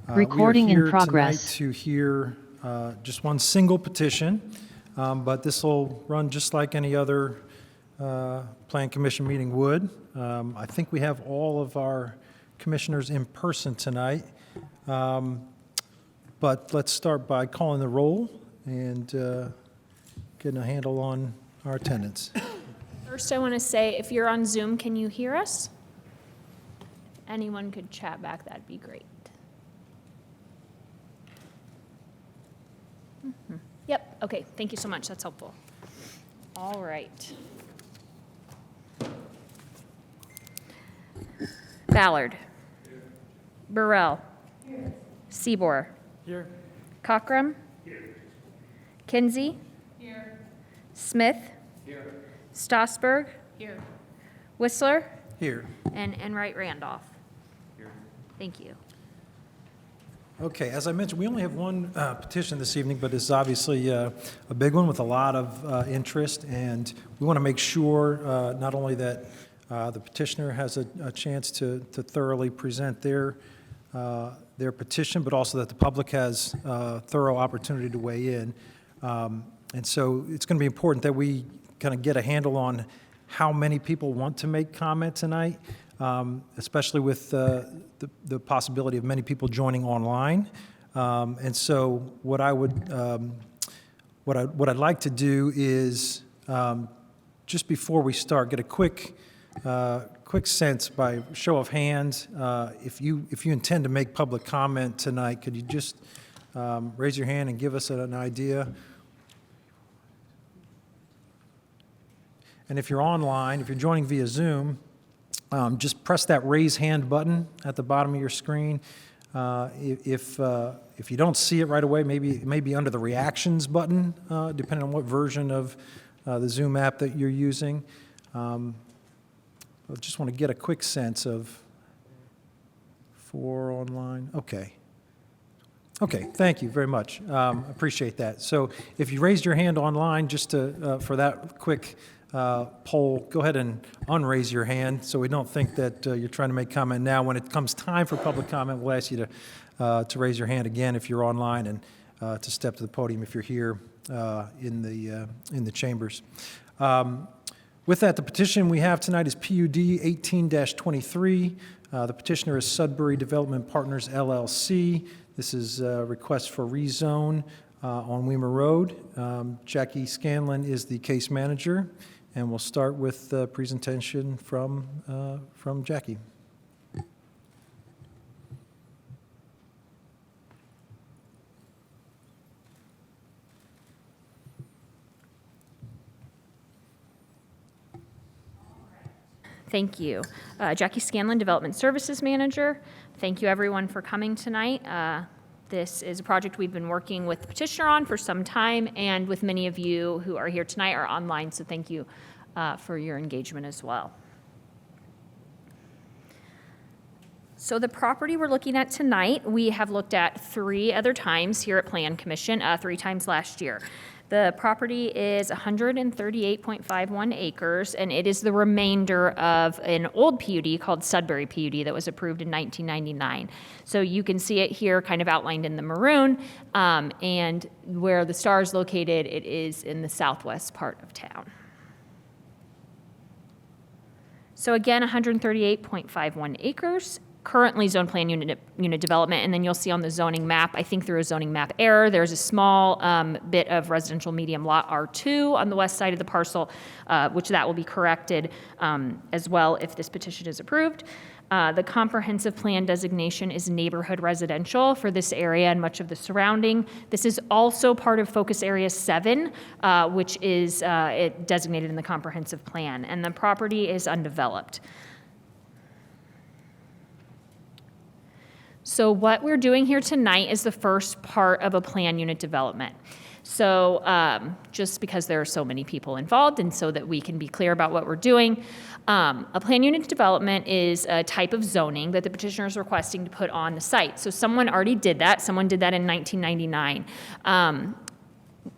Recording we are in here progress. tonight to hear just one single petition, but this will run just like any other Plan Commission meeting would. I think we have all of our commissioners in person tonight, but let's start by calling the roll and getting a handle on our attendance. First, I want to say, if you're on Zoom, can you hear us? If anyone could chat back, that'd be great. Yep, okay, thank you so much, that's helpful. All right. Ballard. Here. Burrell. Here. Seabour. Here. Cockrum. Here. Kinsey. Here. Smith. Here. Stossberg. Here. Whistler. Here. And Enright Randolph. Here. Thank you. Okay, as I mentioned, we only have one petition this evening, but it's obviously a big one with a lot of interest, and we want to make sure not only that the petitioner has a chance to thoroughly present their petition, but also that the public has a thorough opportunity to weigh in. And so it's going to be important that we kind of get a handle on how many people want to make comment tonight, especially with the possibility of many people joining online. And so what I would, what I'd like to do is just before we start, get a quick sense by show of hands. If you intend to make public comment tonight, could you just raise your hand and give us an idea? And if you're online, if you're joining via Zoom, just press that raise hand button at the bottom of your screen. If you don't see it right away, maybe under the reactions button, depending on what version of the Zoom app that you're using. I just want to get a quick sense of 4 online. Okay, thank you very much. Appreciate that. So if you raised your hand online, just for that quick poll, go ahead and unraise your hand so we don't think that you're trying to make comment now. When it comes time for public comment, we'll ask you to raise your hand again if you're online, and to step to the podium if you're here in the chambers. With that, the petition we have tonight is PUD 18-23. The petitioner is Sudbury Development Partners, LLC. This is a request for rezone on Weimer Road. Jackie Scanlon is the case manager, and we'll start with the presentation from Jackie. Thank you. Jackie Scanlon, Development Services Manager. Thank you everyone for coming tonight. This is a project we've been working with the petitioner on for some time, and with many of you who are here tonight are online, so thank you for your engagement as well. So the property we're looking at tonight, we have looked at 3 other times here at Plan Commission, 3 times last year. The property is 138.51 acres, and it is the remainder of an old PUD called Sudbury PUD that was approved in 1999. So you can see it here kind of outlined in the maroon, and where the star is located, it is in the southwest part of town. So again, 138.51 acres. Currently zone plan unit development, and then you'll see on the zoning map, I think through a zoning map error, there's a small bit of residential medium lot R2 on the west side of the parcel, which that will be corrected as well if this petition is approved. The comprehensive plan designation is neighborhood residential for this area and much of the surrounding. This is also part of Focus Area 7, which is designated in the comprehensive plan, and the property is undeveloped. So what we're doing here tonight is the first part of a plan unit development. So just because there are so many people involved and so that we can be clear about what we're doing, a plan unit development is a type of zoning that the petitioner is requesting to put on the site. So someone already did that. Someone did that in 1999.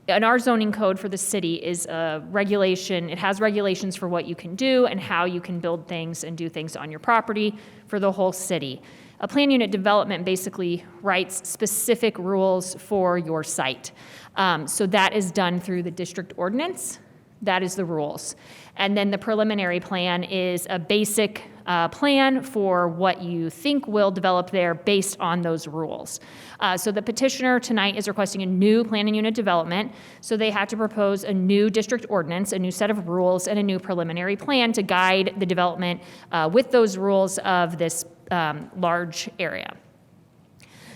And our zoning code for the city is a regulation. It has regulations for what you can do and how you can build things and do things on your property for the whole city. A plan unit development basically writes specific rules for your site. So that is done through the district ordinance. That is the rules. And then the preliminary plan is a basic plan for what you think will develop there based on those rules. So the petitioner tonight is requesting a new plan and unit development. So they have to propose a new district ordinance, a new set of rules, and a new preliminary plan to guide the development with those rules of this large area.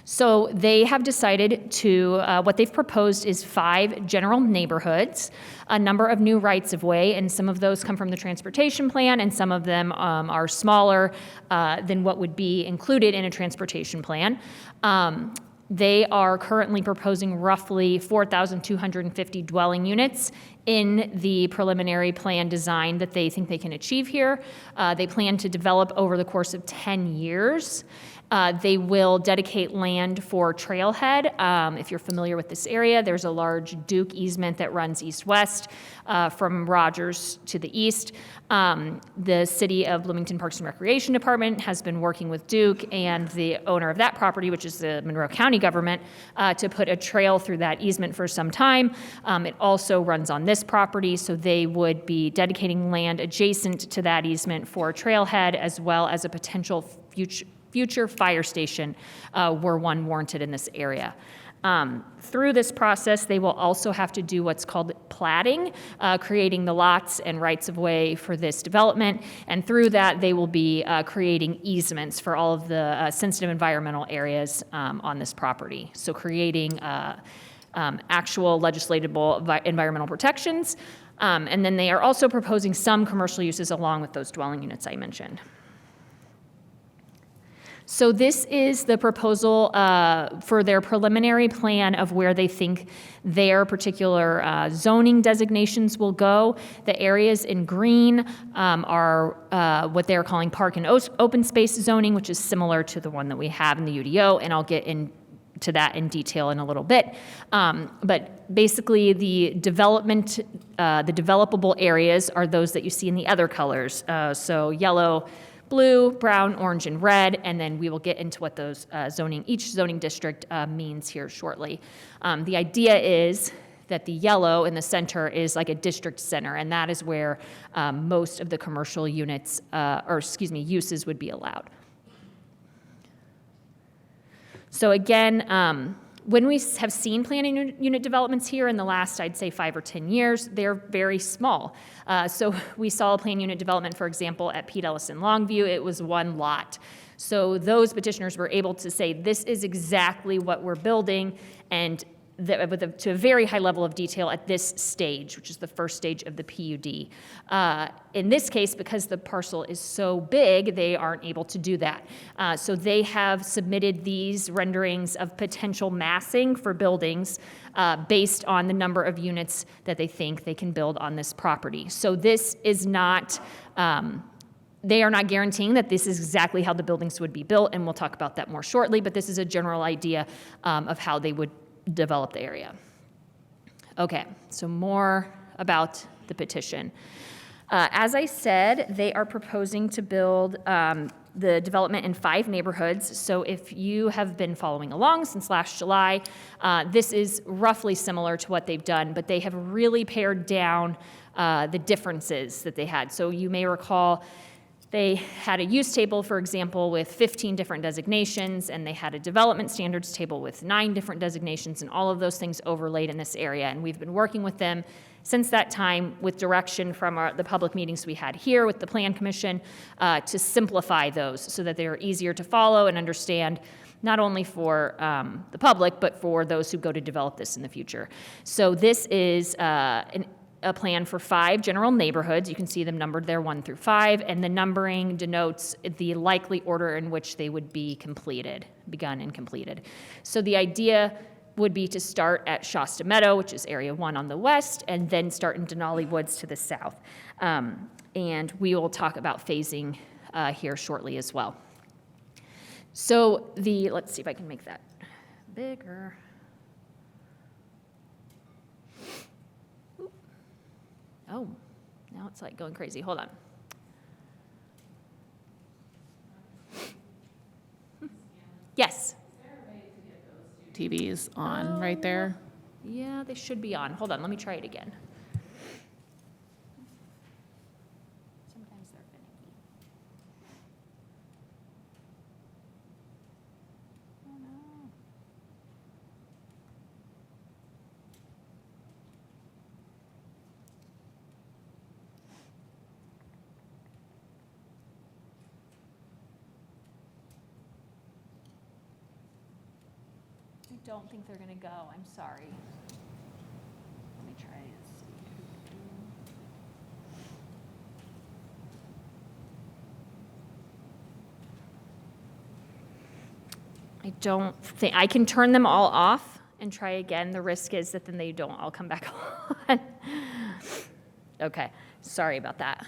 So they have decided to, what they've proposed is 5 general neighborhoods, a number of new rights-of-way, and some of those come from the transportation plan, and some of them are smaller than what would be included in a transportation plan. They are currently proposing roughly 4,250 dwelling units in the preliminary plan design that they think they can achieve here. They plan to develop over the course of 10 years. They will dedicate land for trailhead. If you're familiar with this area, there's a large Duke easement that runs east-west from Rogers to the east. The City of Bloomington Parks and Recreation Department has been working with Duke and the owner of that property, which is the Monroe County government, to put a trail through that easement for some time. It also runs on this property, so they would be dedicating land adjacent to that easement for a trailhead, as well as a potential future fire station were one warranted in this area. Through this process, they will also have to do what's called platting, creating the lots and rights-of-way for this development, and through that, they will be creating easements for all of the sensitive environmental areas on this property. So creating actual legislatable environmental protections, and then they are also proposing some commercial uses along with those dwelling units I mentioned. So this is the proposal for their preliminary plan of where they think their particular zoning designations will go. The areas in green are what they're calling park and open space zoning, which is similar to the one that we have in the UDO, and I'll get into that in detail in a little bit. But basically the development, the developable areas are those that you see in the other colors. So yellow, blue, brown, orange, and red, and then we will get into what those each zoning district means here shortly. The idea is that the yellow in the center is like a district center, and that is where most of the commercial units, uses would be allowed. So again, when we have seen planning unit developments here in the last, I'd say 5 or 10 years, they're very small. So we saw a plan unit development, for example, at Pete Ellison Longview. It was 1 lot. So those petitioners were able to say, this is exactly what we're building, and to a very high level of detail at this stage, which is the first stage of the PUD. In this case, because the parcel is so big, they aren't able to do that. So they have submitted these renderings of potential massing for buildings based on the number of units that they think they can build on this property. So this is not, they are not guaranteeing that this is exactly how the buildings would be built, and we'll talk about that more shortly, but this is a general idea of how they would develop the area. Okay, so more about the petition. As I said, they are proposing to build the development in 5 neighborhoods. So if you have been following along since last July, this is roughly similar to what they've done, but they have really pared down the differences that they had. So you may recall they had a use table, for example, with 15 different designations, and they had a development standards table with 9 different designations, and all of those things overlaid in this area. And we've been working with them since that time with direction from the public meetings we had here with the Plan Commission to simplify those so that they are easier to follow and understand, not only for the public, but for those who go to develop this in the future. So this is a plan for 5 general neighborhoods. You can see them numbered there 1 through 5, and the numbering denotes the likely order in which they would be begun and completed. So the idea would be to start at Shasta Meadow, which is area 1 on the west, and then start in Denali Woods to the south. And we will talk about phasing here shortly as well. So let's see if I can make that bigger. Oh, now it's like going crazy. Hold on. Yes. TVs on right there. Yeah, they should be on. Hold on, let me try it again. Sometimes they're finicky. Oh, no. I don't think they're gonna go, I'm sorry. Let me try this. I don't think, I can turn them all off and try again. The risk is that then they don't all come back on. Okay, sorry about that.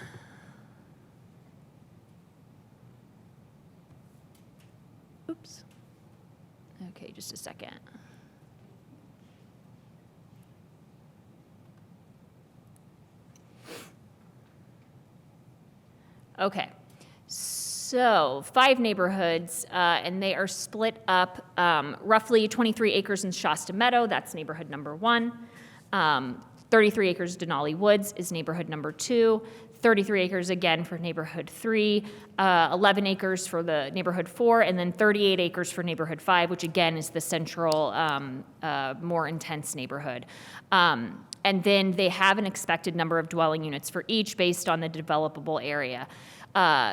Oops. Okay, just a second. Okay, so 5 neighborhoods, and they are split up roughly 23 acres in Shasta Meadow, that's neighborhood number 1. 33 acres Denali Woods is neighborhood number 2. 33 acres again for neighborhood 3, 11 acres for the neighborhood 4, and then 38 acres for neighborhood 5, which again is the central, more intense neighborhood. And then they have an expected number of dwelling units for each based on the developable area.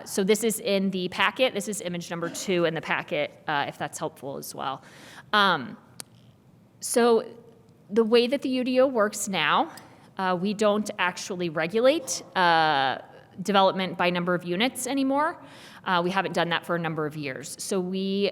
So this is in the packet. This is image number 2 in the packet, if that's helpful as well. So the way that the UDO works now, we don't actually regulate development by number of units anymore. We haven't done that for a number of years. So we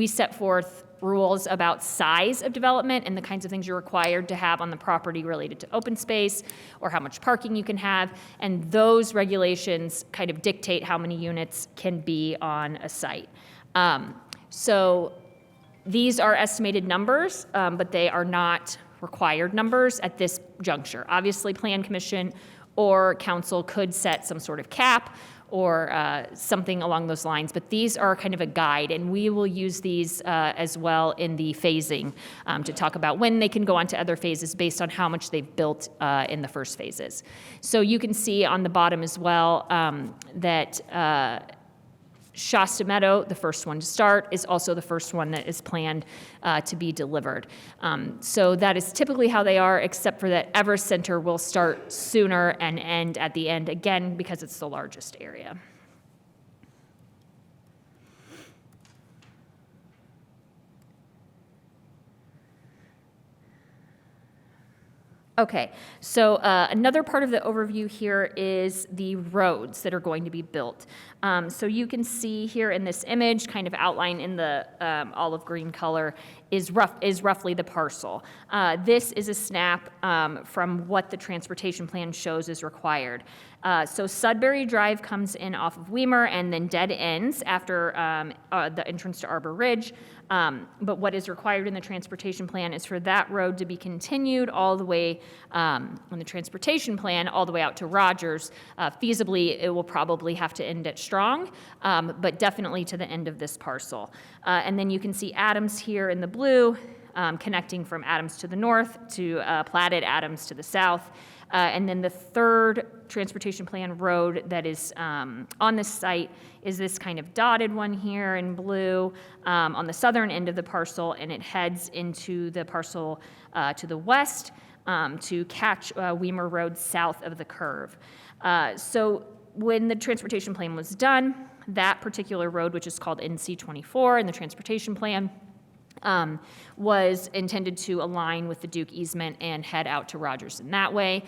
set forth rules about size of development and the kinds of things you're required to have on the property related to open space or how much parking you can have. And those regulations kind of dictate how many units can be on a site. So these are estimated numbers, but they are not required numbers at this juncture. Obviously, Plan Commission or Council could set some sort of cap or something along those lines, but these are kind of a guide, and we will use these as well in the phasing to talk about when they can go on to other phases based on how much they've built in the first phases. So you can see on the bottom as well that Shasta Meadow, the first one to start, is also the first one that is planned to be delivered. So that is typically how they are, except for that Everest Center will start sooner and end at the end, again, because it's the largest area. Okay, so another part of the overview here is the roads that are going to be built. So you can see here in this image, kind of outlined in the olive green color, is roughly the parcel. This is a snap from what the transportation plan shows is required. So Sudbury Drive comes in off of Weimer and then dead ends after the entrance to Arbor Ridge. But what is required in the transportation plan is for that road to be continued all the way on the transportation plan, all the way out to Rogers. Feasibly, it will probably have to end at Strong, but definitely to the end of this parcel. And then you can see Adams here in the blue, connecting from Adams to the north to platted Adams to the south. And then the third transportation plan road that is on this site is this kind of dotted one here in blue on the southern end of the parcel, and it heads into the parcel to the west to catch Weimer Road south of the curve. So when the transportation plan was done, that particular road, which is called NC-24 in the transportation plan, was intended to align with the Duke easement and head out to Rogers in that way.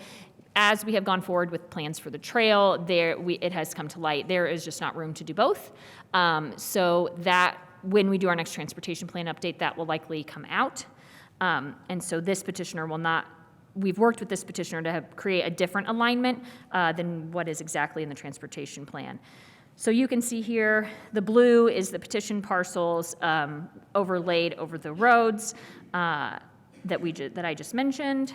As we have gone forward with plans for the trail, it has come to light. There is just not room to do both. So that when we do our next transportation plan update, that will likely come out. And so this petitioner will not, we've worked with this petitioner to create a different alignment than what is exactly in the transportation plan. So you can see here, the blue is the petition parcels overlaid over the roads that I just mentioned.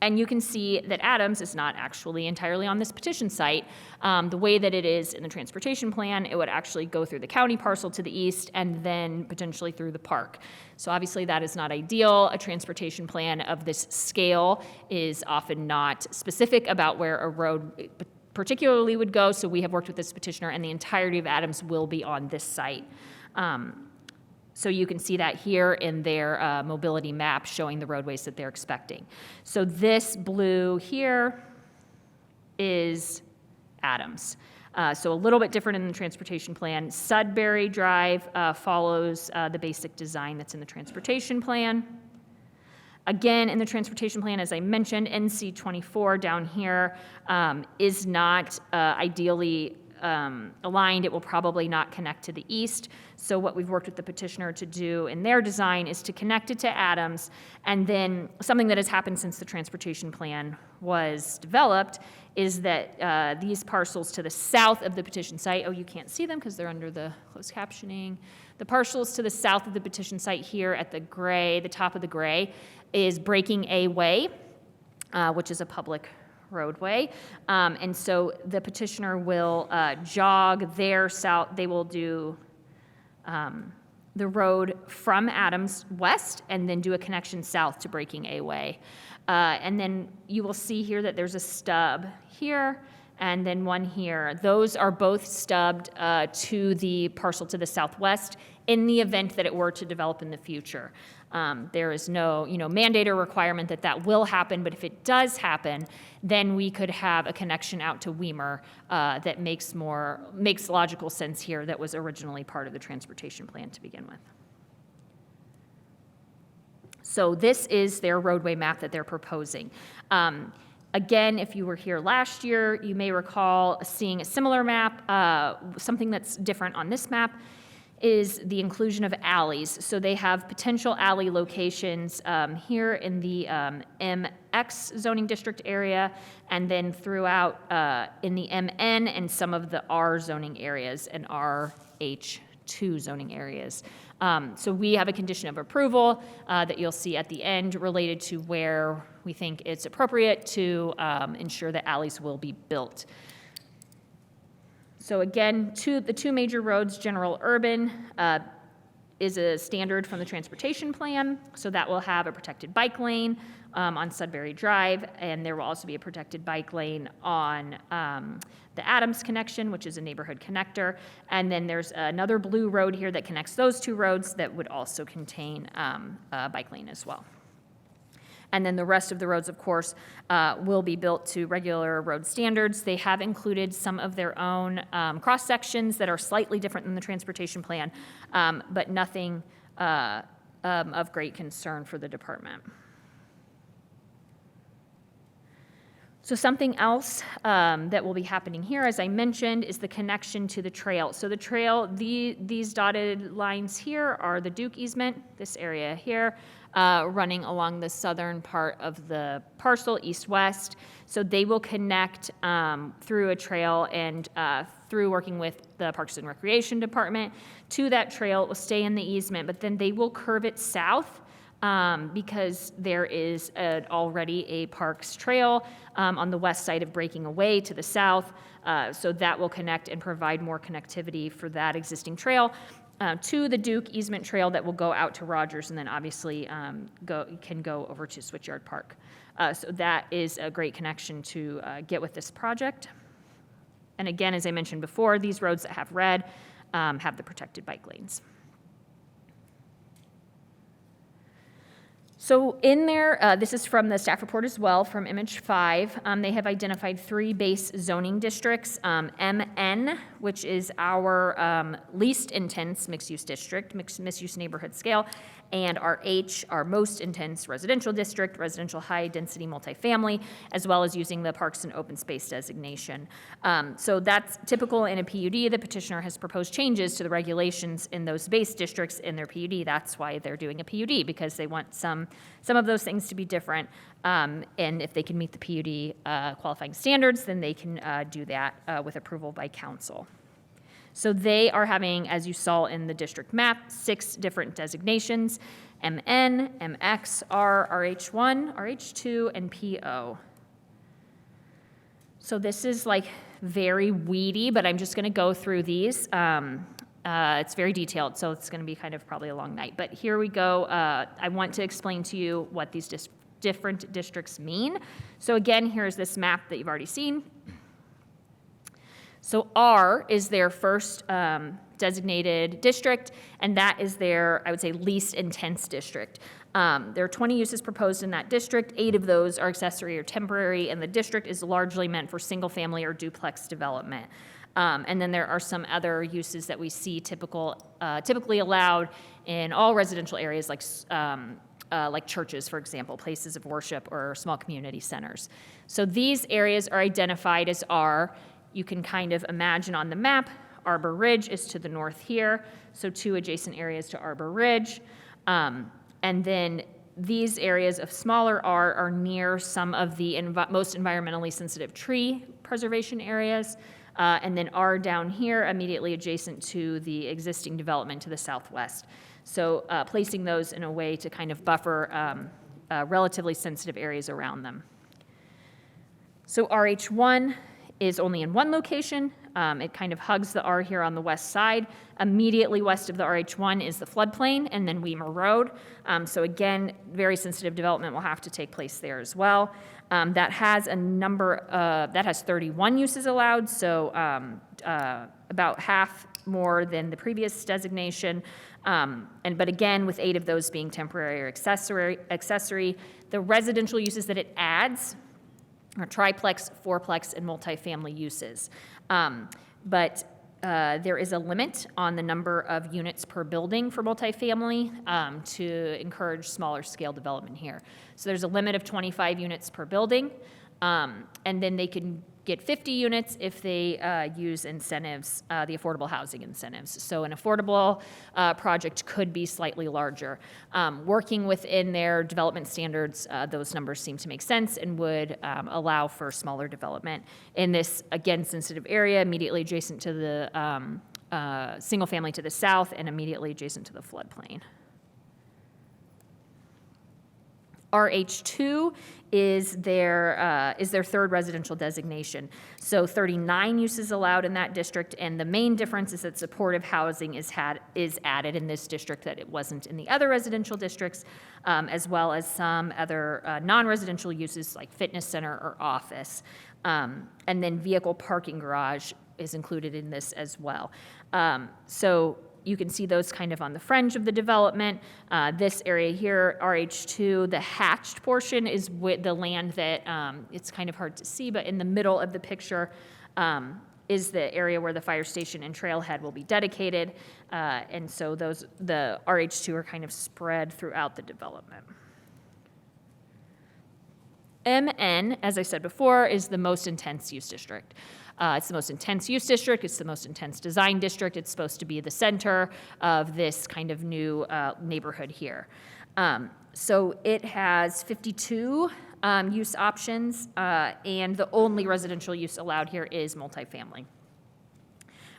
And you can see that Adams is not actually entirely on this petition site. The way that it is in the transportation plan, it would actually go through the county parcel to the east and then potentially through the park. So obviously that is not ideal. A transportation plan of this scale is often not specific about where a road particularly would go. So we have worked with this petitioner, and the entirety of Adams will be on this site. So you can see that here in their mobility map showing the roadways that they're expecting. So this blue here is Adams. So a little bit different in the transportation plan. Sudbury Drive follows the basic design that's in the transportation plan. Again, in the transportation plan, as I mentioned, NC 24 down here is not ideally aligned. It will probably not connect to the east. So what we've worked with the petitioner to do in their design is to connect it to Adams, and then something that has happened since the transportation plan was developed is that these parcels to the south of the petition site, oh, you can't see them because they're under the closed captioning. The parcels to the south of the petition site here at the gray, the top of the gray, is Breaking A Way, which is a public roadway. And so the petitioner will jog their south. They will do the road from Adams west and then do a connection south to Breaking A Way. And then you will see here that there's a stub here and then one here. Those are both stubbed to the parcel to the southwest in the event that it were to develop in the future. There is no, mandate or requirement that that will happen, but if it does happen, then we could have a connection out to Weimer that makes logical sense here that was originally part of the transportation plan to begin with. So this is their roadway map that they're proposing. Again, if you were here last year, you may recall seeing a similar map. Something that's different on this map is the inclusion of alleys. So they have potential alley locations here in the MX zoning district area, and then throughout in the MN and some of the R zoning areas and RH2 zoning areas. So we have a condition of approval that you'll see at the end related to where we think it's appropriate to ensure that alleys will be built. So again, the two major roads, general urban, is a standard from the transportation plan. So that will have a protected bike lane on Sudbury Drive, and there will also be a protected bike lane on the Adams connection, which is a neighborhood connector. And then there's another blue road here that connects those two roads that would also contain a bike lane as well. And then the rest of the roads, of course, will be built to regular road standards. They have included some of their own cross-sections that are slightly different than the transportation plan, but nothing of great concern for the department. So something else that will be happening here, as I mentioned, is the connection to the trail. So the trail, these dotted lines here are the Duke easement, this area here, running along the southern part of the parcel, east-west. So they will connect through a trail and through working with the Parks and Recreation Department to that trail. It will stay in the easement, but then they will curve it south because there is already a Parks Trail on the west side of Breaking Away to the south. So that will connect and provide more connectivity for that existing trail to the Duke easement trail that will go out to Rogers and then obviously can go over to Switchyard Park. So that is a great connection to get with this project. And again, as I mentioned before, these roads that have red have the protected bike lanes. So in there, this is from the staff report as well, from Image 5. They have identified 3 base zoning districts, MN, which is our least intense mixed-use district, mixed-use neighborhood scale, and RH, our most intense residential district, residential high-density multifamily, as well as using the parks and open space designation. So that's typical in a PUD. The petitioner has proposed changes to the regulations in those base districts in their PUD. That's why they're doing a PUD, because they want some of those things to be different. And if they can meet the PUD qualifying standards, then they can do that with approval by council. So they are having, as you saw in the district map, 6 different designations: MN, MX, R, RH1, RH2, and PO. So this is like very weedy, but I'm just going to go through these. It's very detailed, so it's going to be kind of probably a long night. But here we go. I want to explain to you what these different districts mean. So again, here's this map that you've already seen. So R is their first designated district, and that is their, I would say, least intense district. There are 20 uses proposed in that district. 8 of those are accessory or temporary, and the district is largely meant for single-family or duplex development. And then there are some other uses that we see typically allowed in all residential areas, like churches, for example, places of worship or small community centers. So these areas are identified as R. You can kind of imagine on the map, Arbor Ridge is to the north here, so 2 adjacent areas to Arbor Ridge. And then these areas of smaller R are near some of the most environmentally sensitive tree preservation areas. And then R down here, immediately adjacent to the existing development to the southwest. So placing those in a way to kind of buffer relatively sensitive areas around them. So RH1 is only in one location. It kind of hugs the R here on the west side. Immediately west of the RH1 is the floodplain, and then Weimer Road. So again, very sensitive development will have to take place there as well. That has 31 uses allowed, so about half more than the previous designation. But again, with 8 of those being temporary or accessory, the residential uses that it adds are triplex, fourplex, and multifamily uses. But there is a limit on the number of units per building for multifamily to encourage smaller scale development here. So there's a limit of 25 units per building, and then they can get 50 units if they use incentives, the affordable housing incentives. So an affordable project could be slightly larger. Working within their development standards, those numbers seem to make sense and would allow for smaller development in this, again, sensitive area immediately adjacent to the single family to the south and immediately adjacent to the floodplain. RH2 is their third residential designation. So 39 uses allowed in that district, and the main difference is that supportive housing is added in this district that it wasn't in the other residential districts, as well as some other non-residential uses like fitness center or office. And then vehicle parking garage is included in this as well. So you can see those kind of on the fringe of the development. This area here, RH2, the hatched portion is with the land that, it's kind of hard to see, but in the middle of the picture is the area where the fire station and trailhead will be dedicated. And so the RH2 are kind of spread throughout the development. MN, as I said before, is the most intense use district. It's the most intense use district. It's the most intense design district. It's supposed to be the center of this kind of new neighborhood here. So it has 52 use options, and the only residential use allowed here is multifamily.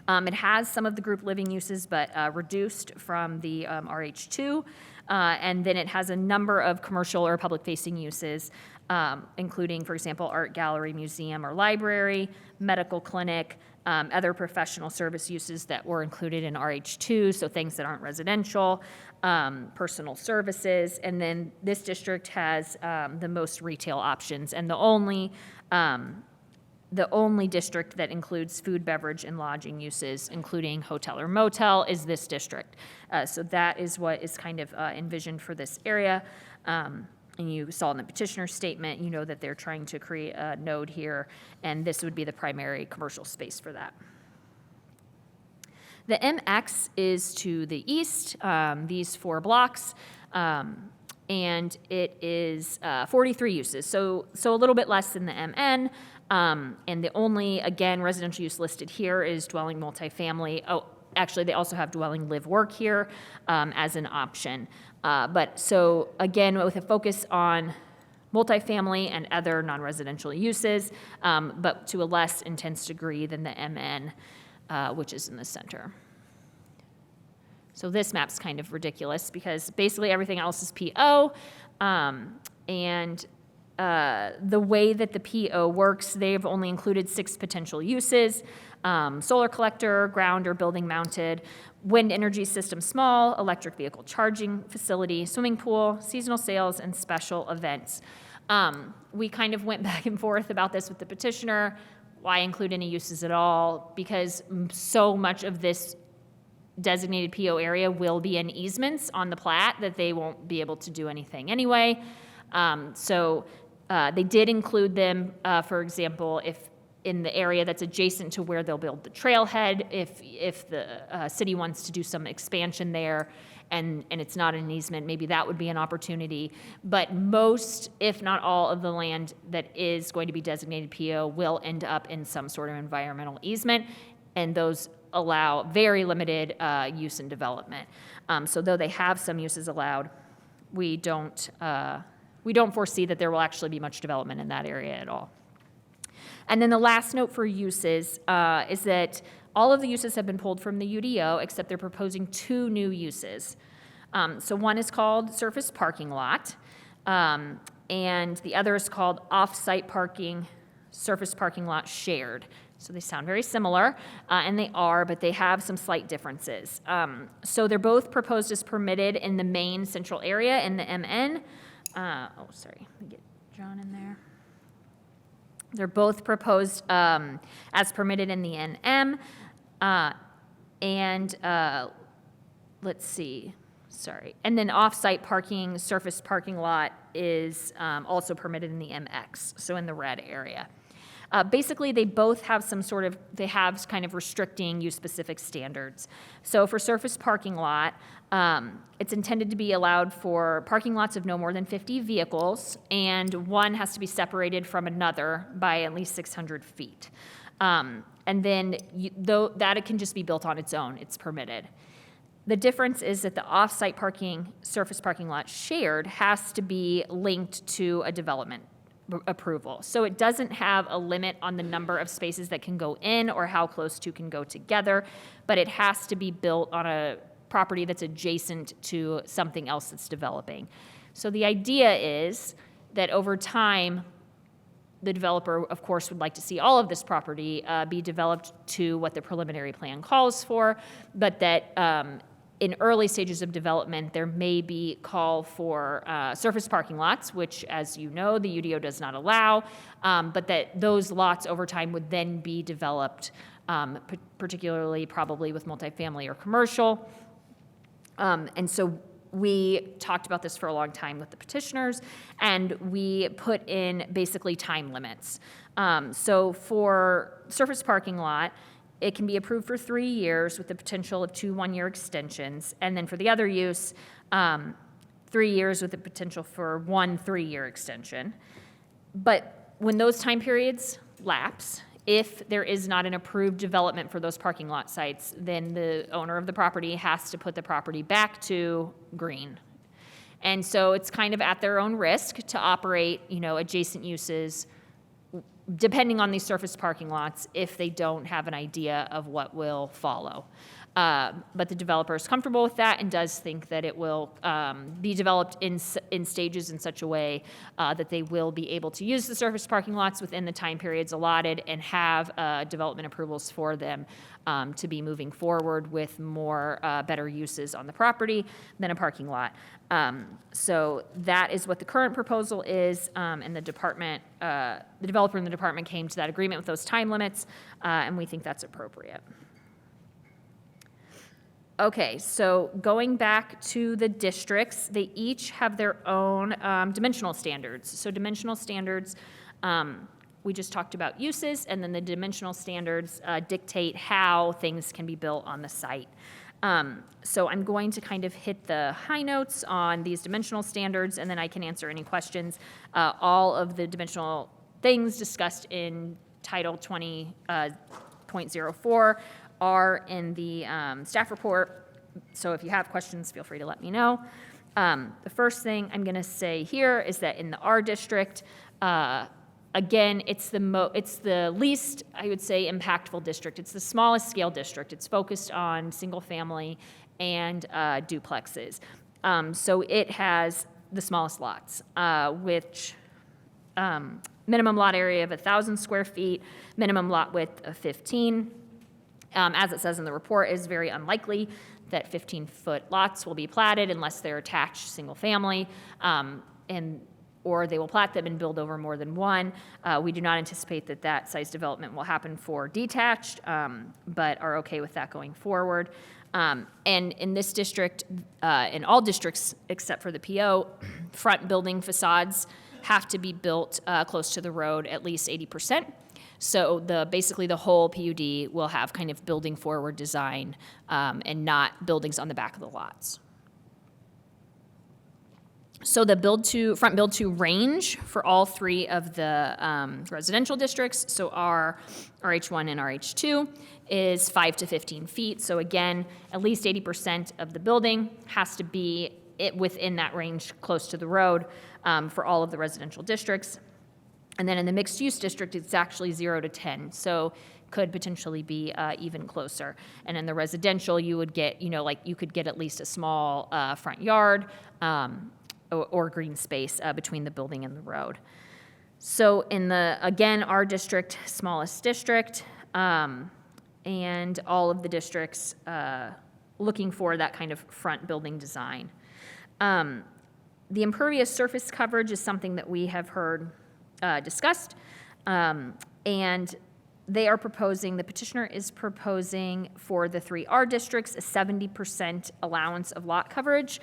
It has some of the group living uses, but reduced from the RH2. And then it has a number of commercial or public-facing uses, including, for example, art gallery, museum, or library, medical clinic, other professional service uses that were included in RH2, so things that aren't residential, personal services, and then this district has the most retail options, and the only district that includes food, beverage, and lodging uses, including hotel or motel, is this district. So that is what is kind of envisioned for this area. And you saw in the petitioner's statement, you know that they're trying to create a node here, and this would be the primary commercial space for that. The MX is to the east, these 4 blocks, and it is 43 uses, so a little bit less than the MN. And the only, again, residential use listed here is dwelling multifamily. Oh, actually, they also have dwelling live work here as an option. But so, again, with a focus on multifamily and other non-residential uses, but to a less intense degree than the MN. which is in the center. So this map's kind of ridiculous because basically everything else is PO, and the way that the PO works, they've only included 6 potential uses: solar collector, ground or building mounted, wind energy system small, electric vehicle charging facility, swimming pool, seasonal sales, and special events. We kind of went back and forth about this with the petitioner. Why include any uses at all? Because so much of this designated PO area will be in easements on the plat that they won't be able to do anything anyway. So they did include them, for example, if in the area that's adjacent to where they'll build the trailhead, if the city wants to do some expansion there and it's not an easement, maybe that would be an opportunity. But most, if not all, of the land that is going to be designated PO will end up in some sort of environmental easement, and those allow very limited use and development. So though they have some uses allowed, we don't foresee that there will actually be much development in that area at all. And then the last note for uses is that all of the uses have been pulled from the UDO, except they're proposing 2 new uses. So one is called surface parking lot, and the other is called off-site parking, surface parking lot shared. So they sound very similar, and they are, but they have some slight differences. So they're both proposed as permitted in the main central area in the MN. Let me get John in there. They're both proposed as permitted in the NM. Let's see, And then off-site parking, surface parking lot is also permitted in the MX, so in the red area. Basically, they both have they have kind of restricting use-specific standards. So for surface parking lot, it's intended to be allowed for parking lots of no more than 50 vehicles, and one has to be separated from another by at least 600 feet. And then that it can just be built on its own, it's permitted. The difference is that the off-site parking, surface parking lot shared has to be linked to a development approval. So it doesn't have a limit on the number of spaces that can go in or how close 2 can go together, but it has to be built on a property that's adjacent to something else that's developing. So the idea is that over time, the developer, of course, would like to see all of this property be developed to what the preliminary plan calls for, but that in early stages of development, there may be call for surface parking lots, which, as you know, the UDO does not allow, but that those lots over time would then be developed, particularly probably with multifamily or commercial. And so we talked about this for a long time with the petitioners, and we put in basically time limits. So for surface parking lot, it can be approved for 3 years with the potential of 2 one-year extensions. And then for the other use, 3 years with the potential for 1 3-year extension. But when those time periods lapse, if there is not an approved development for those parking lot sites, then the owner of the property has to put the property back to green. And so it's kind of at their own risk to operate, adjacent uses depending on these surface parking lots, if they don't have an idea of what will follow. But the developer is comfortable with that and does think that it will be developed in stages in such a way that they will be able to use the surface parking lots within the time periods allotted and have development approvals for them to be moving forward with more better uses on the property than a parking lot. So that is what the current proposal is, and the developer and the department came to that agreement with those time limits, and we think that's appropriate. Okay, so going back to the districts, they each have their own dimensional standards. So dimensional standards, we just talked about uses, and then the dimensional standards dictate how things can be built on the site. So I'm going to kind of hit the high notes on these dimensional standards, and then I can answer any questions. All of the dimensional things discussed in Title 20.04 are in the staff report. So if you have questions, feel free to let me know. The first thing I'm going to say here is that in the R district, a Again, it's the least, I would say, impactful district. It's the smallest scale district. It's focused on single family and duplexes. So it has the smallest lots, which minimum lot area of 1,000 square feet, minimum lot width of 15. As it says in the report, it is very unlikely that 15-foot lots will be platted unless they're attached single family, or they will plat them and build over more than one. We do not anticipate that that size development will happen for detached, but are okay with that going forward. And in this district, in all districts except for the PO, front building facades have to be built close to the road, at least 80%. So basically the whole PUD will have kind of building forward design and not buildings on the back of the lots. So the front build to range for all three of the residential districts, so RH1 and RH2, is 5 to 15 feet. So again, at least 80% of the building has to be within that range close to the road for all of the residential districts. And then in the mixed use district, it's actually 0 to 10. So could potentially be even closer. And in the residential, you would get, you could get at least a small front yard, or green space between the building and the road. So again, our district, smallest district, and all of the districts looking for that kind of front building design. The impervious surface coverage is something that we have heard discussed, and the petitioner is proposing for the 3R districts a 70% allowance of lot coverage.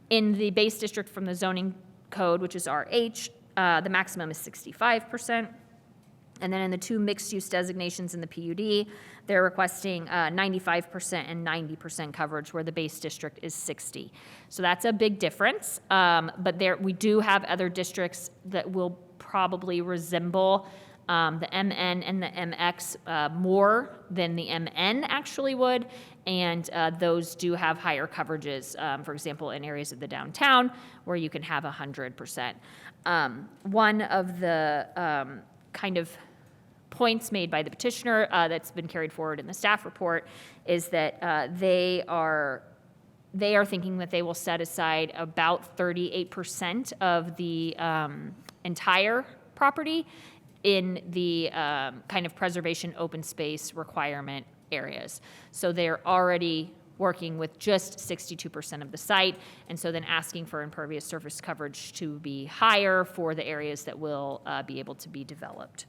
In the base district from the zoning code, which is RH, the maximum is 65%. And then in the two mixed-use designations in the PUD, they're requesting 95% and 90% coverage, where the base district is 60%. So that's a big difference. But we do have other districts that will probably resemble the MN and the MX more than the MN actually would, and those do have higher coverages, for example, in areas of the downtown where you can have 100%. One of the kind of points made by the petitioner that's been carried forward in the staff report is that they are thinking that they will set aside about 38% of the entire property in the kind of preservation open space requirement areas. So they're already working with just 62% of the site, and so then asking for impervious surface coverage to be higher for the areas that will be able to be developed.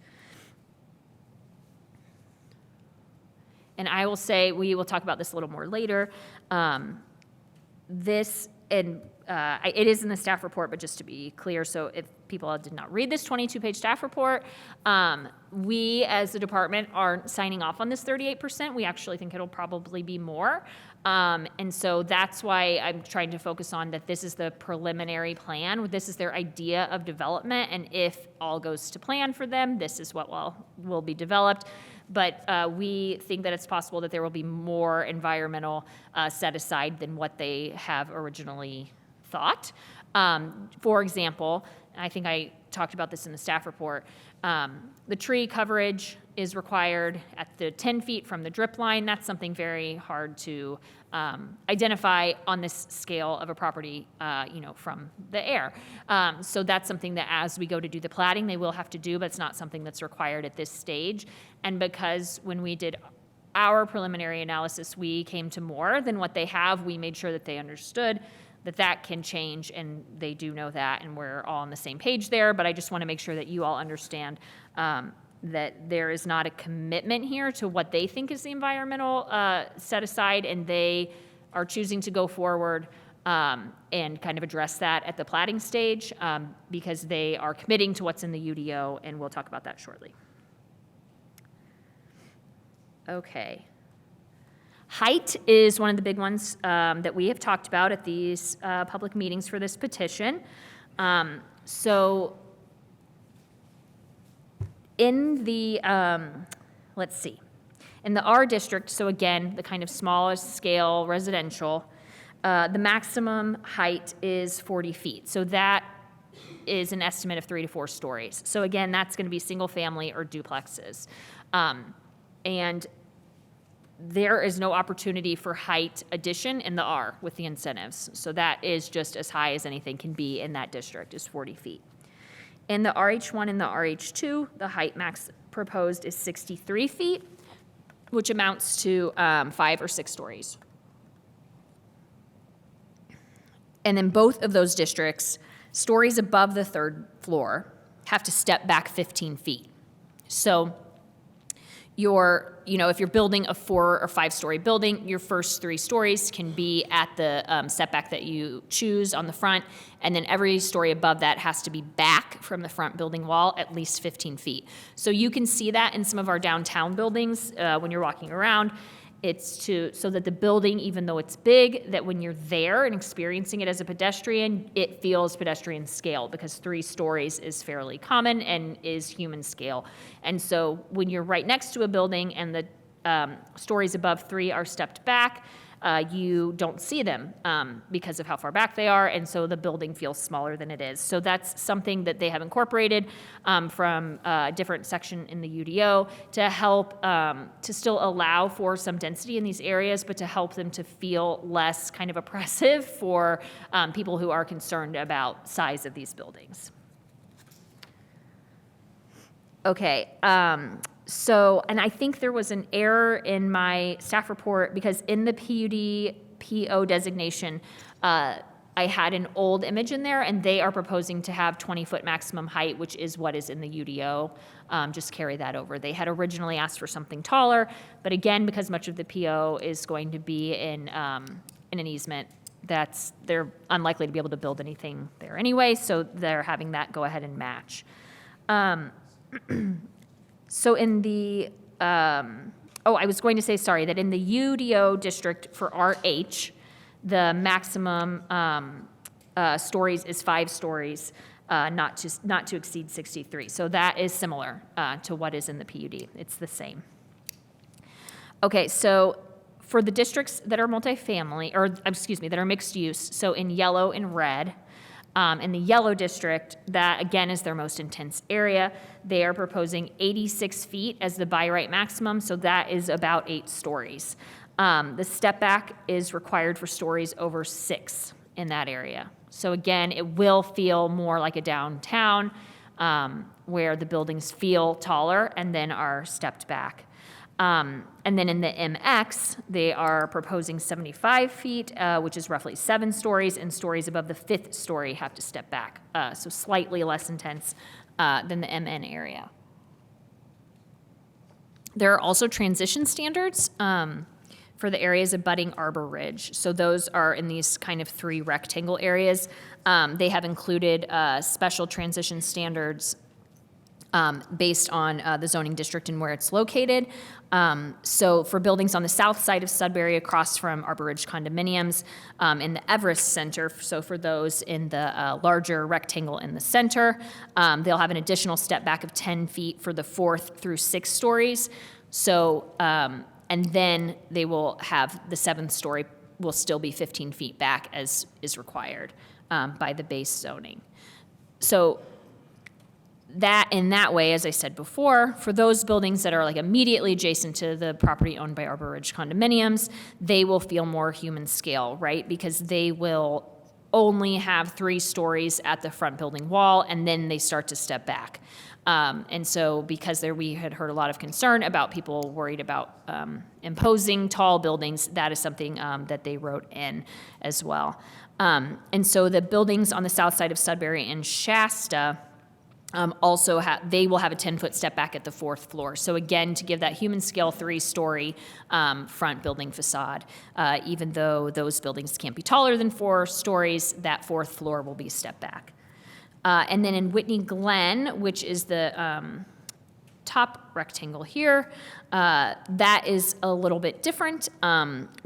And I will say, we will talk about this a little more later, it is in the staff report, but just to be clear, so if people did not read this 22-page staff report, we as a department aren't signing off on this 38%. We actually think it'll probably be more. And so that's why I'm trying to focus on that this is the preliminary plan. This is their idea of development, and if all goes to plan for them, this is what will be developed. But we think that it's possible that there will be more environmental set aside than what they have originally thought. For example, I think I talked about this in the staff report, the tree coverage is required at the 10 feet from the drip line. That's something very hard to identify on this scale of a property, from the air. So that's something that as we go to do the platting, they will have to do, but it's not something that's required at this stage. And because when we did our preliminary analysis, we came to more than what they have, we made sure that they understood that can change, and they do know that, and we're all on the same page there. But I just want to make sure that you all understand that there is not a commitment here to what they think is the environmental set aside, and they are choosing to go forward and kind of address that at the platting stage because they are committing to what's in the UDO, and we'll talk about that shortly. Okay. Height is one of the big ones that we have talked about at these public meetings for this petition. So in the, in the R district, so again, the kind of smallest scale residential, the maximum height is 40 feet. So that is an estimate of 3 to 4 stories. So again, that's going to be single family or duplexes. And there is no opportunity for height addition in the R with the incentives. So that is just as high as anything can be in that district, is 40 feet. In the RH1 and the RH2, the height max proposed is 63 feet, which amounts to 5 or 6 stories. And in both of those districts, stories above the 3rd floor have to step back 15 feet. So if you're building a 4 or 5 story building, your first 3 stories can be at the setback that you choose on the front, and then every story above that has to be back from the front building wall at least 15 feet. So you can see that in some of our downtown buildings when you're walking around. It's so that the building, even though it's big, that when you're there and experiencing it as a pedestrian, it feels pedestrian scale, because 3 stories is fairly common and is human scale. And so when you're right next to a building and the stories above 3 are stepped back, you don't see them because of how far back they are, and so the building feels smaller than it is. So that's something that they have incorporated from a different section in the UDO to help to still allow for some density in these areas, but to help them to feel less kind of oppressive for people who are concerned about size of these buildings. Okay. And I think there was an error in my staff report, because in the PO designation, I had an old image in there, and they are proposing to have 20-foot maximum height, which is what is in the UDO. Just carry that over. They had originally asked for something taller, but again, because much of the PO is going to be in an easement, they're unlikely to be able to build anything there anyway, so they're having that go ahead and match. So in the, I was going to say, sorry, that in the UDO district for RH, the maximum stories is 5 stories, not to exceed 63. So that is similar to what is in the PUD. It's the same. Okay, so for the districts that are multifamily, that are mixed use, so in yellow and red, in the yellow district, that again is their most intense area. They are proposing 86 feet as the by right maximum, so that is about 8 stories. The step back is required for stories over 6 in that area. So again, it will feel more like a downtown where the buildings feel taller and then are stepped back. And then in the MX, they are proposing 75 feet, which is roughly 7 stories, and stories above the 5th story have to step back, so slightly less intense than the MN area. There are also transition standards for the areas abutting Arbor Ridge. So those are in these kind of 3 rectangle areas. They have included special transition standards based on the zoning district and where it's located. So for buildings on the south side of Sudbury across from Arbor Ridge condominiums, in the Everest Center, so for those in the larger rectangle in the center, they'll have an additional step back of 10 feet for the 4th through 6th stories. So, and then they will have the 7th story will still be 15 feet back as is required by the base zoning. So that in that way, as I said before, for those buildings that are like immediately adjacent to the property owned by Arbor Ridge condominiums, they will feel more human scale, right? Because they will only have 3 stories at the front building wall, and then they start to step back. And so because we had heard a lot of concern about people worried about imposing tall buildings, that is something that they wrote in as well. And so the buildings on the south side of Sudbury and Shasta, also they will have a 10-foot step back at the 4th floor. So again, to give that human scale 3-story front building facade, even though those buildings can't be taller than 4 stories, that 4th floor will be stepped back. And then in Whitney Glen, which is the top rectangle here. That is a little bit different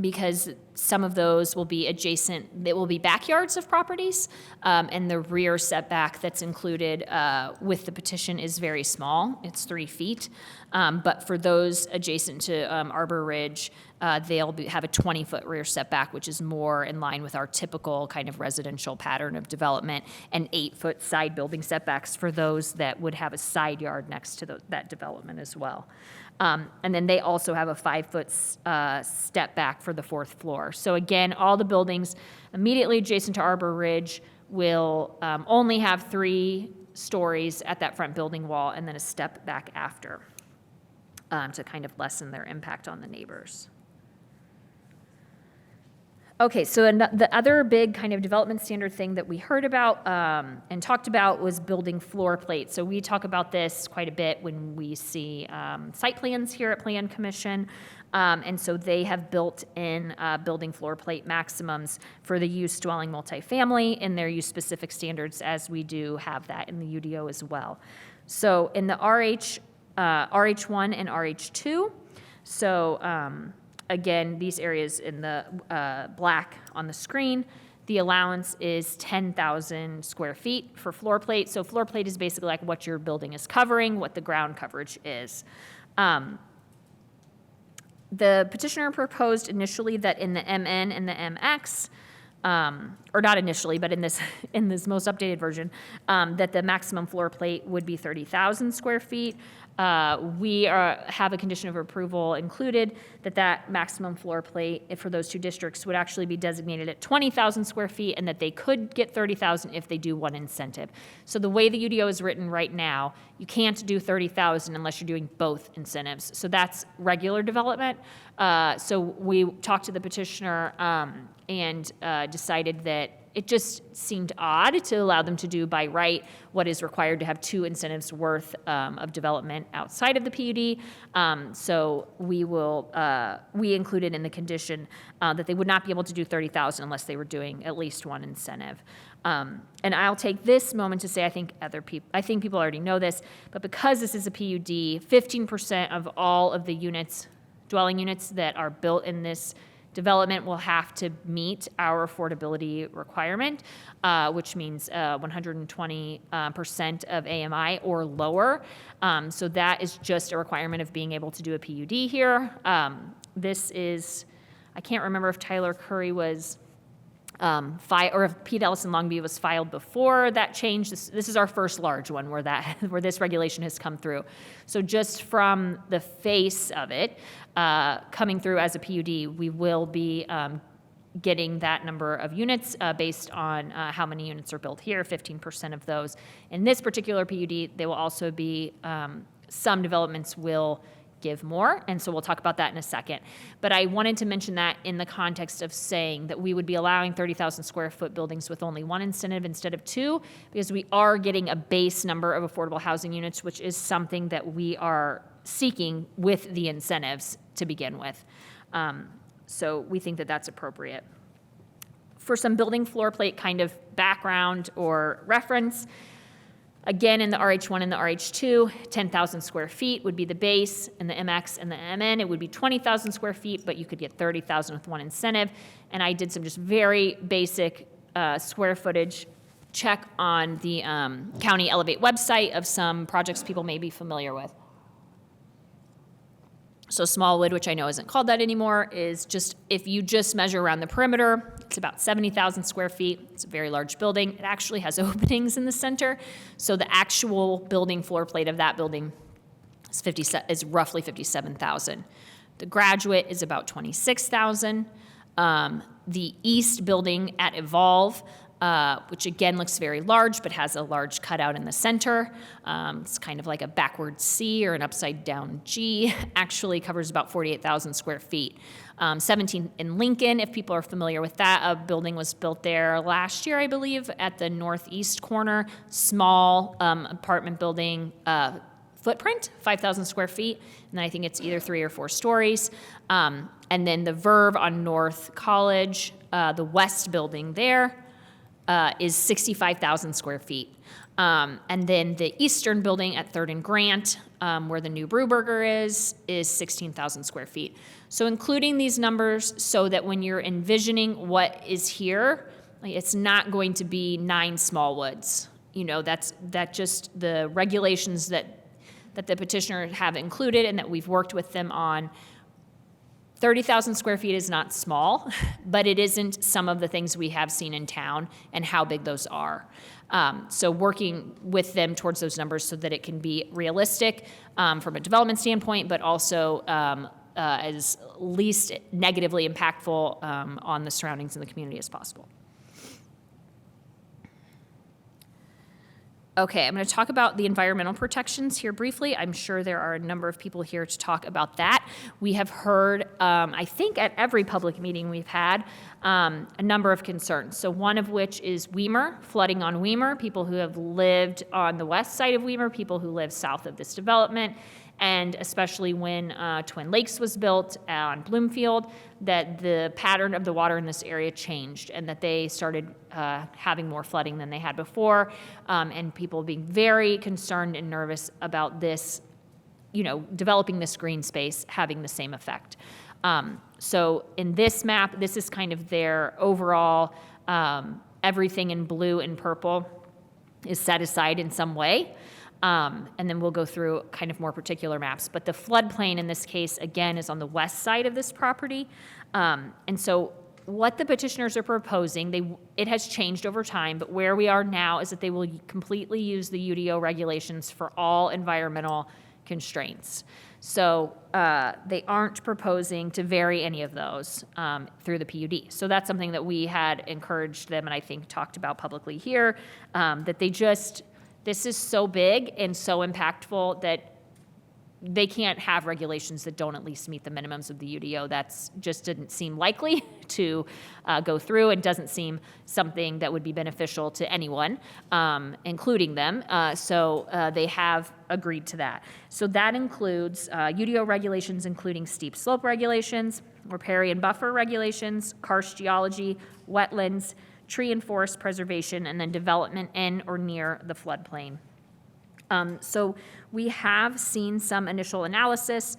because some of those will be adjacent, they will be backyards of properties, and the rear setback that's included with the petition is very small. It's 3 feet. But for those adjacent to Arbor Ridge, they'll have a 20-foot rear setback, which is more in line with our typical kind of residential pattern of development, and 8-foot side building setbacks for those that would have a side yard next to that development as well. And then they also have a 5-foot step back for the 4th floor. So again, all the buildings immediately adjacent to Arbor Ridge will only have 3 stories at that front building wall and then a step back after to kind of lessen their impact on the neighbors. Okay, so the other big kind of development standard thing that we heard about and talked about was building floor plates. So we talk about this quite a bit when we see site plans here at Plan Commission. And so they have built in building floor plate maximums for the use dwelling multifamily in their use specific standards, as we do have that in the UDO as well. So in the RH1 and RH2, so again, these areas in the black on the screen, the allowance is 10,000 square feet for floor plate. So floor plate is basically like what your building is covering, what the ground coverage is. The petitioner proposed initially that in the MN and the MX, or not initially, but in this most updated version, that the maximum floor plate would be 30,000 square feet. We have a condition of approval included that maximum floor plate for those 2 districts would actually be designated at 20,000 square feet, and that they could get 30,000 if they do one incentive. So the way the UDO is written right now, you can't do 30,000 unless you're doing both incentives. So that's regular development. So we talked to the petitioner and decided that it just seemed odd to allow them to do by right what is required to have 2 incentives worth of development outside of the PUD. So we included in the condition that they would not be able to do 30,000 unless they were doing at least one incentive. And I'll take this moment to say I think people already know this, but because this is a PUD, 15% of all of the units, dwelling units that are built in this development will have to meet our affordability requirement, which means 120% of AMI or lower. So that is just a requirement of being able to do a PUD here. This is, I can't remember if Tyler Curry was or if Pete Ellison Longview was filed before that change. This is our first large one where this regulation has come through. So just from the face of it, coming through as a PUD, we will be getting that number of units based on how many units are built here, 15% of those. In this particular PUD, they will also be, some developments will give more, and so we'll talk about that in a second. But I wanted to mention that in the context of saying that we would be allowing 30,000 square foot buildings with only 1 incentive instead of 2, because we are getting a base number of affordable housing units, which is something that we are seeking with the incentives to begin with. So we think that that's appropriate. For some building floor plate kind of background or reference, again, in the RH1 and the RH2, 10,000 square feet would be the base. In the MX and the MN, it would be 20,000 square feet, but you could get 30,000 with 1 incentive. And I did some just very basic square footage check on the County Elevate website of some projects people may be familiar with. So Smallwood, which I know isn't called that anymore, is just, if you just measure around the perimeter, it's about 70,000 square feet. It's a very large building. It actually has openings in the center. So the actual building floor plate of that building is roughly 57,000. The Graduate is about 26,000. The East building at Evolve, which again looks very large but has a large cutout in the center. It's kind of like a backward C or an upside down G, actually covers about 48,000 square feet. 17 in Lincoln, if people are familiar with that, a building was built there last year, I believe, at the northeast corner, small apartment building footprint, 5,000 square feet, and then I think it's either 3 or 4 stories. And then the Verve on North College, the west building there, is 65,000 square feet. And then the eastern building at 3rd and Grant, where the new Brewburger is 16,000 square feet. So including these numbers so that when you're envisioning what is here, like, it's not going to be 9 Smallwoods. You know, that just the regulations that the petitioner have included and that we've worked with them on. 30,000 square feet is not small, but it isn't some of the things we have seen in town and how big those are. So working with them towards those numbers so that it can be realistic from a development standpoint, but also as least negatively impactful on the surroundings in the community as possible. Okay, I'm going to talk about the environmental protections here briefly. I'm sure there are a number of people here to talk about that. We have heard, I think at every public meeting we've had, a number of concerns. So one of which is Weimer, flooding on Weimer, people who have lived on the west side of Weimer, people who live south of this development, and especially when Twin Lakes was built on Bloomfield, that the pattern of the water in this area changed and that they started having more flooding than they had before, and people being very concerned and nervous about this, you know, developing this green space having the same effect. So in this map, this is kind of their overall, everything in blue and purple is set aside in some way. And then we'll go through kind of more particular maps. But the floodplain in this case, again, is on the west side of this property. And so what the petitioners are proposing, it has changed over time, but where we are now is that they will completely use the UDO regulations for all environmental constraints. So they aren't proposing to vary any of those through the PUD. So that's something that we had encouraged them and I think talked about publicly here, that this is so big and so impactful that they can't have regulations that don't at least meet the minimums of the UDO. That's just didn't seem likely to go through and doesn't seem something that would be beneficial to anyone, including them. So they have agreed to that. So that includes UDO regulations, including steep slope regulations, riparian buffer regulations, karst geology, wetlands, tree and forest preservation, and then development in or near the floodplain. So we have seen some initial analysis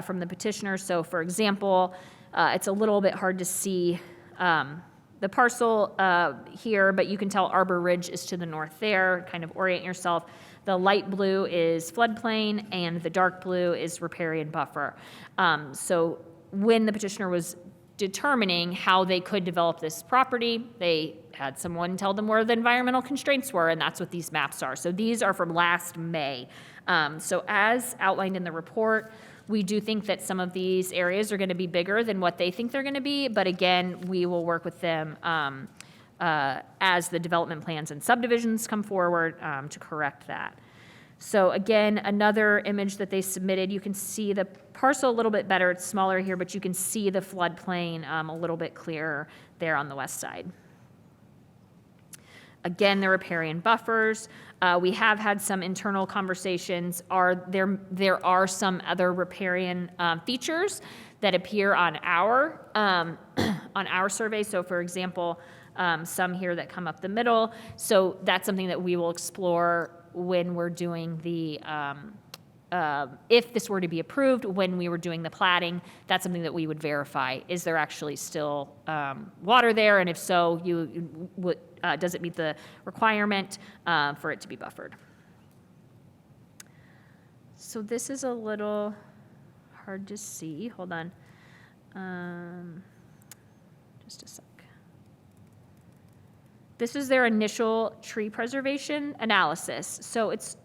from the petitioner. So for example, it's a little bit hard to see the parcel here, but you can tell Arbor Ridge is to the north there, kind of orient yourself. The light blue is floodplain and the dark blue is riparian buffer. So when the petitioner was determining how they could develop this property, they had someone tell them where the environmental constraints were, and that's what these maps are. So these are from last May. So as outlined in the report, we do think that some of these areas are going to be bigger than what they think they're going to be, but again, we will work with them as the development plans and subdivisions come forward to correct that. So again, another image that they submitted, you can see the parcel a little bit better. It's smaller here, but you can see the floodplain a little bit clearer there on the west side. Again, the riparian buffers. We have had some internal conversations. There are some other riparian features that appear on our survey. So for example, some here that come up the middle. So that's something that we will explore when we're doing the, if this were to be approved, when we were doing the platting, that's something that we would verify. Is there actually still water there? And if so, does it meet the requirement for it to be buffered? So this is a little hard to see. Hold on. Just a sec. This is their initial tree preservation analysis. So it's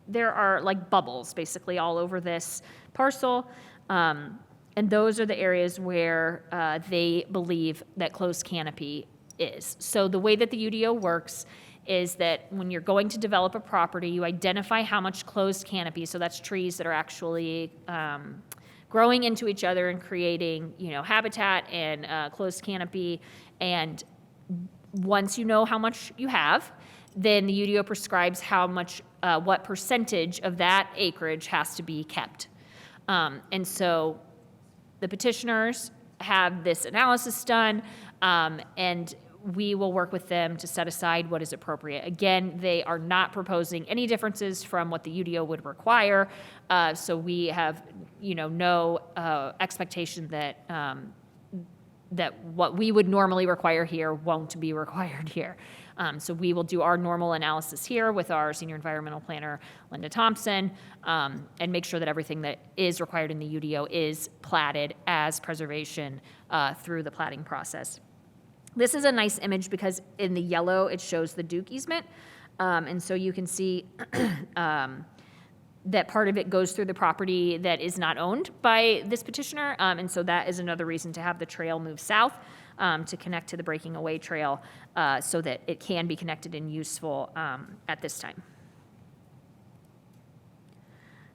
there are like bubbles basically all over this parcel, and those are the areas where they believe that closed canopy is. So the way that the UDO works is that when you're going to develop a property, you identify how much closed canopy, so that's trees that are actually growing into each other and creating, habitat and closed canopy, and once you know how much you have, then the UDO prescribes how much, what percentage of that acreage has to be kept. And so the petitioners have this analysis done, and we will work with them to set aside what is appropriate. Again, they are not proposing any differences from what the UDO would require, so we have, no expectation that that what we would normally require here won't be required here. So we will do our normal analysis here with our senior environmental planner, Linda Thompson, and make sure that everything that is required in the UDO is platted as preservation through the platting process. This is a nice image because in the yellow, it shows the Duke easement. And so you can see that part of it goes through the property that is not owned by this petitioner. And so that is another reason to have the trail move south to connect to the Breaking Away Trail so that it can be connected and useful at this time.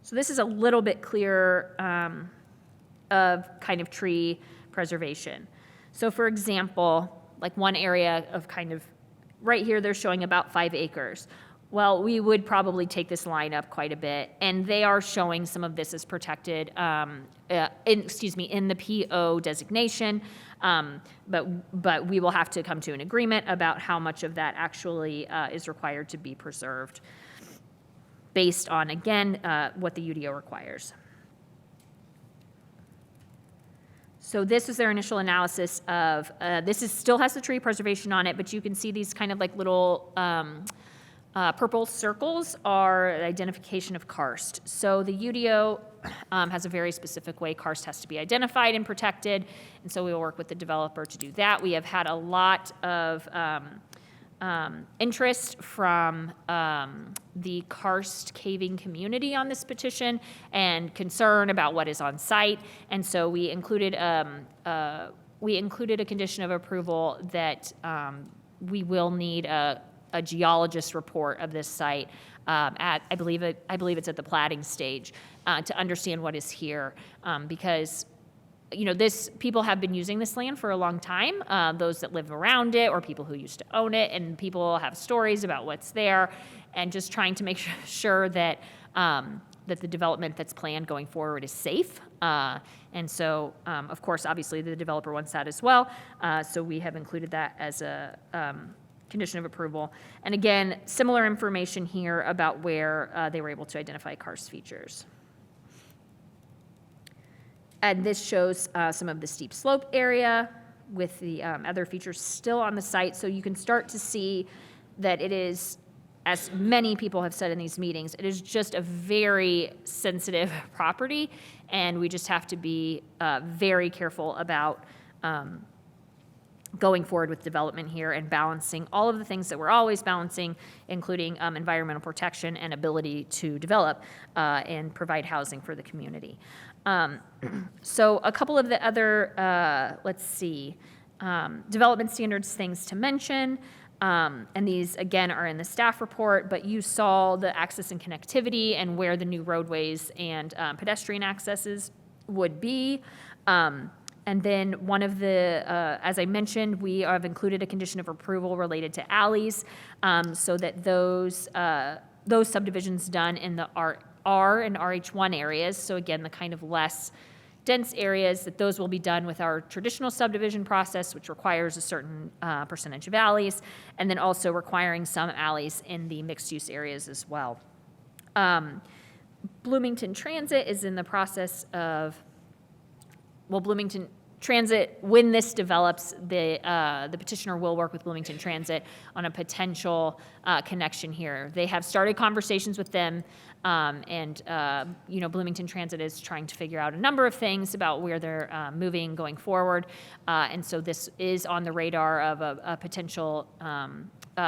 So this is a little bit clearer of kind of tree preservation. So for example, like one area of kind of right here, they're showing about 5 acres. Well, we would probably take this line up quite a bit, and they are showing some of this as protected, in the PO designation, but we will have to come to an agreement about how much of that actually is required to be preserved based on, again, what the UDO requires. So this is their initial analysis of, still has the tree preservation on it, but you can see these kind of like little purple circles are identification of karst. So the UDO has a very specific way karst has to be identified and protected, and so we will work with the developer to do that. We have had a lot of interest from the karst caving community on this petition and concern about what is on site, and so we included a condition of approval that we will need a geologist report of this site at I believe it's at the platting stage to understand what is here, because people have been using this land for a long time, those that live around it or people who used to own it, and people have stories about what's there, and just trying to make sure that that the development that's planned going forward is safe. And so, of course, obviously the developer wants that as well, so we have included that as a condition of approval. And again, similar information here about where they were able to identify karst features. And this shows some of the steep slope area with the other features still on the site. So you can start to see that it is, as many people have said in these meetings, it is just a very sensitive property, and we just have to be very careful about going forward with development here and balancing all of the things that we're always balancing, including environmental protection and ability to develop and provide housing for the community. So a couple of the other, development standards things to mention, and these, again, are in the staff report, but you saw the access and connectivity and where the new roadways and pedestrian accesses would be. And then one of the, as I mentioned, we have included a condition of approval related to alleys, so that those subdivisions done in the R and RH1 areas, so again, the kind of less dense areas, that those will be done with our traditional subdivision process, which requires a certain percentage of alleys, and then also requiring some alleys in the mixed-use areas as well. Bloomington Transit is in the process of, Bloomington Transit, when this develops, the petitioner will work with Bloomington Transit on a potential connection here. They have started conversations with them, and Bloomington Transit is trying to figure out a number of things about where they're moving going forward, and so this is on the radar of a potential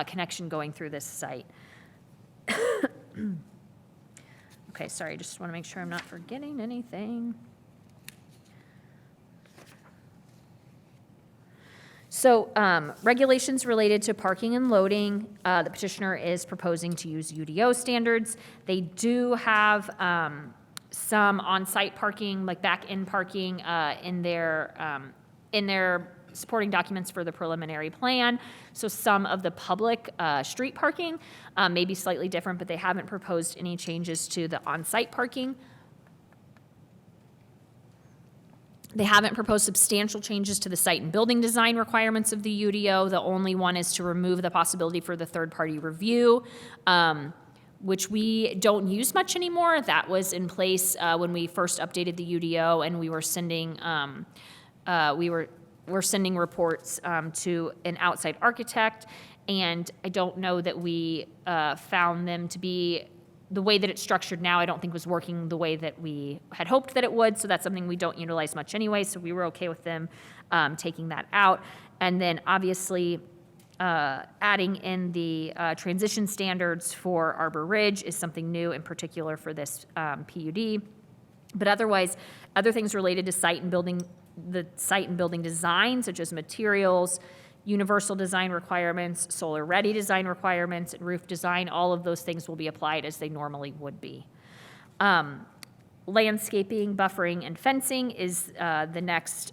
connection going through this site. Okay, sorry, just want to make sure I'm not forgetting anything. So regulations related to parking and loading, the petitioner is proposing to use UDO standards. They do have some on-site parking, like back-in parking in their supporting documents for the preliminary plan. So some of the public street parking may be slightly different, but they haven't proposed any changes to the on-site parking. They haven't proposed substantial changes to the site and building design requirements of the UDO. The only one is to remove the possibility for the third-party review, which we don't use much anymore. That was in place when we first updated the UDO, and we were sending we're sending reports to an outside architect, and I don't know that we found them to be, the way that it's structured now, I don't think was working the way that we had hoped that it would, so that's something we don't utilize much anyway, so we were okay with them taking that out. And then obviously adding in the transition standards for Arbor Ridge is something new in particular for this PUD. But otherwise, other things related to the site and building design, such as materials, universal design requirements, solar-ready design requirements, and roof design, all of those things will be applied as they normally would be. Landscaping, buffering, and fencing is the next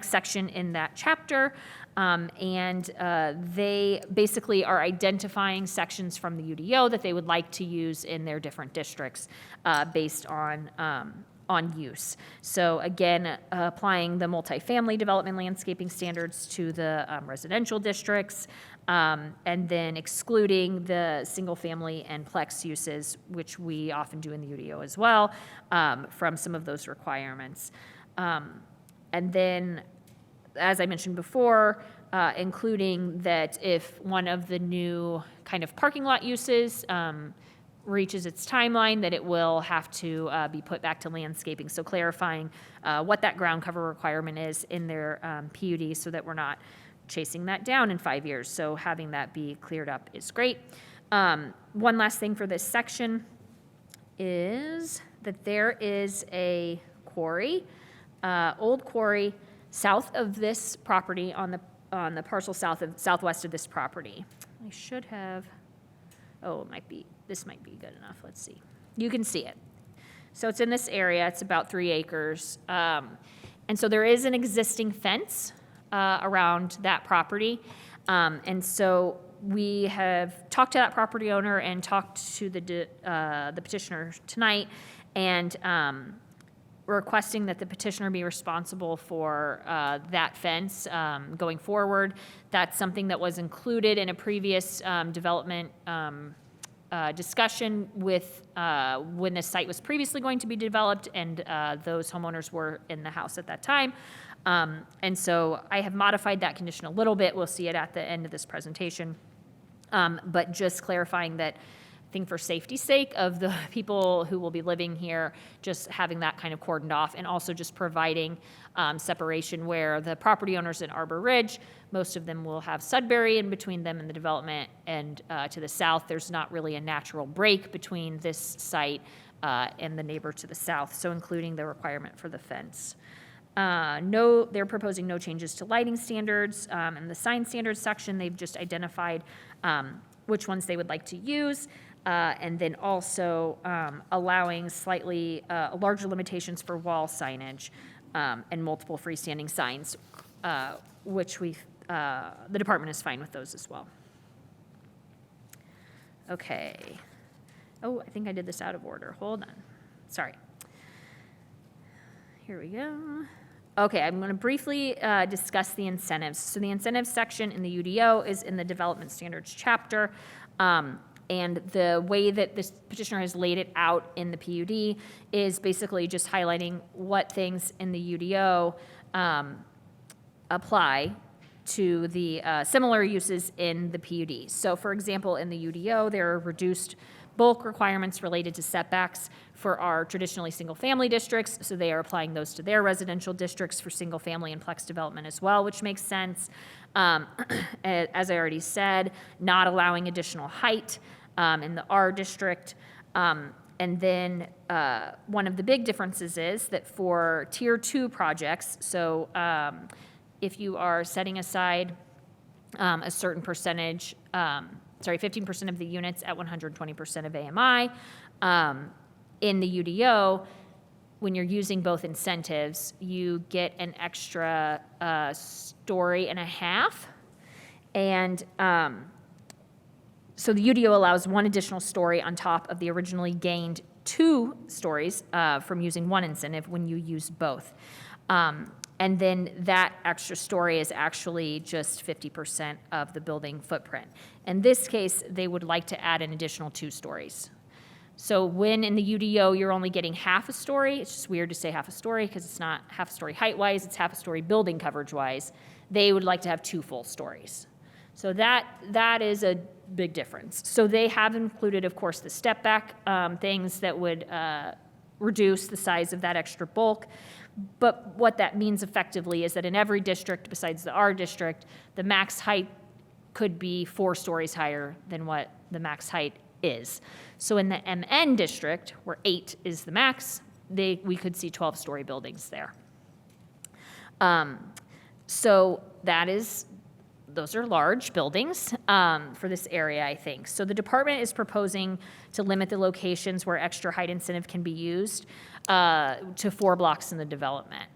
section in that chapter. They basically are identifying sections from the UDO that they would like to use in their different districts based on use. So again, applying the multifamily development landscaping standards to the residential districts, and then excluding the single-family and plex uses, which we often do in the UDO as well, from some of those requirements. And then, as I mentioned before, including that if one of the new kind of parking lot uses reaches its timeline, that it will have to be put back to landscaping. So clarifying what that ground cover requirement is in their PUD so that we're not chasing that down in 5 years. So having that be cleared up is great. One last thing for this section is that there is a quarry, old quarry, south of this property on the parcel southwest of this property. I should have, this might be good enough. Let's see. You can see it. So it's in this area. It's about 3 acres. And so there is an existing fence around that property. And so we have talked to that property owner and talked to the petitioner tonight, and we're requesting that the petitioner be responsible for that fence going forward. That's something that was included in a previous development discussion with when the site was previously going to be developed, and those homeowners were in the house at that time. And so I have modified that condition a little bit. We'll see it at the end of this presentation. But just clarifying that, I think for safety's sake of the people who will be living here, just having that kind of cordoned off, and also just providing separation where the property owners in Arbor Ridge, most of them will have Sudbury in between them and the development, and to the south, there's not really a natural break between this site and the neighbor to the south, so including the requirement for the fence. They're proposing no changes to lighting standards. In the sign standards section, they've just identified which ones they would like to use. And then also allowing slightly larger limitations for wall signage and multiple freestanding signs, which the department is fine with those as well. Okay. Oh, I think I did this out of order. Hold on. Sorry. Here we go. Okay, I'm going to briefly discuss the incentives. So the incentives section in the UDO is in the development standards chapter. And the way that this petitioner has laid it out in the PUD is basically just highlighting what things in the UDO apply to the similar uses in the PUD. So for example, in the UDO, there are reduced bulk requirements related to setbacks for our traditionally single-family districts, so they are applying those to their residential districts for single-family and plex development as well, which makes sense. As I already said, not allowing additional height in the R district. And then one of the big differences is that for Tier 2 projects, so if you are setting aside a certain percentage, 15% of the units at 120% of AMI, in the UDO, when you're using both incentives, you get an extra story and a half. And so the UDO allows one additional story on top of the originally gained 2 stories from using one incentive when you use both. And then that extra story is actually just 50% of the building footprint. In this case, they would like to add an additional 2 stories. So when in the UDO, you're only getting half a story, it's just weird to say half a story because it's not half a story height-wise, it's half a story building coverage-wise. They would like to have 2 full stories. So that is a big difference. So they have included, of course, the step back things that would reduce the size of that extra bulk. But what that means effectively is that in every district besides the R district, the max height could be 4 stories higher than what the max height is. So in the MN district, where 8 is the max, we could see 12-story buildings there. So those are large buildings for this area, I think. So the department is proposing to limit the locations where extra height incentive can be used to 4 blocks in the development.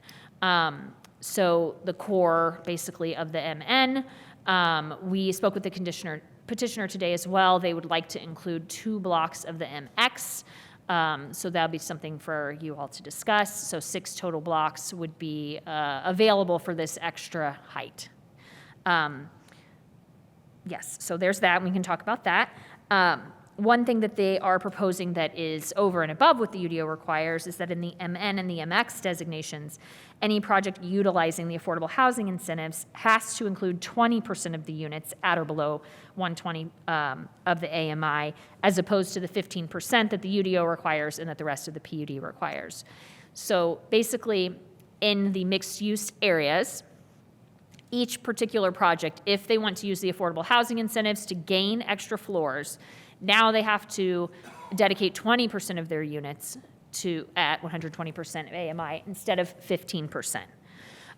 So the core, basically, of the MN, we spoke with the petitioner today as well. They would like to include 2 blocks of the MX. So that'll be something for you all to discuss. So 6 total blocks would be available for this extra height. Yes, so there's that. We can talk about that. One thing that they are proposing that is over and above what the UDO requires is that in the MN and the MX designations, any project utilizing the affordable housing incentives has to include 20% of the units at or below 120 of the AMI, as opposed to the 15% that the UDO requires and that the rest of the PUD requires. So basically, in the mixed-use areas, each particular project, if they want to use the affordable housing incentives to gain extra floors, now they have to dedicate 20% of their units at 120% of AMI instead of 15%.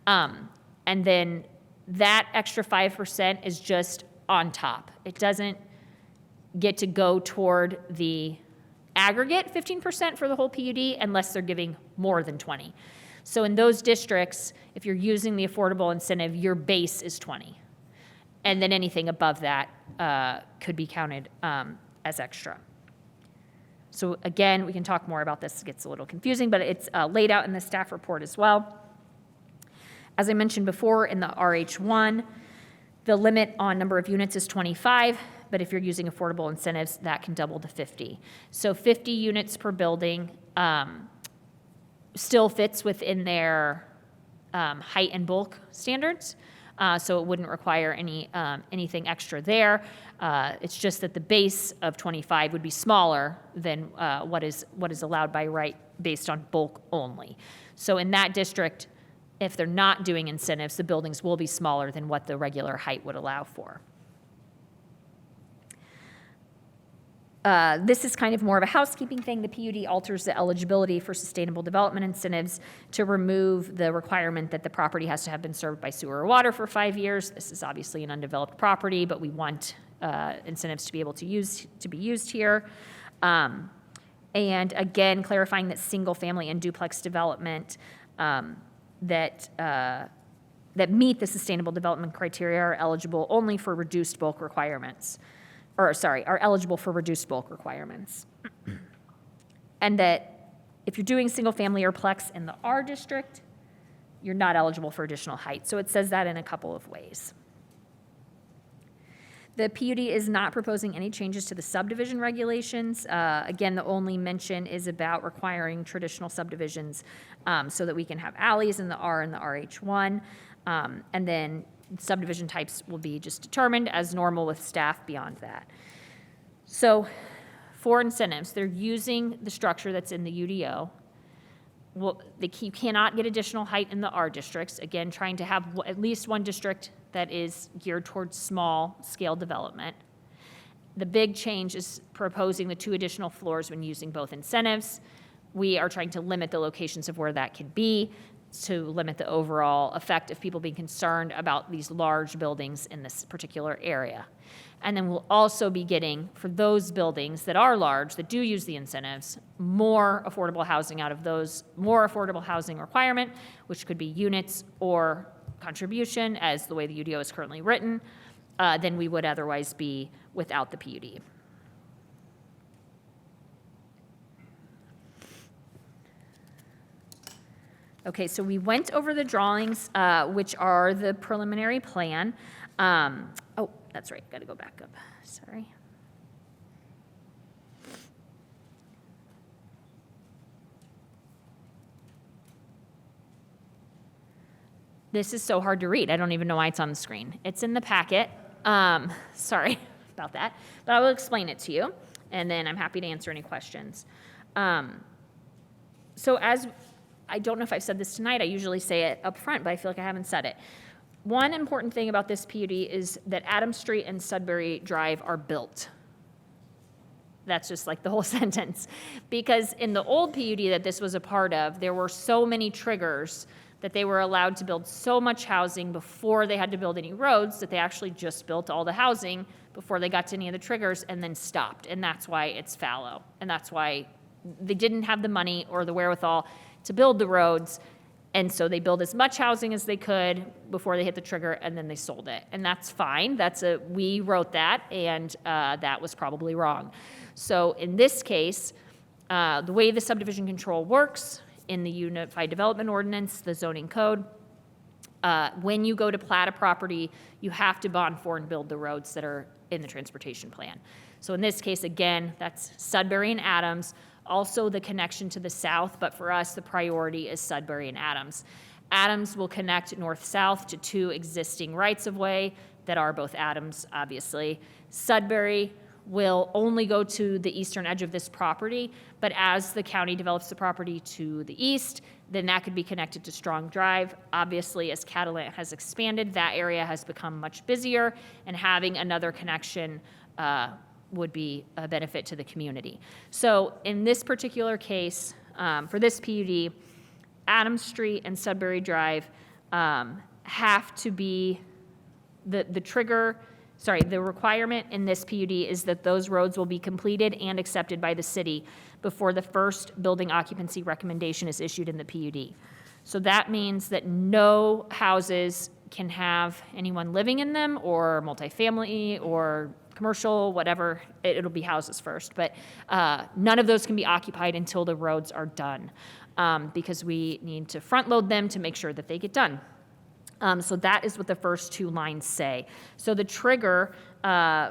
And then that extra 5% is just on top. It doesn't get to go toward the aggregate 15% for the whole PUD unless they're giving more than 20. So in those districts, if you're using the affordable incentive, your base is 20. And then anything above that could be counted as extra. So again, we can talk more about this. It gets a little confusing, but it's laid out in the staff report as well. As I mentioned before, in the RH1, the limit on number of units is 25, but if you're using affordable incentives, that can double to 50. So 50 units per building still fits within their height and bulk standards, so it wouldn't require anything extra there. It's just that the base of 25 would be smaller than what is allowed by right based on bulk only. So in that district, if they're not doing incentives, the buildings will be smaller than what the regular height would allow for. This is kind of more of a housekeeping thing. The PUD alters the eligibility for sustainable development incentives to remove the requirement that the property has to have been served by sewer or water for 5 years. This is obviously an undeveloped property, but we want incentives to be able to be used here. And again, clarifying that single family and duplex development that meet the sustainable development criteria are eligible only for reduced bulk requirements. Are eligible for reduced bulk requirements. And that if you're doing single family or plex in the R district, you're not eligible for additional height. So it says that in a couple of ways. The PUD is not proposing any changes to the subdivision regulations. Again, the only mention is about requiring traditional subdivisions so that we can have alleys in the R and the RH1. And then subdivision types will be just determined as normal with staff beyond that. So for incentives, they're using the structure that's in the UDO. Well, you cannot get additional height in the R districts. Again, trying to have at least one district that is geared towards small scale development. The big change is proposing the 2 additional floors when using both incentives. We are trying to limit the locations of where that could be, to limit the overall effect of people being concerned about these large buildings in this particular area. And then we'll also be getting, for those buildings that are large, that do use the incentives, more affordable housing out of those, more affordable housing requirement, which could be units or contribution, as the way the UDO is currently written, than we would otherwise be without the PUD. Okay, so we went over the drawings, which are the preliminary plan. Oh, that's right, got to go back up, sorry. This is so hard to read. I don't even know why it's on the screen. It's in the packet. Sorry about that, but I will explain it to you, and then I'm happy to answer any questions. So as, I don't know if I've said this tonight, I usually say it up front, but I feel like I haven't said it. One important thing about this PUD is that Adams Street and Sudbury Drive are built. That's just like the whole sentence. Because in the old PUD that this was a part of, there were so many triggers that they were allowed to build so much housing before they had to build any roads that they actually just built all the housing before they got to any of the triggers and then stopped. And that's why it's fallow. And that's why they didn't have the money or the wherewithal to build the roads. And so they built as much housing as they could before they hit the trigger, and then they sold it. And that's fine. We wrote that, and that was probably wrong. So in this case, the way the subdivision control works in the Unified Development Ordinance, the zoning code, when you go to plat a property, you have to bond for and build the roads that are in the transportation plan. So in this case, again, that's Sudbury and Adams, also the connection to the south, but for us, the priority is Sudbury and Adams. Adams will connect north-south to 2 existing rights-of-way that are both Adams, obviously. Sudbury will only go to the eastern edge of this property, but as the county develops the property to the east, then that could be connected to Strong Drive. Obviously, as Catalant has expanded, that area has become much busier, and having another connection would be a benefit to the community. So in this particular case, for this PUD, Adams Street and Sudbury Drive have to be the requirement in this PUD is that those roads will be completed and accepted by the city before the first building occupancy recommendation is issued in the PUD. So that means that no houses can have anyone living in them, or multifamily or commercial, whatever, it'll be houses first, but none of those can be occupied until the roads are done, because we need to front load them to make sure that they get done. So that is what the first 2 lines say. So the trigger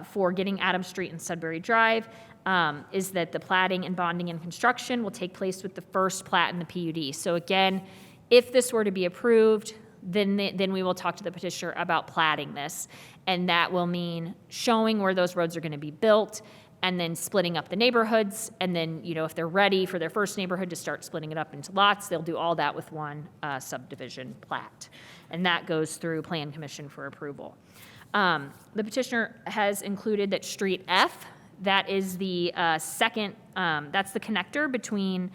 for getting Adams Street and Sudbury Drive is that the platting and bonding and construction will take place with the first plat in the PUD. So again, if this were to be approved, then we will talk to the petitioner about platting this. And that will mean showing where those roads are going to be built, and then splitting up the neighborhoods. And then, if they're ready for their first neighborhood to start splitting it up into lots, they'll do all that with one subdivision plat. And that goes through Plan Commission for approval. The petitioner has included that Street F, that is the second, that's the connector between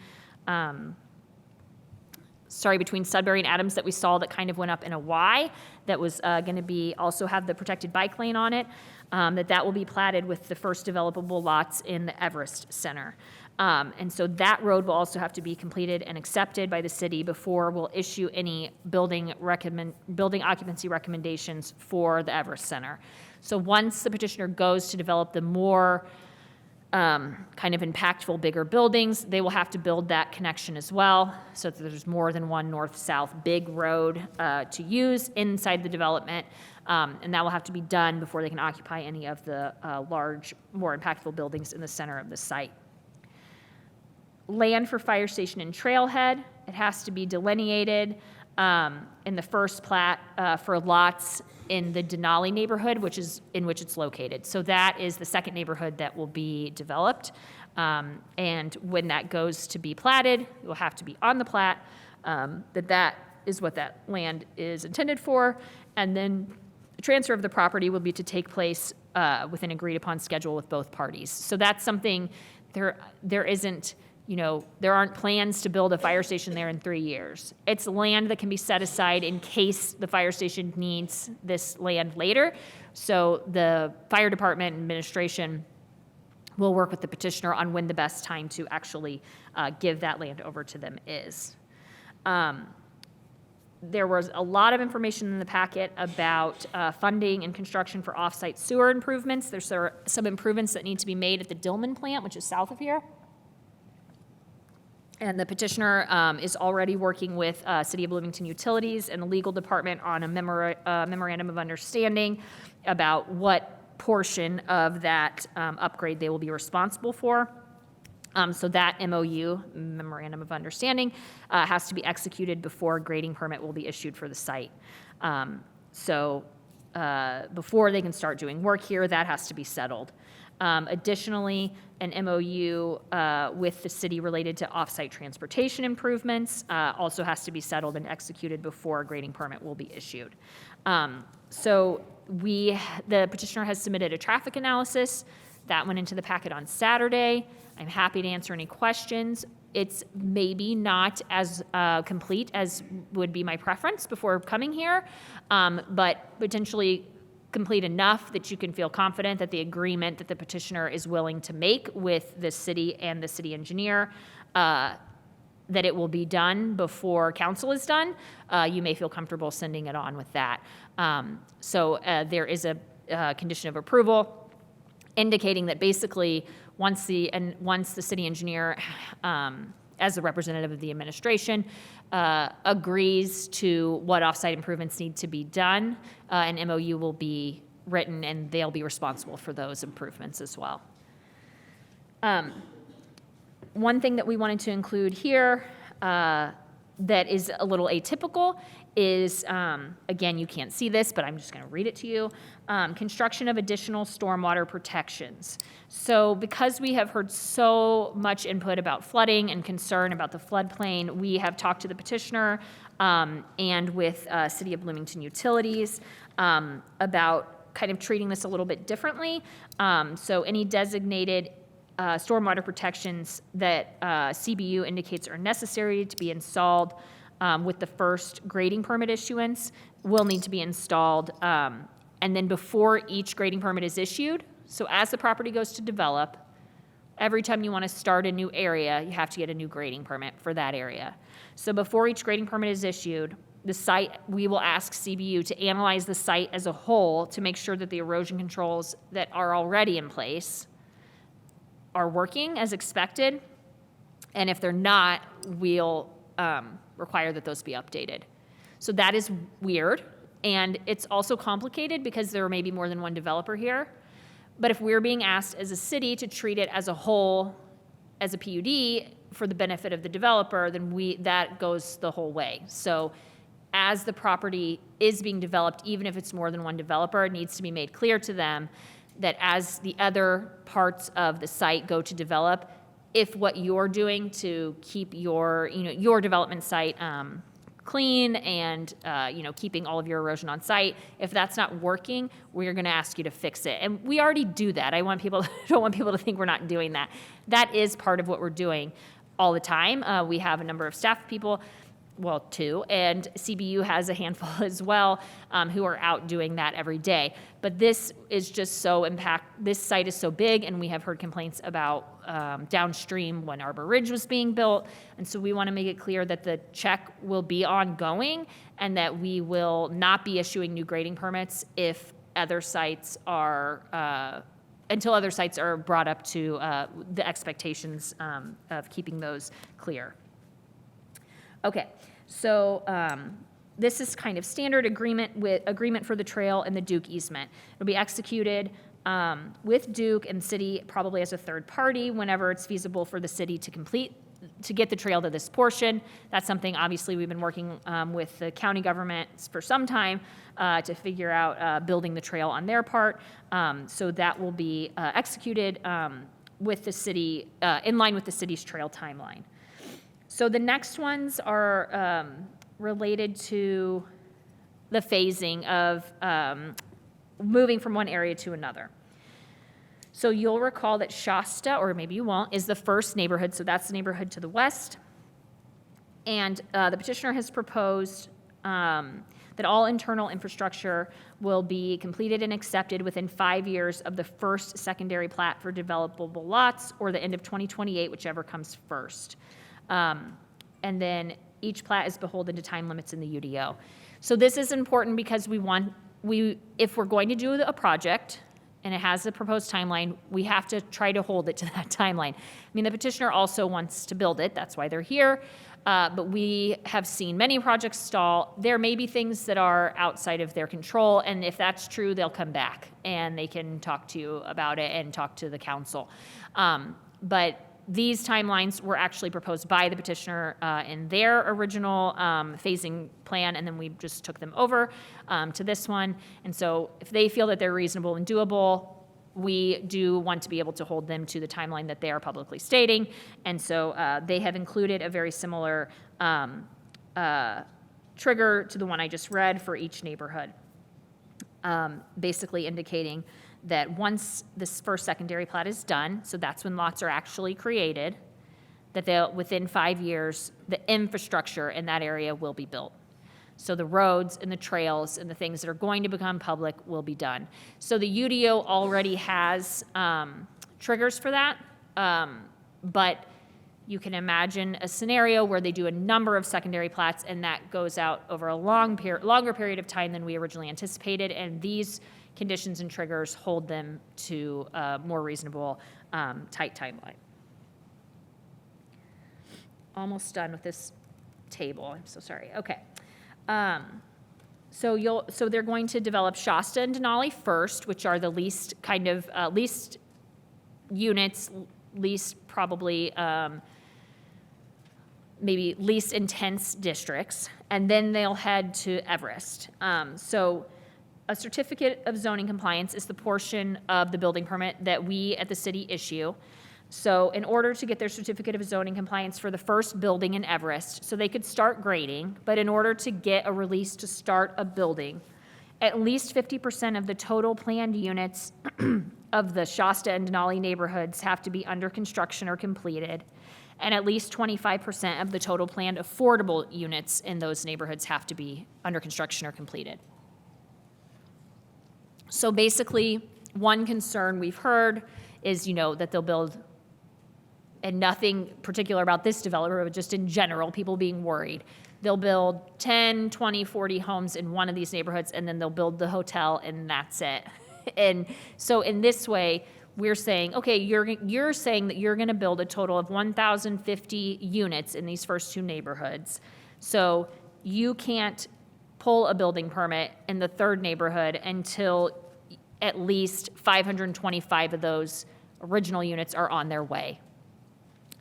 Sudbury and Adams that we saw that kind of went up in a Y, that was going to be, also have the protected bike lane on it, that will be platted with the first developable lots in the Everest Center. And so that road will also have to be completed and accepted by the city before we'll issue any building occupancy recommendations for the Everest Center. So once the petitioner goes to develop the more kind of impactful, bigger buildings, they will have to build that connection as well, so that there's more than one north-south big road to use inside the development, and that will have to be done before they can occupy any of the large, more impactful buildings in the center of the site. Land for fire station and trailhead, it has to be delineated in the first plat for lots in the Denali neighborhood, in which it's located. So that is the second neighborhood that will be developed. And when that goes to be platted, it will have to be on the plat, that is what that land is intended for. And then the transfer of the property will be to take place with an agreed upon schedule with both parties. So that's something, there isn't, there aren't plans to build a fire station there in 3 years. It's land that can be set aside in case the fire station needs this land later. So the fire department administration will work with the petitioner on when the best time to actually give that land over to them is. There was a lot of information in the packet about funding and construction for off-site sewer improvements. There's some improvements that need to be made at the Dillman plant, which is south of here. And the petitioner is already working with City of Bloomington Utilities and the legal department on a memorandum of understanding about what portion of that upgrade they will be responsible for. So that MOU, memorandum of understanding, has to be executed before a grading permit will be issued for the site. Before they can start doing work here, that has to be settled. Additionally, an MOU with the city related to off-site transportation improvements also has to be settled and executed before a grading permit will be issued. The petitioner has submitted a traffic analysis. That went into the packet on Saturday. I'm happy to answer any questions. It's maybe not as complete as would be my preference before coming here, but potentially complete enough that you can feel confident that the agreement that the petitioner is willing to make with the city and the city engineer, that it will be done before council is done. You may feel comfortable sending it on with that. There is a condition of approval indicating that basically once the city engineer, as a representative of the administration, agrees to what offsite improvements need to be done, an MOU will be written and they'll be responsible for those improvements as well. One thing that we wanted to include here that is a little atypical is, again, you can't see this, but I'm just going to read it to you, construction of additional stormwater protections. So because we have heard so much input about flooding and concern about the floodplain, we have talked to the petitioner and with City of Bloomington Utilities about kind of treating this a little bit differently. So any designated stormwater protections that CBU indicates are necessary to be installed with the first grading permit issuance will need to be installed. And then before each grading permit is issued, so as the property goes to develop, every time you want to start a new area, you have to get a new grading permit for that area. So before each grading permit is issued, the site, we will ask CBU to analyze the site as a whole to make sure that the erosion controls that are already in place are working as expected. And if they're not, we'll require that those be updated. So that is weird. And it's also complicated because there may be more than one developer here. But if we're being asked as a city to treat it as a whole, as a PUD, for the benefit of the developer, then that goes the whole way. So as the property is being developed, even if it's more than one developer, it needs to be made clear to them that as the other parts of the site go to develop, if what you're doing to keep your development site clean and keeping all of your erosion on site, if that's not working, we're going to ask you to fix it. And we already do that. I don't want people to think we're not doing that. That is part of what we're doing all the time. We have a number of staff people, well, 2, and CBU has a handful as well, who are out doing that every day. But this is just this site is so big, and we have heard complaints about downstream when Arbor Ridge was being built. And so we want to make it clear that the check will be ongoing and that we will not be issuing new grading permits if other sites are, until other sites are brought up to the expectations of keeping those clear. Okay, so this is kind of standard agreement for the trail and the Duke easement. It'll be executed with Duke and city probably as a third party whenever it's feasible for the city to get the trail to this portion. That's something obviously we've been working with the county government for some time to figure out building the trail on their part. So that will be executed with the city, in line with the city's trail timeline. So the next ones are related to the phasing of moving from one area to another. So you'll recall that Shasta, or maybe you won't, is the first neighborhood. So that's the neighborhood to the west. And the petitioner has proposed that all internal infrastructure will be completed and accepted within 5 years of the first secondary plat for developable lots or the end of 2028, whichever comes first. And then each plat is beholden to time limits in the UDO. So this is important because if we're going to do a project, and it has a proposed timeline, we have to try to hold it to that timeline. I mean, the petitioner also wants to build it, that's why they're here, but we have seen many projects stall. There may be things that are outside of their control, and if that's true, they'll come back and they can talk to you about it and talk to the council. But these timelines were actually proposed by the petitioner in their original phasing plan, and then we just took them over to this one. And so if they feel that they're reasonable and doable, we do want to be able to hold them to the timeline that they are publicly stating. And so they have included a very similar trigger to the one I just read for each neighborhood, basically indicating that once this first secondary plat is done, so that's when lots are actually created, that they'll, within 5 years, the infrastructure in that area will be built. So the roads and the trails and the things that are going to become public will be done. So the UDO already has triggers for that, but you can imagine a scenario where they do a number of secondary plats and that goes out over a longer period of time than we originally anticipated, and these conditions and triggers hold them to a more reasonable, tight timeline. Almost done with this table. I'm so sorry. Okay. So they're going to develop Shasta and Denali first, which are the least kind of least units, least probably maybe least intense districts, and then they'll head to Everest. So a certificate of zoning compliance is the portion of the building permit that we at the city issue. So in order to get their certificate of zoning compliance for the first building in Everest, so they could start grading, but in order to get a release to start a building, at least 50% of the total planned units of the Shasta and Denali neighborhoods have to be under construction or completed, and at least 25% of the total planned affordable units in those neighborhoods have to be under construction or completed. So basically, one concern we've heard is, that they'll build, and nothing particular about this developer, but just in general, people being worried. They'll build 10, 20, 40 homes in one of these neighborhoods, and then they'll build the hotel, and that's it. And so in this way, we're saying, okay, you're saying that you're going to build a total of 1,050 units in these first two neighborhoods. So you can't pull a building permit in the third neighborhood until at least 525 of those original units are on their way.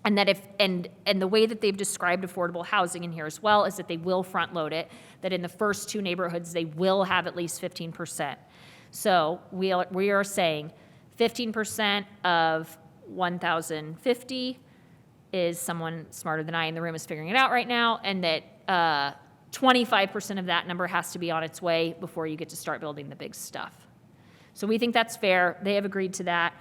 And that and the way that they've described affordable housing in here as well is that they will front load it, that in the first two neighborhoods, they will have at least 15%. So we are saying 15% of 1,050 is someone smarter than I in the room is figuring it out right now, and that 25% of that number has to be on its way before you get to start building the big stuff. So we think that's fair. They have agreed to that.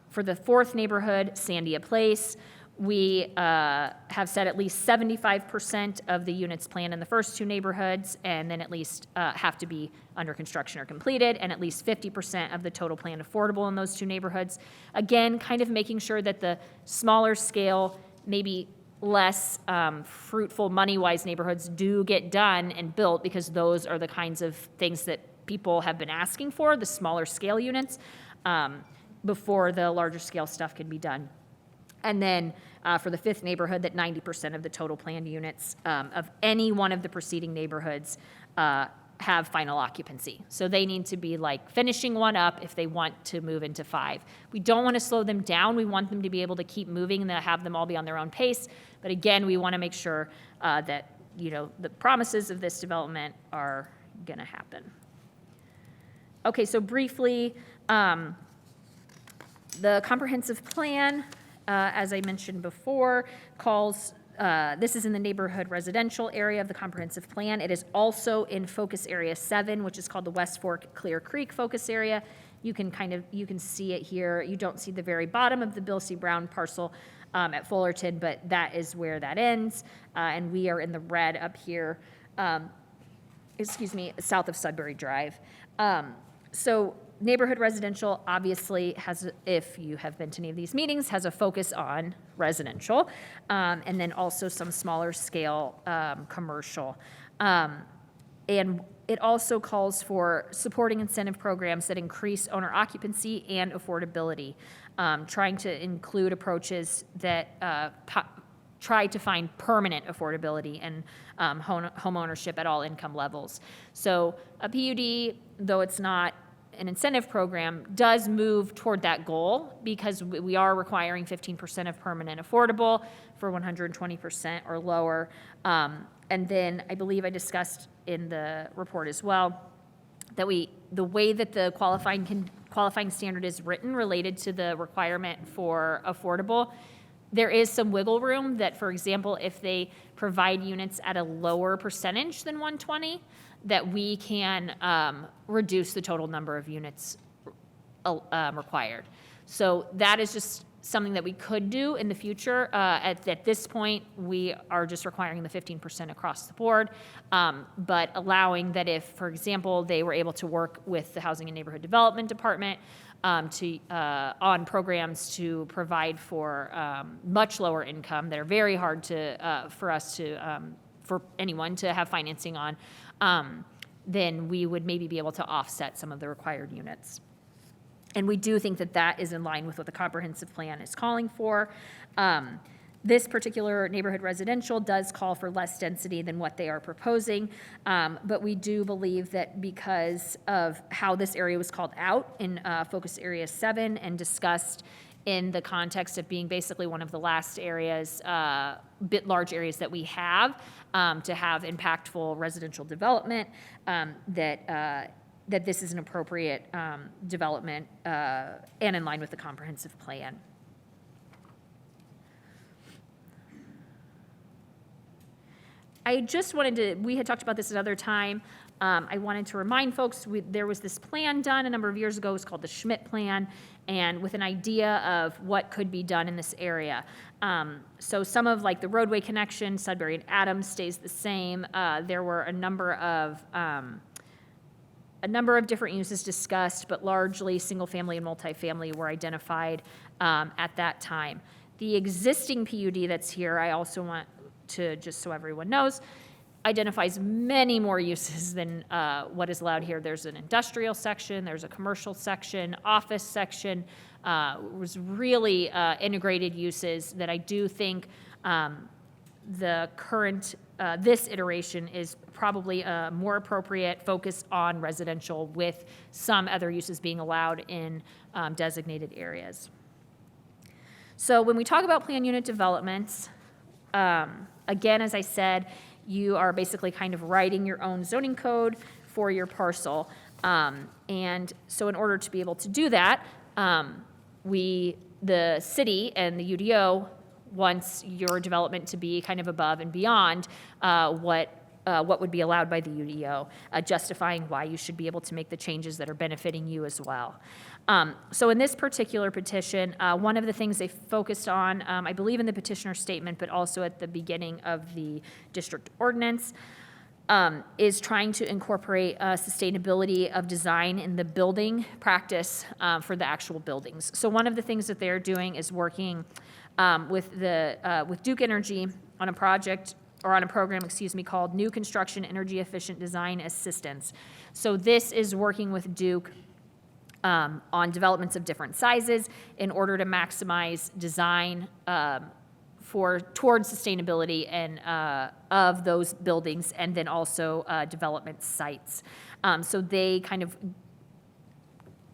For the fourth neighborhood, Sandia Place, we have said at least 75% of the units planned in the first two neighborhoods, and then at least have to be under construction or completed, and at least 50% of the total planned affordable in those two neighborhoods. Again, kind of making sure that the smaller scale, maybe less fruitful money-wise neighborhoods do get done and built, because those are the kinds of things that people have been asking for, the smaller scale units, before the larger scale stuff can be done. And then for the fifth neighborhood, that 90% of the total planned units of any one of the preceding neighborhoods have final occupancy. So they need to be like finishing one up if they want to move into 5. We don't want to slow them down. We want them to be able to keep moving and have them all be on their own pace. But again, we want to make sure that the promises of this development are going to happen. Okay, so briefly, the comprehensive plan, as I mentioned before, calls, this is in the neighborhood residential area of the comprehensive plan. It is also in focus area 7, which is called the West Fork Clear Creek focus area. You can see it here. You don't see the very bottom of the Bill C. Brown parcel at Fullerton, but that is where that ends. And we are in the red up here, south of Sudbury Drive. So neighborhood residential obviously has, if you have been to any of these meetings, has a focus on residential, and then also some smaller scale commercial. And it also calls for supporting incentive programs that increase owner occupancy and affordability, trying to include approaches that try to find permanent affordability and home ownership at all income levels. So a PUD, though it's not an incentive program, does move toward that goal because we are requiring 15% of permanent affordable for 120% or lower. And then I believe I discussed in the report as well that the way that the qualifying standard is written related to the requirement for affordable, there is some wiggle room that, for example, if they provide units at a lower percentage than 120, that we can reduce the total number of units required. So that is just something that we could do in the future. At this point, we are just requiring the 15% across the board, but allowing that if, for example, they were able to work with the Housing and Neighborhood Development Department on programs to provide for much lower income that are very hard for anyone to have financing on, then we would maybe be able to offset some of the required units. And we do think that that is in line with what the comprehensive plan is calling for. This particular neighborhood residential does call for less density than what they are proposing, but we do believe that because of how this area was called out in Focus Area 7 and discussed in the context of being basically one of the last areas, large areas that we have to have impactful residential development, that this is an appropriate development and in line with the comprehensive plan. I just wanted to, we had talked about this another time. I wanted to remind folks, there was this plan done a number of years ago. It was called the Schmidt Plan, and with an idea of what could be done in this area. So some of like the roadway connection, Sudbury and Adams stays the same. There were a number of different uses discussed, but largely single-family and multifamily were identified at that time. The existing PUD that's here, I also want to, just so everyone knows, identifies many more uses than what is allowed here. There's an industrial section, there's a commercial section, office section, was really integrated uses that I do think the current, this iteration is probably a more appropriate focus on residential with some other uses being allowed in designated areas. So when we talk about plan unit developments, again, as I said, you are basically kind of writing your own zoning code for your parcel. And so in order to be able to do that, the city and the UDO wants your development to be kind of above and beyond what would be allowed by the UDO, justifying why you should be able to make the changes that are benefiting you as well. So in this particular petition, one of the things they focused on, I believe in the petitioner statement, but also at the beginning of the district ordinance, is trying to incorporate sustainability of design in the building practice for the actual buildings. So one of the things that they're doing is working with Duke Energy on a project or on a program, called New Construction Energy Efficient Design Assistance. So this is working with Duke on developments of different sizes in order to maximize design towards sustainability and of those buildings, and then also development sites. So they kind of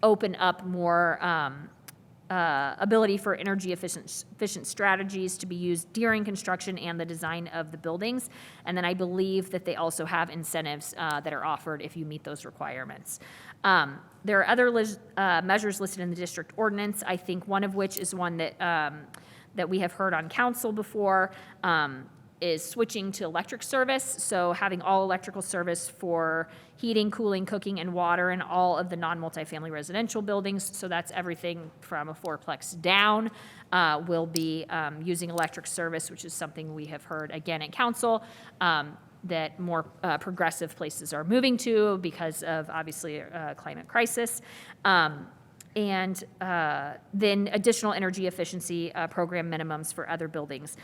open up more ability for energy efficient strategies to be used during construction and the design of the buildings. And then I believe that they also have incentives that are offered if you meet those requirements. There are other measures listed in the district ordinance, I think one of which is one that we have heard on council before, is switching to electric service. So having all electrical service for heating, cooling, cooking, and water in all of the non-multifamily residential buildings. So that's everything from a fourplex down will be using electric service, which is something we have heard again at council that more progressive places are moving to because of obviously a climate crisis. And then additional energy efficiency program minimums for other buildings.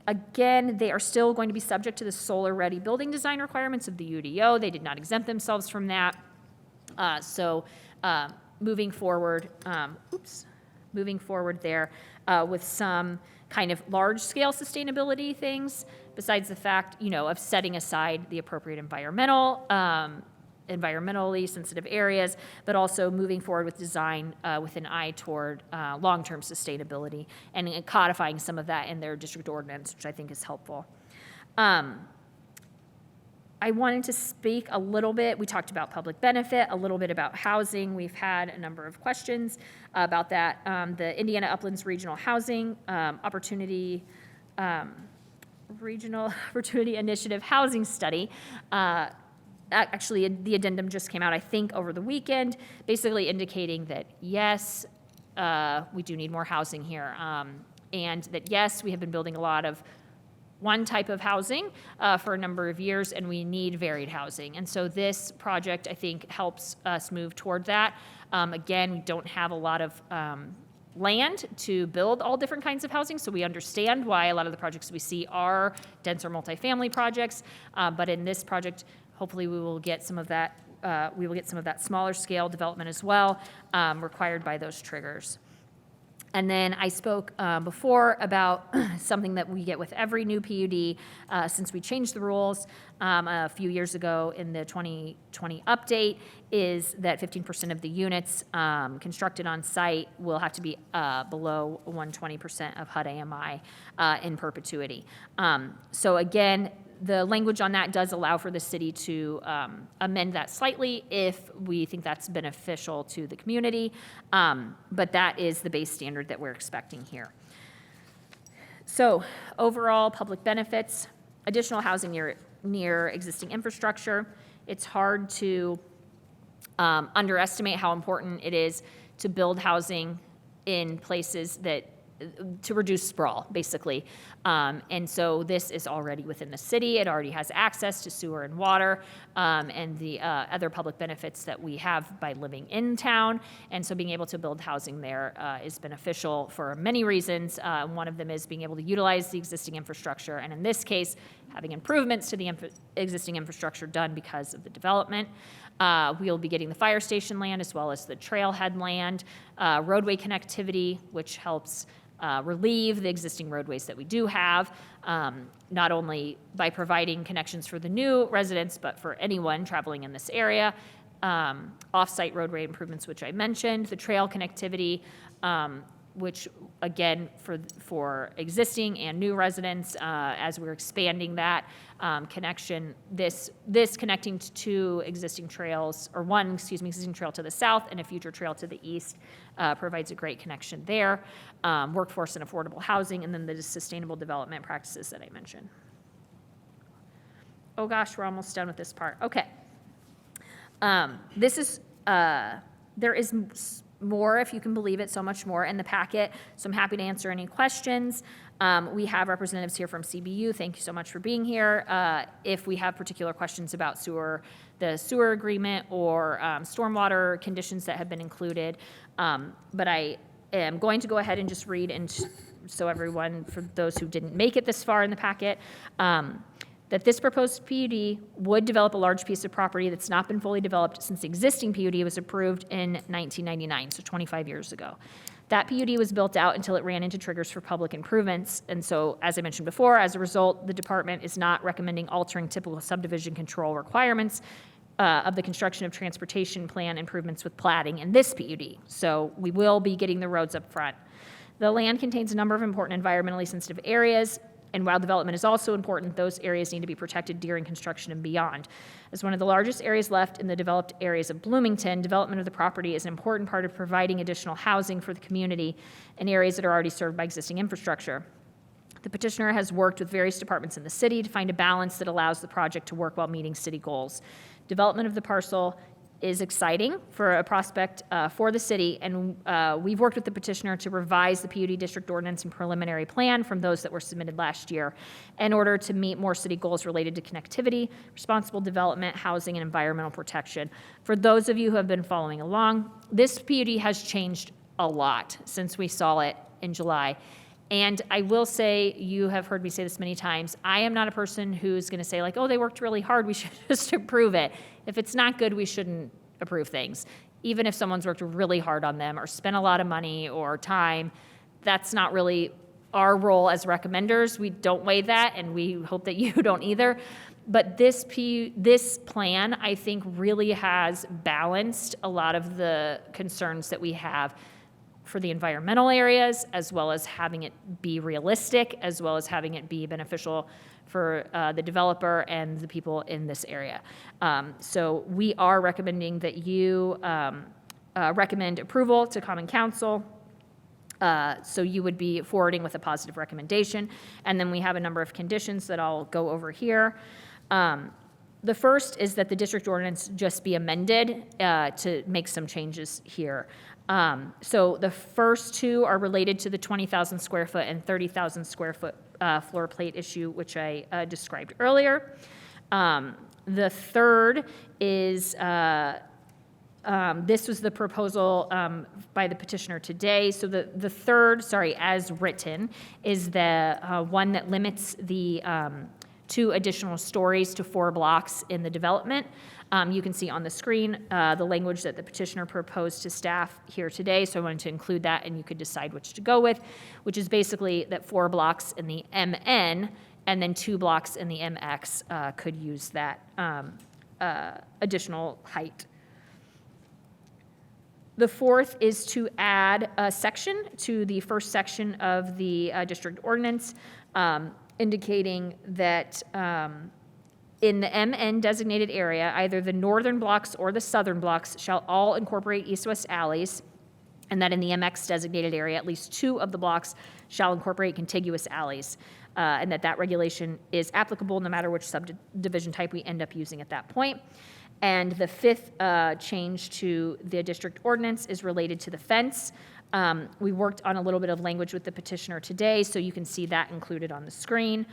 Again, they are still going to be subject to the solar-ready building design requirements of the UDO. They did not exempt themselves from that. Moving forward, there with some kind of large-scale sustainability things, besides the fact, of setting aside the appropriate environmentally sensitive areas, but also moving forward with design with an eye toward long-term sustainability and codifying some of that in their district ordinance, which I think is helpful. I wanted to speak a little bit, we talked about public benefit, a little bit about housing. We've had a number of questions about that. The Indiana Uplands Regional Housing Regional Opportunity Initiative Housing Study. Actually, the addendum just came out, I think, over the weekend, basically indicating that, yes, we do need more housing here. And that, yes, we have been building a lot of one type of housing for a number of years, and we need varied housing. And so this project, I think, helps us move toward that. Again, we don't have a lot of land to build all different kinds of housing, so we understand why a lot of the projects we see are denser multifamily projects. But in this project, hopefully we will get some of that. We will get some of that smaller scale development as well, required by those triggers. And then I spoke before about something that we get with every new PUD since we changed the rules a few years ago in the 2020 update, is that 15% of the units constructed on site will have to be below 120% of HUD AMI in perpetuity. So again, the language on that does allow for the city to amend that slightly if we think that's beneficial to the community, but that is the base standard that we're expecting here. So overall, public benefits, additional housing near existing infrastructure. It's hard to underestimate how important it is to build housing in places that to reduce sprawl, basically. And so this is already within the city. It already has access to sewer and water and the other public benefits that we have by living in town. And so being able to build housing there is beneficial for many reasons. One of them is being able to utilize the existing infrastructure, and in this case, having improvements to the existing infrastructure done because of the development. We'll be getting the fire station land as well as the trailhead land, roadway connectivity, which helps relieve the existing roadways that we do have, not only by providing connections for the new residents, but for anyone traveling in this area. Off-site roadway improvements, which I mentioned, the trail connectivity, which again, for existing and new residents, as we're expanding that connection, this connecting to two existing trails, or one, existing trail to the south and a future trail to the east, provides a great connection there. Workforce and affordable housing, and then the sustainable development practices that I mentioned. Oh gosh, we're almost done with this part. Okay. This is, there is more, if you can believe it, so much more in the packet. So I'm happy to answer any questions. We have representatives here from CBU. Thank you so much for being here. If we have particular questions about the sewer agreement or stormwater conditions that have been included, but I am going to go ahead and just read, and so everyone, for those who didn't make it this far in the packet, that this proposed PUD would develop a large piece of property that's not been fully developed since the existing PUD was approved in 1999, so 25 years ago. That PUD was built out until it ran into triggers for public improvements, and so, as I mentioned before, as a result, the department is not recommending altering typical subdivision control requirements of the construction of transportation plan improvements with platting in this PUD. So we will be getting the roads up front. The land contains a number of important environmentally sensitive areas, and while development is also important, those areas need to be protected during construction and beyond. As one of the largest areas left in the developed areas of Bloomington, development of the property is an important part of providing additional housing for the community in areas that are already served by existing infrastructure. The petitioner has worked with various departments in the city to find a balance that allows the project to work while meeting city goals. Development of the parcel is exciting for a prospect for the city, and we've worked with the petitioner to revise the PUD district ordinance and preliminary plan from those that were submitted last year in order to meet more city goals related to connectivity, responsible development, housing, and environmental protection. For those of you who have been following along, this PUD has changed a lot since we saw it in July. And I will say, you have heard me say this many times, I am not a person who's going to say like, oh, they worked really hard, we should just approve it. If it's not good, we shouldn't approve things. Even if someone's worked really hard on them or spent a lot of money or time, that's not really our role as recommenders. We don't weigh that, and we hope that you don't either. But this plan, I think, really has balanced a lot of the concerns that we have for the environmental areas, as well as having it be realistic, as well as having it be beneficial for the developer and the people in this area. So we are recommending that you recommend approval to Common Council. So you would be forwarding with a positive recommendation. And then we have a number of conditions that I'll go over here. The first is that the district ordinance just be amended to make some changes here. So the first two are related to the 20,000 square foot and 30,000 square foot floor plate issue, which I described earlier. The third is this was the proposal by the petitioner today. So the third, as written, is the one that limits the 2 additional stories to 4 blocks in the development. You can see on the screen the language that the petitioner proposed to staff here today, so I wanted to include that, and you could decide which to go with, which is basically that 4 blocks in the MN and then 2 blocks in the MX could use that additional height. The fourth is to add a section to the first section of the district ordinance, indicating that in the MN designated area, either the northern blocks or the southern blocks shall all incorporate east-west alleys, and that in the MX designated area, at least 2 of the blocks shall incorporate contiguous alleys, and that regulation is applicable no matter which subdivision type we end up using at that point. And the fifth change to the district ordinance is related to the fence. We worked on a little bit of language with the petitioner today, so you can see that included on the screen.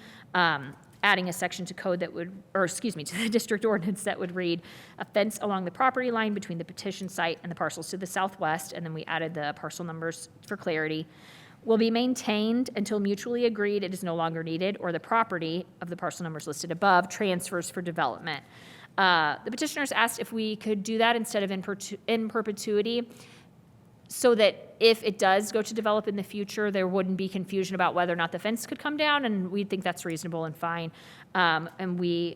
Adding a section to code that would, to the district ordinance that would read, a fence along the property line between the petition site and the parcels to the southwest, and then we added the parcel numbers for clarity, will be maintained until mutually agreed it is no longer needed, or the property of the parcel numbers listed above transfers for development. The petitioners asked if we could do that instead of in perpetuity, so that if it does go to develop in the future, there wouldn't be confusion about whether or not the fence could come down, and we think that's reasonable and fine. And we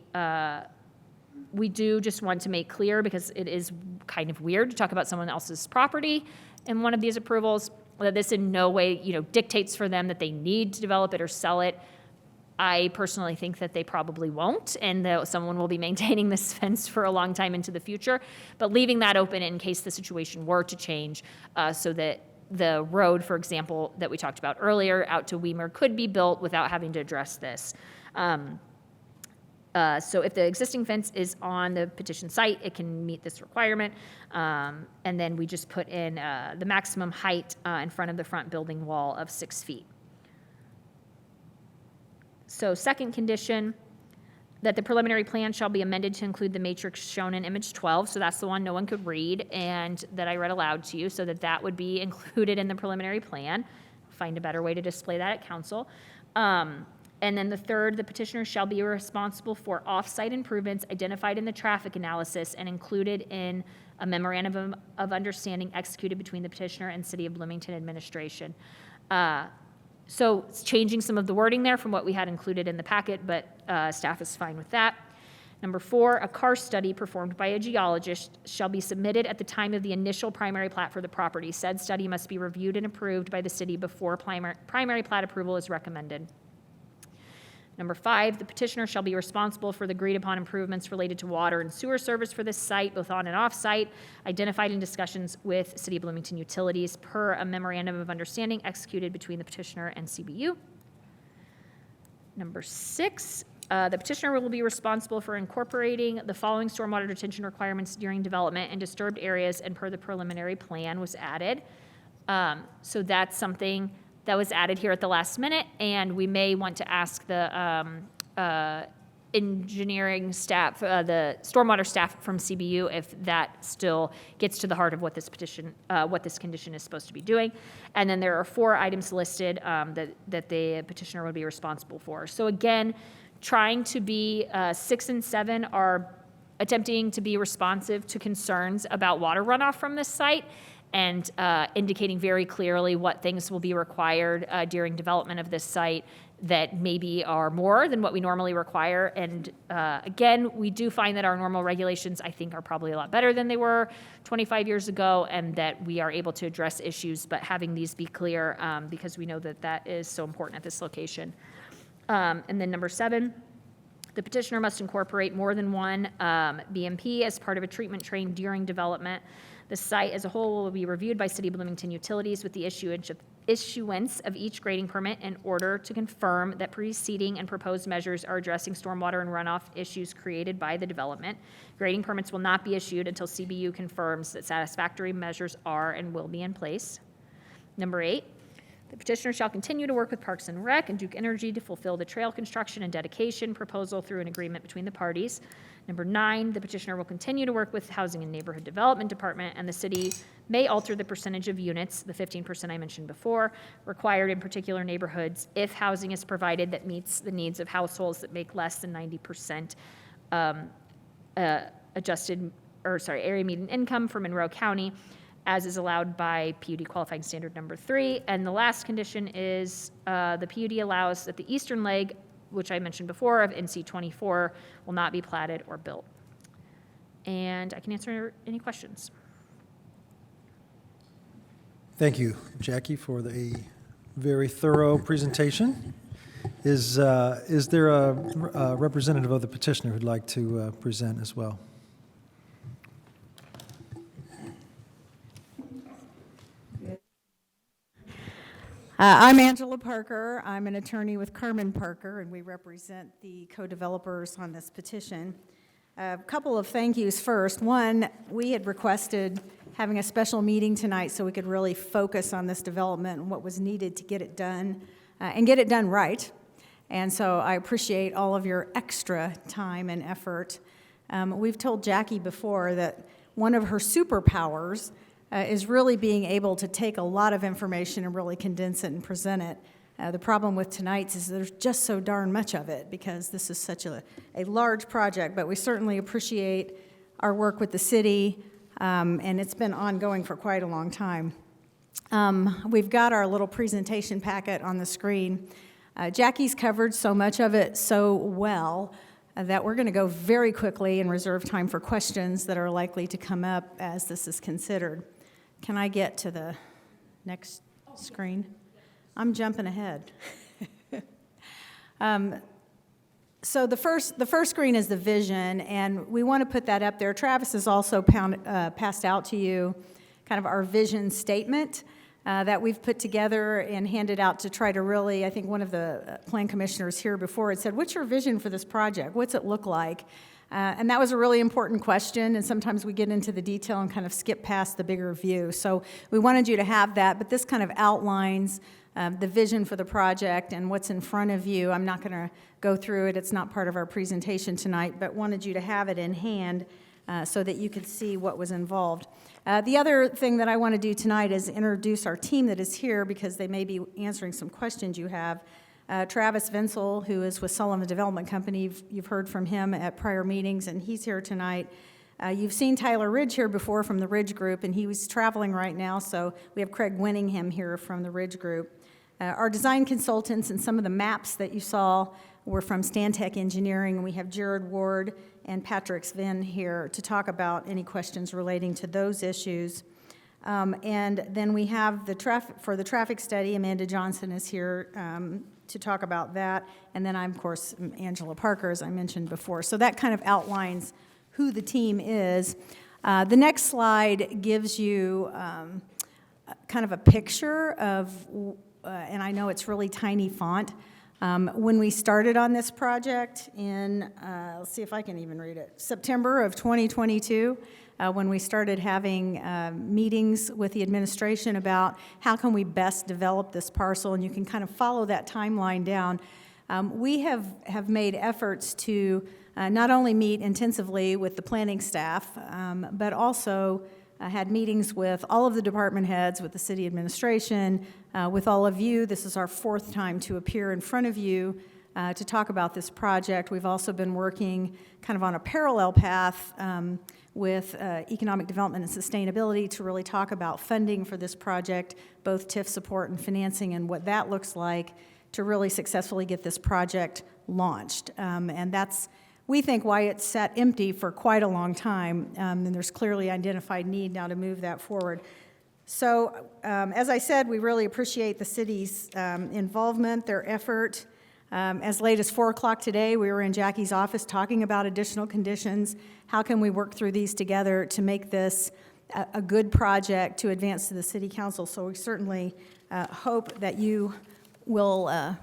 do just want to make clear, because it is kind of weird to talk about someone else's property in one of these approvals, that this in no way, dictates for them that they need to develop it or sell it. I personally think that they probably won't, and that someone will be maintaining this fence for a long time into the future, but leaving that open in case the situation were to change, so that the road, for example, that we talked about earlier out to Weimer could be built without having to address this. So if the existing fence is on the petition site, it can meet this requirement. And then we just put in the maximum height in front of the front building wall of 6 feet. So second condition, that the preliminary plan shall be amended to include the matrix shown in image 12. So that's the one no one could read and that I read aloud to you, so that would be included in the preliminary plan. Find a better way to display that at council. And then the third, the petitioner shall be responsible for off-site improvements identified in the traffic analysis and included in a memorandum of understanding executed between the petitioner and City of Bloomington administration. So it's changing some of the wording there from what we had included in the packet, but staff is fine with that. Number 4, a car study performed by a geologist shall be submitted at the time of the initial primary plat for the property. Said study must be reviewed and approved by the city before primary plat approval is recommended. Number 5, the petitioner shall be responsible for the agreed-upon improvements related to water and sewer service for this site, both on and off-site, identified in discussions with City of Bloomington Utilities per a memorandum of understanding executed between the petitioner and CBU. Number 6, the petitioner will be responsible for incorporating the following stormwater detention requirements during development in disturbed areas and per the preliminary plan was added. So that's something that was added here at the last minute, and we may want to ask the engineering staff, the stormwater staff from CBU, if that still gets to the heart of what this petition, what this condition is supposed to be doing. And then there are 4 items listed that the petitioner would be responsible for. So again, trying to be, 6 and 7 are attempting to be responsive to concerns about water runoff from this site and indicating very clearly what things will be required during development of this site that maybe are more than what we normally require. And again, we do find that our normal regulations, I think, are probably a lot better than they were 25 years ago, and that we are able to address issues, but having these be clear because we know that that is so important at this location. And then number 7, the petitioner must incorporate more than one BMP as part of a treatment train during development. The site as a whole will be reviewed by City of Bloomington Utilities with the issuance of each grading permit in order to confirm that preceding and proposed measures are addressing stormwater and runoff issues created by the development. Grading permits will not be issued until CBU confirms that satisfactory measures are and will be in place. Number 8, the petitioner shall continue to work with Parks and Rec and Duke Energy to fulfill the trail construction and dedication proposal through an agreement between the parties. Number 9, the petitioner will continue to work with Housing and Neighborhood Development Department, and the city may alter the percentage of units, the 15% I mentioned before, required in particular neighborhoods if housing is provided that meets the needs of households that make less than 90% area median income for Monroe County, as is allowed by PUD qualifying standard number 3. And the last condition is the PUD allows that the eastern leg, which I mentioned before, of NC 24 will not be platted or built. And I can answer any questions. Thank you, Jackie, for the very thorough presentation. Is there a representative of the petitioner who'd like to present as well? I'm Angela Parker. I'm an attorney with Carmen Parker, and we represent the co-developers on this petition. A couple of thank yous first. One, we had requested having a special meeting tonight so we could really focus on this development and what was needed to get it done and get it done right. And so I appreciate all of your extra time and effort. We've told Jackie before that one of her superpowers is really being able to take a lot of information and really condense it and present it. The problem with tonight's is there's just so darn much of it because this is such a large project, but we certainly appreciate our work with the city, and it's been ongoing for quite a long time. We've got our little presentation packet on the screen. Jackie's covered so much of it so well that we're going to go very quickly and reserve time for questions that are likely to come up as this is considered. Can I get to the next screen? I'm jumping ahead. So the first screen is the vision, and we want to put that up there. Travis has also passed out to you kind of our vision statement that we've put together and handed out to try to really, I think one of the plan commissioners here before had said, what's your vision for this project? What's it look like? And that was a really important question, and sometimes we get into the detail and kind of skip past the bigger view. So we wanted you to have that, but this kind of outlines the vision for the project and what's in front of you. I'm not going to go through it. It's not part of our presentation tonight, but wanted you to have it in hand so that you could see what was involved. The other thing that I want to do tonight is introduce our team that is here because they may be answering some questions you have. Travis Vinsel, who is with Sullivan Development Company, you've heard from him at prior meetings, and he's here tonight. You've seen Tyler Ridge here before from the Ridge Group, and he was traveling right now, so we have Craig Winningham here from the Ridge Group. Our design consultants and some of the maps that you saw were from Stantec Engineering, and we have Jared Ward and Patrick Sven here to talk about any questions relating to those issues. And then we have the traffic study. Amanda Johnson is here to talk about that. And then I'm, of course, Angela Parker, as I mentioned before. So that kind of outlines who the team is. The next slide gives you kind of a picture of, and I know it's really tiny font. When we started on this project in, let's see if I can even read it, September of 2022, when we started having meetings with the administration about how can we best develop this parcel, and you can kind of follow that timeline down. We have made efforts to not only meet intensively with the planning staff, but also had meetings with all of the department heads, with the city administration, with all of you. This is our fourth time to appear in front of you to talk about this project. We've also been working kind of on a parallel path with economic development and sustainability to really talk about funding for this project, both TIF support and financing, and what that looks like to really successfully get this project launched. And that's, we think, why it's sat empty for quite a long time, and there's clearly identified need now to move that forward. So, as I said, we really appreciate the city's involvement, their effort. As late as 4 o'clock today, we were in Jackie's office talking about additional conditions. How can we work through these together to make this a good project to advance to the city council? So we certainly hope that you will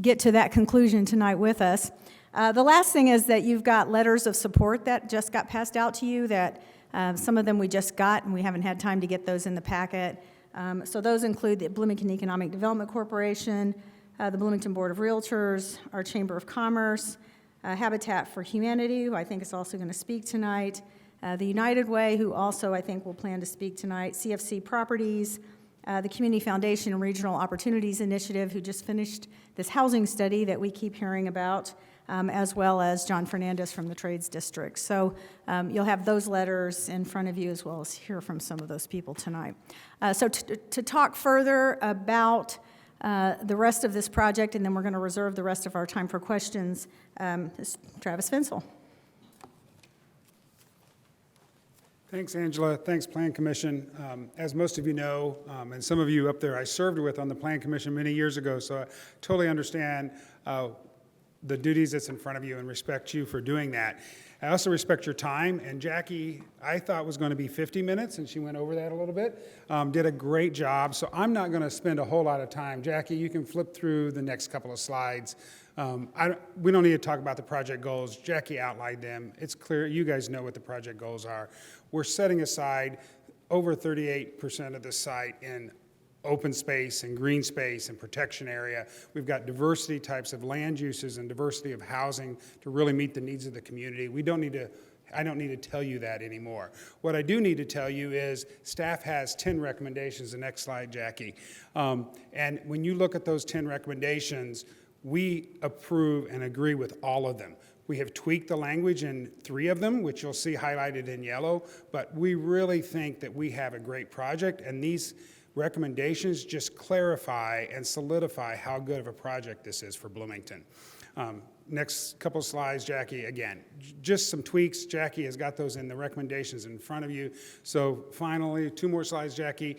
get to that conclusion tonight with us. The last thing is that you've got letters of support that just got passed out to you, that some of them we just got and we haven't had time to get those in the packet. So those include the Bloomington Economic Development Corporation, the Bloomington Board of Realtors, our Chamber of Commerce, Habitat for Humanity, who I think is also going to speak tonight, the United Way, who also I think will plan to speak tonight, CFC Properties, the Community Foundation and Regional Opportunities Initiative, who just finished this housing study that we keep hearing about, as well as John Fernandez from the Trades District. So you'll have those letters in front of you, as well as hear from some of those people tonight. So to talk further about the rest of this project, and then we're going to reserve the rest of our time for questions, is Travis Fensel. Thanks, Angela. Thanks, Plan Commission. As most of you know, and some of you up there I served with on the Plan Commission many years ago, so I totally understand the duties that's in front of you and respect you for doing that. I also respect your time, and Jackie, I thought was going to be 50 minutes, and she went over that a little bit. Did a great job, so I'm not going to spend a whole lot of time. Jackie, you can flip through the next couple of slides. We don't need to talk about the project goals. Jackie outlined them. It's clear, you guys know what the project goals are. We're setting aside over 38% of the site in open space and green space and protection area. We've got diversity types of land uses and diversity of housing to really meet the needs of the community. I don't need to tell you that anymore. What I do need to tell you is staff has 10 recommendations. The next slide, Jackie. And when you look at those 10 recommendations, we approve and agree with all of them. We have tweaked the language in 3 of them, which you'll see highlighted in yellow, but we really think that we have a great project, and these recommendations just clarify and solidify how good of a project this is for Bloomington. Next couple slides, Jackie, again, just some tweaks. Jackie has got those in the recommendations in front of you. So finally, 2 more slides, Jackie.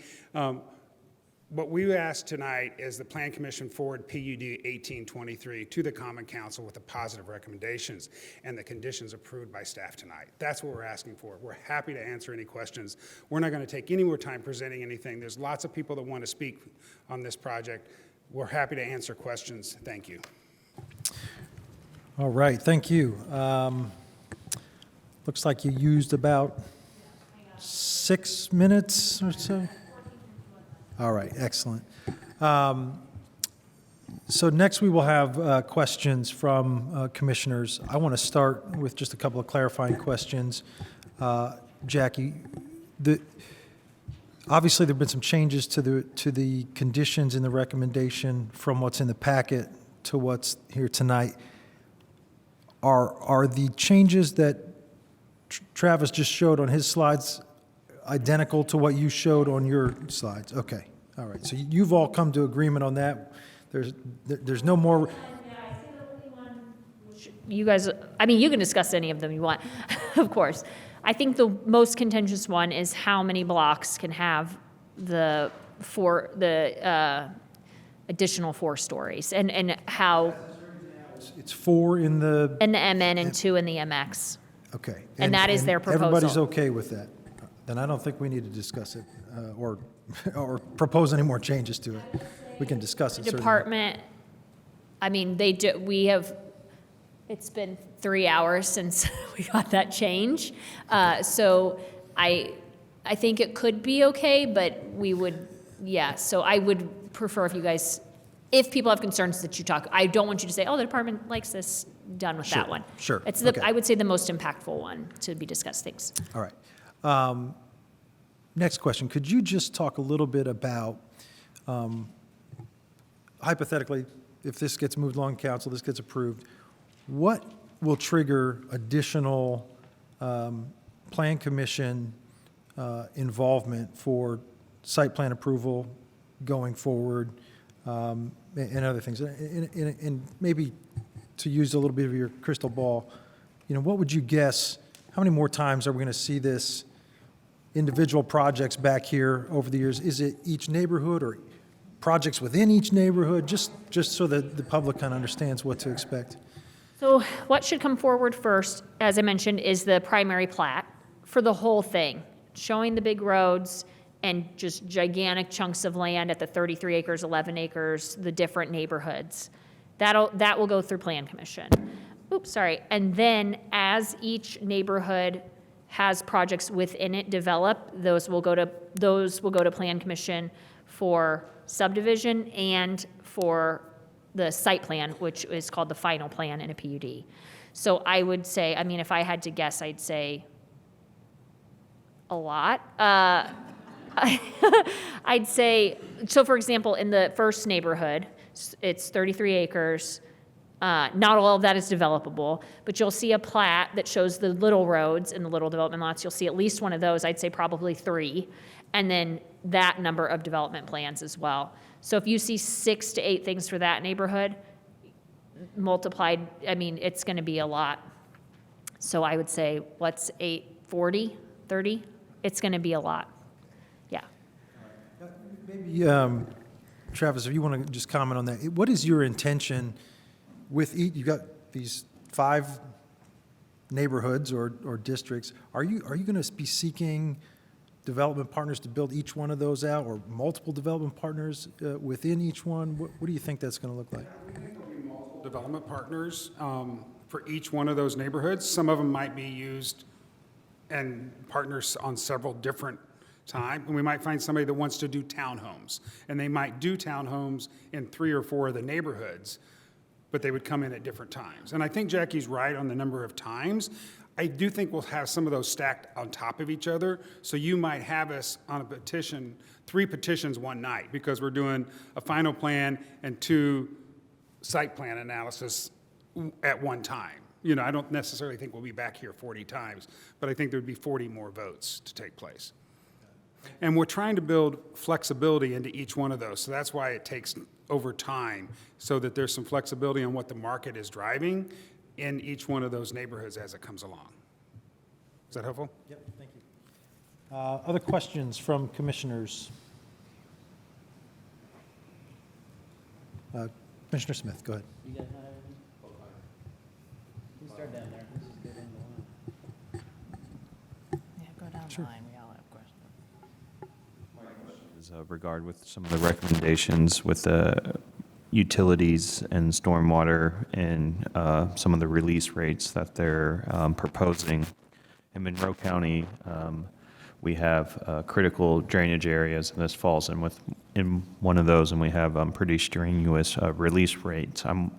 What we asked tonight is the Plan Commission forward PUD 1823 to the Common Council with the positive recommendations and the conditions approved by staff tonight. That's what we're asking for. We're happy to answer any questions. We're not going to take any more time presenting anything. There's lots of people that want to speak on this project. We're happy to answer questions. Thank you. All right, thank you. Looks like you used about 6 minutes or so. All right, excellent. So next we will have questions from commissioners. I want to start with just a couple of clarifying questions. Jackie, obviously there have been some changes to the conditions in the recommendation from what's in the packet to what's here tonight. Are the changes that Travis just showed on his slides identical to what you showed on your slides? Okay, all right. So you've all come to agreement on that. There's no more. Yeah, I see the only one which you guys, I mean, you can discuss any of them you want, of course. I think the most contentious one is how many blocks can have the additional 4 stories, and how. It's 4 in the. And the MN and 2 in the MX. Okay. And that is their proposal. Everybody's okay with that? Then I don't think we need to discuss it or propose any more changes to it. We can discuss it. Department, I mean, it's been 3 hours since we got that change. So I think it could be okay, but we would, yeah. So I would prefer if you guys if people have concerns that you talk, I don't want you to say, oh, the department likes this, done with that one. sure, It's okay. I would say the most impactful one to be discussed. Thanks. All right. Next question. Could you just talk a little bit about, hypothetically, if this gets moved along council, this gets approved, what will trigger additional plan commission involvement for site plan approval going forward, and other things? And maybe to use a little bit of your crystal ball, what would you guess, how many more times are we going to see this individual projects back here over the years? Is it each neighborhood or projects within each neighborhood? Just so that the public kind of understands what to expect. So what should come forward first, as I mentioned, is the primary plat for the whole thing, showing the big roads and just gigantic chunks of land at the 33 acres, 11 acres, the different neighborhoods. That will go through Plan Commission. Oops, sorry. And then as each neighborhood has projects within it develop, those will go to Plan Commission for subdivision and for the site plan, which is called the final plan in a PUD. So I would say, I mean, if I had to guess, I'd say a lot. I'd say, so for example, in the first neighborhood, it's 33 acres. Not all of that is developable, but you'll see a plat that shows the little roads and the little development lots. You'll see at least one of those, I'd say probably 3, and then that number of development plans as well. So if you see 6 to 8 things for that neighborhood, multiplied, I mean, it's going to be a lot. So I would say, what's 8, 40, 30? It's going to be a lot. Yeah. Maybe, Travis, if you want to just comment on that, what is your intention with each? You've got these 5 neighborhoods or districts. Are you going to be seeking development partners to build each one of those out, or multiple development partners within each one? What do you think that's going to look like? We think there'll be multiple development partners for each one of those neighborhoods. Some of them might be used and partners on several different times. And we might find somebody that wants to do townhomes, and they might do townhomes in 3 or 4 of the neighborhoods, but they would come in at different times. And I think Jackie's right on the number of times. I do think we'll have some of those stacked on top of each other. So you might have us on a petition, 3 petitions one night, because we're doing a final plan and 2 site plan analysis at one time. I don't necessarily think we'll be back here 40 times, but I think there would be 40 more votes to take place. And we're trying to build flexibility into each one of those. So that's why it takes over time, so that there's some flexibility on what the market is driving in each one of those neighborhoods as it comes along. Is that helpful? Yep, thank you. Other questions from commissioners? Commissioner Smith, go ahead. You guys not have anything? We start down there. This is good in the line. Yeah, go down the line, we all have questions. Is regard with some of the recommendations with the utilities and stormwater and some of the release rates that they're proposing. In Monroe County, we have critical drainage areas, and this falls in one of those, and we have pretty strenuous release rates. I'm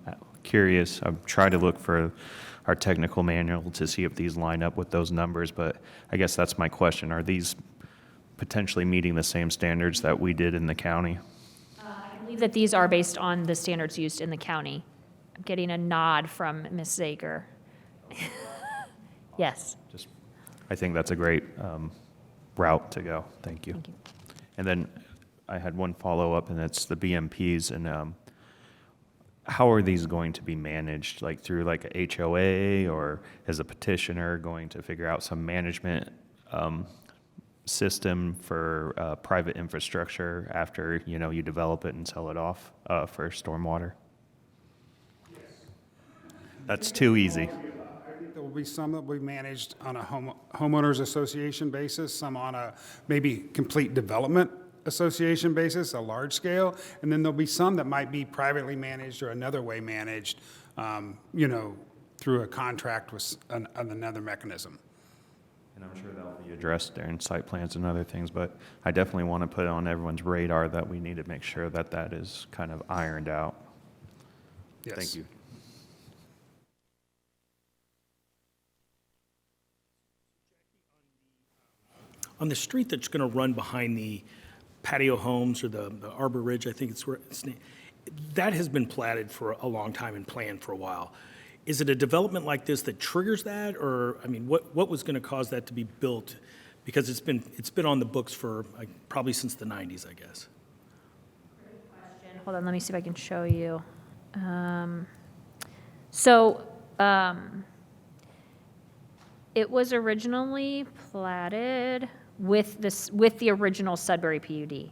curious, I've tried to look for our technical manual to see if these line up with those numbers, but I guess that's my question. Are these potentially meeting the same standards that we did in the county? I believe that these are based on the standards used in the county. I'm getting a nod from Ms. Zager. Yes. I think that's a great route to go. Thank you. Thank you. And then I had one follow-up, and it's the BMPs, and how are these going to be managed? Like through like a HOA, or is a petitioner going to figure out some management system for private infrastructure after, you develop it and sell it off for stormwater? That's too easy. I think there will be some that will be managed on a homeowners association basis, some on a maybe complete development association basis, a large scale, and then there'll be some that might be privately managed or another way managed, through a contract with another mechanism. And I'm sure that'll be addressed during site plans and other things, but I definitely want to put on everyone's radar that we need to make sure that that is kind of ironed out. Yes. Thank you. On the street that's going to run behind the patio homes or the Arbor Ridge, I think it's where it's named, that has been platted for a long time and planned for a while. Is it a development like this that triggers that, or, I mean, what was going to cause that to be built? Because it's been on the books for like, probably since the 90s, I guess. Hold on, let me see if I can show you. So it was originally platted with the original Sudbury PUD.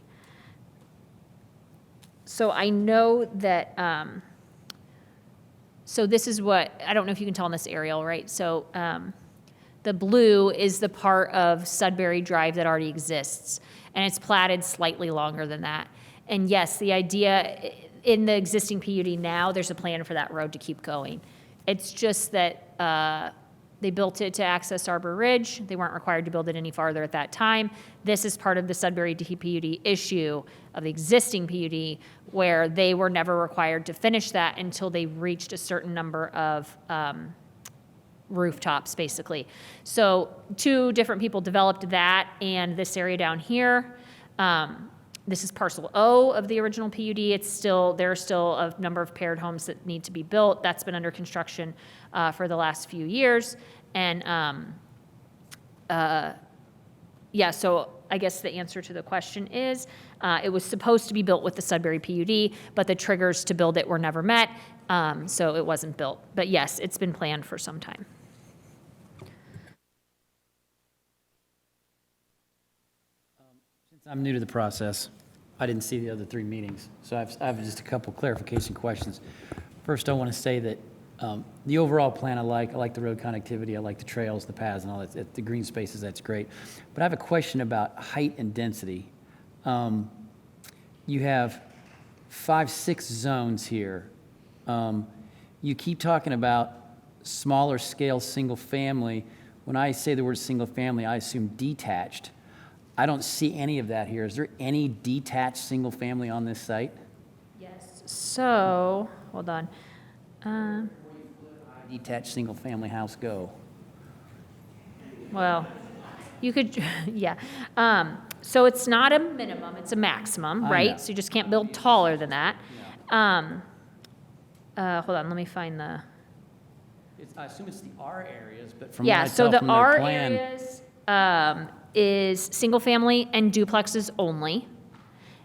So I know that, so this is what, I don't know if you can tell in this aerial, right? So the blue is the part of Sudbury Drive that already exists, and it's platted slightly longer than that. And yes, the idea, in the existing PUD now, there's a plan for that road to keep going. It's just that they built it to access Arbor Ridge. They weren't required to build it any farther at that time. This is part of the Sudbury PUD issue of the existing PUD, where they were never required to finish that until they reached a certain number of rooftops, basically. So 2 different people developed that and this area down here. This is parcel O of the original PUD. There are still a number of paired homes that need to be built. That's been under construction for the last few years. And yeah, so I guess the answer to the question is it was supposed to be built with the Sudbury PUD, but the triggers to build it were never met, so it wasn't built. But yes, it's been planned for some time. Since I'm new to the process, I didn't see the other 3 meetings, so I have just a couple clarification questions. First, I want to say that the overall plan I like the road connectivity, I like the trails, the paths, and all that, the green spaces, that's great. But I have a question about height and density. You have 5, 6 zones here. You keep talking about smaller scale single family. When I say the word single family, I assume detached. I don't see any of that here. Is there any detached single family on this site? Yes. So, hold on. Detached single family house go. Well, you could, yeah. So it's not a minimum, it's a maximum, I right? know. So you just can't build taller than that. Hold on, let me find the, I assume it's the R areas, but from what yeah, I so tell the from their R plan. areas is single family and duplexes only.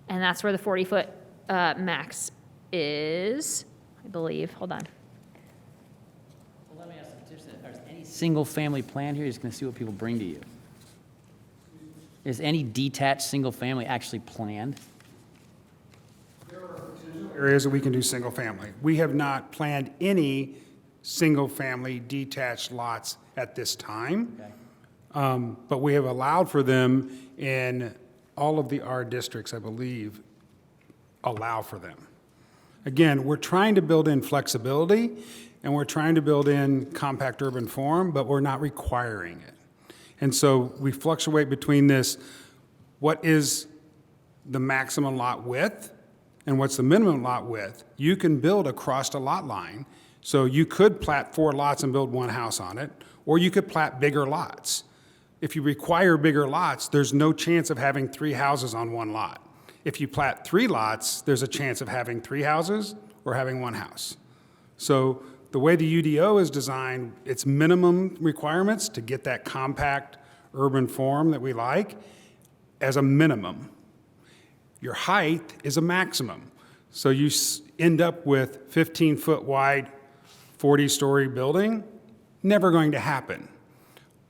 And that's where the 40-foot max is, I believe. Hold on. Well, let me ask the petitioner, is any single family plan here? You're just going to see what people bring to you. Is any detached single family actually planned? Areas that we can do single family. We have not planned any single family detached lots at this time. Okay. But we have allowed for them in all of the R districts, I believe, allow for them. Again, we're trying to build in flexibility, and we're trying to build in compact urban form, but we're not requiring it. And so we fluctuate between this, what is the maximum lot width and what's the minimum lot width. You can build across a lot line, so you could plat 4 lots and build 1 house on it, or you could plat bigger lots. If you require bigger lots, there's no chance of having 3 houses on 1 lot. If you plat 3 lots, there's a chance of having 3 houses or having 1 house. So the way the UDO is designed, it's minimum requirements to get that compact urban form that we like as a minimum. Your height is a maximum. So you end up with 15-foot wide, 40-story building, never going to happen.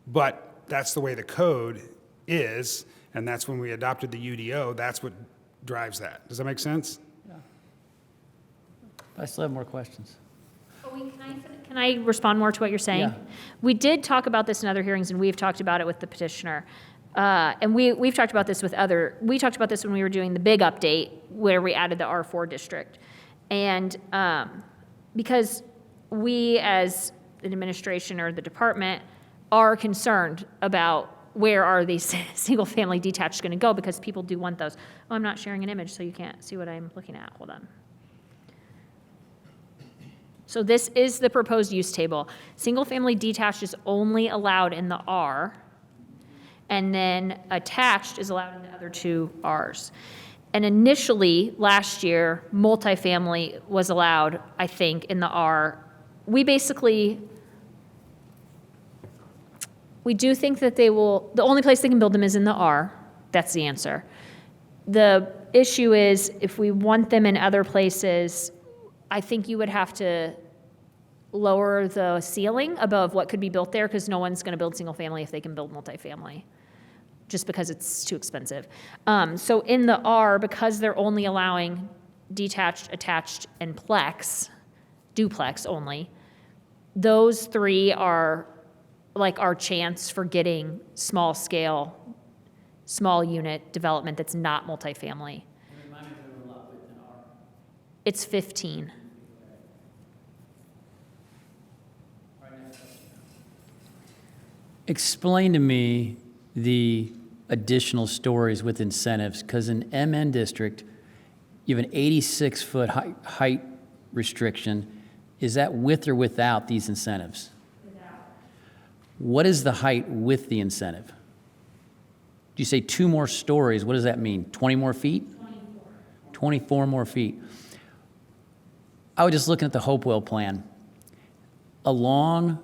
But that's the way the code is, and that's when we adopted the UDO, that's what drives that. Does that make sense? I still have more questions. Can I respond more to what you're saying? Yeah. We did talk about this in other hearings, and we've talked about it with the petitioner. And we've talked about this we talked about this when we were doing the big update where we added the R4 district. And because we as an administration or the department are concerned about where are these single-family detached going to go, because people do want those. Oh, I'm not sharing an image, so you can't see what I'm looking at. Hold on. So this is the proposed use table. Single-family detached is only allowed in the R, and then attached is allowed in the other two Rs. And initially, last year, multifamily was allowed, I think, in the R. We do think that the only place they can build them is in the R. That's the answer. The issue is, if we want them in other places, I think you would have to lower the ceiling above what could be built there, because no one's going to build single family if they can build multifamily, just because it's too expensive. So in the R, because they're only allowing detached, attached, and duplex only, those three are like our chance for getting small scale, small unit development that's not multifamily. It's 15. Explain to me the additional stories with incentives, because in MN district, you have an 86-foot height restriction. Is that with or without these incentives? Without. What is the height with the incentive? Do you say 2 more stories? What does that mean? 20 more feet? 24. 24 more feet. I was just looking at the Hopewell plan. Along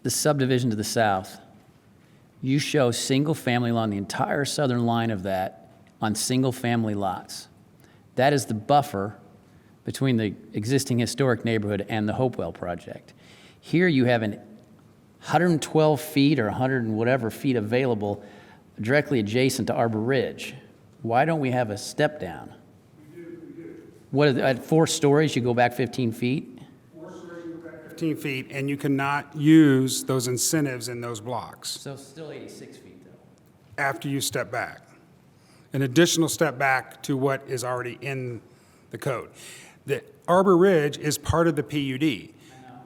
the subdivision to the south, you show single-family along the entire southern line of that on single-family lots. That is the buffer between the existing historic neighborhood and the Hopewell project. Here you have 112 feet or 100 and whatever feet available directly adjacent to Arbor Ridge. Why don't we have a step down? We do. What, at 4 stories, you go back 15 feet? 15 feet, and you cannot use those incentives in those blocks So still 86 feet, though. after you step back. An additional step back to what is already in the code. The Arbor Ridge is part of the PUD.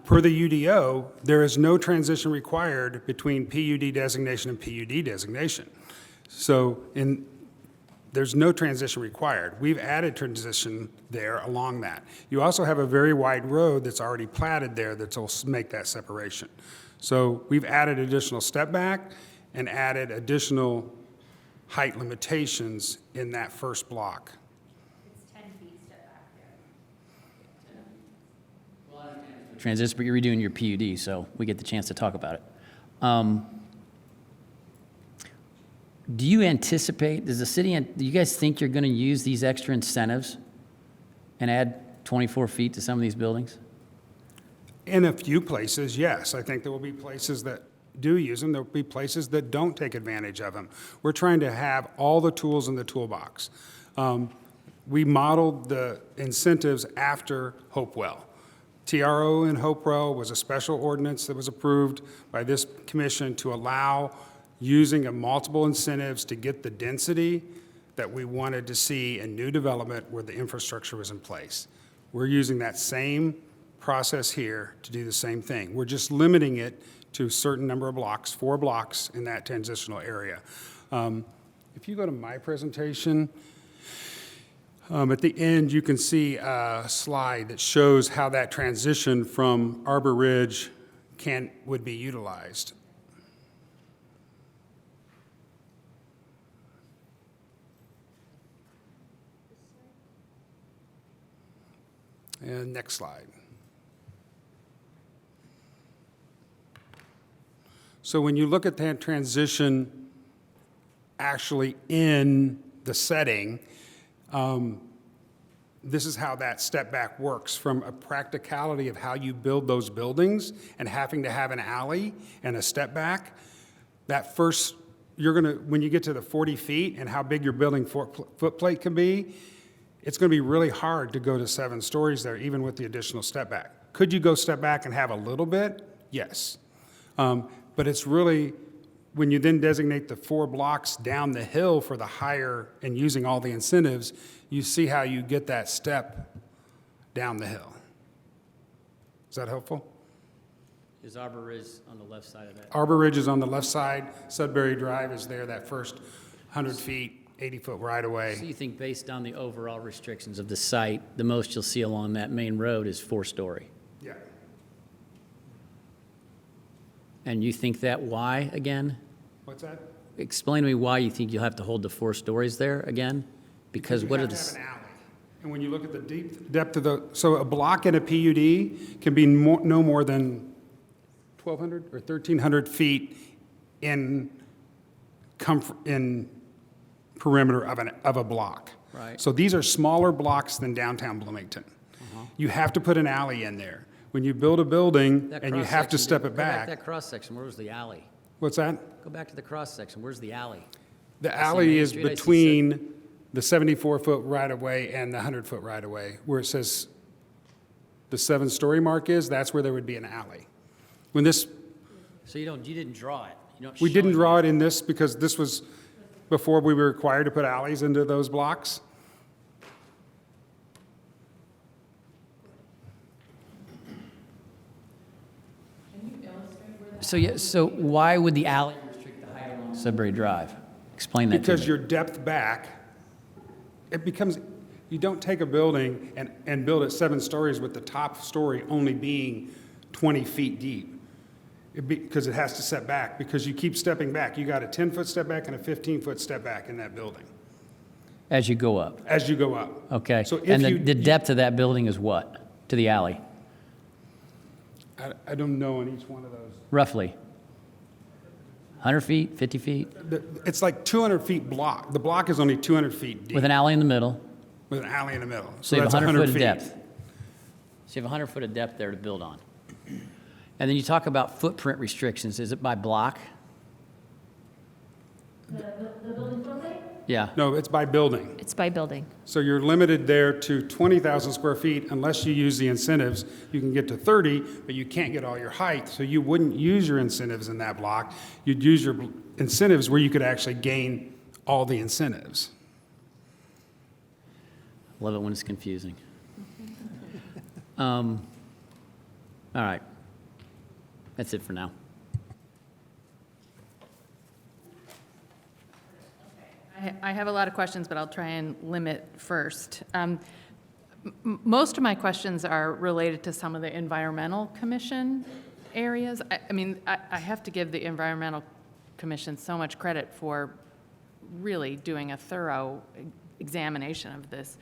Per the UDO, there is no transition required between PUD designation and PUD designation. So there's no transition required. We've added transition there along that. You also have a very wide road that's already platted there that'll make that separation. So we've added additional step back and added additional height limitations in that first block. It's 10 feet step back there. Transition, but you're redoing your PUD, so we get the chance to talk about it. Do you anticipate, do you guys think you're going to use these extra incentives and add 24 feet to some of these buildings? In a few places, yes. I think there will be places that do use them. There will be places that don't take advantage of them. We're trying to have all the tools in the toolbox. We modeled the incentives after Hopewell. TRO in Hopewell was a special ordinance that was approved by this commission to allow using of multiple incentives to get the density that we wanted to see in new development where the infrastructure was in place. We're using that same process here to do the same thing. We're just limiting it to a certain number of blocks, 4 blocks in that transitional area. If you go to my presentation, at the end you can see a slide that shows how that transition from Arbor Ridge would be utilized. And next slide. So when you look at that transition actually in the setting, this is how that step back works from a practicality of how you build those buildings and having to have an alley and a step back. That first, when you get to the 40 feet and how big your building footplate can be, it's going to be really hard to go to 7 stories there, even with the additional step back. Could you go step back and have a little bit? Yes. But it's really, when you then designate the 4 blocks down the hill for the higher and using all the incentives, you see how you get that step down the hill. Is that helpful? Is Arbor Ridge on the left side of that? Arbor Ridge is on the left side, Sudbury Drive is there, that first 100 feet, 80-foot So right-of-way. you think based on the overall restrictions of the site, the most you'll see along that main road is 4-story? Yeah. And you think that why again? What's that? Explain to me why you think you'll have to hold the 4 stories there again? Because what are You the, have to have an alley. And when you look at the depth of the, so a block in a PUD can be no more than 1,200 or 1,300 feet in comfort, in perimeter of a block. Right. So these are smaller blocks than downtown Bloomington. You have to put an alley in there. When you build a building that and you have to cross-section, step it go back back. to that cross-section, where was the alley? What's that? Go back to the cross-section, where's the alley? The I see alley Main is Street, I see between the 74-foot right-of-way and the 100-foot right-of-way, where it says the 7-story mark is, that's where there would be an alley. When this, So you didn't draw it? You don't we show didn't it? draw it in this because this was before we were required to put alleys into those blocks. So why would the alley restrict the height along Sudbury Drive? Explain that to me. Because your depth back, it becomes, you don't take a building and build it 7 stories with the top story only being 20 feet deep. Because it has to set back, because you keep stepping back. You got a 10-foot step back and a 15-foot step back in that building As you go up? as you go up. Okay. So And if the depth of that building is what, to the alley, I don't know on each one of those. roughly? 100 feet, 50 feet? It's like 200 feet block. The block is only 200 feet deep With an alley in the middle, with an alley in the middle. so you have that's 100 foot of feet. depth. So you have 100 foot of depth there to build on. And then you talk about footprint restrictions. Is it by block? The building footprint? Yeah. No, it's by building. It's by building. So you're limited there to 20,000 square feet unless you use the incentives. You can get to 30, but you can't get all your height, so you wouldn't use your incentives in that block. You'd use your incentives where you could actually gain all the incentives. Love it when it's confusing. All right. That's it for now. I have a lot of questions, but I'll try and limit first. Most of my questions are related to some of the environmental commission areas. I mean, I have to give the environmental commission so much credit for really doing a thorough examination of this.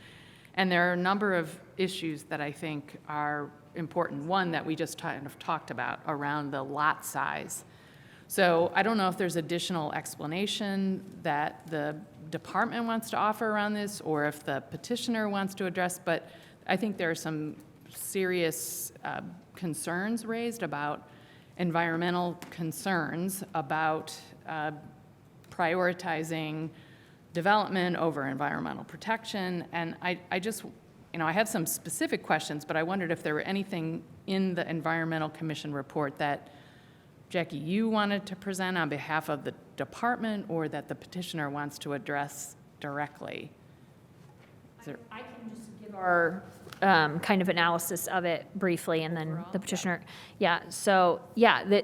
And there are a number of issues that I think are important. One that we just kind of talked about around the lot size. So I don't know if there's additional explanation that the department wants to offer around this, or if the petitioner wants to address, but I think there are some serious concerns raised about environmental concerns, about prioritizing development over environmental protection, and I just, I have some specific questions, but I wondered if there were anything in the Environmental Commission report that, Jackie, you wanted to present on behalf of the department, or that the petitioner wants to address directly? Is there- I can just give our kind of analysis of it briefly, and then the petitioner. Yeah, so, yeah,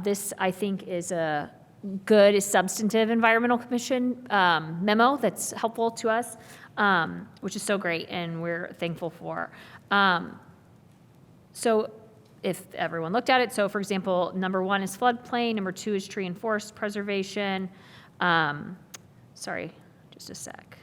this, I think, is a good substantive environmental commission memo that's helpful to us, which is so great, and we're thankful for. So if everyone looked at it, so for example, number 1 is floodplain, number 2 is tree and forest preservation. Sorry, just a sec.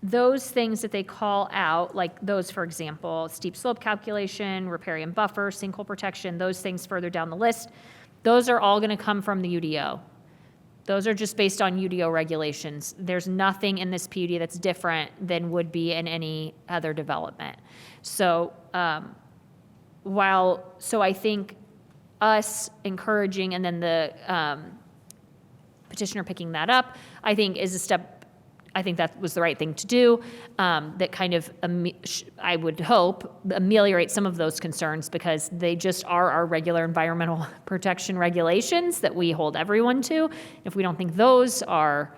Those things that they call out, like those, for example, steep slope calculation, riparian buffer, sinkhole protection, those things further down the list, those are all going to come from the UDO. Those are just based on UDO regulations. There's nothing in this PUD that's different than would be in any other development. So so I think us encouraging and then the petitioner picking that up, I think is a step. I think that was the right thing to do. That kind of, I would hope, ameliorate some of those concerns, because they just are our regular environmental protection regulations that we hold everyone to. If we don't think those are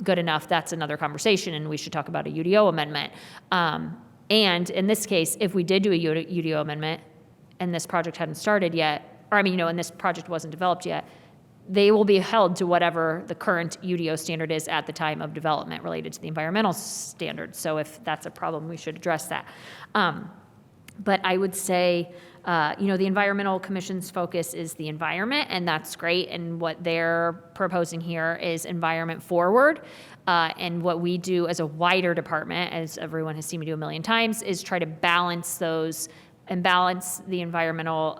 good enough, that's another conversation, and we should talk about a UDO amendment. And in this case, if we did do a UDO amendment, and this project hadn't started yet, or I mean, and this project wasn't developed yet, they will be held to whatever the current UDO standard is at the time of development related to the environmental standard. So if that's a problem, we should address that. But I would say, the Environmental Commission's focus is the environment, and that's great. And what they're proposing here is environment forward. And what we do as a wider department, as everyone has seen me do a million times, is try to balance those and balance the environmental,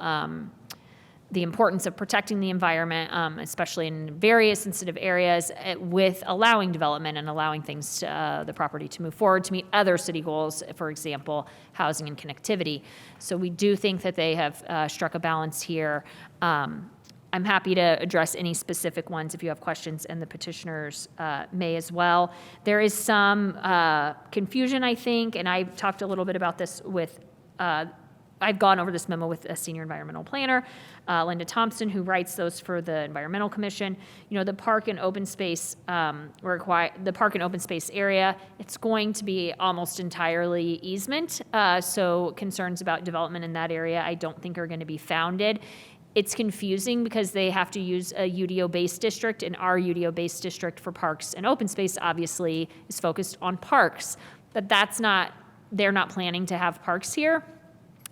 the importance of protecting the environment, especially in various sensitive areas, with allowing development and allowing things, the property to move forward to meet other city goals, for example, housing and connectivity. So we do think that they have struck a balance here. I'm happy to address any specific ones if you have questions, and the petitioners may as well. There is some confusion, I think, and I talked a little bit about this with I've gone over this memo with a senior environmental planner, Linda Thompson, who writes those for the Environmental Commission. The park and open space the park and open space area, it's going to be almost entirely easement. So concerns about development in that area, I don't think are going to be founded. It's confusing because they have to use a UDO-based district, and our UDO-based district for parks and open space obviously is focused on parks, but they're not planning to have parks here.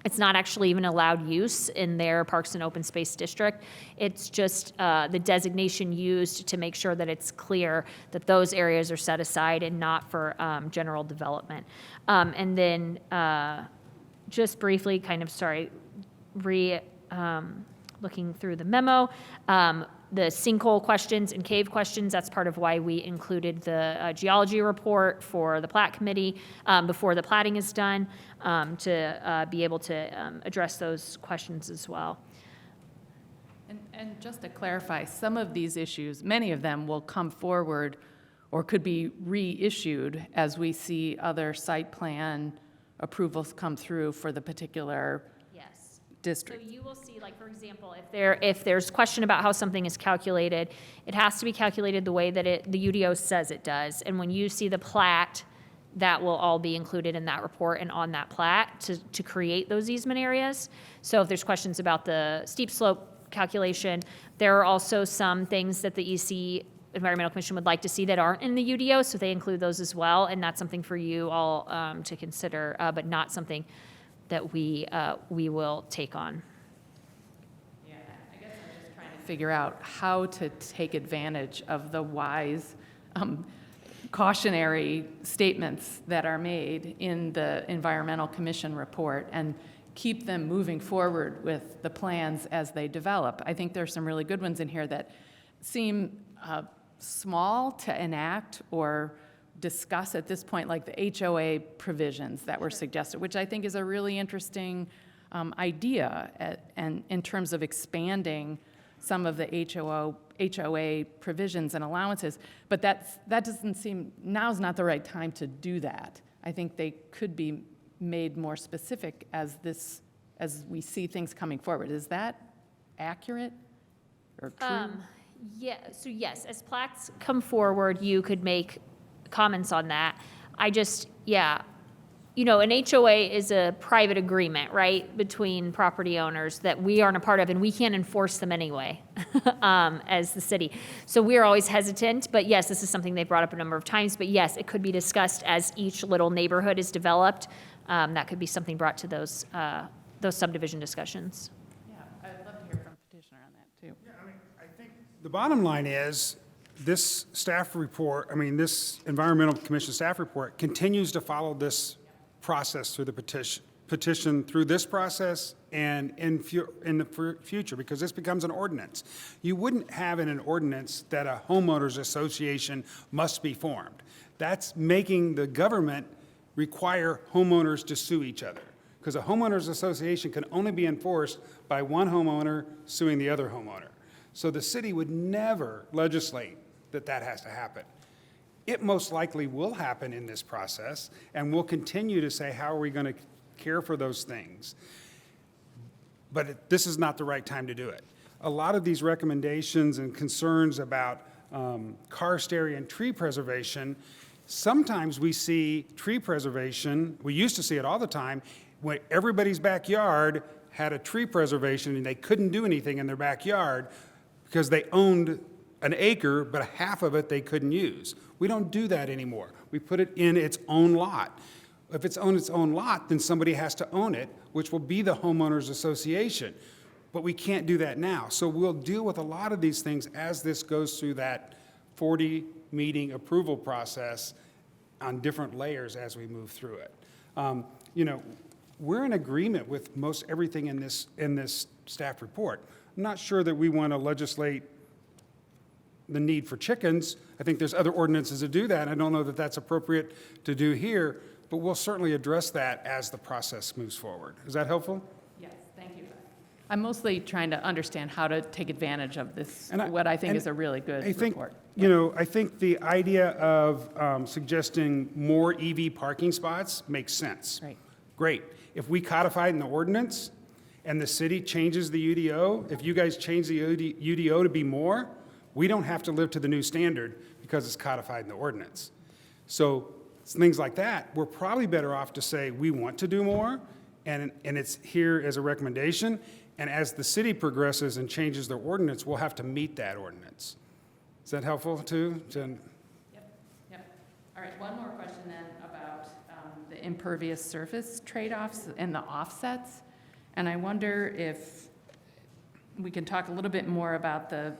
It's not actually even allowed use in their Parks and Open Space District. It's just the designation used to make sure that it's clear that those areas are set aside and not for general development. And then just briefly, looking through the memo, the sinkhole questions and cave questions, that's part of why we included the geology report for the plat committee before the platting is done, to be able to address those questions as well. And just to clarify, some of these issues, many of them will come forward or could be reissued as we see other site plan approvals come through for the particular district. So you will see, like, for example, if there's question about how something is calculated, it has to be calculated the way that the UDO says it does. And when you see the plat, that will all be included in that report and on that plat to create those easement areas. So if there's questions about the steep slope calculation, there are also some things that the EC Environmental Commission would like to see that aren't in the UDO, so they include those as well. And that's something for you all to consider, but not something that we will take on. Yeah, I guess I'm just trying to figure out how to take advantage of the wise cautionary statements that are made in the Environmental Commission report and keep them moving forward with the plans as they develop. I think there's some really good ones in here that seem small to enact or discuss at this point, like the HOA provisions that were suggested, which I think is a really interesting idea and in terms of expanding some of the HOA provisions and allowances. But that doesn't seem, now's not the right time to do that. I think they could be made more specific as we see things coming forward. Is that accurate or true? Yeah, so yes, as plats come forward, you could make comments on that. An HOA is a private agreement, right, between property owners that we aren't a part of, and we can't enforce them anyway as the city. So we're always hesitant, but yes, this is something they've brought up a number of times, but yes, it could be discussed as each little neighborhood is developed. That could be something brought to those subdivision discussions. Yeah, I'd love to hear from petitioner on that too. Yeah, I think the bottom line is, this staff report, this Environmental Commission staff report continues to follow this process through the petition through this process and in the future, because this becomes an ordinance. You wouldn't have in an ordinance that a homeowners association must be formed. That's making the government require homeowners to sue each other, because a homeowners association can only be enforced by one homeowner suing the other homeowner. So the city would never legislate that has to happen. It most likely will happen in this process, and we'll continue to say, how are we going to care for those things? But this is not the right time to do it. A lot of these recommendations and concerns about karst area and tree preservation, sometimes we see tree preservation, we used to see it all the time, when everybody's backyard had a tree preservation and they couldn't do anything in their backyard because they owned an acre, but half of it they couldn't use. We don't do that anymore. We put it in its own lot. If it's on its own lot, then somebody has to own it, which will be the homeowners association. But we can't do that now. So we'll deal with a lot of these things as this goes through that 40-meeting approval process on different layers as we move through it. You know, we're in agreement with most everything in this staff report. I'm not sure that we want to legislate the need for chickens. I think there's other ordinances that do that. I don't know that that's appropriate to do here, but we'll certainly address that as the process moves forward. Is that helpful? Yes, thank you. I'm mostly trying to understand how to take advantage of this, And what I think is a really good I think, report. you know, I think the idea of suggesting more EV parking spots makes sense. Right. Great. If we codify it in the ordinance and the city changes the UDO, if you guys change the UDO to be more, we don't have to live to the new standard because it's codified in the ordinance. So things like that, we're probably better off to say we want to do more, and it's here as a recommendation. And as the city progresses and changes their ordinance, we'll have to meet that ordinance. Is that helpful too? Yep. All right, one more question then about the impervious surface trade-offs and the offsets. And I wonder if we can talk a little bit more about the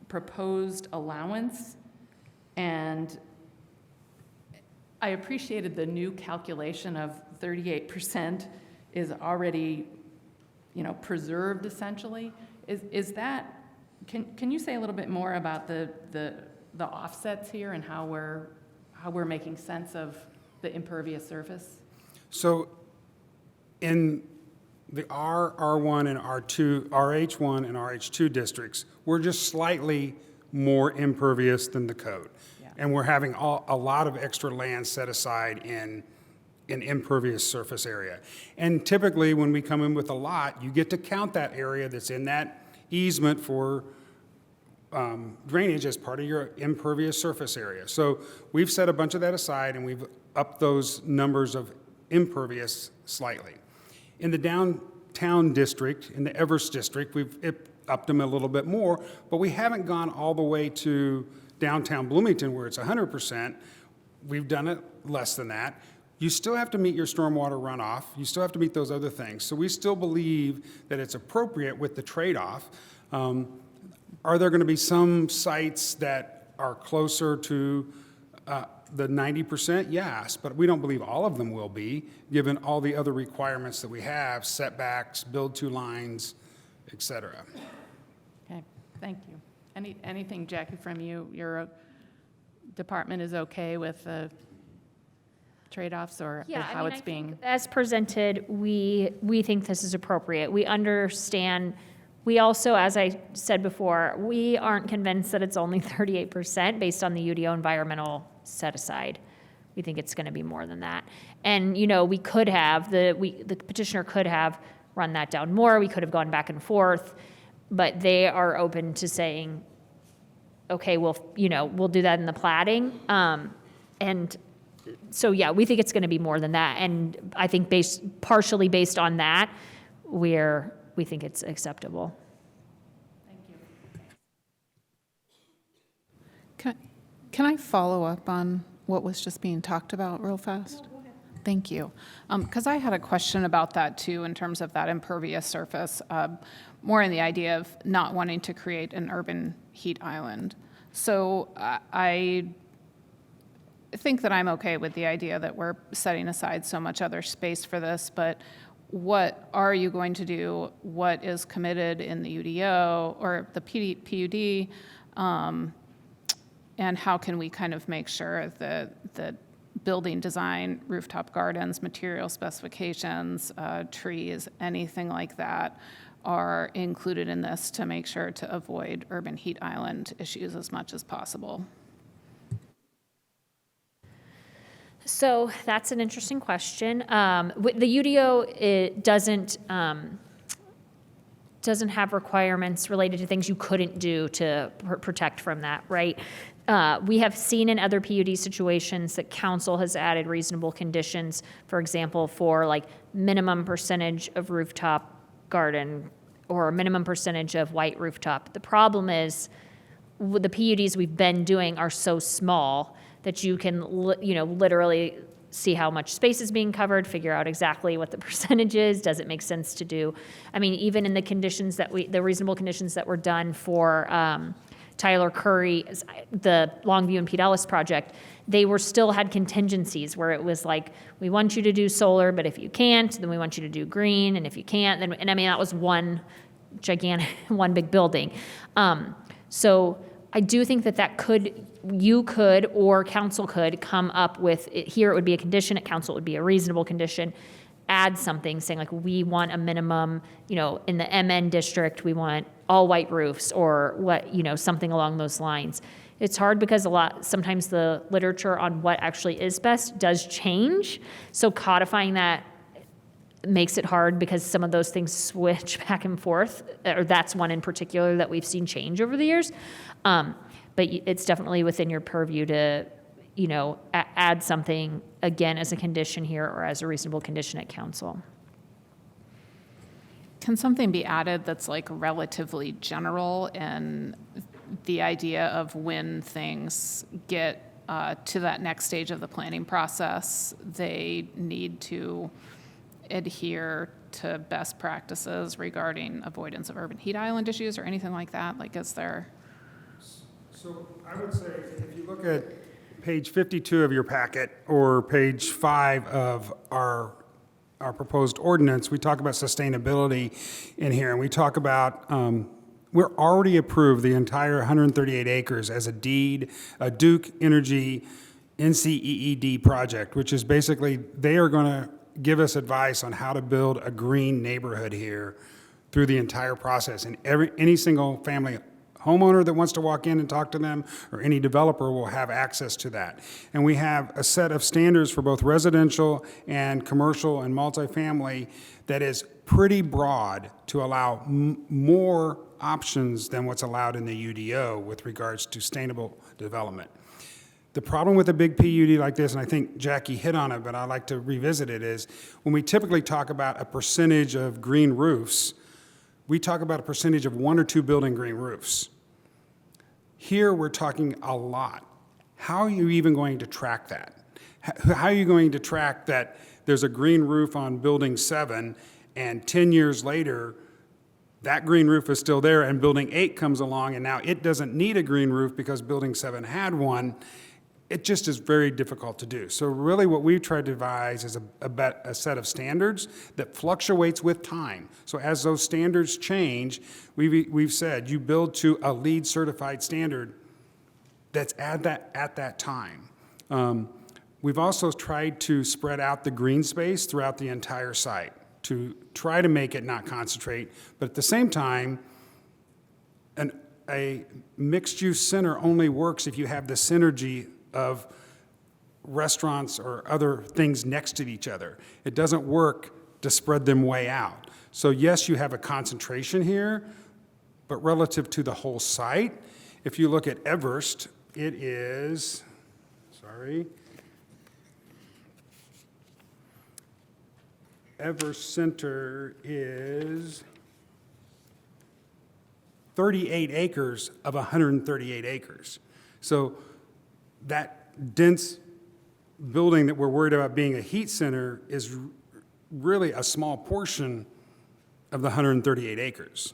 proposed allowance. And I appreciated the new calculation of 38% is already, you know, preserved essentially. Is that, can you say a little bit more about the offsets here and how we're making sense of the impervious surface? So in the R1 and R2, RH1 and RH2 districts, we're just slightly more impervious than the code. Yeah. And we're having a lot of extra land set aside in impervious surface area. And typically, when we come in with a lot, you get to count that area that's in that easement for drainage as part of your impervious surface area. So we've set a bunch of that aside, and we've upped those numbers of impervious slightly. In the downtown district, in the Everest district, we've upped them a little bit more, but we haven't gone all the way to downtown Bloomington where it's 100%. We've done it less than that. You still have to meet your stormwater runoff. You still have to meet those other things. So we still believe that it's appropriate with the trade-off. Are there going to be some sites that are closer to the 90%? Yes, but we don't believe all of them will be, given all the other requirements that we have, setbacks, build two lines, et cetera. Okay, thank you. Anything, Jackie, from you? Your department is okay with the trade-offs or how it's being? As presented, we think this is appropriate. We understand, we also, as I said before, we aren't convinced that it's only 38% based on the UDO environmental set aside. We think it's going to be more than that. And, you know, we could have, the petitioner could have run that down more. We could have gone back and forth, but they are open to saying, okay, we'll do that in the plating. And so, yeah, we think it's going to be more than that. And I think partially based on that, we think it's acceptable. Thank you. Can I follow up on what was just being talked about real fast? Go ahead. Thank you. Because I had a question about that too, in terms of that impervious surface, more in the idea of not wanting to create an urban heat island. So I think that I'm okay with the idea that we're setting aside so much other space for this, but what are you going to do? What is committed in the UDO or the PUD? And how can we kind of make sure that the building design, rooftop gardens, material specifications, trees, anything like that are included in this to make sure to avoid urban heat island issues as much as possible? So that's an interesting question. The UDO, it doesn't have requirements related to things you couldn't do to protect from that, right? We have seen in other PUD situations that council has added reasonable conditions, for example, for like minimum percentage of rooftop garden or a minimum percentage of white rooftop. The problem is with the PUDs we've been doing are so small that you can, literally see how much space is being covered, figure out exactly what the percentage is. Does it make sense to do? I mean, even in the conditions the reasonable conditions that were done for Tyler Curry, the Longview and Pete Ellis project, they still had contingencies where it was like, we want you to do solar, but if you can't, then we want you to do green, and if you can't, then, and I mean, that was one big building. So I do think that you could, or council could come up with, here it would be a condition, at council it would be a reasonable condition, add something saying like, we want a minimum, in the MN district, we want all white roofs, or what, something along those lines. It's hard because sometimes the literature on what actually is best does change. So codifying that makes it hard because some of those things switch back and forth, or that's one in particular that we've seen change over the years. But it's definitely within your purview to, add something again as a condition here or as a reasonable condition at council. Can something be added that's like relatively general in the idea of when things get to that next stage of the planning process, they need to adhere to best practices regarding avoidance of urban heat island issues or anything like that? Like, is there? So I would say, if you look at page 52 of your packet, or page 5 of our proposed ordinance, we talk about sustainability in here, and we talk about, we're already approved the entire 138 acres as a deed, a Duke Energy NCEED project, which is basically, they are going to give us advice on how to build a green neighborhood here through the entire process. And any single family homeowner that wants to walk in and talk to them, or any developer, will have access to that. And we have a set of standards for both residential and commercial and multifamily that is pretty broad to allow more options than what's allowed in the UDO with regards to sustainable development. The problem with a big PUD like this, and I think Jackie hit on it, but I'd like to revisit it, is when we typically talk about a percentage of green roofs, we talk about a percentage of 1 or 2 building green roofs. Here, we're talking a lot. How are you even going to track that? How are you going to track that there's a green roof on building 7, and 10 years later, that green roof is still there, and building 8 comes along, and now it doesn't need a green roof because building 7 had one? It just is very difficult to do. So really what we've tried to devise is a set of standards that fluctuates with time. So as those standards change, we've said you build to a LEED certified standard that's at that time. We've also tried to spread out the green space throughout the entire site to try to make it not concentrate, but at the same time, a mixed-use center only works if you have the synergy of restaurants or other things next to each other. It doesn't work to spread them way out. So yes, you have a concentration here, but relative to the whole site, if you look at Everest, it is, Everest Center is 38 acres of 138 acres. So that dense building that we're worried about being a heat center is really a small portion of the 138 acres.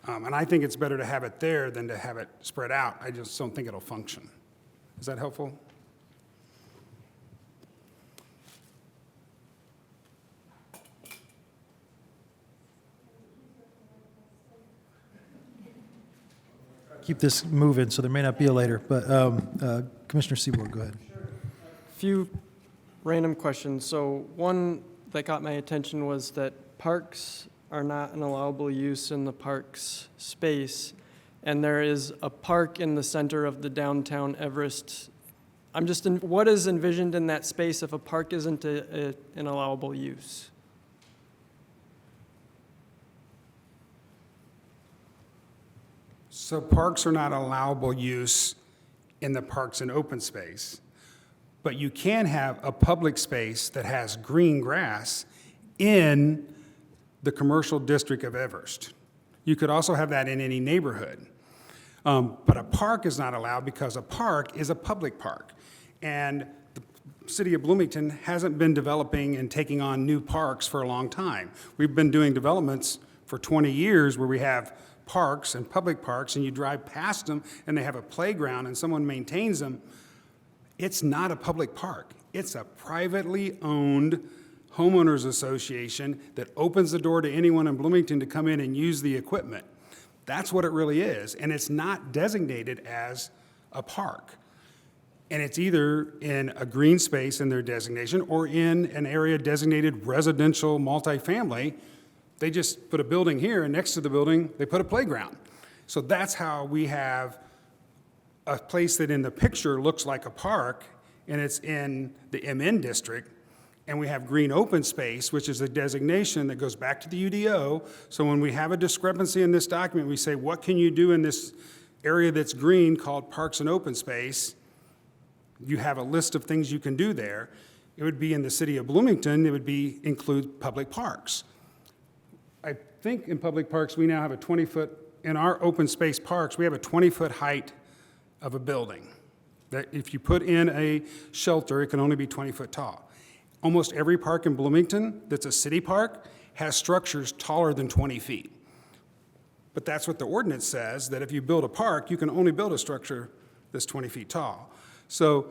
And I think it's better to have it there than to have it spread out. I just don't think it'll function. Is that helpful? Keep this moving, so there may not be a later, but Commissioner Seaborg, go ahead. Few random questions. So one that got my attention was that parks are not an allowable use in the parks space, and there is a park in the center of the downtown Everest. What is envisioned in that space if a park isn't an allowable use? So parks are not allowable use in the parks and open space, but you can have a public space that has green grass in the commercial district of Everest. You could also have that in any neighborhood. But a park is not allowed because a park is a public park. And the city of Bloomington hasn't been developing and taking on new parks for a long time. We've been doing developments for 20 years where we have parks and public parks, and you drive past them and they have a playground and someone maintains them. It's not a public park. It's a privately owned homeowners association that opens the door to anyone in Bloomington to come in and use the equipment. That's what it really is, and it's not designated as a park. And it's either in a green space in their designation or in an area designated residential multifamily. They just put a building here, and next to the building, they put a playground. So that's how we have a place that in the picture looks like a park, and it's in the MN district, and we have green open space, which is a designation that goes back to the UDO. So when we have a discrepancy in this document, we say, what can you do in this area that's green called parks and open space? You have a list of things you can do there. It would be in the city of Bloomington, it would include public parks. I think in public parks, we now have a 20-foot, in our open space parks, we have a 20-foot height of a building. That if you put in a shelter, it can only be 20 foot tall. Almost every park in Bloomington that's a city park has structures taller than 20 feet. But that's what the ordinance says, that if you build a park, you can only build a structure that's 20 feet tall. So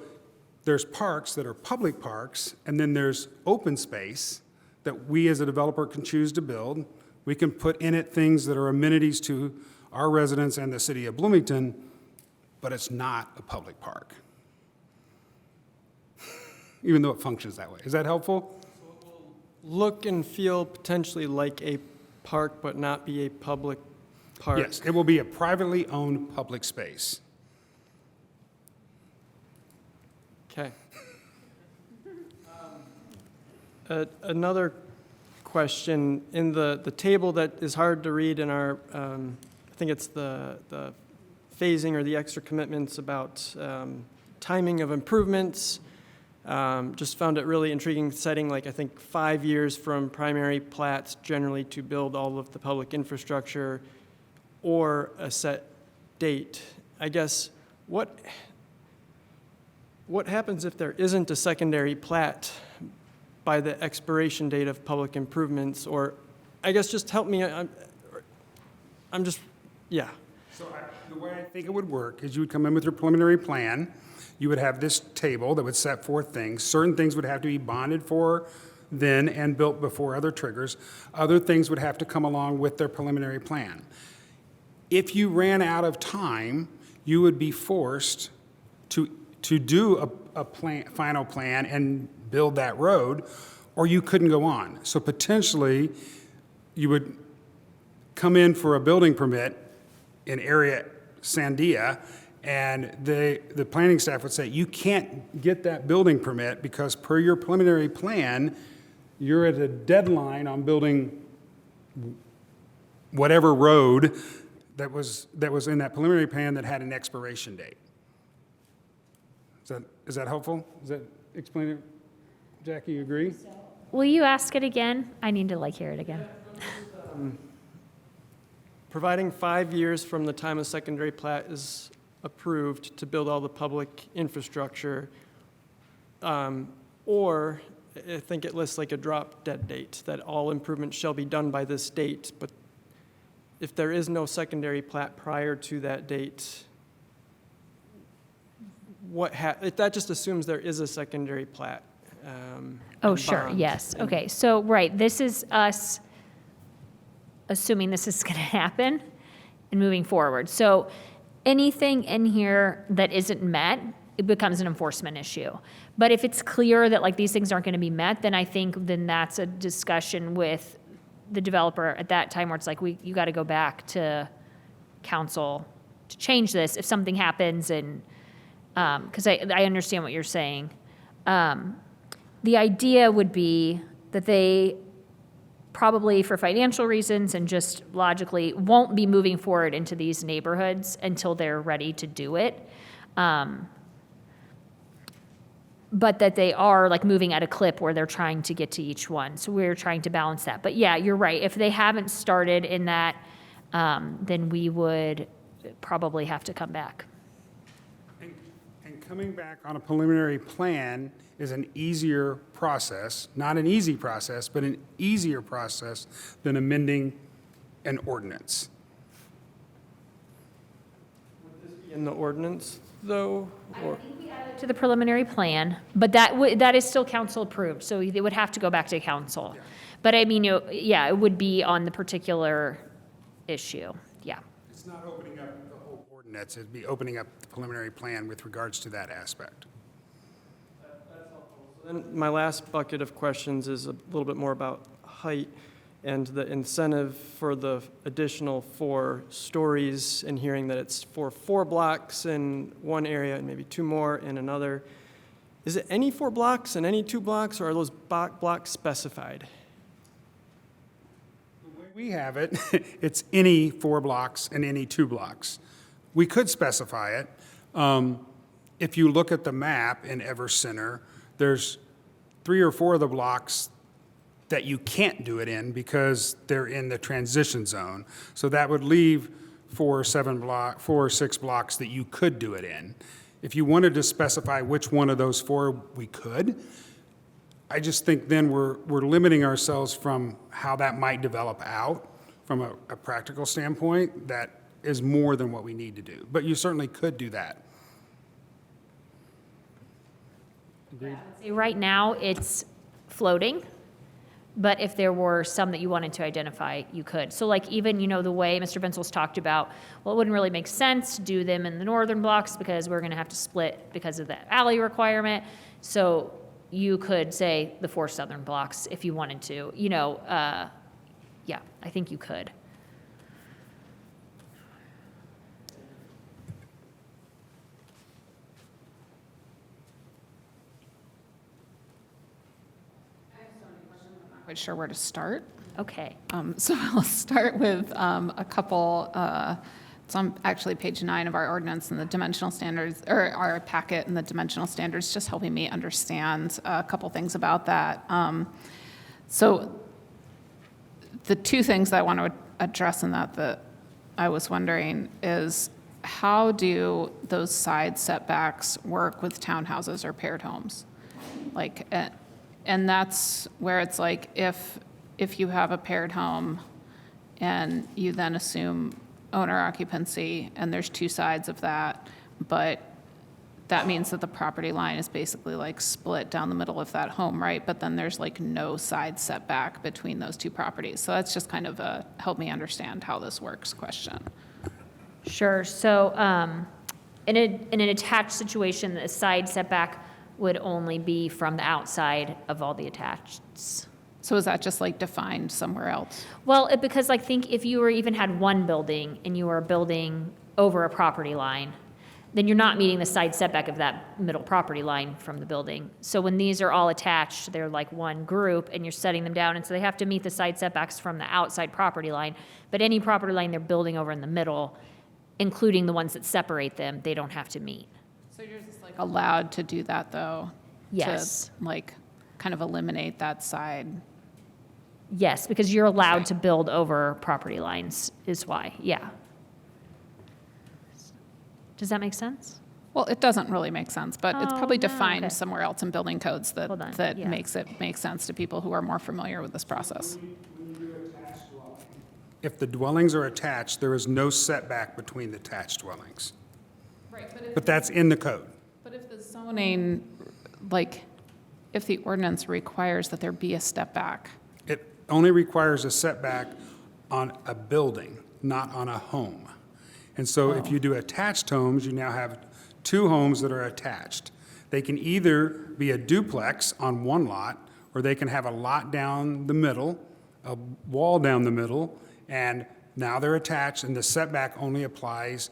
there's parks that are public parks, and then there's open space that we as a developer can choose to build. We can put in it things that are amenities to our residents and the city of Bloomington, but it's not a public park, even though it functions that way. Is that helpful? Look and feel potentially like a park, but not be a public park? Yes, it will be a privately owned public space. Okay. Another question, in the table that is hard to read in our, I think it's the phasing or the extra commitments about timing of improvements. Just found it really intriguing, setting like I think 5 years from primary plats generally to build all of the public infrastructure, or a set date. I guess what happens if there isn't a secondary plat by the expiration date of public improvements? Or I guess just help me. I'm just, yeah. So the way I think it would work is you would come in with your preliminary plan. You would have this table that would set forth things. Certain things would have to be bonded for then and built before other triggers. Other things would have to come along with their preliminary plan. If you ran out of time, you would be forced to do a final plan and build that road, or you couldn't go on. So potentially, you would come in for a building permit in area Sandia, and the planning staff would say, you can't get that building permit because per your preliminary plan, you're at a deadline on building whatever road that was in that preliminary plan that had an expiration date. Is that helpful? Does that explain it? Jackie, you agree? Will you ask it again? I need to hear it again. Providing 5 years from the time a secondary plat is approved to build all the public infrastructure, or I think it lists like a drop dead date, that all improvements shall be done by this date, but if there is no secondary plat prior to that date, that just assumes there is a secondary plat. Oh, and sure, bond. yes. Okay, so, right, this is us assuming this is going to happen and moving forward. So anything in here that isn't met, it becomes an enforcement issue. But if it's clear that these things aren't going to be met, then I think then that's a discussion with the developer at that time where it's you got to go back to council to change this if something happens, and because I understand what you're saying. The idea would be that they probably for financial reasons and just logically won't be moving forward into these neighborhoods until they're ready to do it. but that they are like moving at a clip where they're trying to get to each one. So we're trying to balance that. But yeah, you're right. If they haven't started in that, then we would probably have to come back. And coming back on a preliminary plan is an easier process, not an easy process, but an easier process than amending an ordinance. In the ordinance, though? Or To the preliminary plan, but that is still council approved, so it would have to go back to council. But I mean, yeah, it would be on the particular issue, yeah. It's not opening up the whole ordinance, it'd be opening up the preliminary plan with regards to that aspect. Then my last bucket of questions is a little bit more about height and the incentive for the additional 4 stories, and hearing that it's for 4 blocks in one area and maybe 2 more in another. Is it any 4 blocks and any 2 blocks, or are those blocks specified? The way we have it, it's any 4 blocks and any 2 blocks. We could specify it. If you look at the map in Evercenter, there's 3 or 4 of the blocks that you can't do it in because they're in the transition zone. So that would leave 4 or 6 blocks that you could do it in. If you wanted to specify which one of those 4 we could, I just think then we're limiting ourselves from how that might develop out from a practical standpoint. That is more than what we need to do. But you certainly could do that. Say right now, it's floating, but if there were some that you wanted to identify, you could. So like even, the way Mr. Bensel's talked about, well, it wouldn't really make sense to do them in the northern blocks because we're gonna have to split because of that alley requirement. So you could say the 4 southern blocks if you wanted to, yeah, I think you could. Quite sure where to start. Okay. So I'll start with a couple, it's on actually page 9 of our ordinance and the dimensional standards, or our packet and the dimensional standards, just helping me understand a couple things about that. So the 2 things that I want to address in that I was wondering is, how do those side setbacks work with townhouses or paired homes? Like, and that's where it's like, if you have a paired home and you then assume owner occupancy, and there's 2 sides of that, but that means that the property line is basically like split down the middle of that home, right? But then there's like no side setback between those 2 properties. So that's just kind of a help me understand how this works question. Sure. So in an attached situation, the side setback would only be from the outside of all the attacheds. So is that just like defined somewhere else? Well, because I think if you even had one building and you were building over a property line, then you're not meeting the side setback of that middle property line from the building. So when these are all attached, they're like one group, and you're setting them down, and so they have to meet the side setbacks from the outside property line. But any property line they're building over in the middle, including the ones that separate them, they don't have to meet. So you're just like allowed to do that though? Yes. To like kind of eliminate that side? Yes, because you're allowed to build over property lines is why, yeah. Does that make sense? Well, it doesn't really make sense, but it's probably no, defined okay. somewhere else in building codes Hold on, that yeah. makes it make sense to people who are more familiar with this process. If the dwellings are attached, there is no setback between the attached dwellings. Right, But that's in the code. but if the zoning, like, if the ordinance requires that there be a step back, It only requires a setback on a building, not on a home. And so if you do attached homes, you now have 2 homes that are attached. They can either be a duplex on one lot, or they can have a lot down the middle, a wall down the middle, and now they're attached, and the setback only applies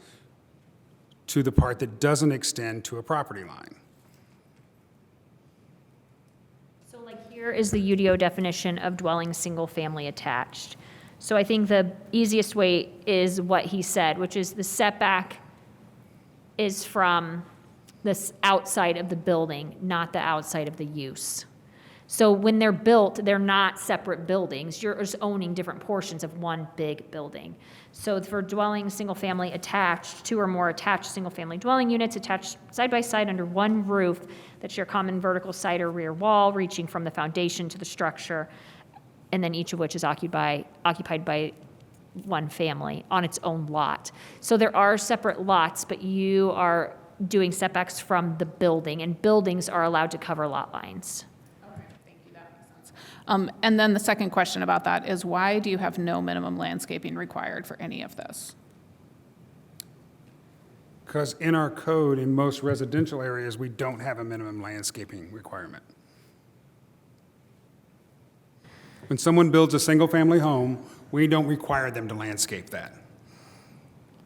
to the part that doesn't extend to a property line. So like here is the UDO definition of dwelling single-family attached. So I think the easiest way is what he said, which is the setback is from this outside of the building, not the outside of the use. So when they're built, they're not separate buildings. You're just owning different portions of one big building. So for dwelling, single-family attached, 2 or more attached single-family dwelling units attached side by side under one roof that share common vertical side or rear wall reaching from the foundation to the structure, and then each of which is occupied by one family on its own lot. So there are separate lots, but you are doing setbacks from the building, and buildings are allowed to cover lot lines. And then the second question about that is, why do you have no minimum landscaping required for any of this? Because in our code, in most residential areas, we don't have a minimum landscaping requirement. When someone builds a single-family home, we don't require them to landscape that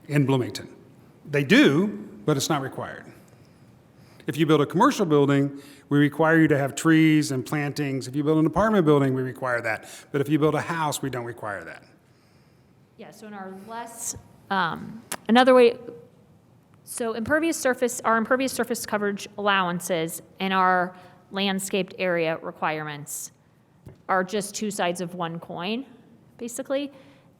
in Bloomington. They do, but it's not required. If you build a commercial building, we require you to have trees and plantings. If you build an apartment building, we require that. But if you build a house, we don't require that. Yeah, so in our less, another way, so our impervious surface coverage allowances and our landscaped area requirements are just 2 sides of one coin, basically.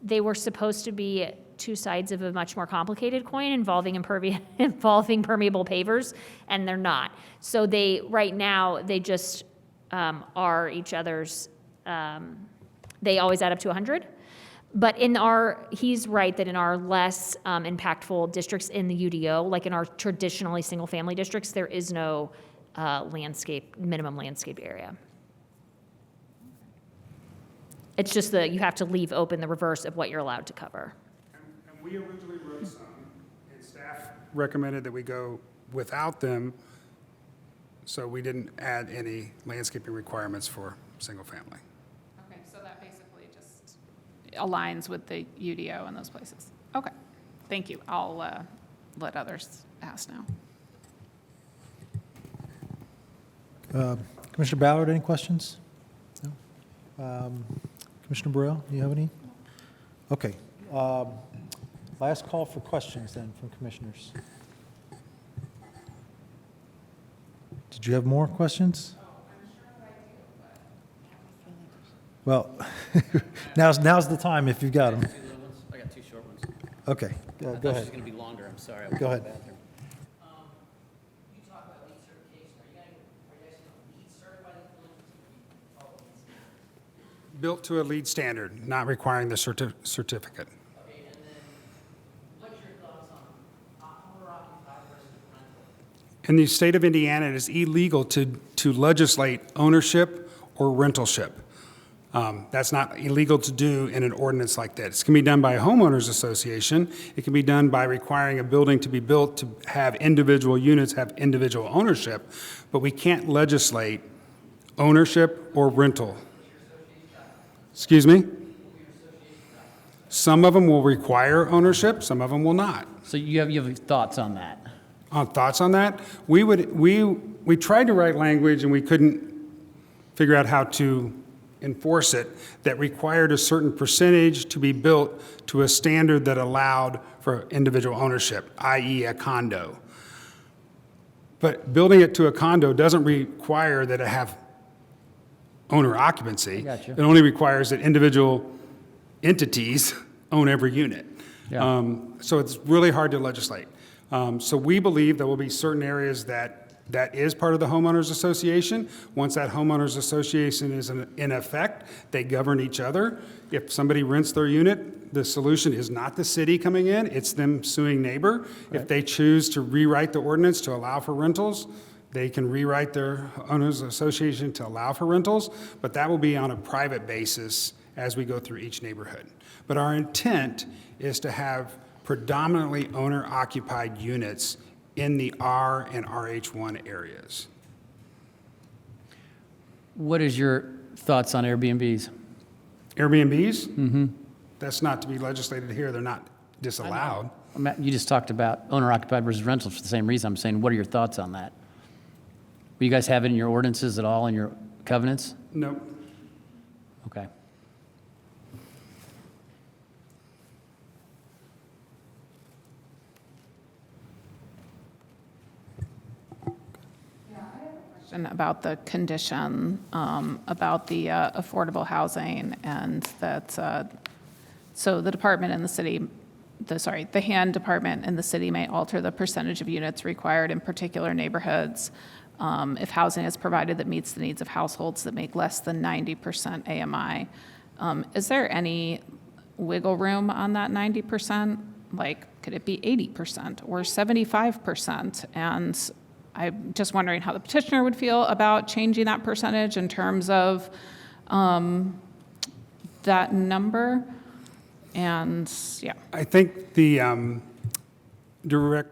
They were supposed to be 2 sides of a much more complicated coin involving permeable pavers, and they're not. So right now, they just are each other's, they always add up to 100. But he's right that in our less impactful districts in the UDO, like in our traditionally single-family districts, there is no minimum landscape area. It's just that you have to leave open the reverse of what you're allowed to cover. And we originally wrote some, and staff recommended that we go without them, so we didn't add any landscaping requirements for single family. Okay, so that basically just aligns with the UDO in those places. Okay, thank you. I'll let others ask now. Commissioner Ballard, any questions? No? Commissioner Burrell, do you have any? Okay. Last call for questions then from commissioners. Did you have more questions? Well, now's the time if you've got them. I got 2 short ones. Okay, go I thought it was ahead. going to be longer, I'm sorry. Go ahead. You talk about LEED certification, are you guys going to LEED certify the buildings? Built to a LEED standard, not requiring the certificate. Okay, and then what's your thoughts on owner-occupied versus rental? In the state of Indiana, it is illegal to legislate ownership or rentalship. That's not illegal to do in an ordinance like this. It can be done by a homeowners association. It can be done by requiring a building to be built to have individual units, have individual ownership, but we can't legislate ownership or rental. Excuse me? Some of them will require ownership, some of them will not. So you have thoughts on that? Thoughts on that? We tried to write language and we couldn't figure out how to enforce it that required a certain percentage to be built to a standard that allowed for individual ownership, i.e. a condo. But building it to a condo doesn't require that it have owner occupancy. Gotcha. It only requires that individual entities own every unit. Yeah. So it's really hard to legislate. So we believe there will be certain areas that is part of the homeowners association. Once that homeowners association is in effect, they govern each other. If somebody rents their unit, the solution is not the city coming in, it's them suing neighbor. If they choose to rewrite the ordinance to allow for rentals, they can rewrite their owners association to allow for rentals, but that will be on a private basis as we go through each neighborhood. But our intent is to have predominantly owner-occupied units in the R and RH1 areas. What is your thoughts on Airbnbs? Airbnbs? Mm-hmm. That's not to be legislated here. They're not disallowed. You just talked about owner-occupied versus rentals for the same reason. I'm saying, what are your thoughts on that? Will you guys have it in your ordinances at all, in your covenants? Nope. Okay. And about the condition, about the affordable housing, and that, so the department in the city, the hand department in the city may alter the percentage of units required in particular neighborhoods if housing is provided that meets the needs of households that make less than 90% AMI. Is there any wiggle room on that 90%? Like, could it be 80% or 75%? And I'm just wondering how the petitioner would feel about changing that percentage in terms of that number. And, yeah. I think the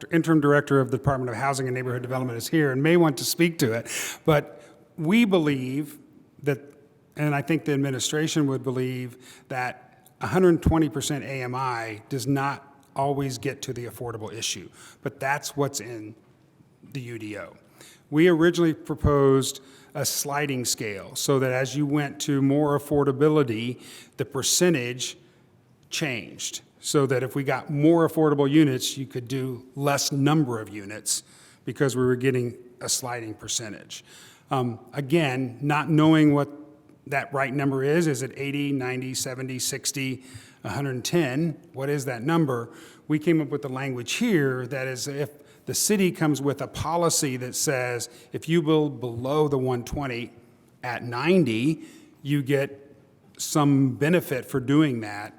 interim director of the Department of Housing and Neighborhood Development is here and may want to speak to it. But we believe that, and I think the administration would believe, that 120% AMI does not always get to the affordable issue. But that's what's in the UDO. We originally proposed a sliding scale so that as you went to more affordability, the percentage changed. So that if we got more affordable units, you could do less number of units because we were getting a sliding percentage. Again, not knowing what that right number is it 80, 90, 70, 60, 110? What is that number? We came up with the language here that is if the city comes with a policy that says if you build below the 120 at 90, you get some benefit for doing that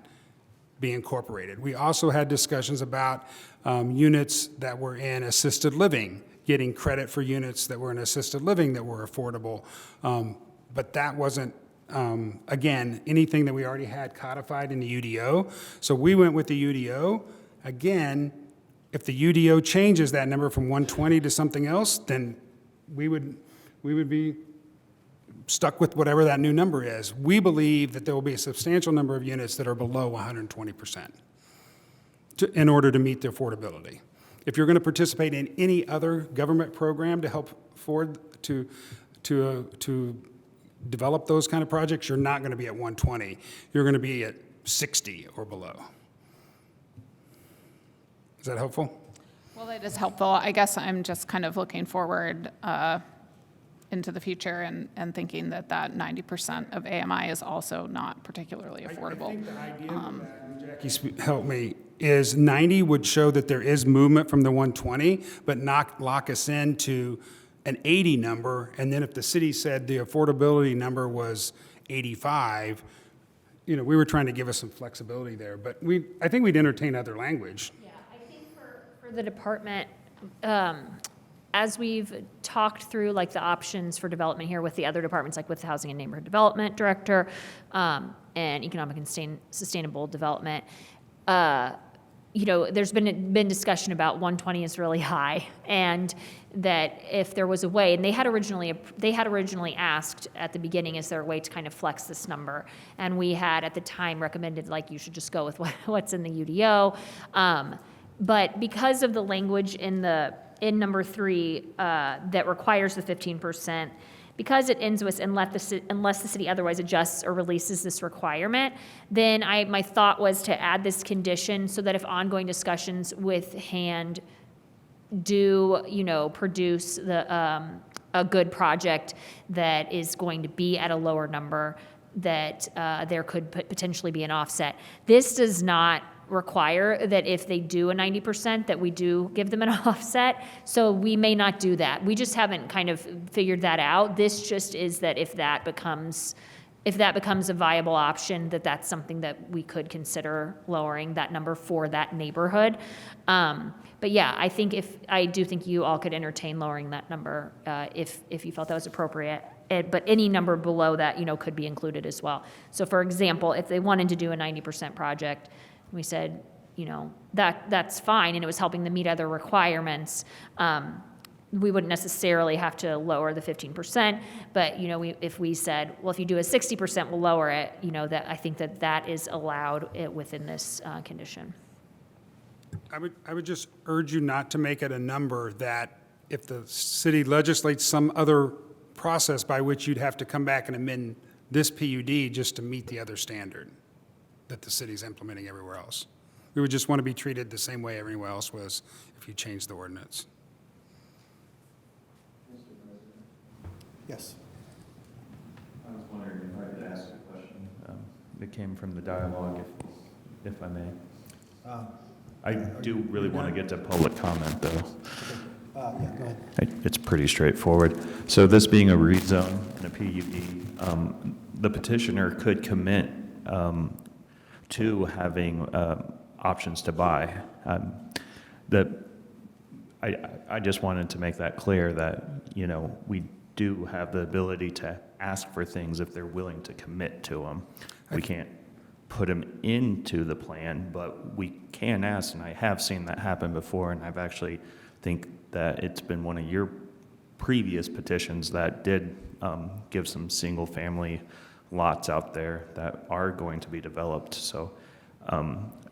be incorporated. We also had discussions about units that were in assisted living, getting credit for units that were in assisted living that were affordable. But that wasn't, again, anything that we already had codified in the UDO. So we went with the UDO. Again, if the UDO changes that number from 120 to something else, then we would be stuck with whatever that new number is. We believe that there will be a substantial number of units that are below 120% in order to meet the affordability. If you're going to participate in any other government program to help afford to develop those kind of projects, you're not going to be at 120. You're going to be at 60 or below. Is that helpful? Well, that is helpful. I guess I'm just kind of looking forward into the future and thinking that 90% of AMI is also not particularly affordable. I think the idea of that, and Jackie helped me, is 90 would show that there is movement from the 120, but not lock us into an 80 number. And then if the city said the affordability number was 85, we were trying to give us some flexibility there. But I think we'd entertain other language. Yeah, I think for the department, as we've talked through like the options for development here with the other departments, like with the Housing and Neighborhood Development Director and Economic and Sustainable Development, there's been discussion about 120 is really high, and that if there was a way, and they had originally asked at the beginning, is there a way to kind of flex this number? And we had at the time recommended like you should just go with what's in the UDO, but because of the language in number 3 that requires the 15%, because it ends with unless the city otherwise adjusts or releases this requirement, then my thought was to add this condition so that if ongoing discussions with hand do, produce a good project that is going to be at a lower number, that there could potentially be an offset. This does not require that if they do a 90% that we do give them an offset, so we may not do that. We just haven't kind of figured that out. This just is that if that becomes a viable option, that's something that we could consider lowering that number for that neighborhood. But yeah, I do think you all could entertain lowering that number if you felt that was appropriate. But any number below that, could be included as well. So for example, if they wanted to do a 90% project, we said, that's fine, and it was helping them meet other requirements. We wouldn't necessarily have to lower the 15%, but if we said, well, if you do a 60%, we'll lower it. That I think that is allowed within this condition. I would just urge you not to make it a number that if the city legislates some other process by which you'd have to come back and amend this PUD just to meet the other standard that the city's implementing everywhere else. We would just want to be treated the same way everywhere else was if you changed the ordinance. Yes. I was wondering if I could ask a question that came from the dialogue, if I may. I do really want to get to public comment, though. Yeah, go ahead. It's pretty straightforward. So this being a rezone and a PUD, the petitioner could commit to having options to buy. I just wanted to make that clear that, we do have the ability to ask for things if they're willing to commit to them. We can't put them into the plan, but we can ask, and I have seen that happen before, and I've actually think that it's been one of your previous petitions that did give some single-family lots out there that are going to be developed. So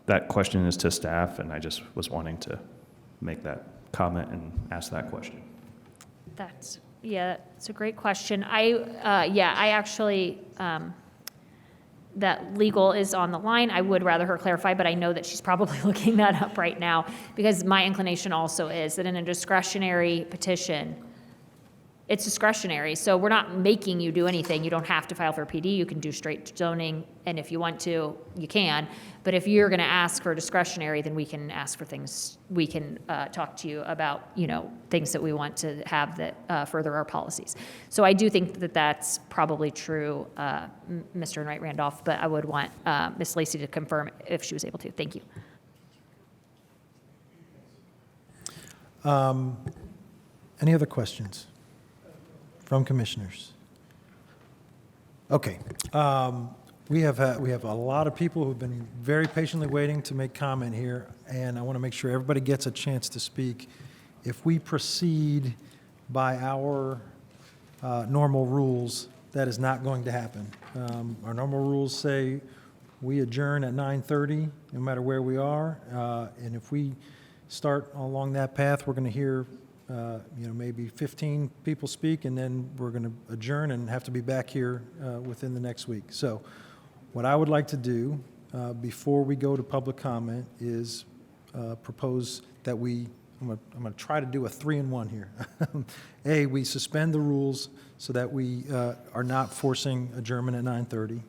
that question is to staff, and I just was wanting to make that comment and ask that question. That's a great question. I actually, that legal is on the line. I would rather her clarify, but I know that she's probably looking that up right now, because my inclination also is that in a discretionary petition, it's discretionary, so we're not making you do anything. You don't have to file for a PD. You can do straight zoning, and if you want to, you can. But if you're going to ask for discretionary, then we can ask for things. We can talk to you about, things that we want to have that further our policies. So I do think that that's probably true, Mr. and Wright Randolph, but I would want Ms. Lacey to confirm if she was able to. Thank you. Any other questions from commissioners? Okay. We have a lot of people who've been very patiently waiting to make comment here, and I want to make sure everybody gets a chance to speak. If we proceed by our normal rules, that is not going to happen. Our normal rules say we adjourn at 9:30, no matter where we are, and if we start along that path, we're going to hear maybe 15 people speak, and then we're going to adjourn and have to be back here within the next week. So what I would like to do before we go to public comment is propose that I'm going to try to do a 3-in-1 here. A, we suspend the rules so that we are not forcing adjournment at 9:30.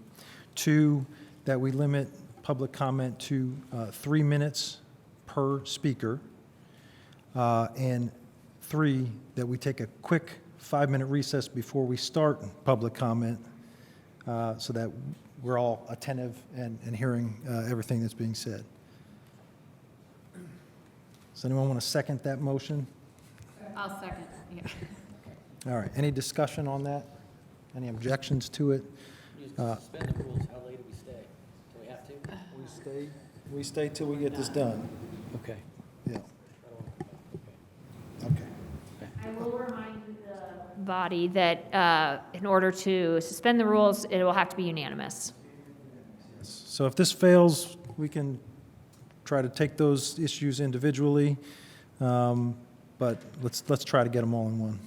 2, that we limit public comment to 3 minutes per speaker. And 3, that we take a quick 5-minute recess before we start public comment so that we're all attentive and hearing everything that's being said. Does anyone want to second that motion? I'll second, yeah. All right, any discussion on that? Any objections to it? Suspend the rules, how late do we stay? Do we have to? We stay till we get this done. Okay. Yeah. Okay. I will remind the body that in order to suspend the rules, it will have to be unanimous. So if this fails, we can try to take those issues individually, but let's try to get them all in one.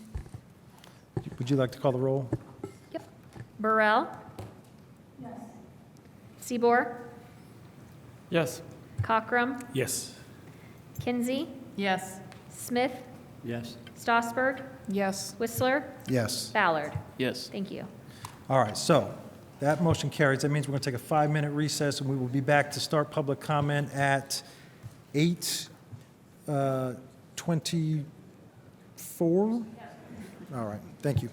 Would you like to call the roll? Yep. Burrell? Yes. Seabour? Yes. Cockrum? Yes. Kinsey? Yes. Smith? Yes. Stossberg? Yes. Whistler? Yes. Ballard? Yes. Thank you. All right, so that motion carries. That means we're going to take a 5-minute recess, and we will be back to start public comment at 8:24. All right, thank you.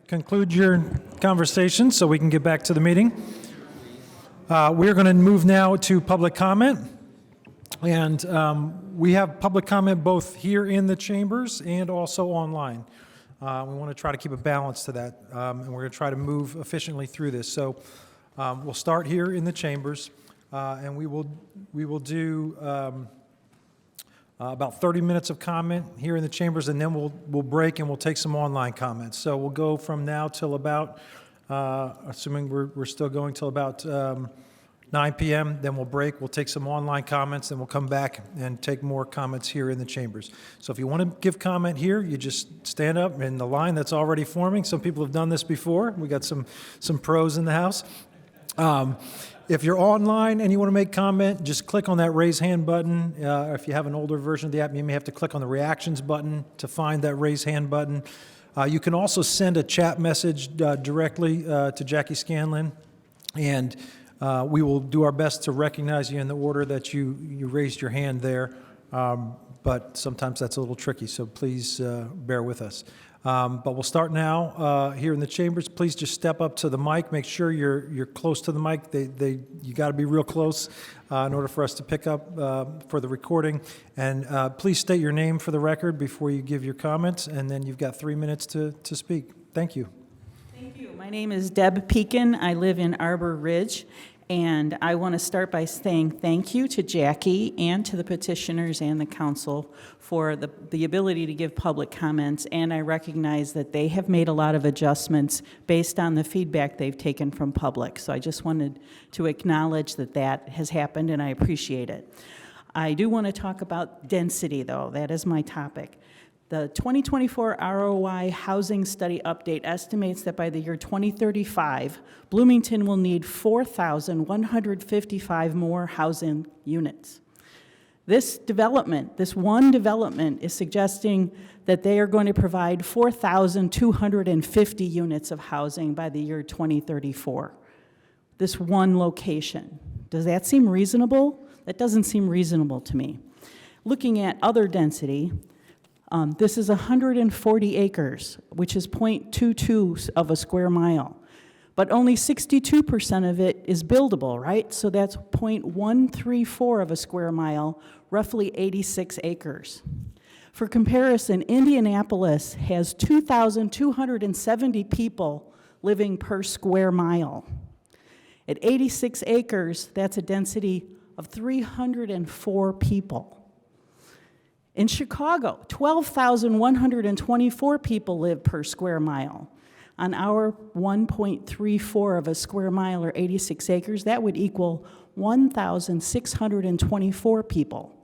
Conclude your conversation so we can get back to the meeting. We're going to move now to public comment. And we have public comment both here in the chambers and also online. We want to try to keep a balance to that, and we're going to try to move efficiently through this. So we'll start here in the chambers, and we will do about 30 minutes of comment here in the chambers, and then we'll break and we'll take some online comments. So we'll go from now till about, assuming we're still going till about 9 p.m., then we'll break, we'll take some online comments, then we'll come back and take more comments here in the chambers. So if you want to give comment here, you just stand up in the line that's already forming. Some people have done this before. We got some pros in the house. If you're online and you want to make comment, just click on that raise hand button. If you have an older version of the app, you may have to click on the reactions button to find that raise hand button. You can also send a chat message directly to Jackie Scanlon, and we will do our best to recognize you in the order that you raised your hand there, but sometimes that's a little tricky, so please bear with us. But we'll start now here in the chambers. Please just step up to the mic. Make sure you're close to the mic. You got to be real close in order for us to pick up for the recording. And please state your name for the record before you give your comments, and then you've got 3 minutes to speak. Thank you. Thank you. My name is Deb Pekin. I live in Arbor Ridge, and I want to start by saying thank you to Jackie and to the petitioners and the council for the ability to give public comments, and I recognize that they have made a lot of adjustments based on the feedback they've taken from public. So I just wanted to acknowledge that that has happened, and I appreciate it. I do want to talk about density, though. That is my topic. The 2024 ROI Housing Study Update estimates that by the year 2035, Bloomington will need 4,155 more housing units. This one development, is suggesting that they are going to provide 4,250 units of housing by the year 2034. This one location. Does that seem reasonable? That doesn't seem reasonable to me. Looking at other density, this is 140 acres, which is 0.22 of a square mile. But only 62% of it is buildable, right? So that's 0.134 of a square mile, roughly 86 acres. For comparison, Indianapolis has 2,270 people living per square mile. At 86 acres, that's a density of 304 people. In Chicago, 12,124 people live per square mile. On our 1.34 of a square mile, or 86 acres, that would equal 1,624 people.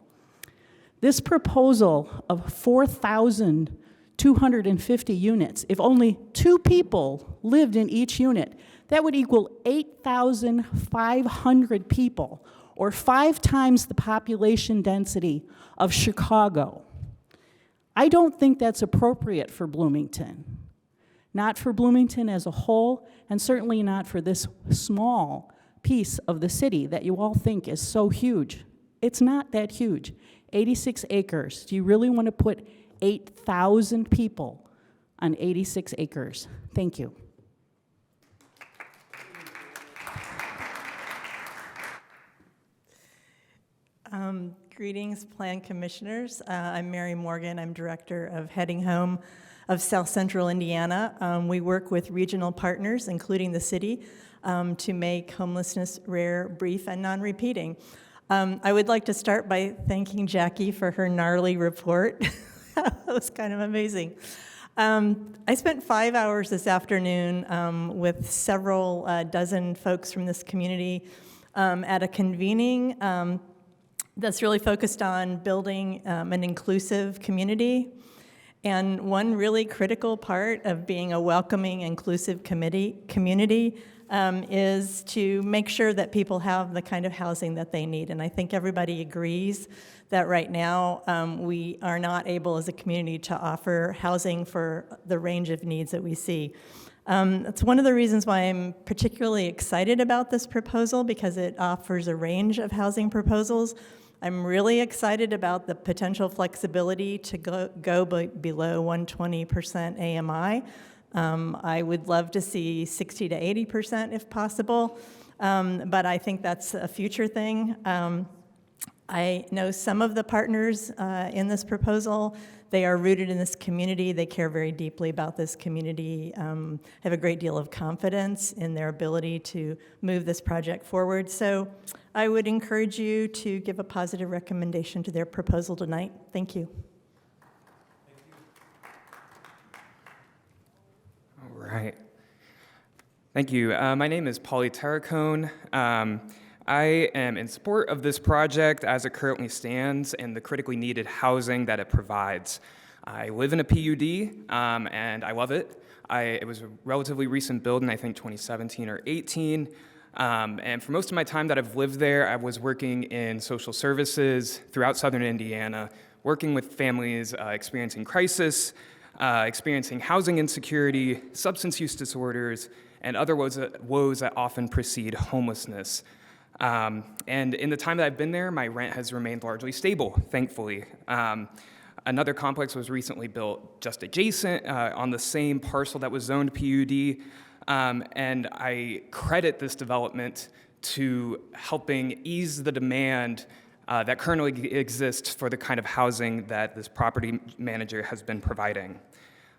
This proposal of 4,250 units, if only 2 people lived in each unit, that would equal 8,500 people, or 5 times the population density of Chicago. I don't think that's appropriate for Bloomington. Not for Bloomington as a whole, and certainly not for this small piece of the city that you all think is so huge. It's not that huge. 86 acres. Do you really want to put 8,000 people on 86 acres? Thank you. Greetings, Plan Commissioners. I'm Mary Morgan. I'm Director of Heading Home of South Central Indiana. We work with regional partners, including the city, to make homelessness rare, brief, and non-repeating. I would like to start by thanking Jackie for her gnarly report. That was kind of amazing. I spent 5 hours this afternoon with several dozen folks from this community at a convening that's really focused on building an inclusive community. And one really critical part of being a welcoming, inclusive community is to make sure that people have the kind of housing that they need. And I think everybody agrees that right now we are not able as a community to offer housing for the range of needs that we see. That's one of the reasons why I'm particularly excited about this proposal, because it offers a range of housing proposals. I'm really excited about the potential flexibility to go below 120% AMI. I would love to see 60 to 80% if possible, but I think that's a future thing. I know some of the partners in this proposal. They are rooted in this community. They care very deeply about this community, have a great deal of confidence in their ability to move this project forward. So I would encourage you to give a positive recommendation to their proposal tonight. Thank you. All right. Thank you. My name is Pauly Terracone. I am in support of this project as it currently stands and the critically needed housing that it provides. I live in a PUD, and I love it. It was a relatively recent build in, I think, 2017 or 18. And for most of my time that I've lived there, I was working in social services throughout southern Indiana, working with families experiencing crisis, experiencing housing insecurity, substance use disorders, and other woes that often precede homelessness. And in the time that I've been there, my rent has remained largely stable, thankfully. Another complex was recently built just adjacent on the same parcel that was zoned PUD, and I credit this development to helping ease the demand that currently exists for the kind of housing that this property manager has been providing.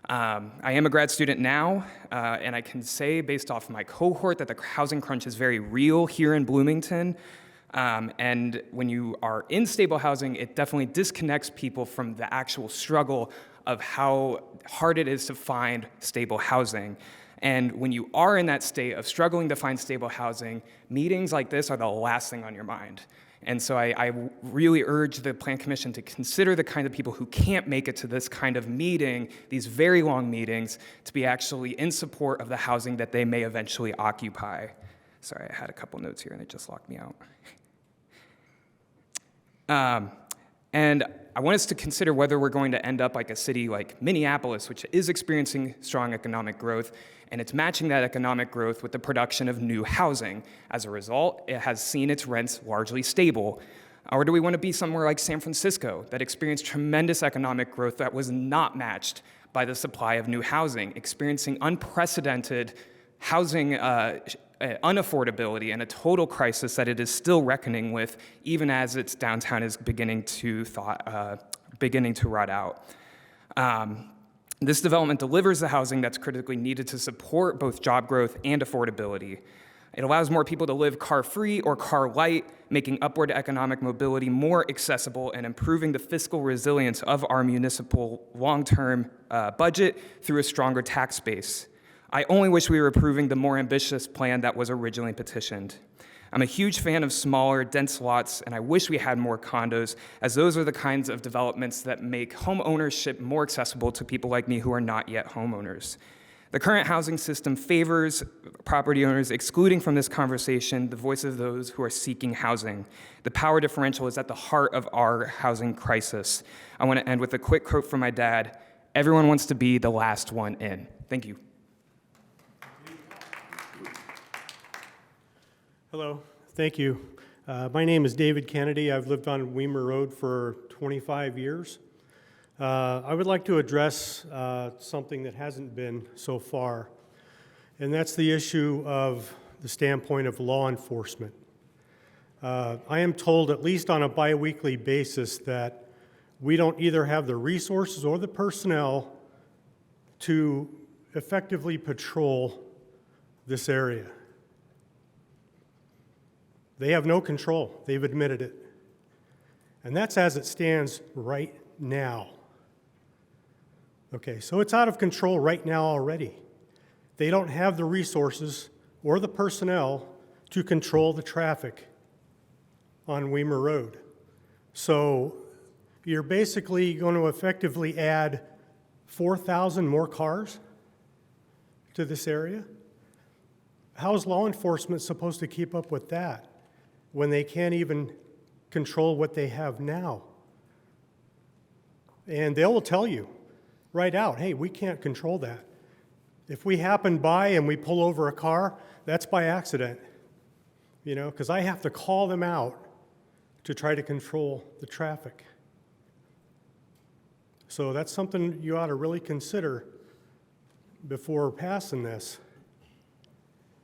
I am a grad student now, and I can say based off my cohort that the housing crunch is very real here in Bloomington. And when you are in stable housing, it definitely disconnects people from the actual struggle of how hard it is to find stable housing. And when you are in that state of struggling to find stable housing, meetings like this are the last thing on your mind. And so I really urge the Plan Commission to consider the kind of people who can't make it to this kind of meeting, these very long meetings, to be actually in support of the housing that they may eventually occupy. Sorry, I had a couple notes here and it just locked me out. And I want us to consider whether we're going to end up like a city like Minneapolis, which is experiencing strong economic growth, and it's matching that economic growth with the production of new housing. As a result, it has seen its rents largely stable. Or do we want to be somewhere like San Francisco that experienced tremendous economic growth that was not matched by the supply of new housing, experiencing unprecedented housing unaffordability and a total crisis that it is still reckoning with, even as its downtown is beginning to rot out. This development delivers the housing that's critically needed to support both job growth and affordability. It allows more people to live car-free or car-light, making upward economic mobility more accessible and improving the fiscal resilience of our municipal long-term budget through a stronger tax base. I only wish we were approving the more ambitious plan that was originally petitioned. I'm a huge fan of smaller, dense lots, and I wish we had more condos, as those are the kinds of developments that make home ownership more accessible to people like me who are not yet homeowners. The current housing system favors property owners, excluding from this conversation the voice of those who are seeking housing. The power differential is at the heart of our housing crisis. I want to end with a quick quote from my dad: "Everyone wants to be the last one in." Thank you. Hello, thank you. My name is David Kennedy. I've lived on Weimer Road for 25 years. I would like to address something that hasn't been so far, and that's the issue of the standpoint of law enforcement. I am told, at least on a bi-weekly basis, that we don't either have the resources or the personnel to effectively patrol this area. They have no control. They've admitted it. And that's as it stands right now. Okay, so it's out of control right now already. They don't have the resources or the personnel to control the traffic on Weimer Road. So you're basically going to effectively add 4,000 more cars to this area? How is law enforcement supposed to keep up with that when they can't even control what they have now? And they will tell you right out, hey, we can't control that. If we happen by and we pull over a car, that's by accident, because I have to call them out to try to control the traffic. So that's something you ought to really consider before passing this.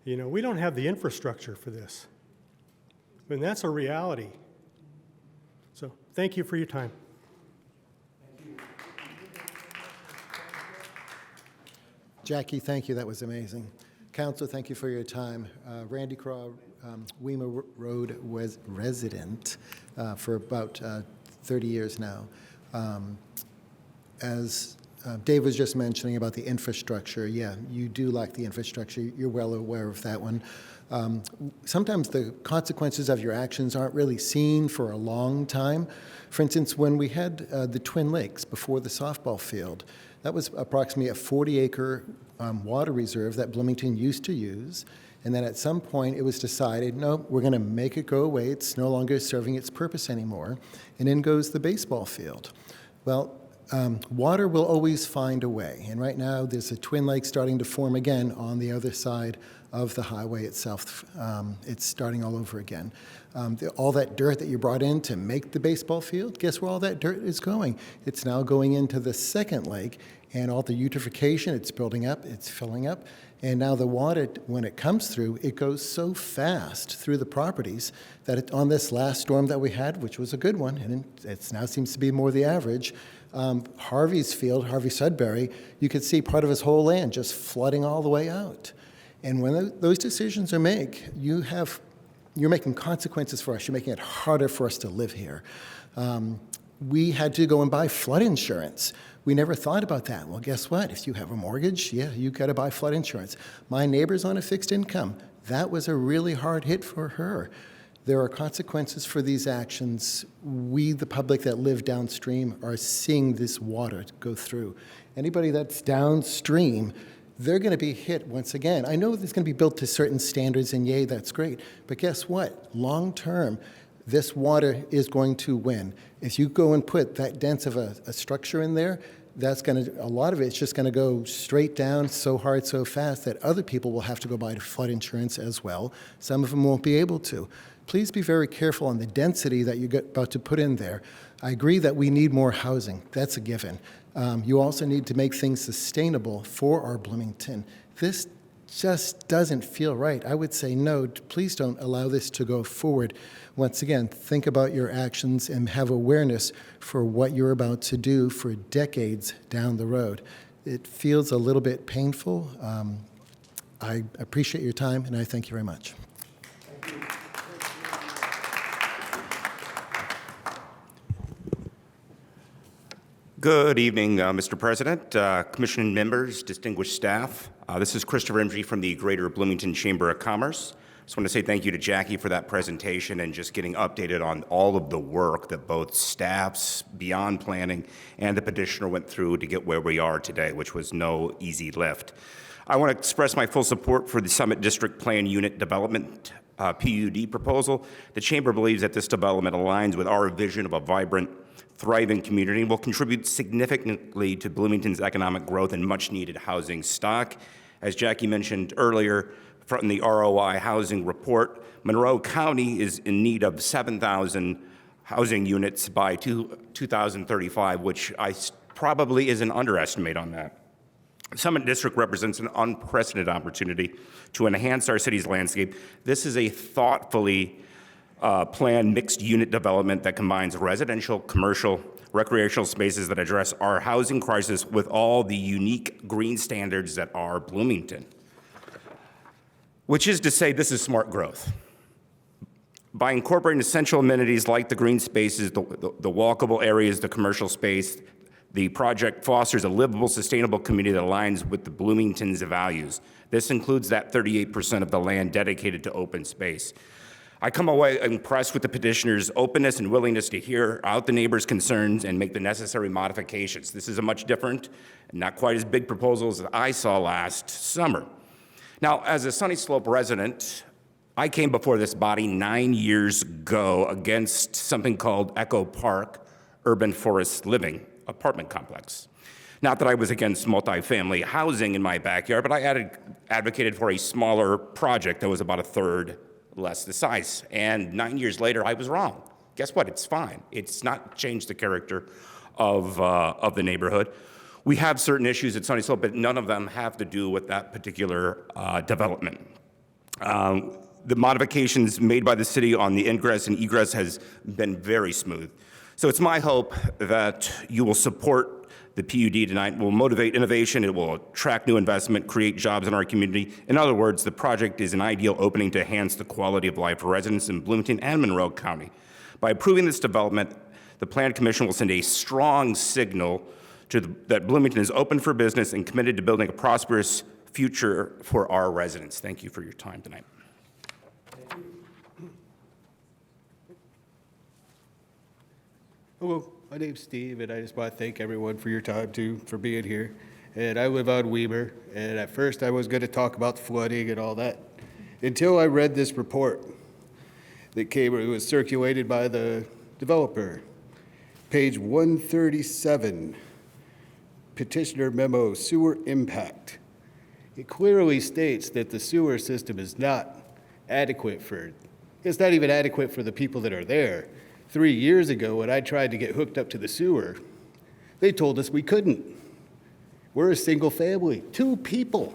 We don't have the infrastructure for this. And that's a reality. So thank you for your time. Jackie, thank you. That was amazing. Council, thank you for your time. Randy Craw, Weimer Road resident for about 30 years now. As Dave was just mentioning about the infrastructure, yeah, you do lack the infrastructure. You're well aware of that one. Sometimes the consequences of your actions aren't really seen for a long time. For instance, when we had the Twin Lakes before the softball field, that was approximately a 40-acre water reserve that Bloomington used to use. And then at some point it was decided, no, we're going to make it go away. It's no longer serving its purpose anymore. And in goes the baseball field. Well, water will always find a way. And right now, there's a twin lake starting to form again on the other side of the highway itself. It's starting all over again. All that dirt that you brought in to make the baseball field, guess where all that dirt is going? It's now going into the second lake, and all the eutrophication, it's building up, it's filling up. And now the water, when it comes through, it goes so fast through the properties that on this last storm that we had, which was a good one, and it now seems to be more the average, Harvey's field, Harvey Sudbury, you could see part of his whole land just flooding all the way out. And when those decisions are made, you're making consequences for us. You're making it harder for us to live here. We had to go and buy flood insurance. We never thought about that. Well, guess what? If you have a mortgage, yeah, you got to buy flood insurance. My neighbor's on a fixed income. That was a really hard hit for her. There are consequences for these actions. We, the public that live downstream, are seeing this water go through. Anybody that's downstream, they're going to be hit once again. I know it's going to be built to certain standards, and yay, that's great. But guess what? Long term, this water is going to win. If you go and put that dense of a structure in there, that's going to, a lot of it's just going to go straight down so hard, so fast that other people will have to go buy flood insurance as well. Some of them won't be able to. Please be very careful on the density that you're about to put in there. I agree that we need more housing. That's a given. You also need to make things sustainable for our Bloomington. This just doesn't feel right. I would say no, please don't allow this to go forward. Once again, think about your actions and have awareness for what you're about to do for decades down the road. It feels a little bit painful. I appreciate your time, and I thank you very much. Good evening, Mr. President, Commission members, distinguished staff. This is Christopher Imge from the Greater Bloomington Chamber of Commerce. I just want to say thank you to Jackie for that presentation and just getting updated on all of the work that both staffs, beyond planning, and the petitioner went through to get where we are today, which was no easy lift. I want to express my full support for the Summit District Plan Unit Development PUD proposal. The Chamber believes that this development aligns with our vision of a vibrant, thriving community and will contribute significantly to Bloomington's economic growth and much-needed housing stock. As Jackie mentioned earlier, from the ROI housing report, Monroe County is in need of 7,000 housing units by 2035, which probably is an underestimate on that. Summit District represents an unprecedented opportunity to enhance our city's landscape. This is a thoughtfully planned mixed unit development that combines residential, commercial, recreational spaces that address our housing crisis with all the unique green standards that are Bloomington. Which is to say, this is smart growth. By incorporating essential amenities like the green spaces, the walkable areas, the commercial space, the project fosters a livable, sustainable community that aligns with the Bloomington's values. This includes that 38% of the land dedicated to open space. I come away impressed with the petitioner's openness and willingness to hear out the neighbors' concerns and make the necessary modifications. This is a much different, not quite as big proposal as I saw last summer. Now, as a Sunny Slope resident, I came before this body 9 years ago against something called Echo Park Urban Forest Living apartment complex. Not that I was against multifamily housing in my backyard, but I advocated for a smaller project that was about a third less the size. And 9 years later, I was wrong. Guess what? It's fine. It's not changed the character of the neighborhood. We have certain issues at Sunny Slope, but none of them have to do with that particular development. The modifications made by the city on the ingress and egress has been very smooth. So it's my hope that you will support the PUD tonight. It will motivate innovation. It will attract new investment, create jobs in our community. In other words, the project is an ideal opening to enhance the quality of life for residents in Bloomington and Monroe County. By approving this development, the Plan Commission will send a strong signal that Bloomington is open for business and committed to building a prosperous future for our residents. Thank you for your time tonight. Hello, my name's Steve, and I just want to thank everyone for your time, too, for being here. And I live on Weber, and at first I was going to talk about the flooding and all that, until I read this report that it was circulated by the developer. Page 137 petitioner memo sewer impact. It clearly states that the sewer system is not adequate it's not even adequate for the people that are there. 3 years ago, when I tried to get hooked up to the sewer, they told us we couldn't. We're a single family, 2 people.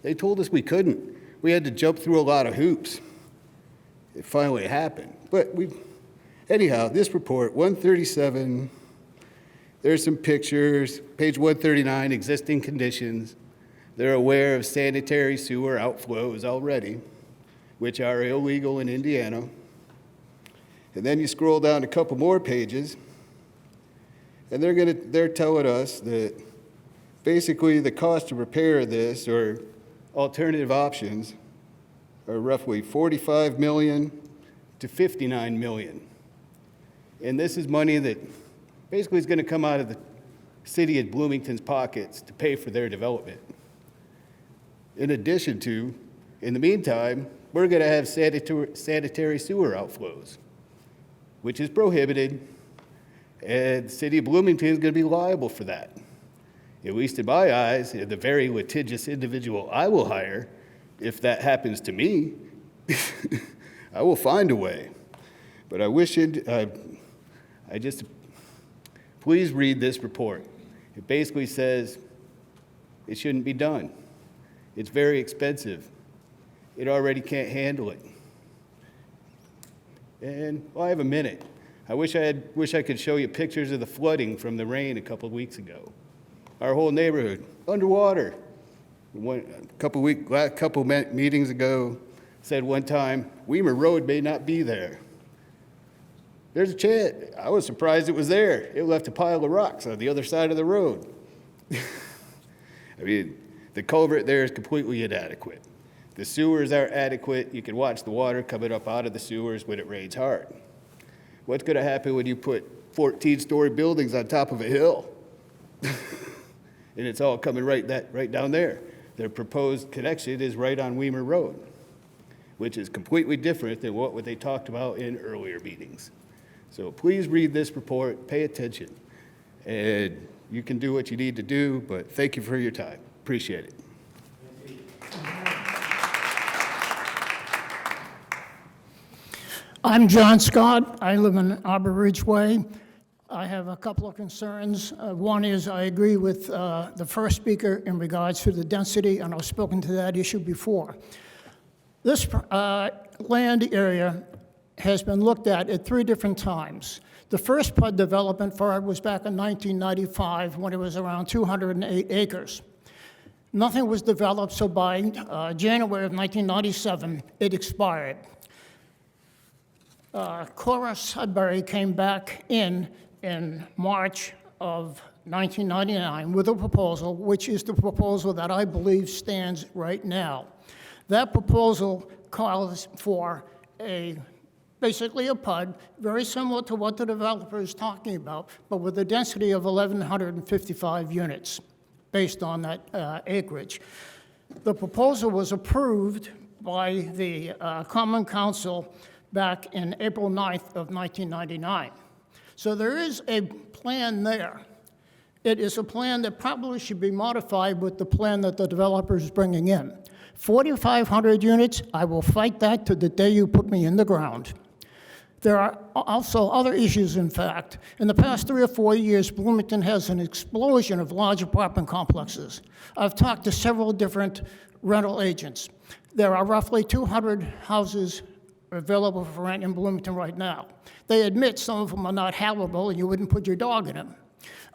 They told us we couldn't. We had to jump through a lot of hoops. It finally happened. But anyhow, this report, 137, there's some pictures, page 139, existing conditions. They're aware of sanitary sewer outflows already, which are illegal in Indiana. And then you scroll down a couple more pages, and they're telling us that basically the cost to repair this or alternative options are roughly $45 million to $59 million. And this is money that basically is going to come out of the city of Bloomington's pockets to pay for their development. In addition to, in the meantime, we're going to have sanitary sewer outflows, which is prohibited, and the city of Bloomington is going to be liable for that. At least in my eyes, the very litigious individual I will hire, if that happens to me, I will find a way. But please read this report. It basically says it shouldn't be done. It's very expensive. It already can't handle it. And well, I have a minute. I wish I could show you pictures of the flooding from the rain a couple of weeks ago. Our whole neighborhood underwater. A couple meetings ago, said one time, Weimer Road may not be there. There's a chance. I was surprised it was there. It left a pile of rocks on the other side of the road. I mean, the culvert there is completely inadequate. The sewers are adequate. You can watch the water coming up out of the sewers when it rains hard. What's going to happen when you put 14-story buildings on top of a hill? And it's all coming right down there. Their proposed connection is right on Weimer Road, which is completely different than what they talked about in earlier meetings. So please read this report, pay attention, and you can do what you need to do, but thank you for your time. Appreciate it. I'm John Scott. I live in Arbor Ridge Way. I have a couple of concerns. One is I agree with the first speaker in regards to the density, and I've spoken to that issue before. This land area has been looked at 3 different times. The first PUD development for it was back in 1995 when it was around 208 acres. Nothing was developed, so by January of 1997, it expired. Cora Sudbury came back in March of 1999 with a proposal, which is the proposal that I believe stands right now. That proposal calls for basically a PUD, very similar to what the developer is talking about, but with a density of 1,155 units based on that acreage. The proposal was approved by the Common Council back in April 9th of 1999. So there is a plan there. It is a plan that probably should be modified with the plan that the developer is bringing in. 4,500 units, I will fight that to the day you put me in the ground. There are also other issues, in fact. In the past 3 or 4 years, Bloomington has an explosion of large apartment complexes. I've talked to several different rental agents. There are roughly 200 houses available for rent in Bloomington right now. They admit some of them are not habitable and you wouldn't put your dog in them.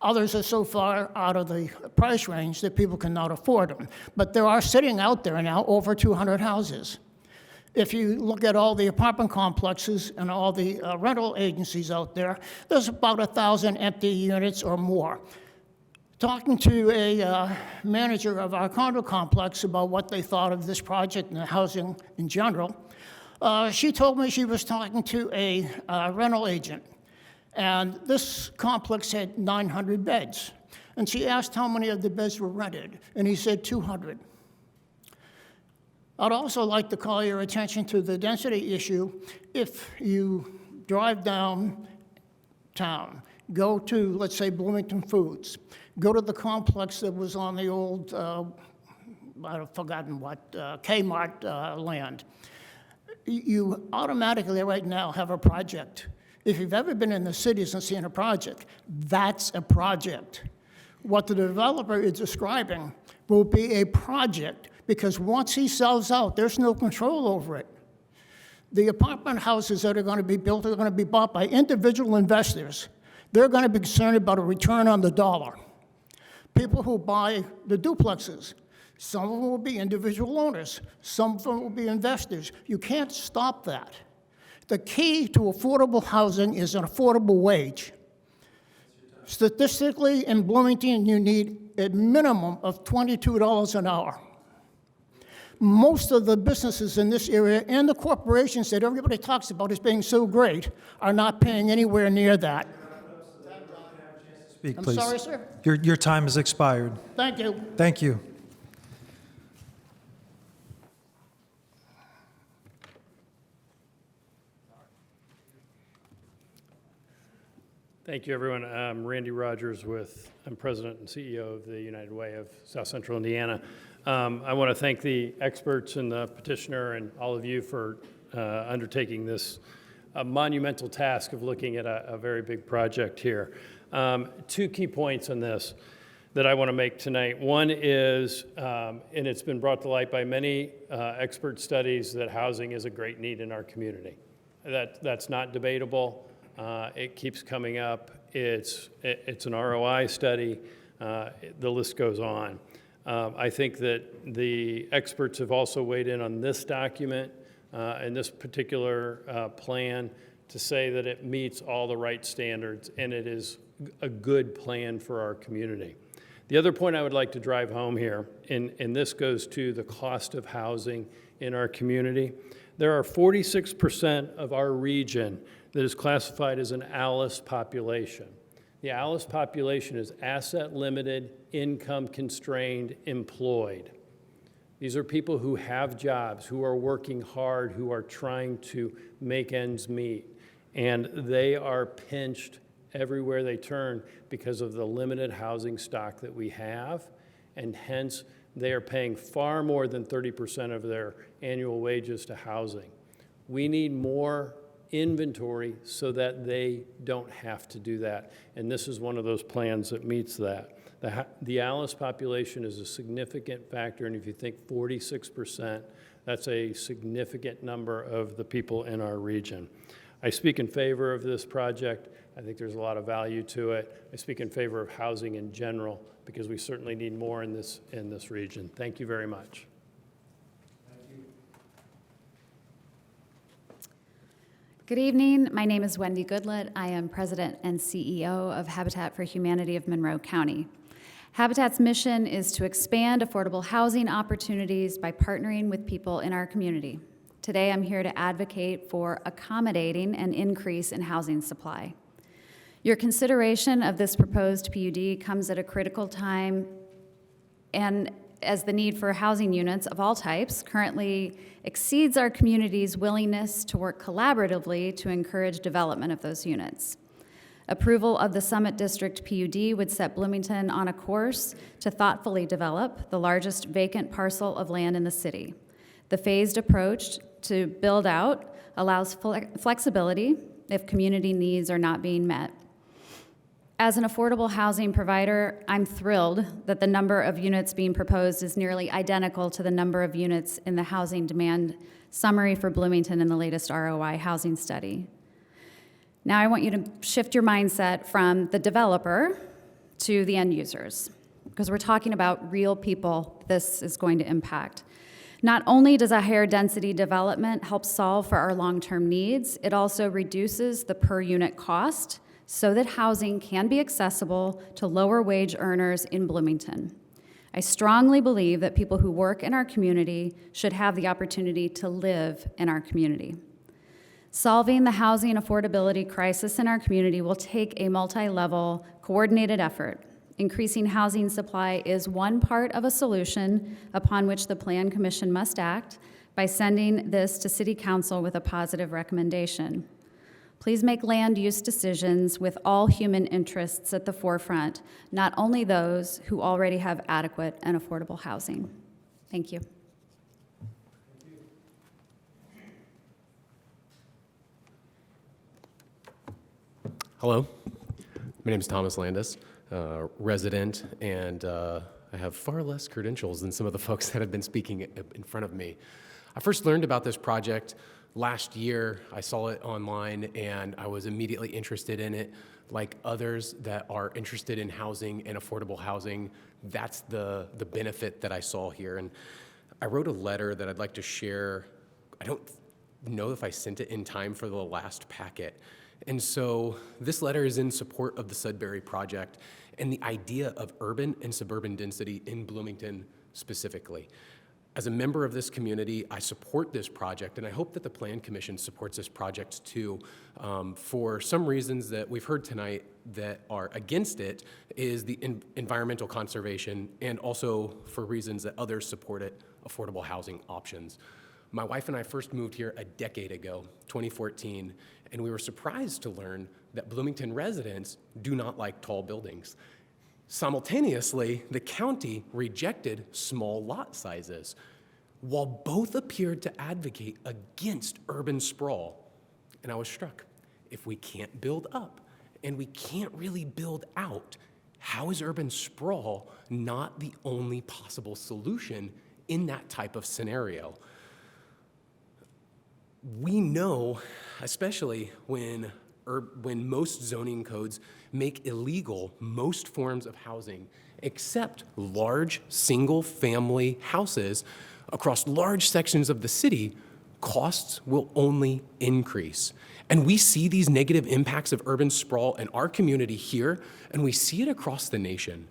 Others are so far out of the price range that people cannot afford them. But there are sitting out there now over 200 houses. If you look at all the apartment complexes and all the rental agencies out there, there's about 1,000 empty units or more. Talking to a manager of our condo complex about what they thought of this project and the housing in general, she told me she was talking to a rental agent, and this complex had 900 beds. And she asked how many of the beds were rented, and he said 200. I'd also like to call your attention to the density issue. If you drive downtown Go to, let's say, Bloomington Foods. Go to the complex that was on the old, I've forgotten what, Kmart land. You automatically right now have a project. If you've ever been in the cities and seen a project, that's a project. What the developer is describing will be a project, because once he sells out, there's no control over it. The apartment houses that are going to be built are going to be bought by individual investors. They're going to be concerned about a return on the dollar. People who buy the duplexes, some of them will be individual owners, some of them will be investors. You can't stop that. The key to affordable housing is an affordable wage. Statistically, in Bloomington, you need a minimum of $22 an hour. Most of the businesses in this area and the corporations that everybody talks about as being so great are not paying anywhere near that. Speak, I'm please. sorry, sir. Your time has expired. Thank you. Thank you. Thank you, everyone. I'm Randy Rogers I'm President and CEO of the United Way of South Central Indiana. I want to thank the experts and the petitioner and all of you for undertaking this monumental task of looking at a very big project here. Two key points on this that I want to make tonight. One is, and it's been brought to light by many expert studies, that housing is a great need in our community. That's not debatable. It keeps coming up. It's an ROI study. The list goes on. I think that the experts have also weighed in on this document and this particular plan to say that it meets all the right standards and it is a good plan for our community. The other point I would like to drive home here, and this goes to the cost of housing in our community. There are 46% of our region that is classified as an ALICE population. The ALICE population is asset limited, income constrained, employed. These are people who have jobs, who are working hard, who are trying to make ends meet. And they are pinched everywhere they turn because of the limited housing stock that we have. And hence, they are paying far more than 30% of their annual wages to housing. We need more inventory so that they don't have to do that. And this is one of those plans that meets that. The ALICE population is a significant factor, and if you think 46%, that's a significant number of the people in our region. I speak in favor of this project. I think there's a lot of value to it. I speak in favor of housing in general because we certainly need more in this region. Thank you very much. Good evening. My name is Wendy Goodlett. I am President and CEO of Habitat for Humanity of Monroe County. Habitat's mission is to expand affordable housing opportunities by partnering with people in our community. Today, I'm here to advocate for accommodating an increase in housing supply. Your consideration of this proposed PUD comes at a critical time, and as the need for housing units of all types currently exceeds our community's willingness to work collaboratively to encourage development of those units. Approval of the Summit District PUD would set Bloomington on a course to thoughtfully develop the largest vacant parcel of land in the city. The phased approach to build out allows flexibility if community needs are not being met. As an affordable housing provider, I'm thrilled that the number of units being proposed is nearly identical to the number of units in the housing demand summary for Bloomington in the latest ROI housing study. Now I want you to shift your mindset from the developer to the end users, because we're talking about real people this is going to impact. Not only does a higher density development help solve for our long-term needs, it also reduces the per unit cost so that housing can be accessible to lower wage earners in Bloomington. I strongly believe that people who work in our community should have the opportunity to live in our community. Solving the housing affordability crisis in our community will take a multi-level, coordinated effort. Increasing housing supply is one part of a solution upon which the Plan Commission must act by sending this to City Council with a positive recommendation. Please make land use decisions with all human interests at the forefront, not only those who already have adequate and affordable housing. Thank you. Hello, my name is Thomas Landis, resident, and I have far less credentials than some of the folks that have been speaking in front of me. I first learned about this project last year. I saw it online and I was immediately interested in it. Like others that are interested in housing and affordable housing, that's the benefit that I saw here. And I wrote a letter that I'd like to share. I don't know if I sent it in time for the last packet. And so this letter is in support of the Sudbury project and the idea of urban and suburban density in Bloomington specifically. As a member of this community, I support this project, and I hope that the Plan Commission supports this project too. For some reasons that we've heard tonight that are against it is the environmental conservation, and also for reasons that others support it, affordable housing options. My wife and I first moved here a decade ago, 2014, and we were surprised to learn that Bloomington residents do not like tall buildings. Simultaneously, the county rejected small lot sizes, while both appeared to advocate against urban sprawl. And I was struck. If we can't build up and we can't really build out, how is urban sprawl not the only possible solution in that type of scenario? We know, especially when most zoning codes make illegal most forms of housing except large single-family houses across large sections of the city, costs will only increase. And we see these negative impacts of urban sprawl in our community here, and we see it across the nation,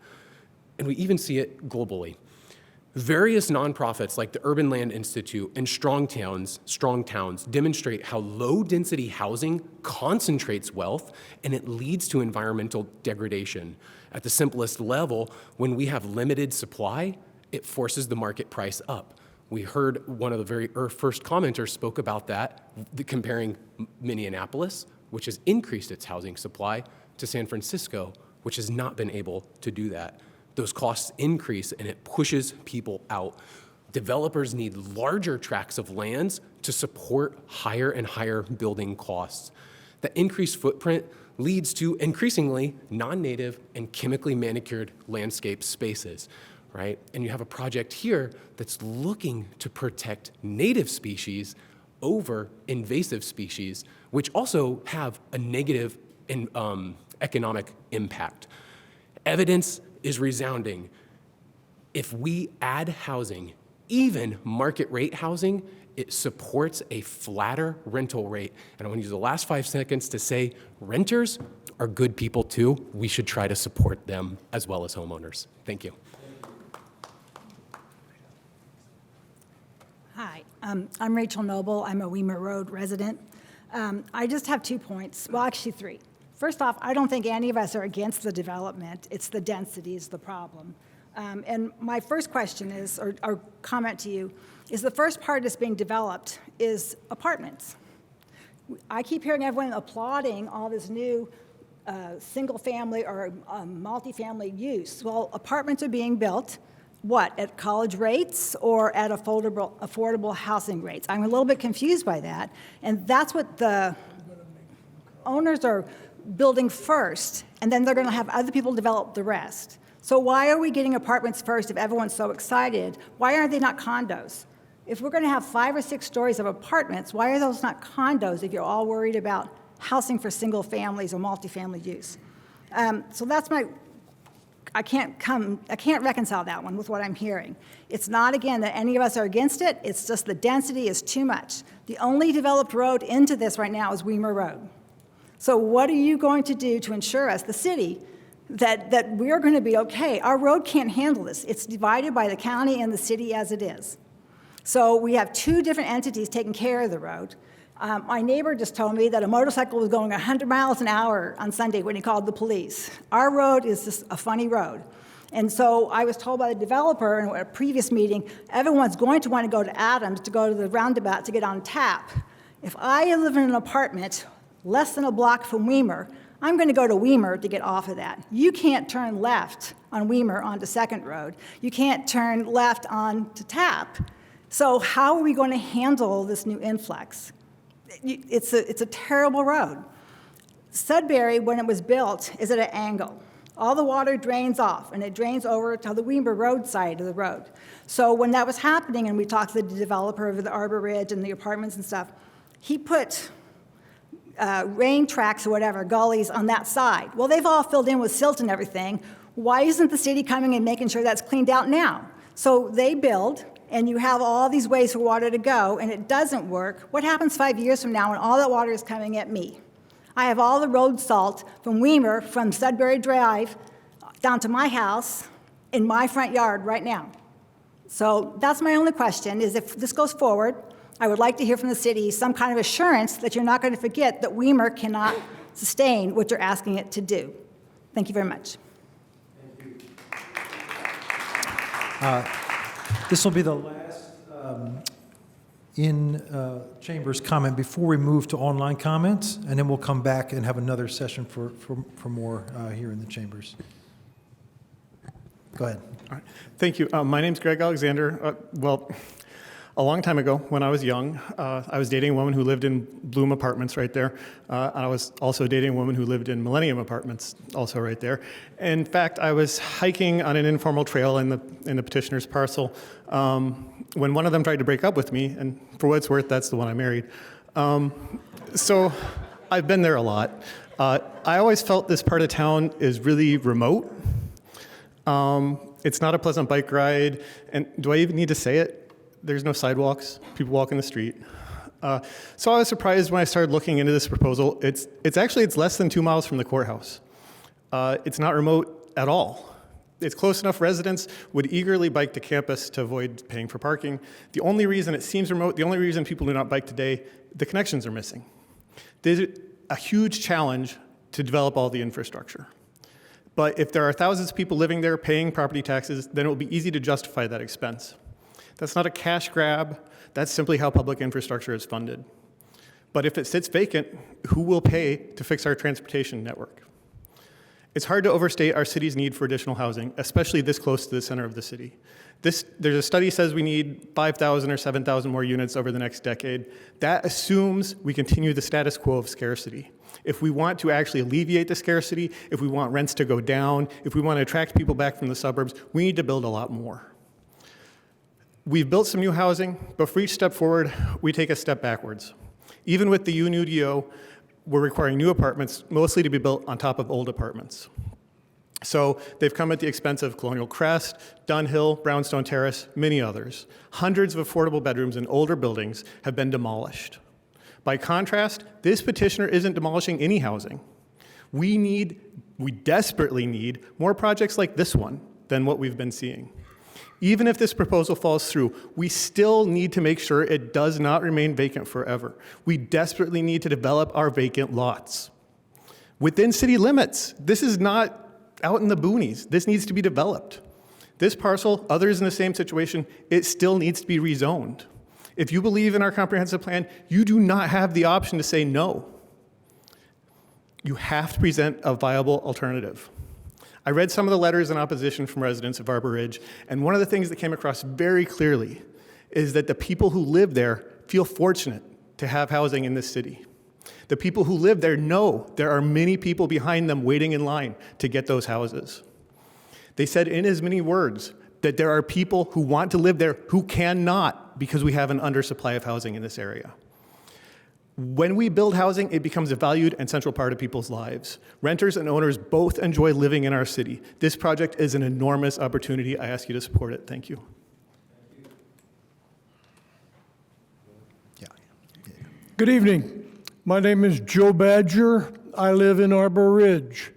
and we even see it globally. Various nonprofits like the Urban Land Institute and Strong Towns demonstrate how low-density housing concentrates wealth and it leads to environmental degradation. At the simplest level, when we have limited supply, it forces the market price up. We heard one of the very first commenters spoke about that, comparing Minneapolis, which has increased its housing supply, to San Francisco, which has not been able to do that. Those costs increase and it pushes people out. Developers need larger tracts of lands to support higher and higher building costs. The increased footprint leads to increasingly non-native and chemically manicured landscape spaces, right? And you have a project here that's looking to protect native species over invasive species, which also have a negative economic impact. Evidence is resounding. If we add housing, even market rate housing, it supports a flatter rental rate. And I want to use the last 5 seconds to say renters are good people too. We should try to support them as well as homeowners. Thank you. Hi, I'm Rachel Noble. I'm a Weimer Road resident. I just have 2 points, well, actually 3. First off, I don't think any of us are against the development. It's the density is the problem. And my first question is, or comment to you, is the first part that's being developed is apartments. I keep hearing everyone applauding all this new single-family or multifamily use. Well, apartments are being built, what, at college rates or at affordable housing rates? I'm a little bit confused by that. And that's what the owners are building first, and then they're going to have other people develop the rest. So why are we getting apartments first if everyone's so excited? Why aren't they not condos? If we're going to have 5 or 6 stories of apartments, why are those not condos if you're all worried about housing for single families or multifamily use? So that's I can't reconcile that one with what I'm hearing. It's not, again, that any of us are against it. It's just the density is too much. The only developed road into this right now is Weimer Road. So what are you going to do to ensure us, the city, that we're going to be okay? Our road can't handle this. It's divided by the county and the city as it is. So we have 2 different entities taking care of the road. My neighbor just told me that a motorcycle was going 100 miles an hour on Sunday when he called the police. Our road is just a funny road. And so I was told by the developer in a previous meeting, everyone's going to want to go to Adams to go to the roundabout to get on tap. If I live in an apartment less than a block from Weimer, I'm going to go to Weimer to get off of that. You can't turn left on Weimer onto Second Road. You can't turn left onto Tap. So how are we going to handle this new influx? It's a terrible road. Sudbury, when it was built, is at an angle. All the water drains off, and it drains over to the Weimer Road side of the road. So when that was happening, and we talked to the developer of the Arbor Ridge and the apartments and stuff, he put rain tracks or whatever, gullies on that side. Well, they've all filled in with silt and everything. Why isn't the city coming and making sure that's cleaned out now? So they build, and you have all these ways for water to go, and it doesn't work. What happens 5 years from now when all that water is coming at me? I have all the road salt from Weimer, from Sudbury Drive, down to my house, in my front yard right now. So that's my only question, is if this goes forward, I would like to hear from the city some kind of assurance that you're not going to forget that Weimer cannot sustain what you're asking it to do. Thank you very much. This will be the last in-chambers comment before we move to online comments, and then we'll come back and have another session for more here in the chambers. Go ahead. All right. Thank you. My name's Greg Alexander. A long time ago, when I was young, I was dating a woman who lived in Bloom Apartments right there. I was also dating a woman who lived in Millennium Apartments, also right there. In fact, I was hiking on an informal trail in the petitioner's parcel when one of them tried to break up with me, and for what it's worth, that's the one I married. So I've been there a lot. I always felt this part of town is really remote. It's not a pleasant bike ride, and do I even need to say it? There's no sidewalks. People walk in the street. So I was surprised when I started looking into this proposal. It's less than 2 miles from the courthouse. It's not remote at all. It's close enough residents would eagerly bike to campus to avoid paying for parking. The only reason it seems remote, the only reason people do not bike today, the connections are missing. There's a huge challenge to develop all the infrastructure. But if there are thousands of people living there paying property taxes, then it will be easy to justify that expense. That's not a cash grab. That's simply how public infrastructure is funded. But if it sits vacant, who will pay to fix our transportation network? It's hard to overstate our city's need for additional housing, especially this close to the center of the city. There's a study says we need 5,000 or 7,000 more units over the next decade. That assumes we continue the status quo of scarcity. If we want to actually alleviate the scarcity, if we want rents to go down, if we want to attract people back from the suburbs, we need to build a lot more. We've built some new housing, but for each step forward, we take a step backwards. Even with the UNUDO, we're requiring new apartments, mostly to be built on top of old apartments. So they've come at the expense of Colonial Crest, Dunhill, Brownstone Terrace, many others. Hundreds of affordable bedrooms in older buildings have been demolished. By contrast, this petitioner isn't demolishing any housing. We desperately need more projects like this one than what we've been seeing. Even if this proposal falls through, we still need to make sure it does not remain vacant forever. We desperately need to develop our vacant lots. Within city limits, this is not out in the boonies. This needs to be developed. This parcel, others in the same situation, it still needs to be rezoned. If you believe in our comprehensive plan, you do not have the option to say no. You have to present a viable alternative. I read some of the letters in opposition from residents of Arbor Ridge, and one of the things that came across very clearly is that the people who live there feel fortunate to have housing in this city. The people who live there know there are many people behind them waiting in line to get those houses. They said in as many words that there are people who want to live there who cannot because we have an undersupply of housing in this area. When we build housing, it becomes a valued and central part of people's lives. Renters and owners both enjoy living in our city. This project is an enormous opportunity. I ask you to support it. Thank you. Good evening. My name is Joe Badger. I live in Arbor Ridge.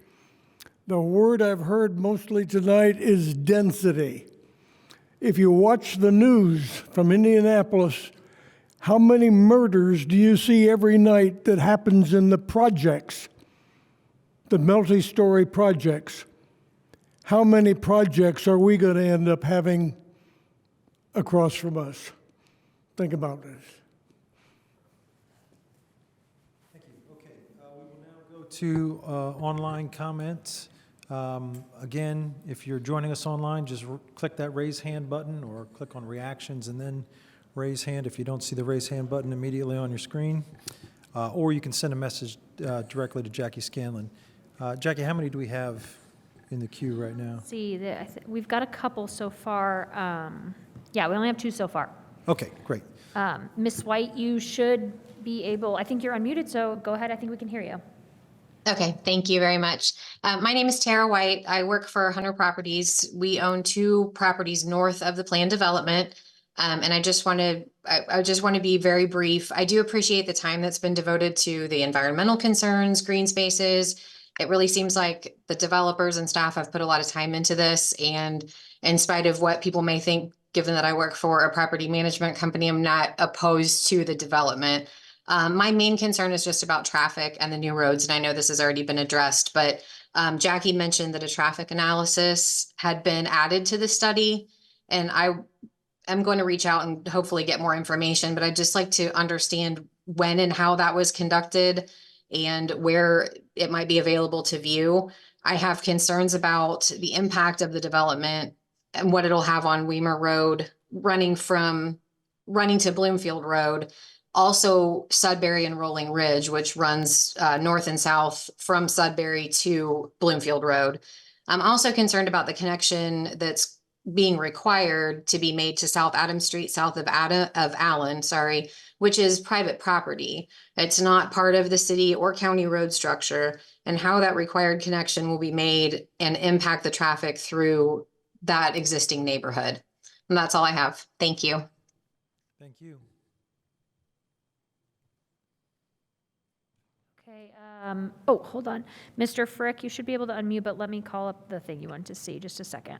The word I've heard mostly tonight is density. If you watch the news from Indianapolis, how many murders do you see every night that happens in the projects, the multi-story projects? How many projects are we going to end up having across from us? Think about this. Thank you. Okay. look to online comments. Again, if you're joining us online, just click that raise hand button or click on reactions and then raise hand if you don't see the raise hand button immediately on your screen. Or you can send a message directly to Jackie Scanlon. Jackie, how many do we have in the queue right now? We've got a couple so far. Yeah, we only have 2 so far. Okay, great. Ms. White, you should be able, I think you're unmuted, so go ahead. I think we can hear you. Okay, thank you very much. My name is Tara White. I work for Hunter Properties. We own 2 properties north of the planned development. And I just want to be very brief. I do appreciate the time that's been devoted to the environmental concerns, green spaces. It really seems like the developers and staff have put a lot of time into this. And in spite of what people may think, given that I work for a property management company, I'm not opposed to the development. My main concern is just about traffic and the new roads, and I know this has already been addressed, but Jackie mentioned that a traffic analysis had been added to the study, and I'm going to reach out and hopefully get more information, but I'd just like to understand when and how that was conducted and where it might be available to view. I have concerns about the impact of the development and what it'll have on Weimer Road, running to Bloomfield Road. Also Sudbury and Rolling Ridge, which runs north and south from Sudbury to Bloomfield Road. I'm also concerned about the connection that's being required to be made to South Adams Street, south of Allen, which is private property. It's not part of the city or county road structure, and how that required connection will be made and impact the traffic through that existing neighborhood. And that's all I have. Thank you. Thank you. Okay. Oh, hold on. Mr. Frick, you should be able to unmute, but let me call up the thing you want to see. Just a second.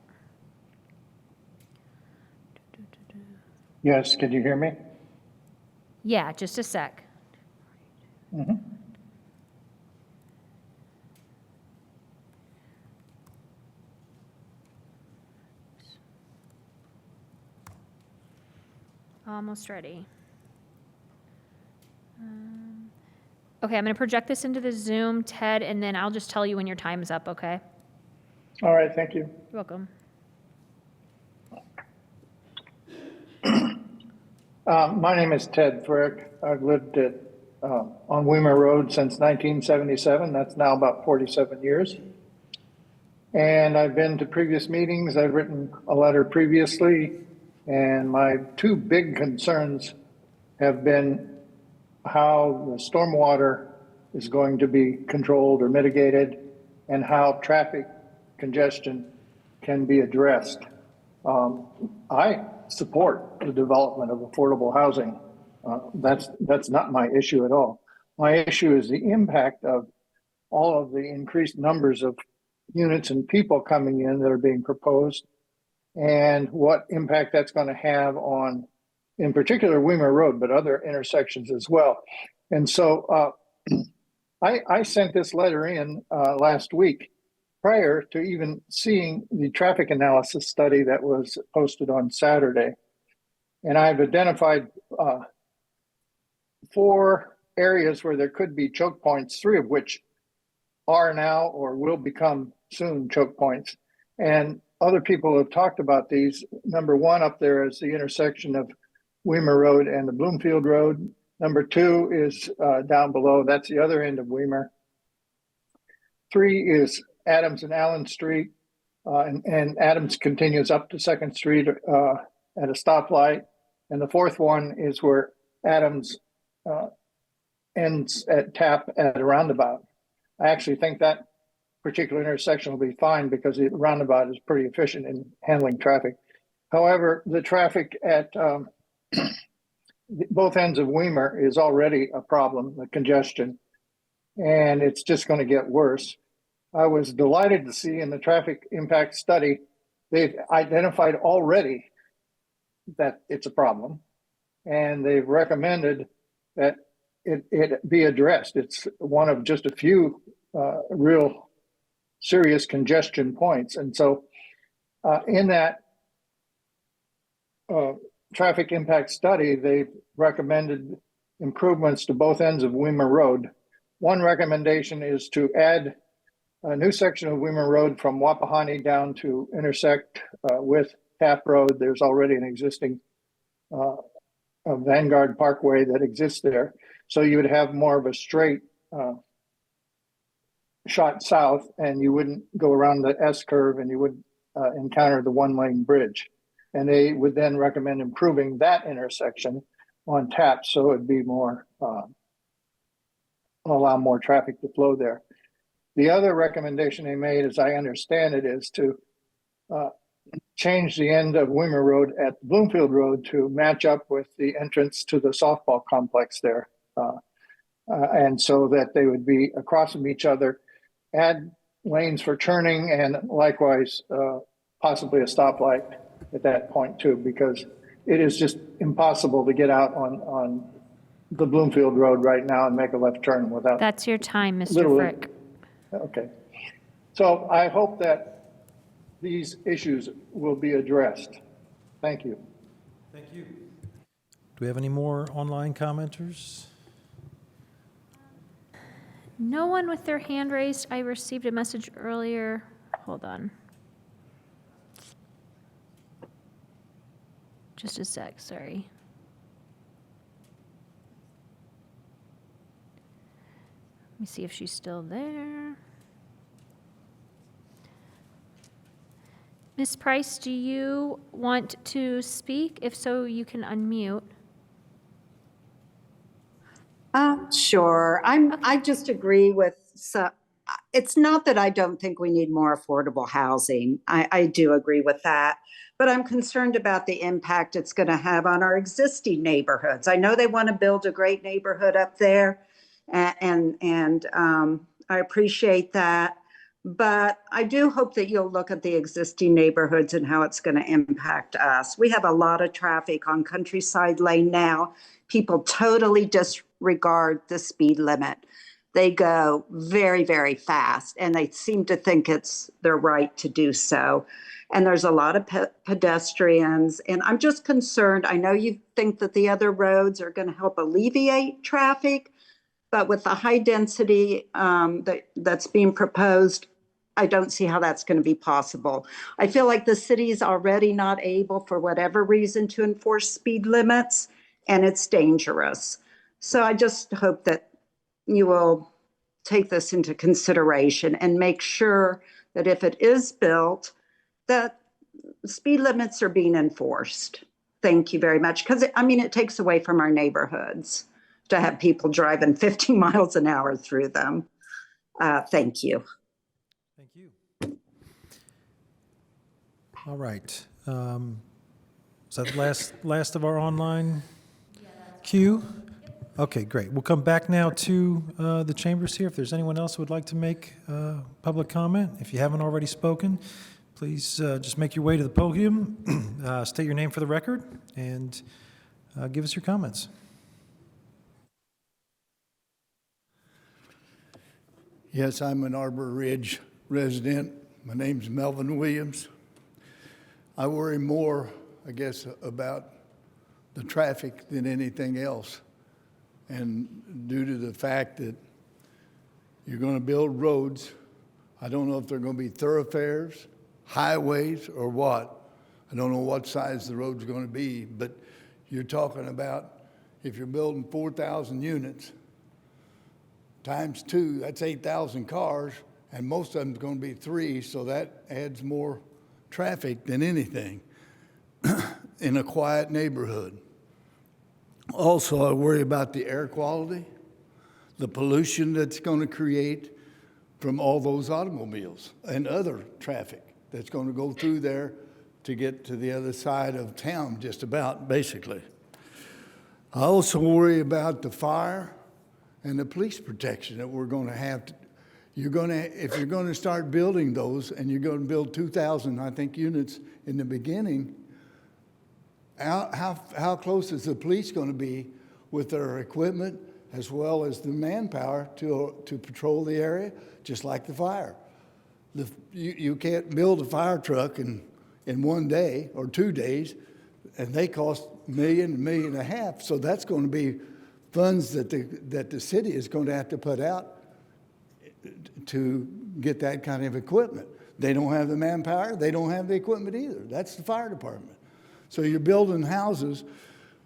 Yes, can you hear me? Yeah, just a sec. Mm-hmm. Almost ready. Okay, I'm going to project this into the Zoom, Ted, and then I'll just tell you when your time is up, okay? All right, thank you. You're welcome. My name is Ted Frick. I've lived on Weimer Road since 1977. That's now about 47 years. And I've been to previous meetings. I've written a letter previously. And my 2 big concerns have been how the stormwater is going to be controlled or mitigated and how traffic congestion can be addressed. I support the development of affordable housing. That's not my issue at all. My issue is the impact of all of the increased numbers of units and people coming in that are being proposed, and what impact that's going to have on, in particular, Weimer Road, but other intersections as well. And so I sent this letter in last week prior to even seeing the traffic analysis study that was posted on Saturday. And I've identified 4 areas where there could be choke points, 3 of which are now or will become soon choke points. And other people have talked about these. Number 1 up there is the intersection of Weimer Road and the Bloomfield Road. Number 2 is down below. That's the other end of Weimer. 3 is Adams and Allen Street, and Adams continues up to 2nd Street at a stoplight. And the 4th one is where Adams ends at Tap at a roundabout. I actually think that particular intersection will be fine because the roundabout is pretty efficient in handling traffic. However, the traffic at both ends of Weimer is already a problem, the congestion, and it's just going to get worse. I was delighted to see in the traffic impact study, they've identified already that it's a problem, and they've recommended that it be addressed. It's one of just a few real serious congestion points. And so in that traffic impact study, they recommended improvements to both ends of Weimer Road. one recommendation is to add a new section of Weimer Road from Wapahani down to intersect with Tap Road. There's already an existing a Vanguard Parkway that exists there. So you would have more of a straight shot south, and you wouldn't go around the S curve, and you would encounter the one-lane bridge. And they would then recommend improving that intersection on Tap so it'd be more, allow more traffic to flow there. The other recommendation they made, as I understand it, is to change the end of Weimer Road at Bloomfield Road to match up with the entrance to the softball complex there. And so that they would be across from each other, add lanes for turning, and likewise possibly a stoplight at that point too, because it is just impossible to get out on the Bloomfield Road right now and make a left turn without. That's your time, Mr. Frick. Okay. So I hope that these issues will be addressed. Thank you. Thank you. Do we have any more online commenters? No one with their hand raised. I received a message earlier. Hold on. Just a sec, sorry. Let me see if she's still there. Ms. Price, do you want to speak? If so, you can unmute. Sure. I just agree with, it's not that I don't think we need more affordable housing. I do agree with that. But I'm concerned about the impact it's going to have on our existing neighborhoods. I know they want to build a great neighborhood up there, and I appreciate that. But I do hope that you'll look at the existing neighborhoods and how it's going to impact us. We have a lot of traffic on Countryside Lane now. People totally disregard the speed limit. They go very, very fast, and they seem to think it's their right to do so. And there's a lot of pedestrians, and I'm just concerned. I know you think that the other roads are going to help alleviate traffic, but with the high density that's being proposed, I don't see how that's going to be possible. I feel like the city is already not able, for whatever reason, to enforce speed limits, and it's dangerous. So I just hope that you will take this into consideration and make sure that if it is built, that speed limits are being enforced. Thank you very much. Because, I mean, it takes away from our neighborhoods to have people driving 50 miles an hour through them. Thank you. Thank you. All right. Is that the last of our online queue? Okay, great. We'll come back now to the chambers here. If there's anyone else who would like to make public comment, if you haven't already spoken, please just make your way to the podium, state your name for the record, and give us your comments. Yes, I'm an Arbor Ridge resident. My name's Melvin Williams. I worry more, I guess, about the traffic than anything else. And due to the fact that you're going to build roads, I don't know if they're going to be thoroughfares, highways, or what. I don't know what size the road's going to be, but you're talking about if you're building 4,000 units, times 2, that's 8,000 cars, and most of them's going to be 3, so that adds more traffic than anything in a quiet neighborhood. Also, I worry about the air quality, the pollution that's going to create from all those automobiles and other traffic that's going to go through there to get to the other side of town, just about, basically. I also worry about the fire and the police protection that we're going to have. If you're going to start building those, and you're going to build 2,000, I think, units in the beginning, how close is the police going to be with their equipment as well as the manpower to patrol the area, just like the fire? You can't build a fire truck in 1 day or 2 days, and they cost $1.5 million, so that's going to be funds that the city is going to have to put out to get that kind of equipment. They don't have the manpower. They don't have the equipment either. That's the fire department. So you're building houses.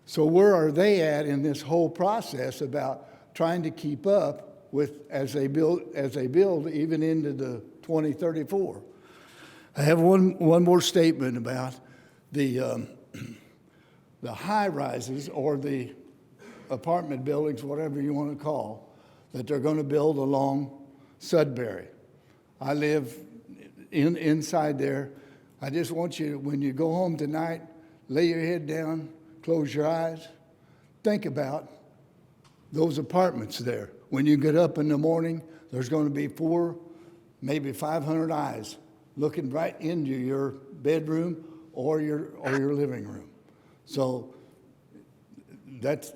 So where are they at in this whole process about trying to keep up with as they build even into the 2034? I have one more statement about the high rises or the apartment buildings, whatever you want to call, that they're going to build along Sudbury. I live inside there. I just want you, when you go home tonight, lay your head down, close your eyes, think about those apartments there. When you get up in the morning, there's going to be 400, maybe 500 eyes looking right into your bedroom or your living room. So that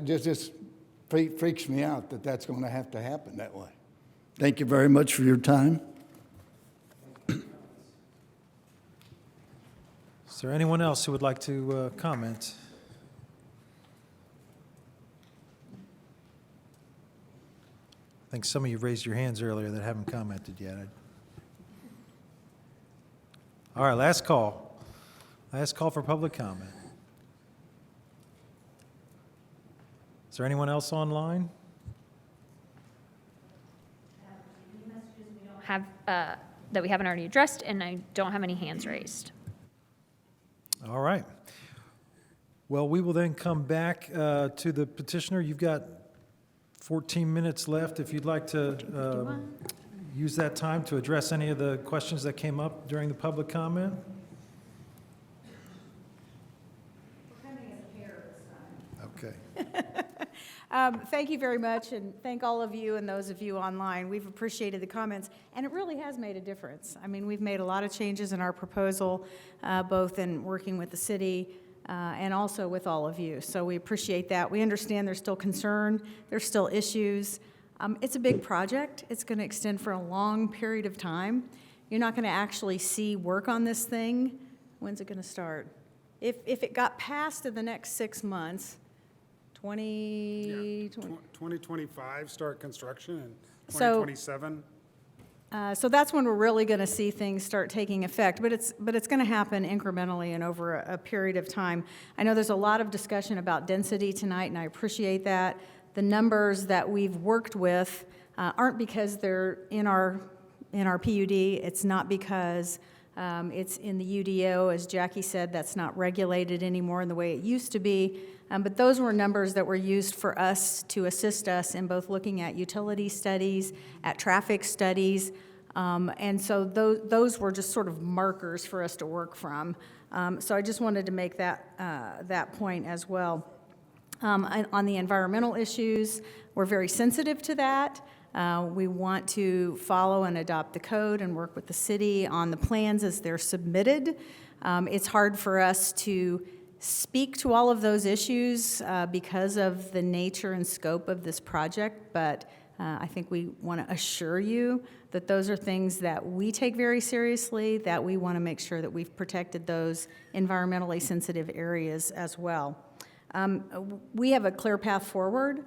just freaks me out that that's going to have to happen that way. Thank you very much for your time. Is there anyone else who would like to comment? I think some of you raised your hands earlier that haven't commented yet. All right, last call. Last call for public comment. Is there anyone else online? That we haven't already addressed, and I don't have any hands raised. All right. Well, we will then come back to the petitioner. You've got 14 minutes left. If you'd like to use that time to address any of the questions that came up during the public comment. Okay. Thank you very much, and thank all of you and those of you online. We've appreciated the comments, and it really has made a difference. I mean, we've made a lot of changes in our proposal, both in working with the city and also with all of you. So we appreciate that. We understand there's still concern, there's still issues. It's a big project. It's going to extend for a long period of time. You're not going to actually see work on this thing. When's it going to start? If it got passed in the next 6 months, 2025 start construction and So- 2027. So that's when we're really going to see things start taking effect, but it's going to happen incrementally and over a period of time. I know there's a lot of discussion about density tonight, and I appreciate that. The numbers that we've worked with aren't because they're in our PUD. It's not because it's in the UDO. As Jackie said, that's not regulated anymore in the way it used to be. But those were numbers that were used for us to assist us in both looking at utility studies, at traffic studies, and so those were just sort of markers for us to work from. So I just wanted to make that point as well. On the environmental issues, we're very sensitive to that. We want to follow and adopt the code and work with the city on the plans as they're submitted. It's hard for us to speak to all of those issues because of the nature and scope of this project, but I think we want to assure you that those are things that we take very seriously, that we want to make sure that we've protected those environmentally sensitive areas as well. We have a clear path forward.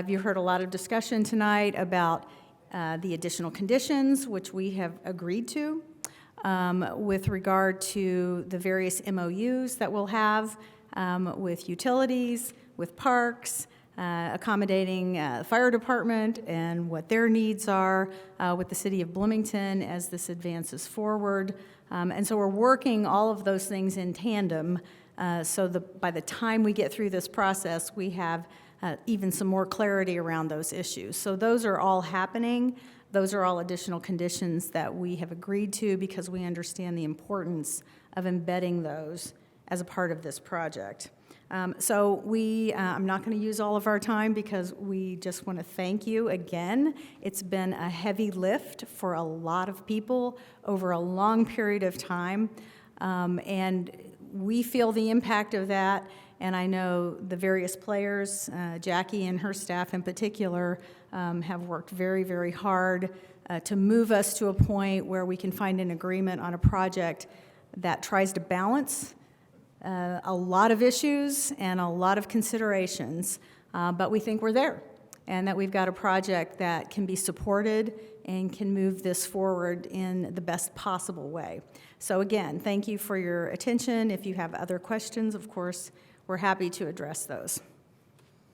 You've heard a lot of discussion tonight about the additional conditions, which we have agreed to. With regard to the various MOUs that we'll have with utilities, with parks, accommodating the fire department and what their needs are with the city of Bloomington as this advances forward. And so we're working all of those things in tandem so by the time we get through this process, we have even some more clarity around those issues. So those are all happening. Those are all additional conditions that we have agreed to because we understand the importance of embedding those as a part of this project. So I'm not going to use all of our time because we just want to thank you again. It's been a heavy lift for a lot of people over a long period of time, and we feel the impact of that. And I know the various players, Jackie and her staff in particular, have worked very, very hard to move us to a point where we can find an agreement on a project that tries to balance a lot of issues and a lot of considerations, but we think we're there and that we've got a project that can be supported and can move this forward in the best possible way. So again, thank you for your attention. If you have other questions, of course, we're happy to address those. Do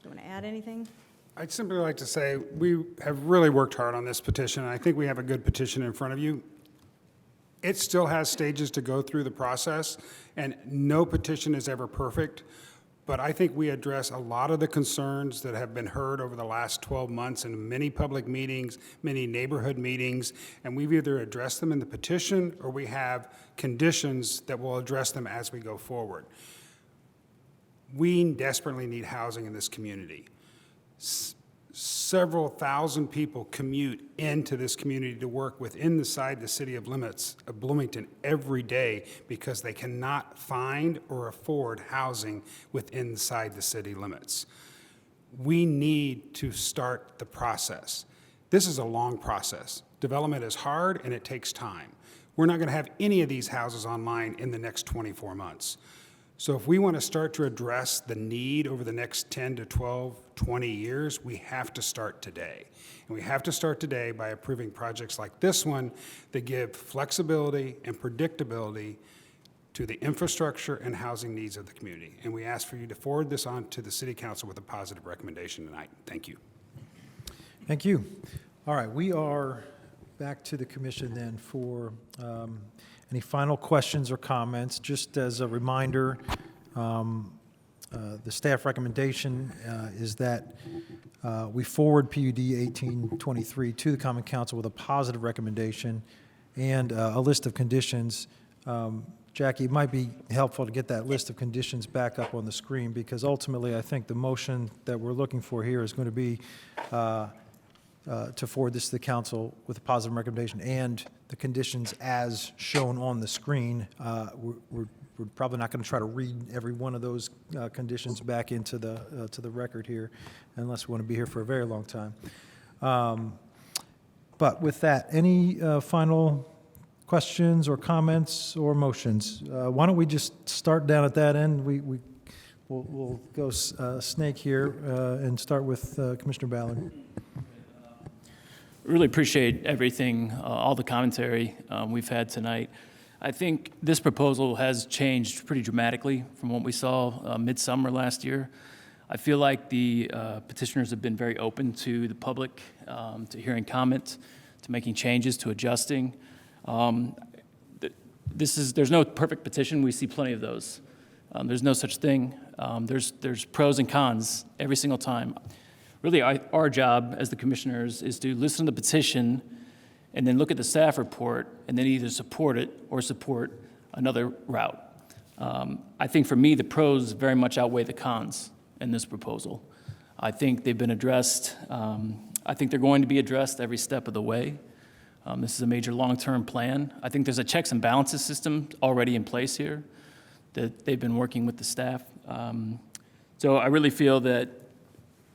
you want to add anything? I'd simply like to say we have really worked hard on this petition, and I think we have a good petition in front of you. It still has stages to go through the process, and no petition is ever perfect, but I think we address a lot of the concerns that have been heard over the last 12 months in many public meetings, many neighborhood meetings, and we've either addressed them in the petition or we have conditions that will address them as we go forward. We desperately need housing in this community. Several thousand people commute into this community to work within the city of limits of Bloomington every day because they cannot find or afford housing within the city limits. We need to start the process. This is a long process. Development is hard and it takes time. We're not going to have any of these houses online in the next 24 months. So if we want to start to address the need over the next 10 to 12, 20 years, we have to start today. And we have to start today by approving projects like this one that give flexibility and predictability to the infrastructure and housing needs of the community. And we ask for you to forward this on to the City Council with a positive recommendation tonight. Thank you. Thank you. All right, we are back to the commission then for any final questions or comments. Just as a reminder, the staff recommendation is that we forward PUD 1823 to the Common Council with a positive recommendation and a list of conditions. Jackie, it might be helpful to get that list of conditions back up on the screen, because ultimately I think the motion that we're looking for here is going to be to forward this to the council with a positive recommendation and the conditions as shown on the screen. We're probably not going to try to read every one of those conditions back into to the record here, unless we want to be here for a very long time. But with that, any final questions or comments or motions? Why don't we just start down at that end? We'll go snake here and start with Commissioner Ballard. Really appreciate everything, all the commentary we've had tonight. I think this proposal has changed pretty dramatically from what we saw midsummer last year. I feel like the petitioners have been very open to the public, to hearing comments, to making changes, to adjusting. There's no perfect petition. We see plenty of those. There's no such thing. There's pros and cons every single time. Really, our job as the commissioners is to listen to the petition and then look at the staff report and then either support it or support another route. I think for me, the pros very much outweigh the cons in this proposal. I think they've been addressed. I think they're going to be addressed every step of the way. This is a major long-term plan. I think there's a checks and balances system already in place here that they've been working with the staff. So I really feel that,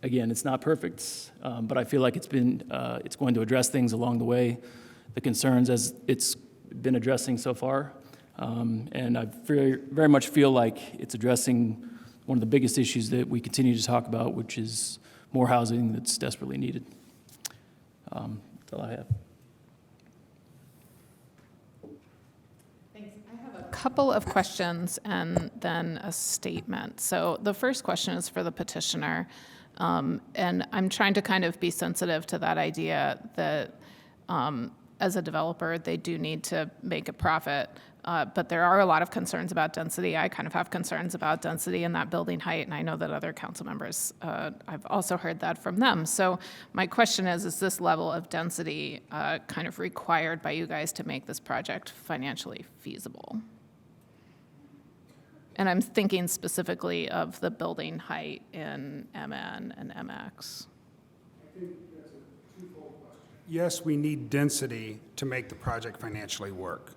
again, it's not perfect, but I feel like it's going to address things along the way, the concerns as it's been addressing so far. And I very much feel like it's addressing one of the biggest issues that we continue to talk about, which is more housing that's desperately needed. That's all I have. Couple of questions and then a statement. So the first question is for the petitioner, and I'm trying to kind of be sensitive to that idea that as a developer, they do need to make a profit, but there are a lot of concerns about density. I kind of have concerns about density in that building height, and I know that other council members, I've also heard that from them. So my question is this level of density kind of required by you guys to make this project financially feasible? And I'm thinking specifically of the building height in MN and MX. I think that's a twofold question. Yes, we need density to make the project financially work.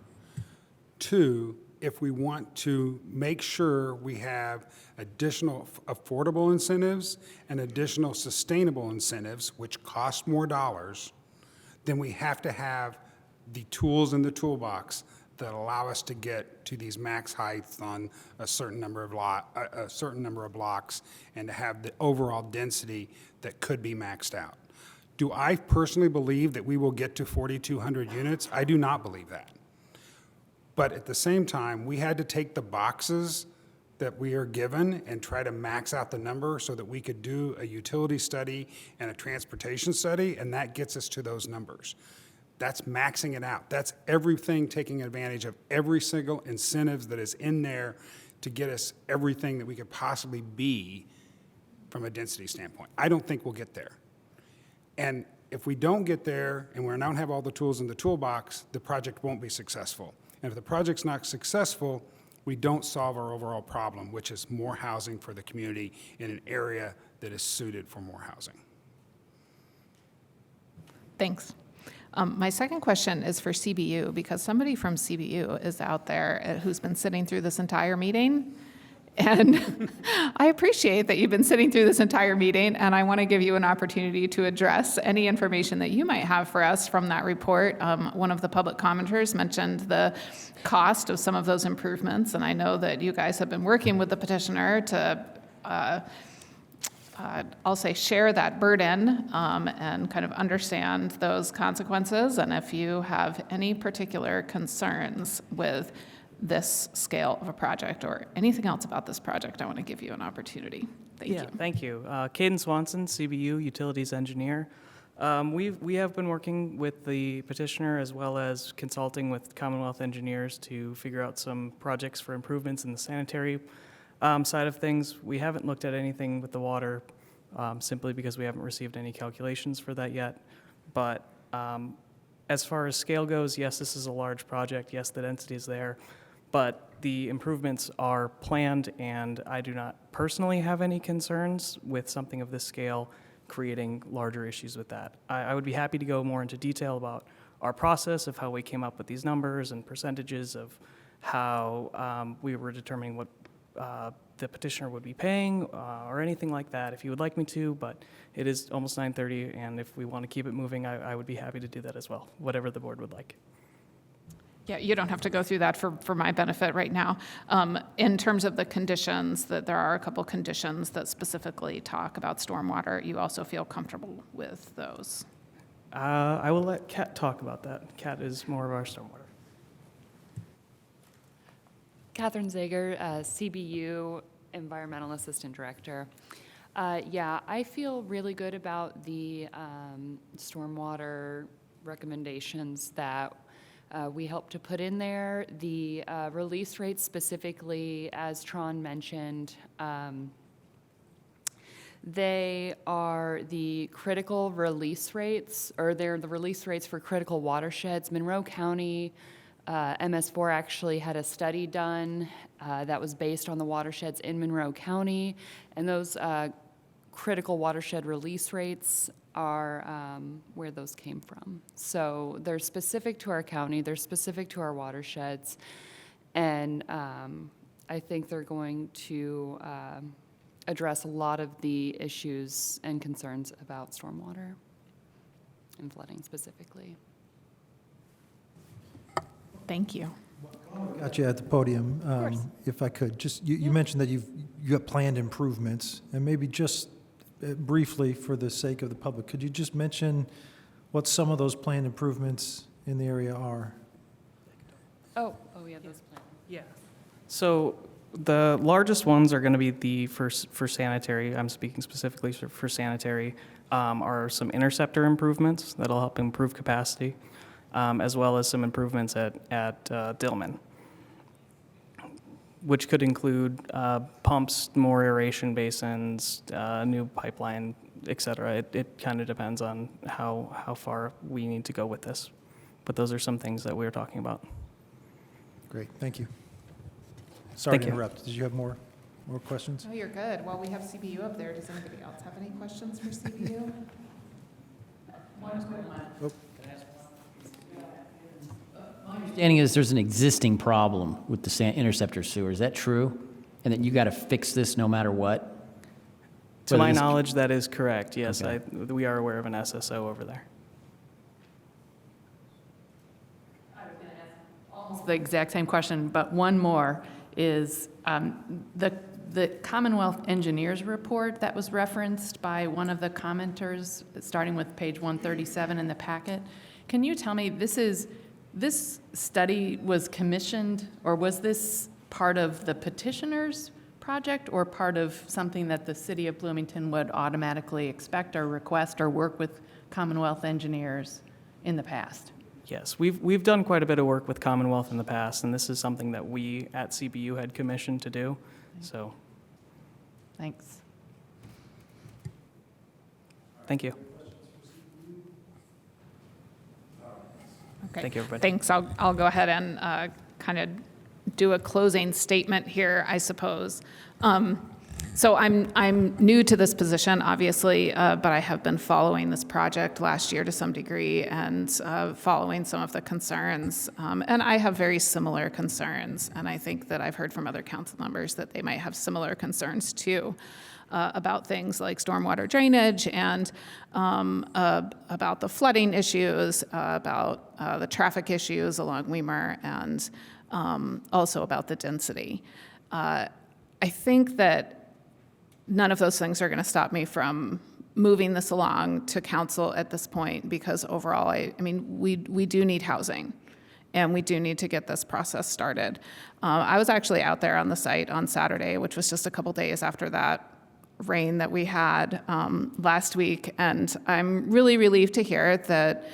Two, if we want to make sure we have additional affordable incentives and additional sustainable incentives, which cost more dollars, then we have to have the tools in the toolbox that allow us to get to these max heights on a certain number of blocks and to have the overall density that could be maxed out. Do I personally believe that we will get to 4,200 units? I do not believe that. But at the same time, we had to take the boxes that we are given and try to max out the number so that we could do a utility study and a transportation study, and that gets us to those numbers. That's maxing it out. That's everything, taking advantage of every single incentive that is in there to get us everything that we could possibly be from a density standpoint. I don't think we'll get there. And if we don't get there and we don't have all the tools in the toolbox, the project won't be successful. And if the project's not successful, we don't solve our overall problem, which is more housing for the community in an area that is suited for more housing. Thanks. My second question is for CBU, because somebody from CBU is out there who's been sitting through this entire meeting. And I appreciate that you've been sitting through this entire meeting, and I want to give you an opportunity to address any information that you might have for us from that report. One of the public commenters mentioned the cost of some of those improvements, and I know that you guys have been working with the petitioner to I'll say share that burden and kind of understand those consequences. And if you have any particular concerns with this scale of a project or anything else about this project, I want to give you an opportunity. Thank you. Thank you. Caden Swanson, CBU, Utilities Engineer. We have been working with the petitioner as well as consulting with Commonwealth engineers to figure out some projects for improvements in the sanitary side of things. We haven't looked at anything with the water simply because we haven't received any calculations for that yet. But as far as scale goes, yes, this is a large project. Yes, the density is there. But the improvements are planned, and I do not personally have any concerns with something of this scale creating larger issues with that. I would be happy to go more into detail about our process of how we came up with these numbers and percentages of how we were determining what the petitioner would be paying or anything like that if you would like me to, but it is almost 9:30, and if we want to keep it moving, I would be happy to do that as well, whatever the board would like. Yeah, you don't have to go through that for my benefit right now. In terms of the conditions, that there are a couple conditions that specifically talk about stormwater. You also feel comfortable with those? I will let Kat talk about that. Kat is more of our stormwater. Catherine Zager, CBU Environmental Assistant Director. Yeah, I feel really good about the stormwater recommendations that we helped to put in there. The release rates specifically, as Tron mentioned, they are the critical release rates, or they're the release rates for critical watersheds. Monroe County MS4 actually had a study done that was based on the watersheds in Monroe County, and those critical watershed release rates are where those came from. So they're specific to our county, they're specific to our watersheds, and I think they're going to address a lot of the issues and concerns about stormwater and flooding specifically. Thank you. Got you at the podium, if I could. Just you mentioned that you got planned improvements, and maybe just briefly, for the sake of the public, could you just mention what some of those planned improvements in the area are? Oh, yeah, those plans. Yeah. So the largest ones are going to be for sanitary. I'm speaking specifically for sanitary. Are some interceptor improvements that'll help improve capacity, as well as some improvements at Dillman, which could include pumps, more aeration basins, new pipeline, et cetera. It kind of depends on how far we need to go with this. But those are some things that we're talking about. Great, thank you. Sorry to Thank you. interrupt. Did you have more questions? No, you're good. While we have CBU up there, does anybody else have any questions for CBU? One quick one. Oh. My understanding is there's an existing problem with the interceptor sewer. Is that true? And that you got to fix this no matter what? To my knowledge, that is correct. Yes, Okay. we are aware of an SSO over there. I was going to ask almost almost the exact same question, but one more is the Commonwealth Engineers report that was referenced by one of the commenters, starting with page 137 in the packet. Can you tell me, this study was commissioned, or was this part of the petitioner's project, or part of something that the city of Bloomington would automatically expect or request or work with Commonwealth engineers in the past? Yes, we've done quite a bit of work with Commonwealth in the past, and this is something that we at CBU had commissioned to do, so. Thanks. Thank you. Okay. Thank you, everybody. Thanks. I'll go ahead and kind of do a closing statement here, I suppose. So I'm new to this position, obviously, but I have been following this project last year to some degree and following some of the concerns. And I have very similar concerns, and I think that I've heard from other council members that they might have similar concerns too. About things like stormwater drainage and about the flooding issues, about the traffic issues along Weimer, and also about the density. I think that none of those things are going to stop me from moving this along to council at this point, because overall, I mean, we do need housing. And we do need to get this process started. I was actually out there on the site on Saturday, which was just a couple days after that rain that we had last week, and I'm really relieved to hear that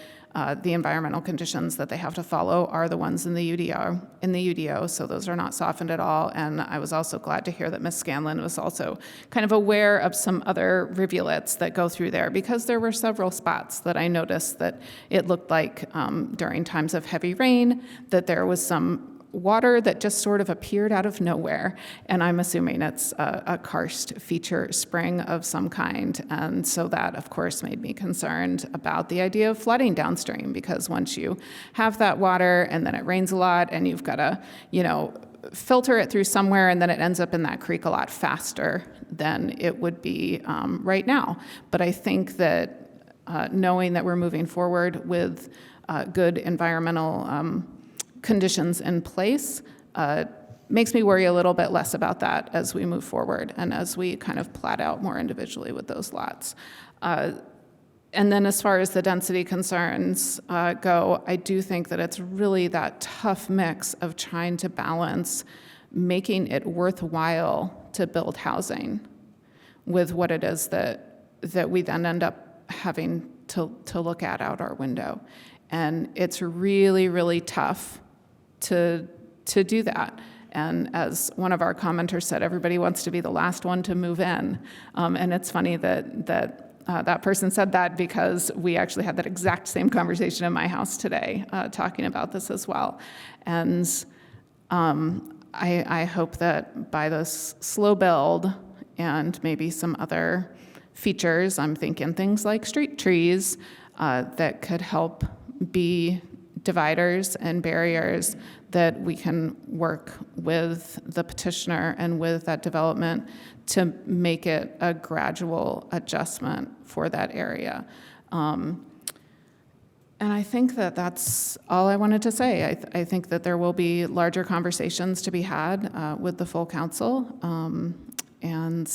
the environmental conditions that they have to follow are the ones in the UDO, so those are not softened at all. And I was also glad to hear that Ms. Scanlon was also kind of aware of some other rivulets that go through there, because there were several spots that I noticed that it looked like during times of heavy rain that there was some water that just sort of appeared out of nowhere, and I'm assuming it's a karst feature spring of some kind. And so that, of course, made me concerned about the idea of flooding downstream, because once you have that water and then it rains a lot and you've got to, filter it through somewhere, and then it ends up in that creek a lot faster than it would be right now. But I think that knowing that we're moving forward with good environmental conditions in place makes me worry a little bit less about that as we move forward and as we kind of plat out more individually with those lots. And then as far as the density concerns go, I do think that it's really that tough mix of trying to balance making it worthwhile to build housing with what it is that we then end up having to look at out our window. And it's really, really tough to do that. And as one of our commenters said, everybody wants to be the last one to move in. And it's funny that person said that, because we actually had that exact same conversation in my house today, talking about this as well. And I hope that by this slow build and maybe some other features, I'm thinking things like street trees that could help be dividers and barriers, that we can work with the petitioner and with that development to make it a gradual adjustment for that area. And I think that that's all I wanted to say. I think that there will be larger conversations to be had with the full council, and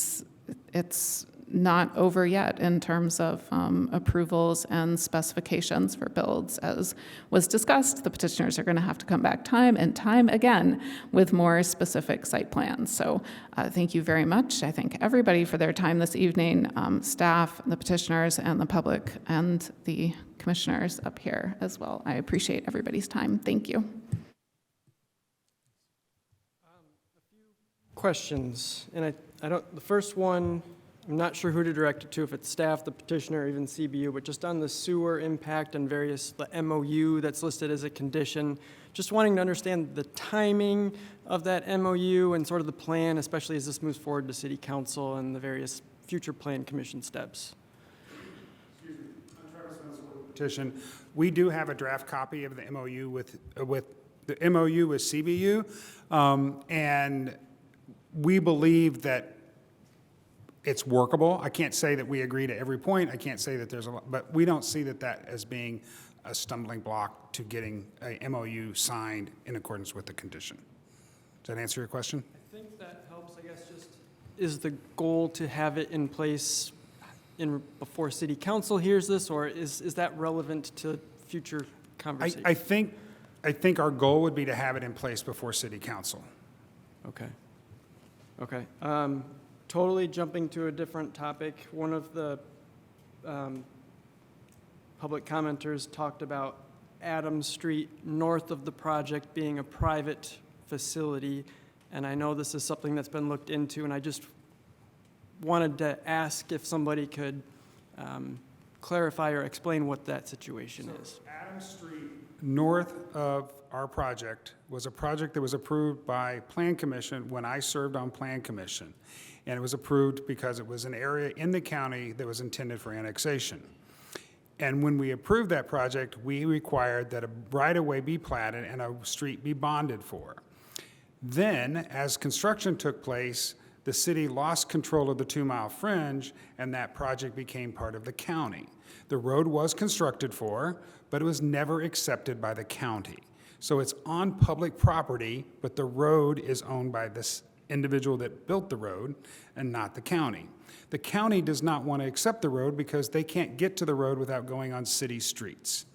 it's not over yet in terms of approvals and specifications for builds. As was discussed, the petitioners are going to have to come back time and time again with more specific site plans. So thank you very much. I thank everybody for their time this evening, staff, the petitioners, and the public, and the commissioners up here as well. I appreciate everybody's time. Thank you. Questions, and I don't, the first one, I'm not sure who to direct it to, if it's staff, the petitioner, or even CBU, but just on the sewer impact and the MOU that's listed as a condition, just wanting to understand the timing of that MOU and sort of the plan, especially as this moves forward to City Council and the various future plan commission steps. Excuse me, I'm Travis Spencer with the petition. We do have a draft copy of the MOU with the MOU with CBU, and we believe that it's workable. I can't say that we agree to every point. I can't say that there's a lot, but we don't see that as being a stumbling block to getting a MOU signed in accordance with the condition. Does that answer your question? I think that helps, I guess, just, is the goal to have it in place before city council hears this, or is that relevant to future conversations? I think our goal would be to have it in place before city council. Okay. Okay. Totally jumping to a different topic. One of the public commenters talked about Adams Street north of the project being a private facility, and I know this is something that's been looked into, and I just wanted to ask if somebody could clarify or explain what that situation is. Adams Street north of our project was a project that was approved by Plan Commission when I served on Plan Commission. And it was approved because it was an area in the county that was intended for annexation. And when we approved that project, we required that a right-of-way be platted and a street be bonded for. Then, as construction took place, the city lost control of the 2-mile fringe, and that project became part of the county. The road was constructed for, but it was never accepted by the county. So it's on public property, but the road is owned by this individual that built the road and not the county. The county does not want to accept the road because they can't get to the road without going on city streets.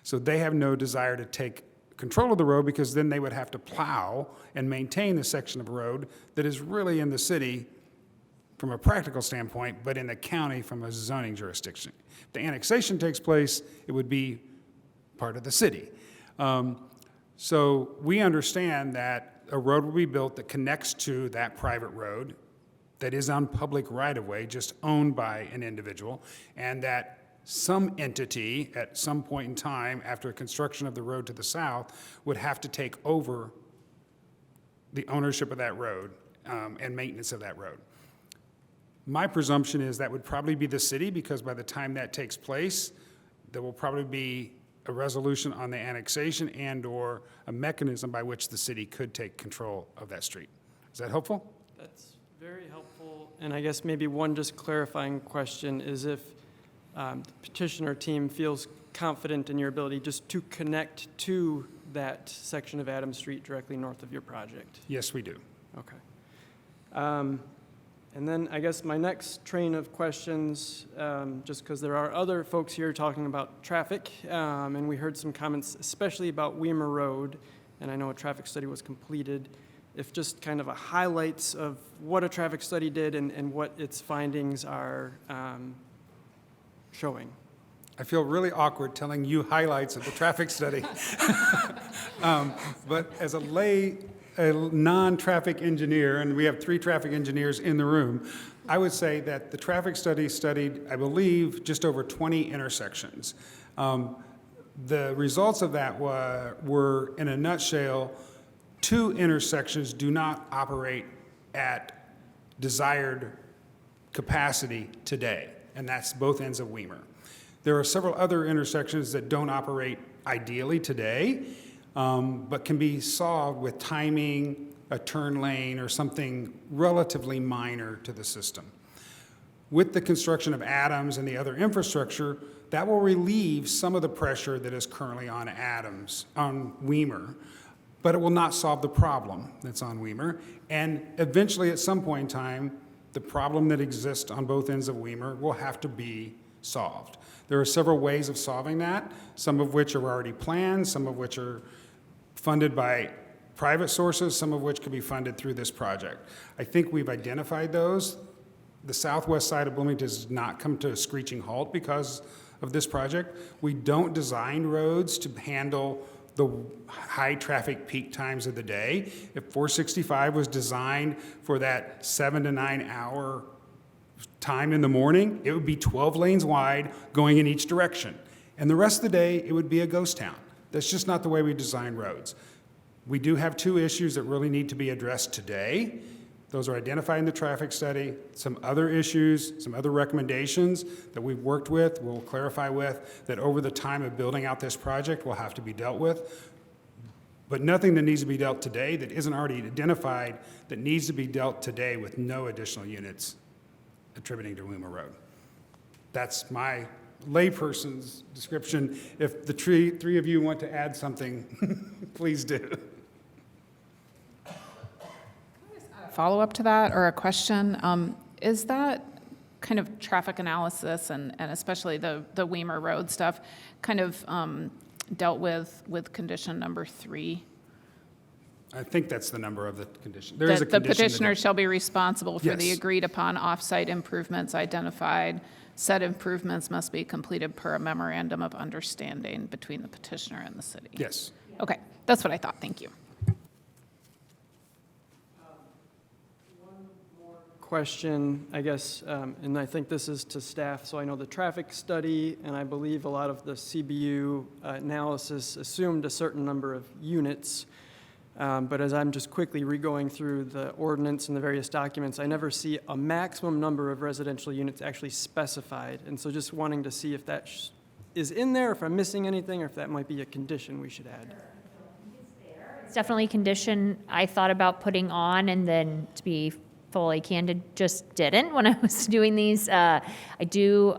So they have no desire to take control of the road because then they would have to plow and maintain the section of road that is really in the city from a practical standpoint, but in the county from a zoning jurisdiction. If the annexation takes place, it would be part of the city. So we understand that a road will be built that connects to that private road that is on public right-of-way, just owned by an individual, and that some entity at some point in time after construction of the road to the south would have to take over the ownership of that road and maintenance of that road. My presumption is that would probably be the city, because by the time that takes place, there will probably be a resolution on the annexation and/or a mechanism by which the city could take control of that street. Is that helpful? That's very helpful. And I guess maybe one just clarifying question is if the petitioner team feels confident in your ability just to connect to that section of Adams Street directly north of your project. Yes, we do. Okay. And then I guess my next train of questions, just because there are other folks here talking about traffic, and we heard some comments, especially about Weimer Road, and I know a traffic study was completed. If just kind of a highlights of what a traffic study did and what its findings are showing. I feel really awkward telling you highlights of the traffic study. But as a non-traffic engineer, and we have 3 traffic engineers in the room, I would say that the traffic study studied, I believe, just over 20 intersections. The results of that were, in a nutshell, 2 intersections do not operate at desired capacity today, and that's both ends of Weimer. There are several other intersections that don't operate ideally today, but can be solved with timing, a turn lane, or something relatively minor to the system. With the construction of Adams and the other infrastructure, that will relieve some of the pressure that is currently on Weimer, but it will not solve the problem that's on Weimer. And eventually, at some point in time, the problem that exists on both ends of Weimer will have to be solved. There are several ways of solving that, some of which are already planned, some of which are funded by private sources, some of which could be funded through this project. I think we've identified those. The southwest side of Bloomington does not come to a screeching halt because of this project. We don't design roads to handle the high traffic peak times of the day. If 465 was designed for that 7 to 9 hour time in the morning, it would be 12 lanes wide going in each direction. And the rest of the day, it would be a ghost town. That's just not the way we design roads. We do have 2 issues that really need to be addressed today. Those are identified in the traffic study. Some other issues, some other recommendations that we've worked with, we'll clarify with, that over the time of building out this project will have to be dealt with. But nothing that needs to be dealt today that isn't already identified that needs to be dealt today with no additional units attributing to Weimer Road. That's my layperson's description. If the three of you want to add something, please do. Follow-up to that, or a question, is that kind of traffic analysis and especially the Weimer Road stuff kind of dealt with condition number 3? I think that's the number of the condition. There is a That the condition petitioner shall be responsible for the Yes. agreed-upon off-site improvements identified. Said improvements must be completed per a memorandum of understanding between the petitioner and the city. Yes. Okay, that's what I thought. Thank you. Question, I guess, and I think this is to staff, so I know the traffic study, and I believe a lot of the CBU analysis assumed a certain number of units, but as I'm just quickly re-going through the ordinance and the various documents, I never see a maximum number of residential units actually specified, and so just wanting to see if that is in there, if I'm missing anything, or if that might be a condition we should add. It's definitely a condition I thought about putting on, and then, to be fully candid, just didn't when I was doing these. I do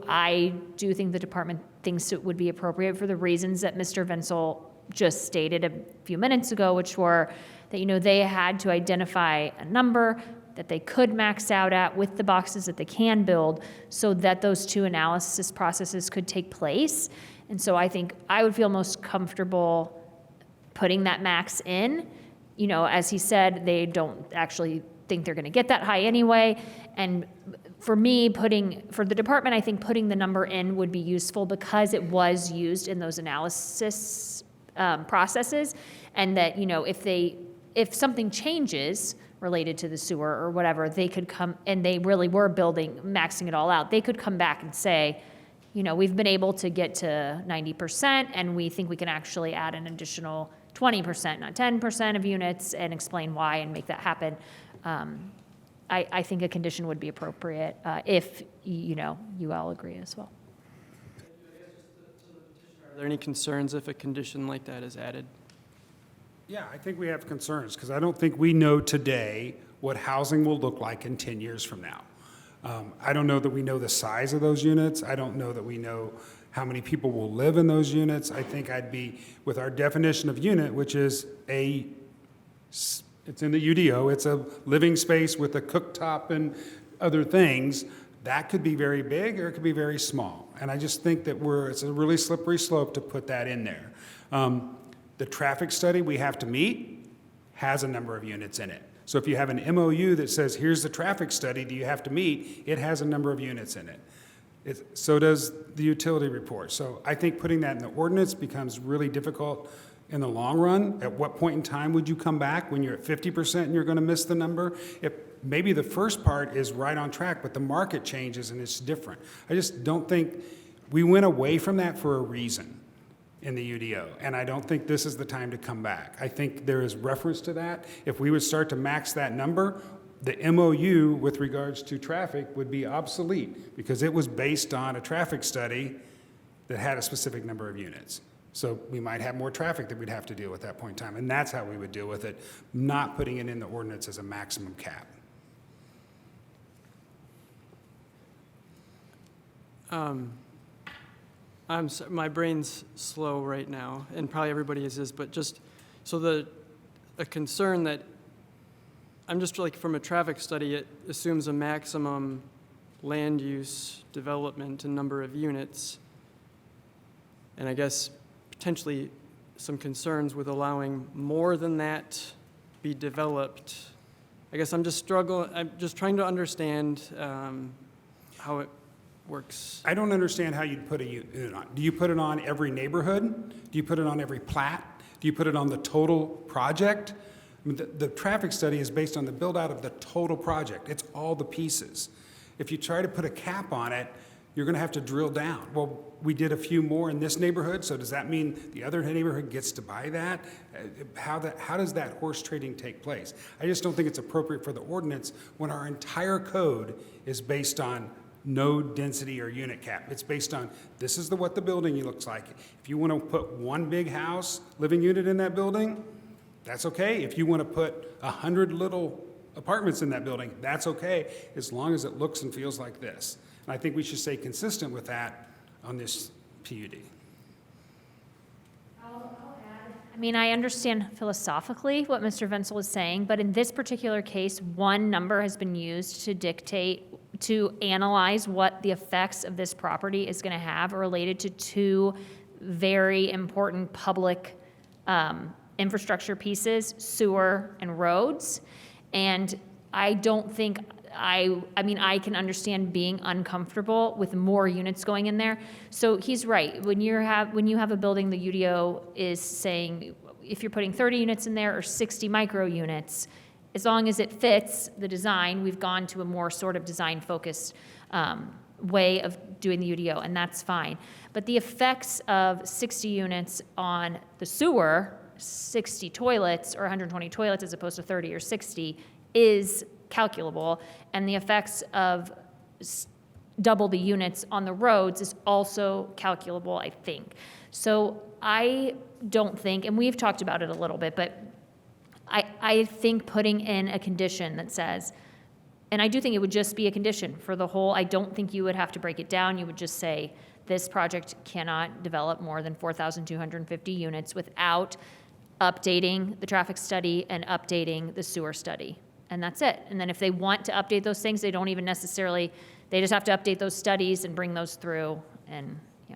think the department thinks it would be appropriate for the reasons that Mr. Vinsel just stated a few minutes ago, which were that, they had to identify a number that they could max out at with the boxes that they can build, so that those two analysis processes could take place. And so I think I would feel most comfortable putting that max in. As he said, they don't actually think they're going to get that high anyway. And for the department, I think putting the number in would be useful because it was used in those analysis processes. And that, if something changes related to the sewer or whatever, they could come, and they really were maxing it all out, they could come back and say, we've been able to get to 90%, and we think we can actually add an additional 20%, not 10% of units, and explain why and make that happen. I think a condition would be appropriate if, you all agree as well. Are there any concerns if a condition like that is added? Yeah, I think we have concerns because I don't think we know today what housing will look like in 10 years from now. I don't know that we know the size of those units. I don't know that we know how many people will live in those units. I think I'd be, with our definition of unit, which is it's in the UDO, it's a living space with a cooktop and other things, that could be very big or it could be very small. And I just think that it's a really slippery slope to put that in there. The traffic study we have to meet has a number of units in it. So if you have an MOU that says, here's the traffic study that you have to meet, it has a number of units in it. So does the utility report. So I think putting that in the ordinance becomes really difficult in the long run. At what point in time would you come back when you're at 50% and you're going to miss the number? If maybe the first part is right on track, but the market changes and it's different. I just don't think we went away from that for a reason in the UDO, and I don't think this is the time to come back. I think there is reference to that. If we would start to max that number, the MOU with regards to traffic would be obsolete because it was based on a traffic study that had a specific number of units. So we might have more traffic that we'd have to deal with at that point in time, and that's how we would deal with it, not putting it in the ordinance as a maximum cap. My brain's slow right now, and probably everybody is, but just, so a concern that, I'm just like, from a traffic study, it assumes a maximum land use, development, and number of units. And I guess potentially some concerns with allowing more than that be developed. I guess I'm just trying to understand how it works. I don't understand how you'd put a unit on. Do you put it on every neighborhood? Do you put it on every plat? Do you put it on the total project? I mean, the traffic study is based on the build out of the total project. It's all the pieces. If you try to put a cap on it, you're going to have to drill down. Well, we did a few more in this neighborhood, so does that mean the other neighborhood gets to buy that? How does that horse trading take place? I just don't think it's appropriate for the ordinance when our entire code is based on no density or unit cap. It's based on, this is what the building looks like. If you want to put one big house, living unit in that building, that's okay. If you want to put 100 little apartments in that building, that's okay, as long as it looks and feels like this. And I think we should stay consistent with that on this PUD. I mean, I understand philosophically what Mr. Wenzel is saying, but in this particular case, one number has been used to analyze what the effects of this property is going to have related to two very important public infrastructure pieces, sewer and roads. And I don't think, I mean, I can understand being uncomfortable with more units going in there. So he's right. When you have a building, the UDO is saying if you're putting 30 units in there or 60 micro units, as long as it fits the design, we've gone to a more sort of design-focused way of doing the UDO, and that's fine. But the effects of 60 units on the sewer, 60 toilets or 120 toilets as opposed to 30 or 60, is calculable, and the effects of double the units on the roads is also calculable, I think. So I don't think, and we've talked about it a little bit, but I think putting in a condition that says, and I do think it would just be a condition for the whole, I don't think you would have to break it down. You would just say, this project cannot develop more than 4,250 units without updating the traffic study and updating the sewer study. And that's it. And then if they want to update those things, they don't even necessarily, they just have to update those studies and bring those through. And yeah,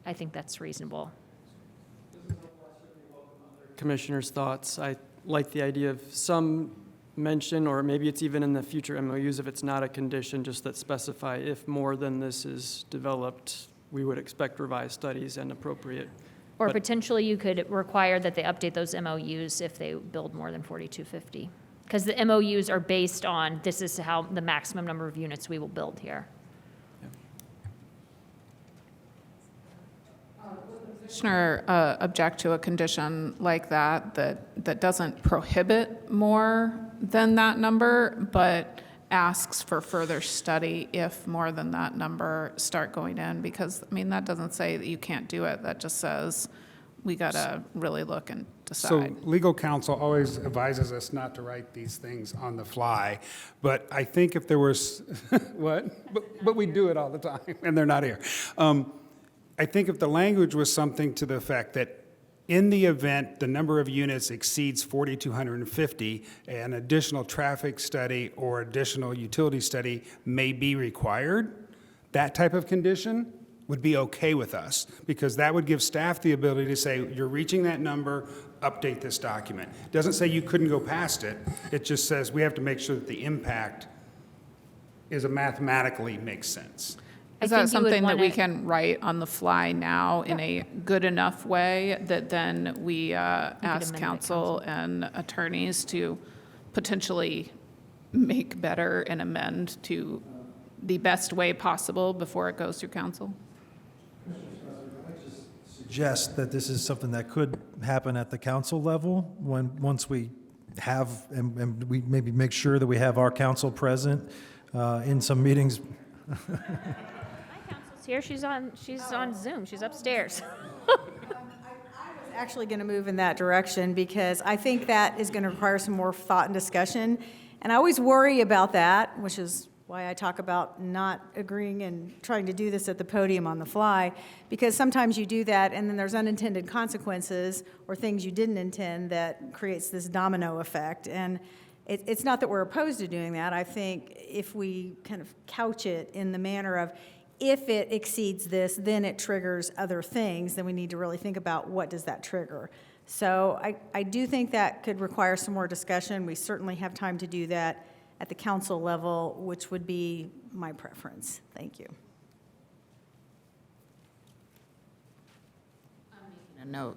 I think that's reasonable. Commissioner's thoughts. I like the idea of some mention, or maybe it's even in the future MOUs if it's not a condition, just that specify if more than this is developed, we would expect revised studies and appropriate. Or potentially you could require that they update those MOUs if they build more than 4,250. Because the MOUs are based on, this is how the maximum number of units we will build here. Commissioner object to a condition like that doesn't prohibit more than that number, but asks for further study if more than that number start going in? Because, I mean, that doesn't say that you can't do it. That just says we got to really look and decide. So legal counsel always advises us not to write these things on the fly, but I think if there was, what? But we do it all the time, and they're not here. I think if the language was something to the effect that in the event the number of units exceeds 4,250, an additional traffic study or additional utility study may be required, that type of condition would be okay with us, because that would give staff the ability to say, you're reaching that number, update this document. It doesn't say you couldn't go past it. It just says we have to make sure that the impact mathematically makes sense. Is that something that we can write on the fly now in a good enough way that then we ask counsel and attorneys to potentially make better and amend to the best way possible before it goes through council? Suggest that this is something that could happen at the council level once we have, and we maybe make sure that we have our council present in some meetings. Here, she's on Zoom. She's upstairs. Actually going to move in that direction because I think that is going to require some more thought and discussion. And I always worry about that, which is why I talk about not agreeing and trying to do this at the podium on the fly, because sometimes you do that and then there's unintended consequences or things you didn't intend that creates this domino effect. And it's not that we're opposed to doing that. I think if we kind of couch it in the manner of, if it exceeds this, then it triggers other things, then we need to really think about what does that trigger. So I do think that could require some more discussion. We certainly have time to do that at the council level, which would be my preference. Thank you. I'm making a note.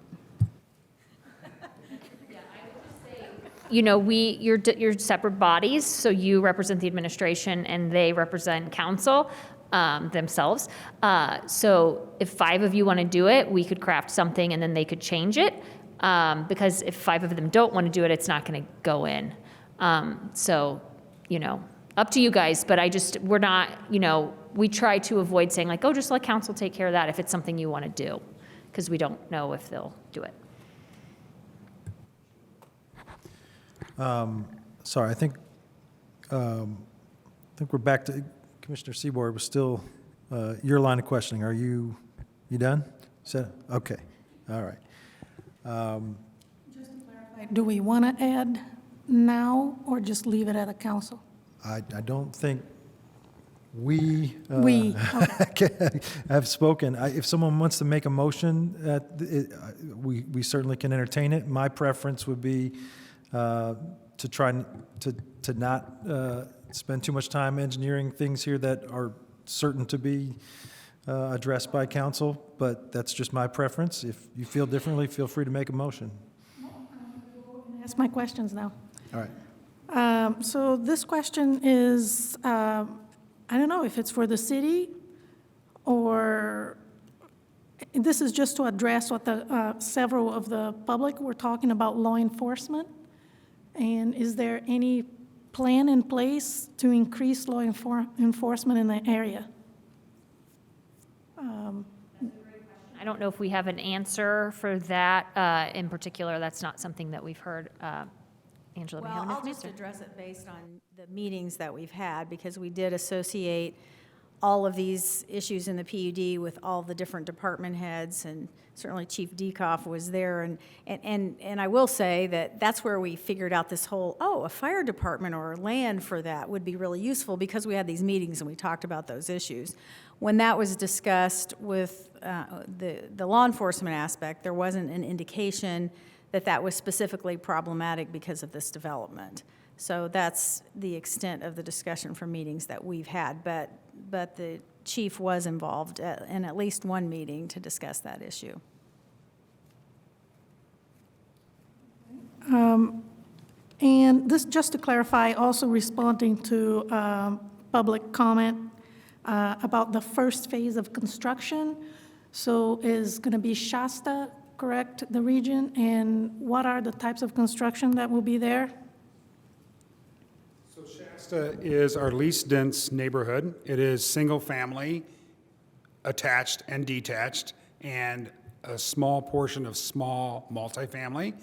You know, you're separate bodies, so you represent the administration and they represent council. Themselves. So if 5 of you want to do it, we could craft something and then they could change it. Because if 5 of them don't want to do it, it's not going to go in. So, you know, up to you guys, but we're not, you know, we try to avoid saying like, oh, just let council take care of that if it's something you want to do, because we don't know if they'll do it. Sorry, I think we're back to Commissioner Seaborg was still your line of questioning. Are you done? Okay, all right. Do we want to add now or just leave it at a council? I don't think we We, have spoken. If someone wants to make a motion, we certainly can entertain it. My preference would be to try to not spend too much time engineering things here that are certain to be addressed by council, but that's just my preference. If you feel differently, feel free to make a motion. ask my questions now. All right. So this question is, I don't know if it's for the city or this is just to address what the several of the public were talking about law enforcement. And is there any plan in place to increase law enforcement in the area? I don't know if we have an answer for that in particular. That's not something that we've heard. Angela, may I have an Well, I'll just answer? address it based on the meetings that we've had, because we did associate all of these issues in the PUD with all the different department heads, and certainly Chief Dekoff was there. And I will say that that's where we figured out this whole, a fire department or land for that would be really useful, because we had these meetings and we talked about those issues. When that was discussed with the law enforcement aspect, there wasn't an indication that that was specifically problematic because of this development. So that's the extent of the discussion from meetings that we've had. But the chief was involved in at least one meeting to discuss that issue. And this, just to clarify, also responding to public comment about the first phase of construction. So is going to be Shasta, correct, the region? And what are the types of construction that will be there? So Shasta is our least dense neighborhood. It is single-family, attached and detached, and a small portion of small multifamily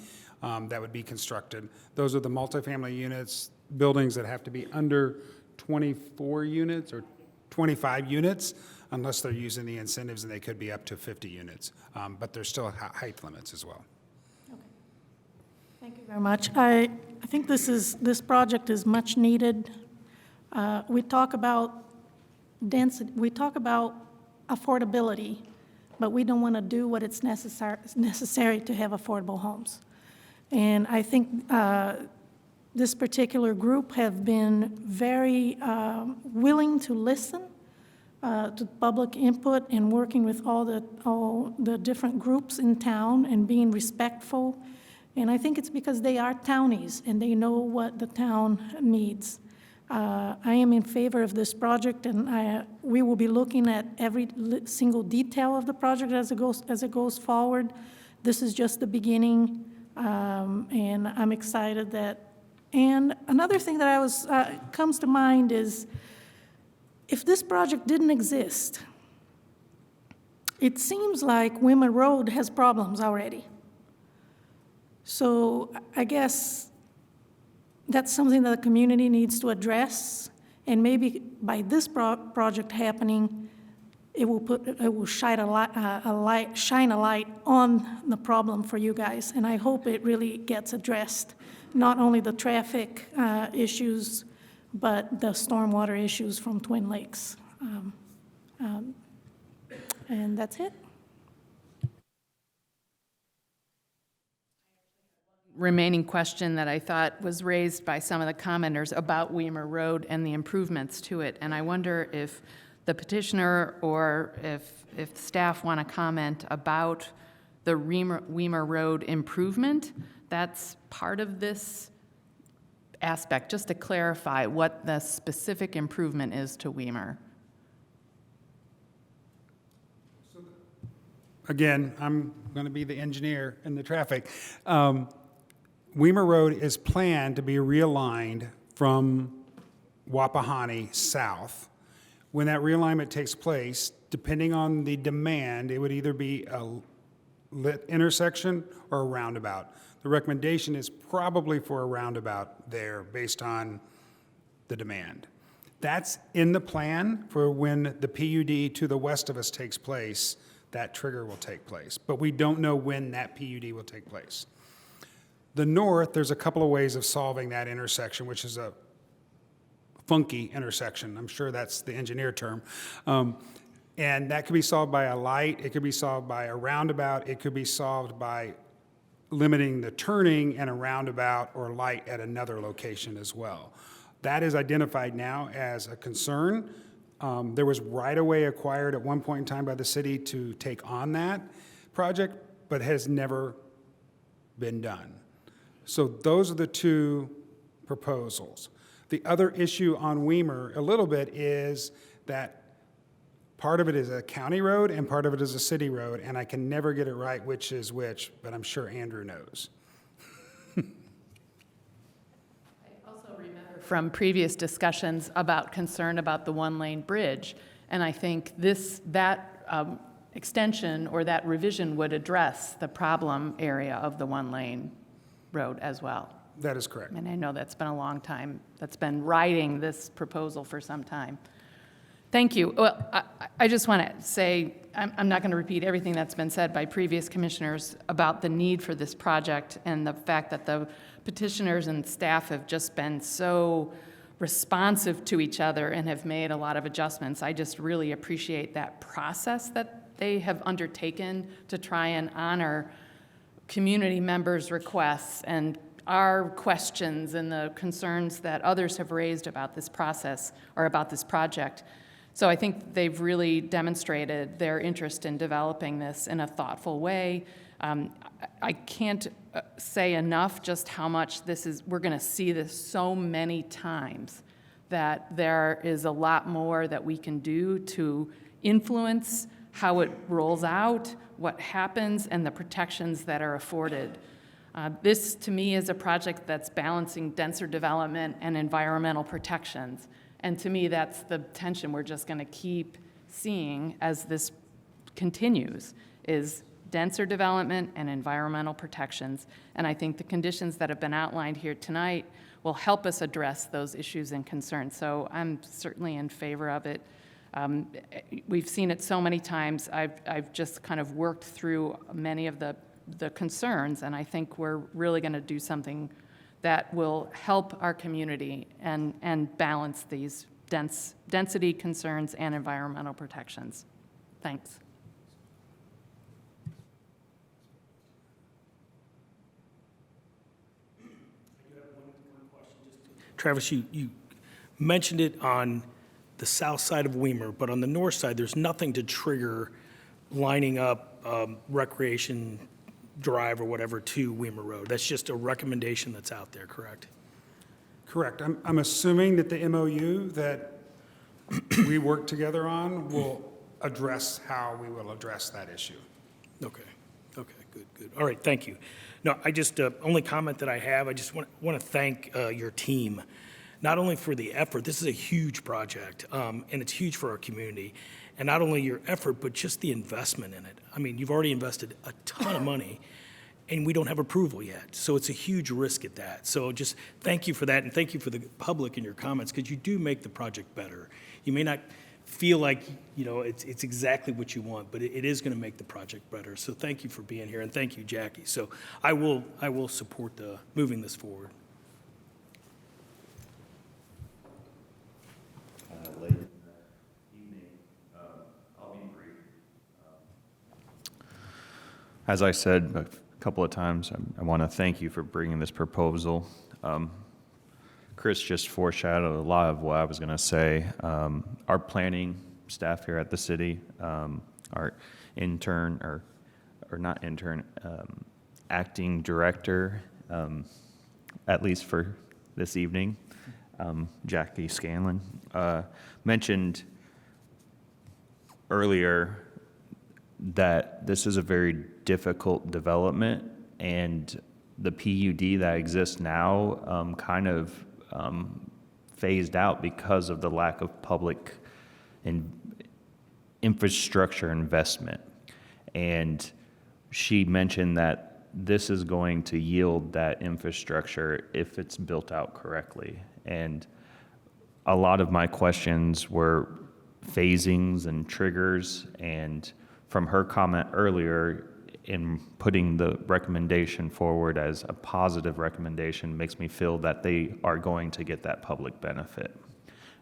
that would be constructed. Those are the multifamily units, buildings that have to be under 24 units or 25 units, unless they're using the incentives, and they could be up to 50 units. But there's still height limits as well. Thank you very much. I think this project is much needed. We talk about density, we talk about affordability, but we don't want to do what it's necessary to have affordable homes. And I think this particular group have been very willing to listen to public input and working with all the different groups in town and being respectful. And I think it's because they are townies and they know what the town needs. I am in favor of this project, and we will be looking at every single detail of the project as it goes forward. This is just the beginning, and I'm excited that. And another thing that comes to mind is, if this project didn't exist, it seems like Wimmer Road has problems already. So I guess that's something that the community needs to address, and maybe by this project happening, it will shine a light on the problem for you guys, and I hope it really gets addressed. Not only the traffic issues, but the stormwater issues from Twin Lakes. And that's it. Remaining question that I thought was raised by some of the commenters about Wimmer Road and the improvements to it. And I wonder if the petitioner or if staff want to comment about the Wimmer Road improvement. That's part of this aspect, just to clarify what the specific improvement is to Wimmer. Again, I'm going to be the engineer in the traffic. Wimmer Road is planned to be realigned from Wapahani south. When that realignment takes place, depending on the demand, it would either be a lit intersection or a roundabout. The recommendation is probably for a roundabout there based on the demand. That's in the plan for when the PUD to the west of us takes place, that trigger will take place. But we don't know when that PUD will take place. The north, there's a couple of ways of solving that intersection, which is a funky intersection. I'm sure that's the engineer term. And that could be solved by a light, it could be solved by a roundabout, it could be solved by limiting the turning and a roundabout or light at another location as well. That is identified now as a concern. There was right-of-way acquired at one point in time by the city to take on that project, but has never been done. So those are the two proposals. The other issue on Weimer a little bit is that part of it is a county road and part of it is a city road, and I can never get it right which is which, but I'm sure Andrew knows. From previous discussions about concern about the one-lane bridge. And I think that extension or that revision would address the problem area of the one-lane road as well. That is correct. And I know that's been a long time, that's been riding this proposal for some time. Thank you. Well, I just want to say, I'm not going to repeat everything that's been said by previous commissioners about the need for this project and the fact that the petitioners and staff have just been so responsive to each other and have made a lot of adjustments. I just really appreciate that process that they have undertaken to try and honor community members' requests and our questions and the concerns that others have raised about this process or about this project. So I think they've really demonstrated their interest in developing this in a thoughtful way. I can't say enough just how much we're going to see this so many times, that there is a lot more that we can do to influence how it rolls out, what happens, and the protections that are afforded. This, to me, is a project that's balancing denser development and environmental protections. And to me, that's the tension we're just going to keep seeing as this continues, is denser development and environmental protections. And I think the conditions that have been outlined here tonight will help us address those issues and concerns. So I'm certainly in favor of it. We've seen it so many times. I've just kind of worked through many of the concerns, and I think we're really going to do something that will help our community and balance these density concerns and environmental protections. Thanks. Travis, you mentioned it on the south side of Weimer, but on the north side, there's nothing to trigger lining up Recreation Drive or whatever to Weimer Road. That's just a recommendation that's out there, correct? Correct. I'm assuming that the MOU that we work together on will address how we will address that issue. Okay, good. All right, thank you. No, I just, only comment that I have, I just want to thank your team, not only for the effort, this is a huge project, and it's huge for our community, and not only your effort, but just the investment in it. I mean, you've already invested a ton of money, and we don't have approval yet, so it's a huge risk at that. So just thank you for that, and thank you for the public and your comments, because you do make the project better. You may not feel like, you know, it's exactly what you want, but it is going to make the project better. So thank you for being here, and thank you, Jackie. So I will support moving this forward. Late in the evening, I'll be brief. As I said a couple of times, I want to thank you for bringing this proposal. Chris just foreshadowed a lot of what I was going to say. Our planning staff here at the city, our intern, or not intern, acting director, at least for this evening, Jackie Scanlon, mentioned earlier that this is a very difficult development, and the PUD that exists now kind of phased out because of the lack of public infrastructure investment. And she mentioned that this is going to yield that infrastructure if it's built out correctly. And a lot of my questions were phasings and triggers, and from her comment earlier, in putting the recommendation forward as a positive recommendation makes me feel that they are going to get that public benefit.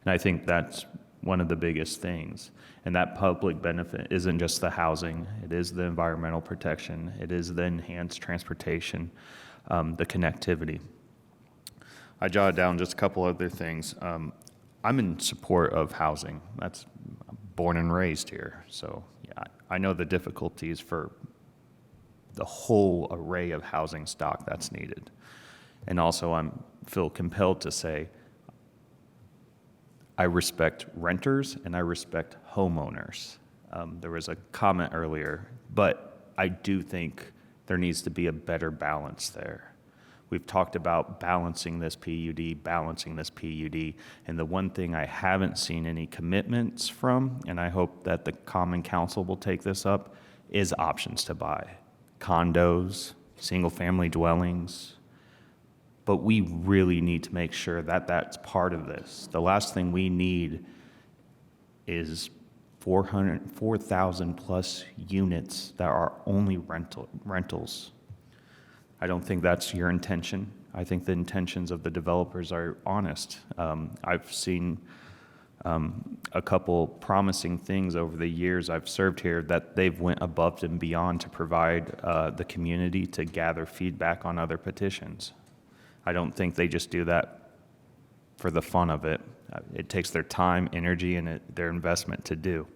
And I think that's one of the biggest things. And that public benefit isn't just the housing, it is the environmental protection, it is the enhanced transportation, the connectivity. I jotted down just a couple other things. I'm in support of housing. That's born and raised here. So yeah, I know the difficulties for the whole array of housing stock that's needed. And also I feel compelled to say, I respect renters and I respect homeowners. There was a comment earlier, but I do think there needs to be a better balance there. We've talked about balancing this PUD, and the one thing I haven't seen any commitments from, and I hope that the Common Council will take this up, is options to buy. Condos, single-family dwellings, but we really need to make sure that that's part of this. The last thing we need is 4,000 plus units that are only rentals. I don't think that's your intention. I think the intentions of the developers are honest. I've seen a couple promising things over the years I've served here that they've went above and beyond to provide the community to gather feedback on other petitions. I don't think they just do that for the fun of it. It takes their time, energy, and their investment to do.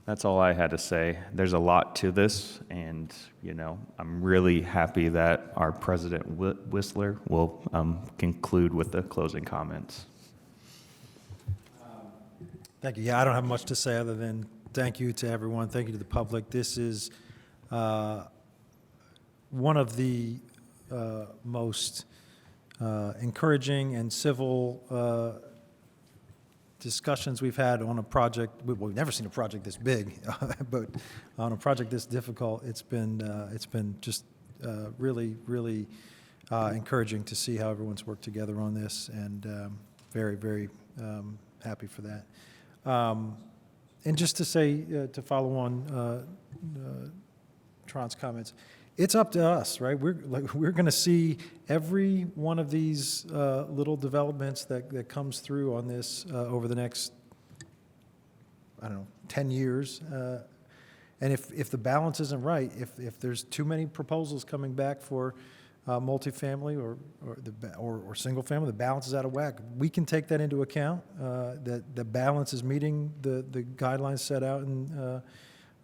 That's all I had to say. There's a lot to this, and I'm really happy that our President Whistler will conclude with the closing comments. Thank you. Yeah, I don't have much to say other than thank you to everyone. Thank you to the public. This is one of the most encouraging and civil discussions we've had on a project. We've never seen a project this big, but on a project this difficult, it's been just really, really encouraging to see how everyone's worked together on this, and very, very happy for that. And just to say, to follow on Tron's comments, it's up to us, right? We're going to see every one of these little developments that comes through on this over the next, 10 years. And if the balance isn't right, if there's too many proposals coming back for multifamily or single family, the balance is out of whack. We can take that into account. That the balance is meeting the guidelines set out in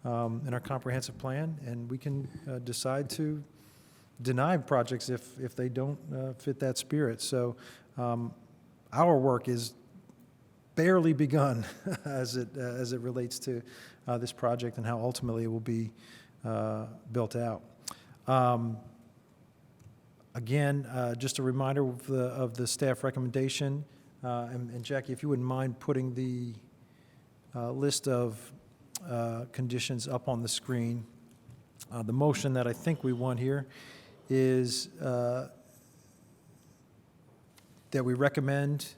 our comprehensive plan, and we can decide to deny projects if they don't fit that spirit. So our work is barely begun as it relates to this project and how ultimately it will be built out. Again, just a reminder of the staff recommendation, and Jackie, if you wouldn't mind putting the list of conditions up on the screen. The motion that I think we want here is that we recommend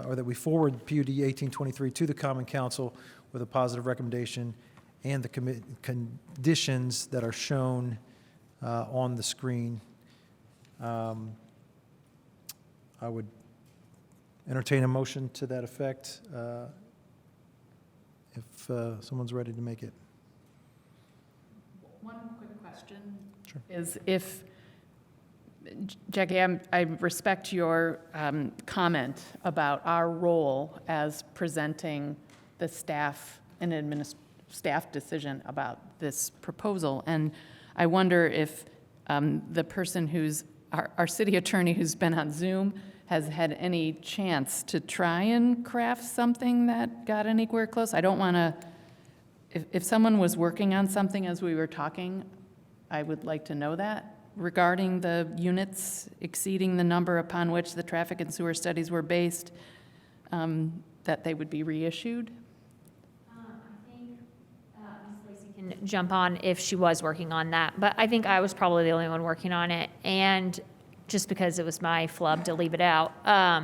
or that we forward PUD 1823 to the Common Council with a positive recommendation and the conditions that are shown on the screen. I would entertain a motion to that effect. If someone's ready to make it. One quick question Sure. is if, Jackie, I respect your comment about our role as presenting the staff and staff decision about this proposal. And I wonder if the person who's our city attorney who's been on Zoom has had any chance to try and craft something that got anywhere close. I don't want to, if someone was working on something as we were talking, I would like to know that regarding the units exceeding the number upon which the traffic and sewer studies were based, that they would be reissued. I think Ms. Lacey can jump on if she was working on that, but I think I was probably the only one working on it. And just because it was my flub to leave it out. I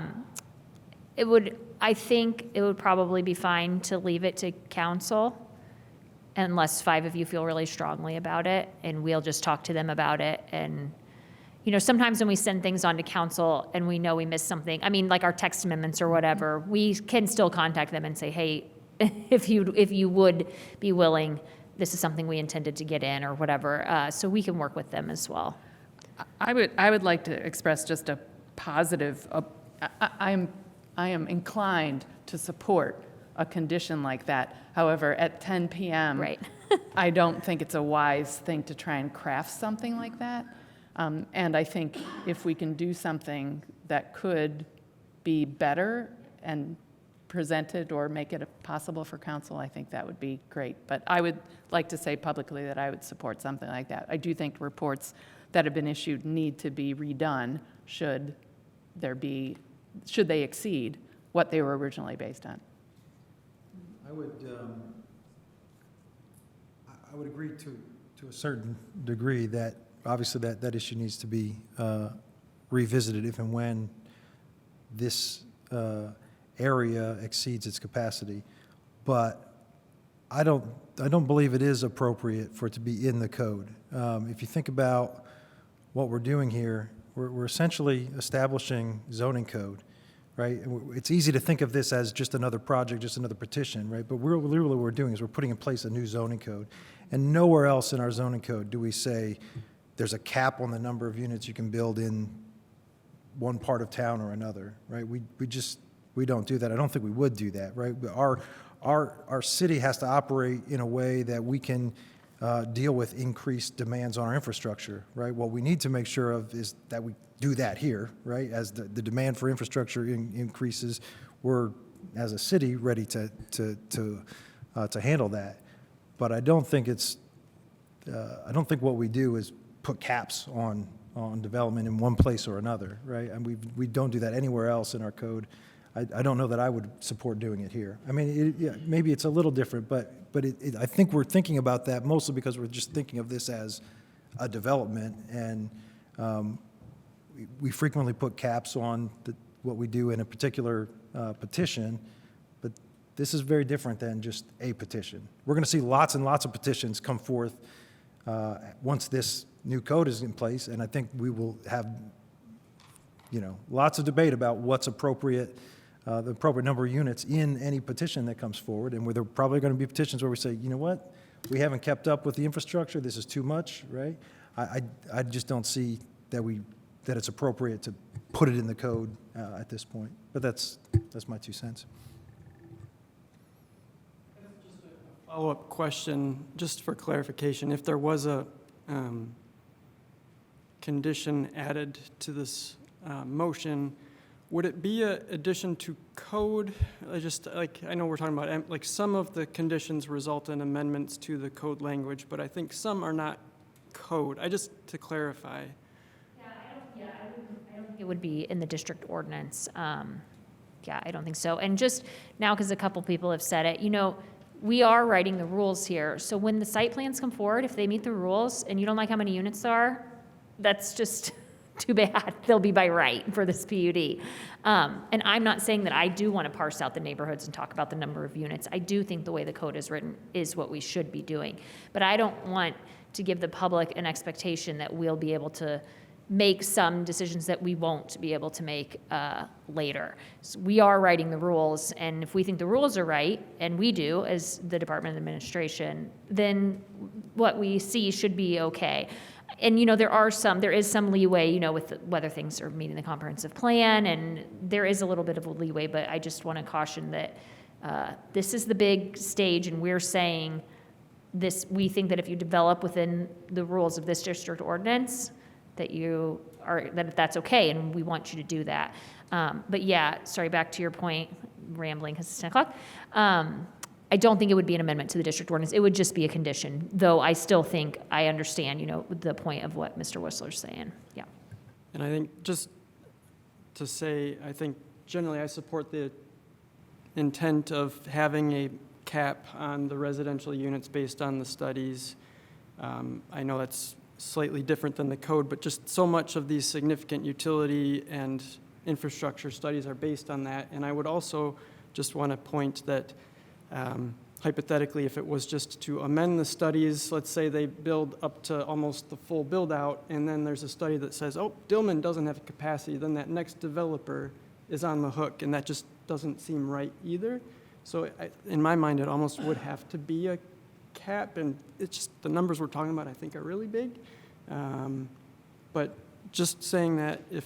think it would probably be fine to leave it to council unless 5 of you feel really strongly about it, and we'll just talk to them about it. And, sometimes when we send things on to council and we know we missed something, I mean, like our text amendments or whatever, we can still contact them and say, hey, if you would be willing, this is something we intended to get in or whatever. So we can work with them as well. I would like to express just a positive, I am inclined to support a condition like that. However, at 10 p.m., right. I don't think it's a wise thing to try and craft something like that. And I think if we can do something that could be better and presented or make it possible for council, I think that would be great. But I would like to say publicly that I would support something like that. I do think reports that have been issued need to be redone should they exceed what they were originally based on. I would agree to a certain degree that obviously that issue needs to be revisited if and when this area exceeds its capacity. But I don't believe it is appropriate for it to be in the code. If you think about what we're doing here, we're essentially establishing zoning code, right? It's easy to think of this as just another project, just another petition, right? But literally what we're doing is we're putting in place a new zoning code. And nowhere else in our zoning code do we say there's a cap on the number of units you can build in one part of town or another, right? We don't do that. I don't think we would do that, right? Our city has to operate in a way that we can deal with increased demands on our infrastructure, right? What we need to make sure of is that we do that here, right? As the demand for infrastructure increases, we're, as a city, ready to handle that. But I don't think I don't think what we do is put caps on development in one place or another, right? And we don't do that anywhere else in our code. I don't know that I would support doing it here. I mean, maybe it's a little different, but I think we're thinking about that mostly because we're just thinking of this as a development, and we frequently put caps on what we do in a particular petition, but this is very different than just a petition. We're going to see lots and lots of petitions come forth once this new code is in place, and I think we will have, lots of debate about what's appropriate, the appropriate number of units in any petition that comes forward, and there are probably going to be petitions where we say, you know what, we haven't kept up with the infrastructure, this is too much, right? I just don't see that it's appropriate to put it in the code at this point, but that's my 2 cents. Follow-up question, just for clarification. If there was a condition added to this motion, would it be an addition to code? I know we're talking about, some of the conditions result in amendments to the code language, but I think some are not code. To clarify. I don't think it would be in the district ordinance. I don't think so. And just now, because a couple people have said it, we are writing the rules here. So when the site plans come forward, if they meet the rules and you don't like how many units there are, that's just too bad. They'll be by right for this PUD. And I'm not saying that I do want to parse out the neighborhoods and talk about the number of units. I do think the way the code is written is what we should be doing. But I don't want to give the public an expectation that we'll be able to make some decisions that we won't be able to make later. So we are writing the rules, and if we think the rules are right, and we do as the Department of Administration, then what we see should be okay. And there is some leeway, with whether things are meeting the comprehensive plan, and there is a little bit of a leeway, but I just want to caution that this is the big stage, and we're saying this. We think that if you develop within the rules of this district ordinance, that that's okay, and we want you to do that. But yeah, sorry, back to your point, rambling because it's 10 o'clock. I don't think it would be an amendment to the district ordinance. It would just be a condition, though I still think I understand, the point of what Mr. Whistler's saying. Yeah. And I think just to say, I think generally I support the intent of having a cap on the residential units based on the studies. I know that's slightly different than the code, but just so much of these significant utility and infrastructure studies are based on that. And I would also just want to point that hypothetically, if it was just to amend the studies, let's say they build up to almost the full build out, and then there's a study that says, oh, Dillman doesn't have capacity, then that next developer is on the hook, and that just doesn't seem right either. So in my mind, it almost would have to be a cap, and it's just the numbers we're talking about, I think, are really big. But just saying that if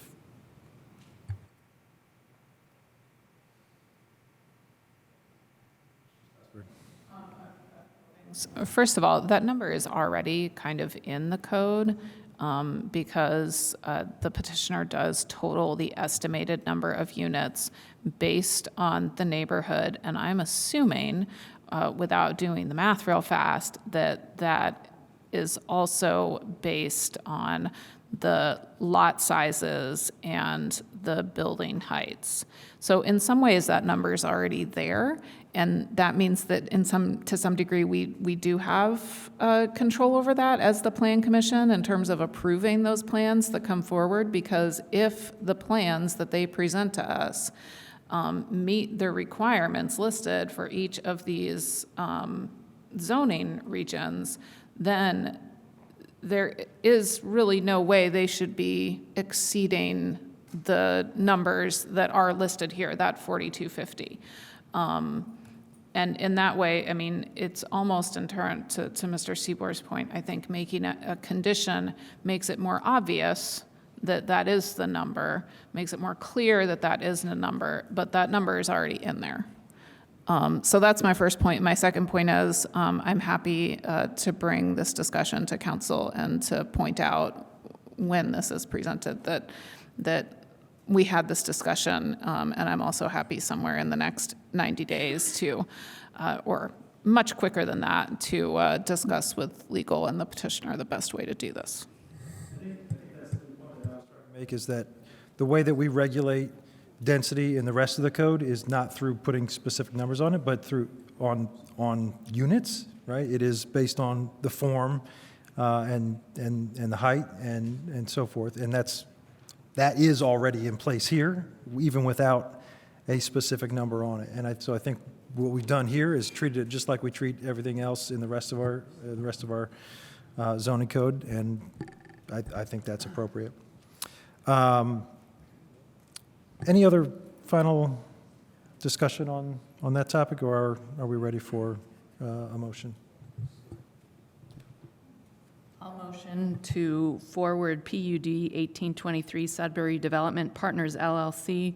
First of all, that number is already kind of in the code because the petitioner does total the estimated number of units based on the neighborhood. And I'm assuming, without doing the math real fast, that that is also based on the lot sizes and the building heights. So in some ways, that number is already there. And that means that to some degree, we do have control over that as the Plan Commission in terms of approving those plans that come forward, because if the plans that they present to us meet the requirements listed for each of these zoning regions, then there is really no way they should be exceeding the numbers that are listed here, that 4250. And in that way, I mean, it's almost in turn to Mr. Seabor's point, I think making a condition makes it more obvious that that is the number, makes it more clear that that isn't a number, but that number is already in there. So that's my first point. My second point is I'm happy to bring this discussion to council and to point out when this is presented that we had this discussion, and I'm also happy somewhere in the next 90 days to, or much quicker than that, to discuss with legal and the petitioner the best way to do this. I think that's the point that I was trying to make, is that the way that we regulate density in the rest of the code is not through putting specific numbers on it, but through on units, right? It is based on the form and the height and so forth, and that is already in place here, even without a specific number on it. And so I think what we've done here is treated it just like we treat everything else in the rest of our zoning code, and I think that's appropriate. Any other final discussion on that topic, or are we ready for a motion? I'll motion to forward PUD 1823 Sudbury Development Partners LLC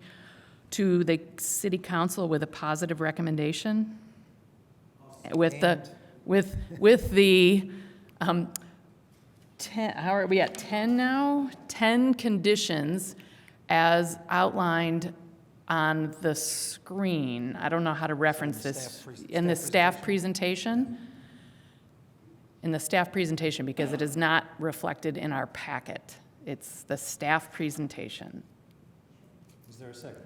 to the City Council with a positive recommendation. With the 10, how are we at 10 now? 10 conditions as outlined on the screen. I don't know how to reference this in the staff presentation. In the staff presentation, because it is not reflected in our packet. It's the staff presentation. Is there a second?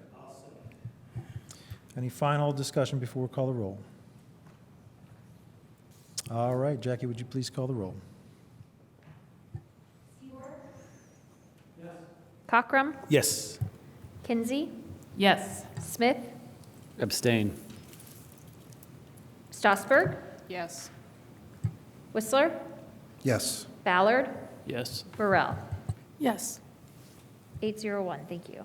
Any final discussion before we call the roll? All right, Jackie, would you please call the roll? Cockrum, Yes. Kinsey, Yes. Smith, Abstain. Strasburg, Yes. Whistler, Yes. Ballard, Yes. Burrell. Yes. 801, thank you.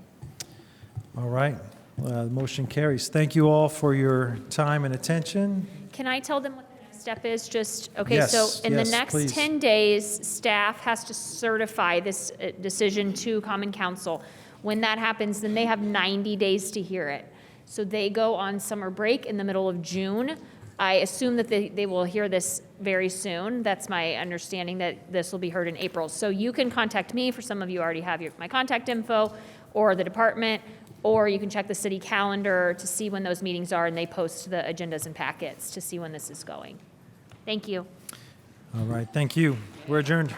All right, the motion carries. Thank you all for your time and attention. Can I tell them what the next step is? Just, okay, Yes, so in the yes, next please. 10 days, staff has to certify this decision to Common Council. When that happens, then they have 90 days to hear it. So they go on summer break in the middle of June. I assume that they will hear this very soon. That's my understanding, that this will be heard in April. So you can contact me, for some of you already have my contact info, or the department, or you can check the city calendar to see when those meetings are, and they post the agendas and packets to see when this is going. Thank you. All right, thank you. We're adjourned.